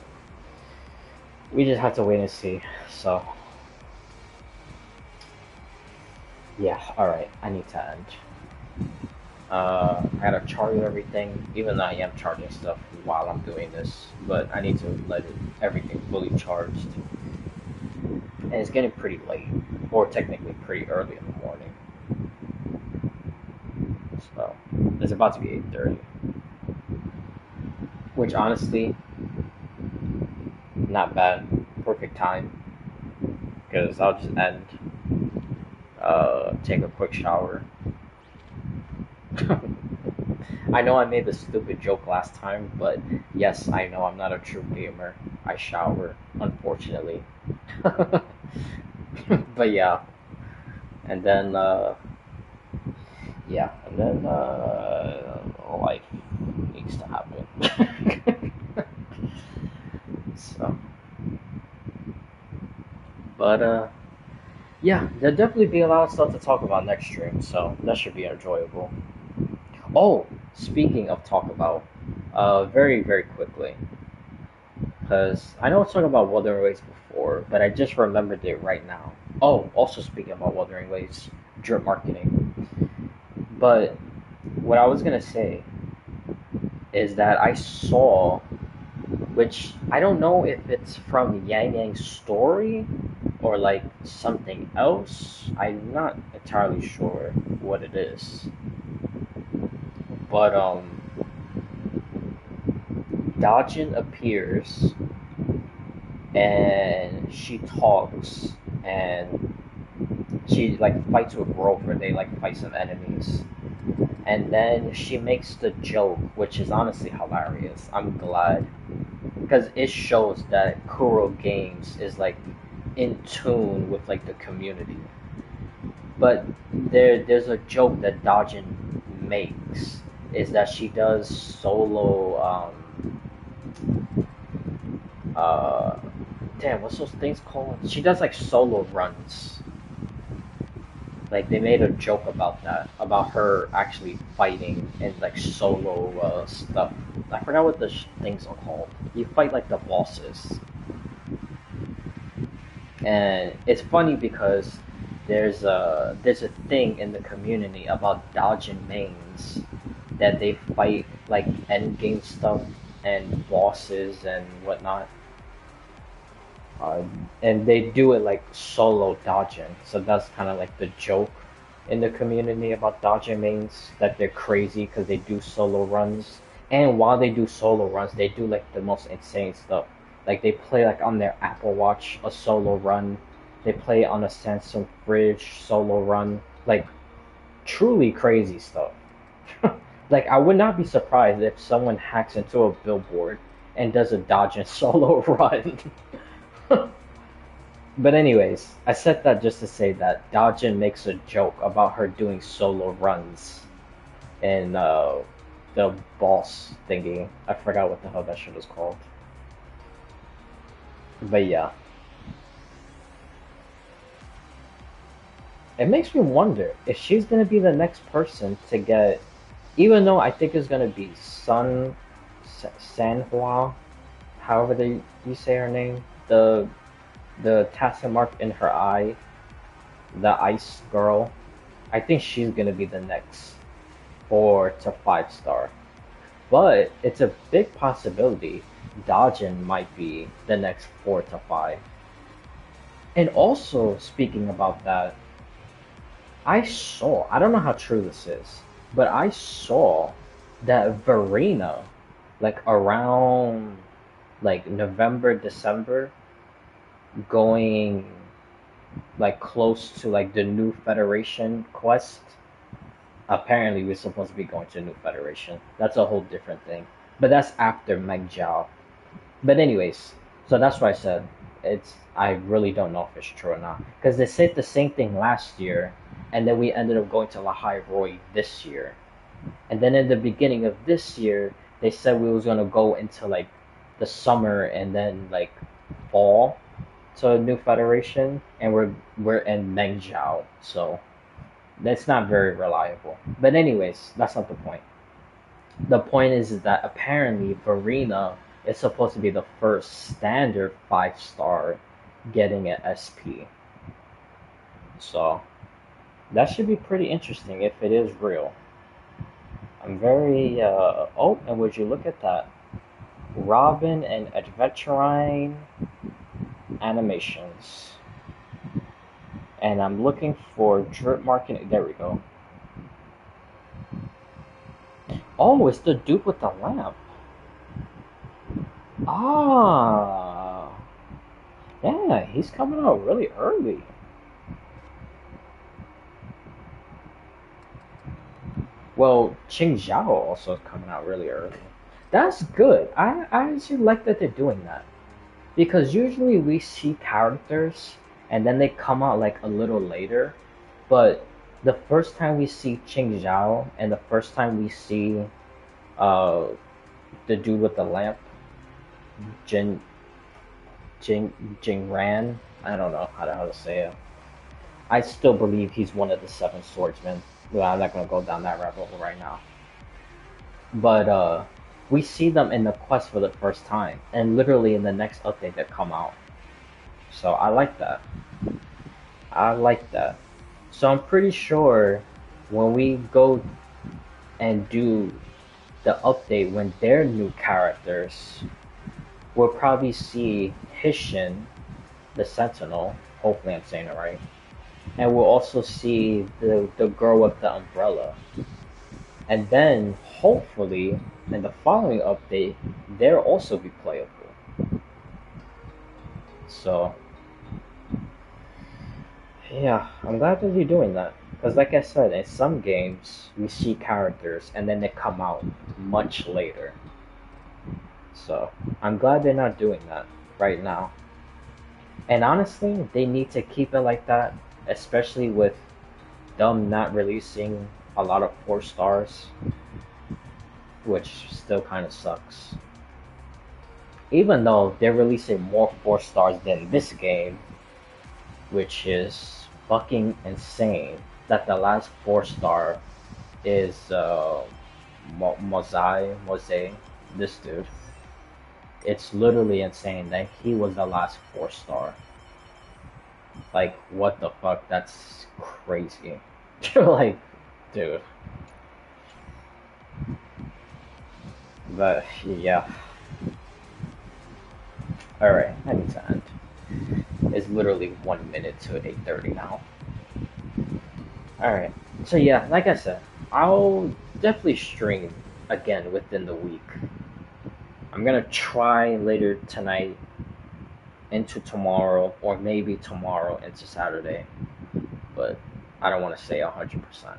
we just have to wait and see. So yeah, alright, I need to end. I gotta charge everything, even though I am charging stuff while I'm doing this, but I need to let everything fully charged. And it's getting pretty late, or technically pretty early in the morning. So it's about to be 8:30. Which honestly, not bad. Perfect time. Because I'll just end, take a quick shower. I know I made the stupid joke last time, but yes, I know I'm not a true gamer. I shower, unfortunately. But yeah. And then, yeah, and then, life needs to happen. So. But, yeah, there'll definitely be a lot of stuff to talk about next stream, so that should be enjoyable. Oh, speaking of talk about, very, very quickly, because I know I was talking about Wuthering Waves before, but I just remembered it right now. Oh, also speaking about Wuthering Waves, drip marketing. But what I was gonna say is that I saw which I don't know if it's from Yang Yang's story or like something else. I'm not entirely sure what it is. But Dajin appears and she talks and she like fights with Rover. They like fight some enemies. And then she makes the joke, which is honestly hilarious. I'm glad. Because it shows that Kuro Games is like in tune with like the community. But there's a joke that Dajin makes is that she does solo damn, what's those things called? She does like solo runs. Like they made a joke about that, about her actually fighting and like solo stuff. I forgot what the things are called. You fight like the bosses, and it's funny because there's a thing in the community about dodging mains that they fight like end game stuff and bosses and whatnot. And they do it like solo dodging. So that's kind of like the joke in the community about dodging mains, that they're crazy because they do solo runs. And while they do solo runs, they do like the most insane stuff. Like they play like on their Apple Watch a solo run. They play on a Samsung fridge solo run. Like truly crazy stuff. Like I would not be surprised if someone hacks into a billboard and does a dodging solo run. But anyways, I said that just to say that Dajin makes a joke about her doing solo runs in the boss thingy. I forgot what the hell that shit was called. But yeah. It makes me wonder if she's gonna be the next person to get, even though I think it's gonna be Sanhua, however you say her name, the tattoo mark in her eye, the ice girl. I think she's gonna be the next 4 to 5 star. But it's a big possibility Dajin might be the next 4 to 5. And also, speaking about that, I don't know how true this is, but I saw that Verena, like around like November, December, going like close to like the new Federation quest. Apparently we're supposed to be going to New Federation. That's a whole different thing. But that's after Meng Jiao. But anyways, so that's why I said I really don't know if it's true or not. Because they said the same thing last year, and then we ended up going to Lahai Roi this year. And then in the beginning of this year, they said we was gonna go into like the summer and then like fall to New Federation, and we're in Meng Jiao, so that's not very reliable. But anyways, that's not the point. The point is that apparently Verena is supposed to be the first standard 5-star getting an SP. So that should be pretty interesting if it is real. I'm very oh, and would you look at that? Robin and Adventurine animations. And I'm looking for drip marking. There we go. Oh, it's the dude with the lamp. Ah. Yeah, he's coming out really early. Well, Qing Zhao also is coming out really early. That's good. I actually like that they're doing that. Because usually we see characters and then they come out like a little later. But the first time we see Qing Zhao and the first time we see the dude with the lamp, Jin Ran, I don't know how to say it. I still believe he's one of the 7 swordsmen. Well, I'm not gonna go down that rabbit hole right now. But we see them in the quest for the first time, and literally in the next update that come out. So I like that. I like that. So I'm pretty sure when we go and do the update when they're new characters, we'll probably see Hishin, the Sentinel. Hopefully I'm saying it right. And we'll also see the girl with the umbrella. And then, hopefully, in the following update, they'll also be playable. So, yeah, I'm glad that you're doing that. Because like I said, in some games, we see characters and then they come out much later. So, I'm glad they're not doing that right now. And honestly, they need to keep it like that, especially with them not releasing a lot of 4 stars, which still kind of sucks. Even though they're releasing more 4 stars than this game, which is fucking insane that the last 4 star is Mosai, this dude. It's literally insane that he was the last 4 star. Like, what the fuck? That's crazy. Like, dude. But, yeah. Alright, I need to end. It's literally 1 minute to 8:30 now. Alright, so yeah, like I said, I'll definitely stream again within the week. I'm gonna try later tonight into tomorrow, or maybe tomorrow into Saturday, but I don't want to say 100%.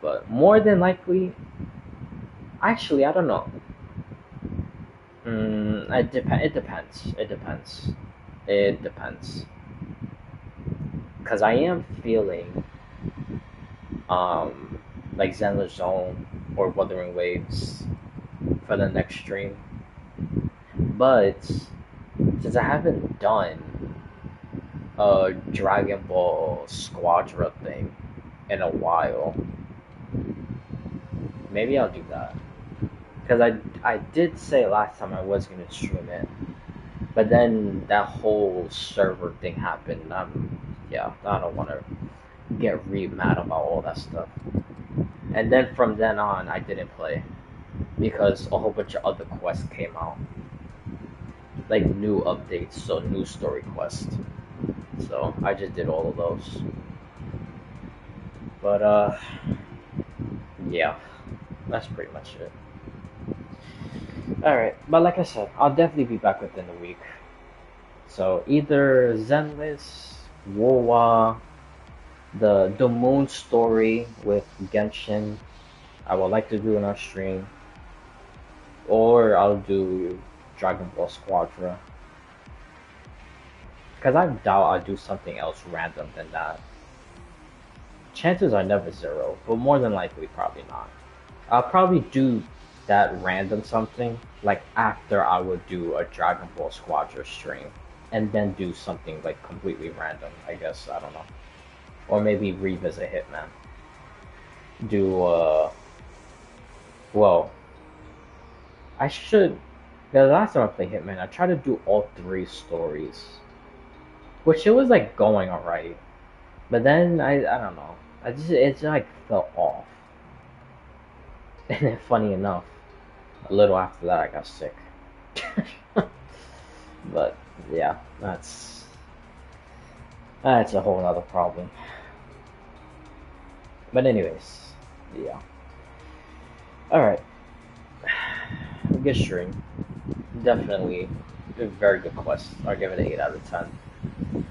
But more than likely, actually, I don't know. It depends. It depends. Cause I am feeling, like Zenless Zone or Wuthering Waves for the next stream. But since I haven't done a Dragon Ball Squadra thing in a while, maybe I'll do that. Because I did say last time I was going to stream it, but then that whole server thing happened. Yeah, I don't want to get really mad about all that stuff. And then from then on, I didn't play because a whole bunch of other quests came out, like new updates, so new story quests. So I just did all of those. But yeah, that's pretty much it. Alright, but like I said, I'll definitely be back within the week. So either Zenless, Wowa, the Moon story with Genshin, I would like to do in our stream, or I'll do Dragon Ball Squadra. Because I doubt I'll do something else random than that. Chances are never 0, but more than likely probably not. I'll probably do that random something like after I would do a Dragon Ball Squadra stream, and then do something like completely random, I guess. I don't know. Or maybe revisit Hitman. Do well, I should. The last time I played Hitman, I tried to do all 3 stories, which it was like going alright, but then I don't know. It just like fell off. And then funny enough, a little after that I got sick. But yeah, that's a whole nother problem. But anyways, yeah. Alright. Good stream. Definitely a very good quest. I'll give it an 8 out of 10.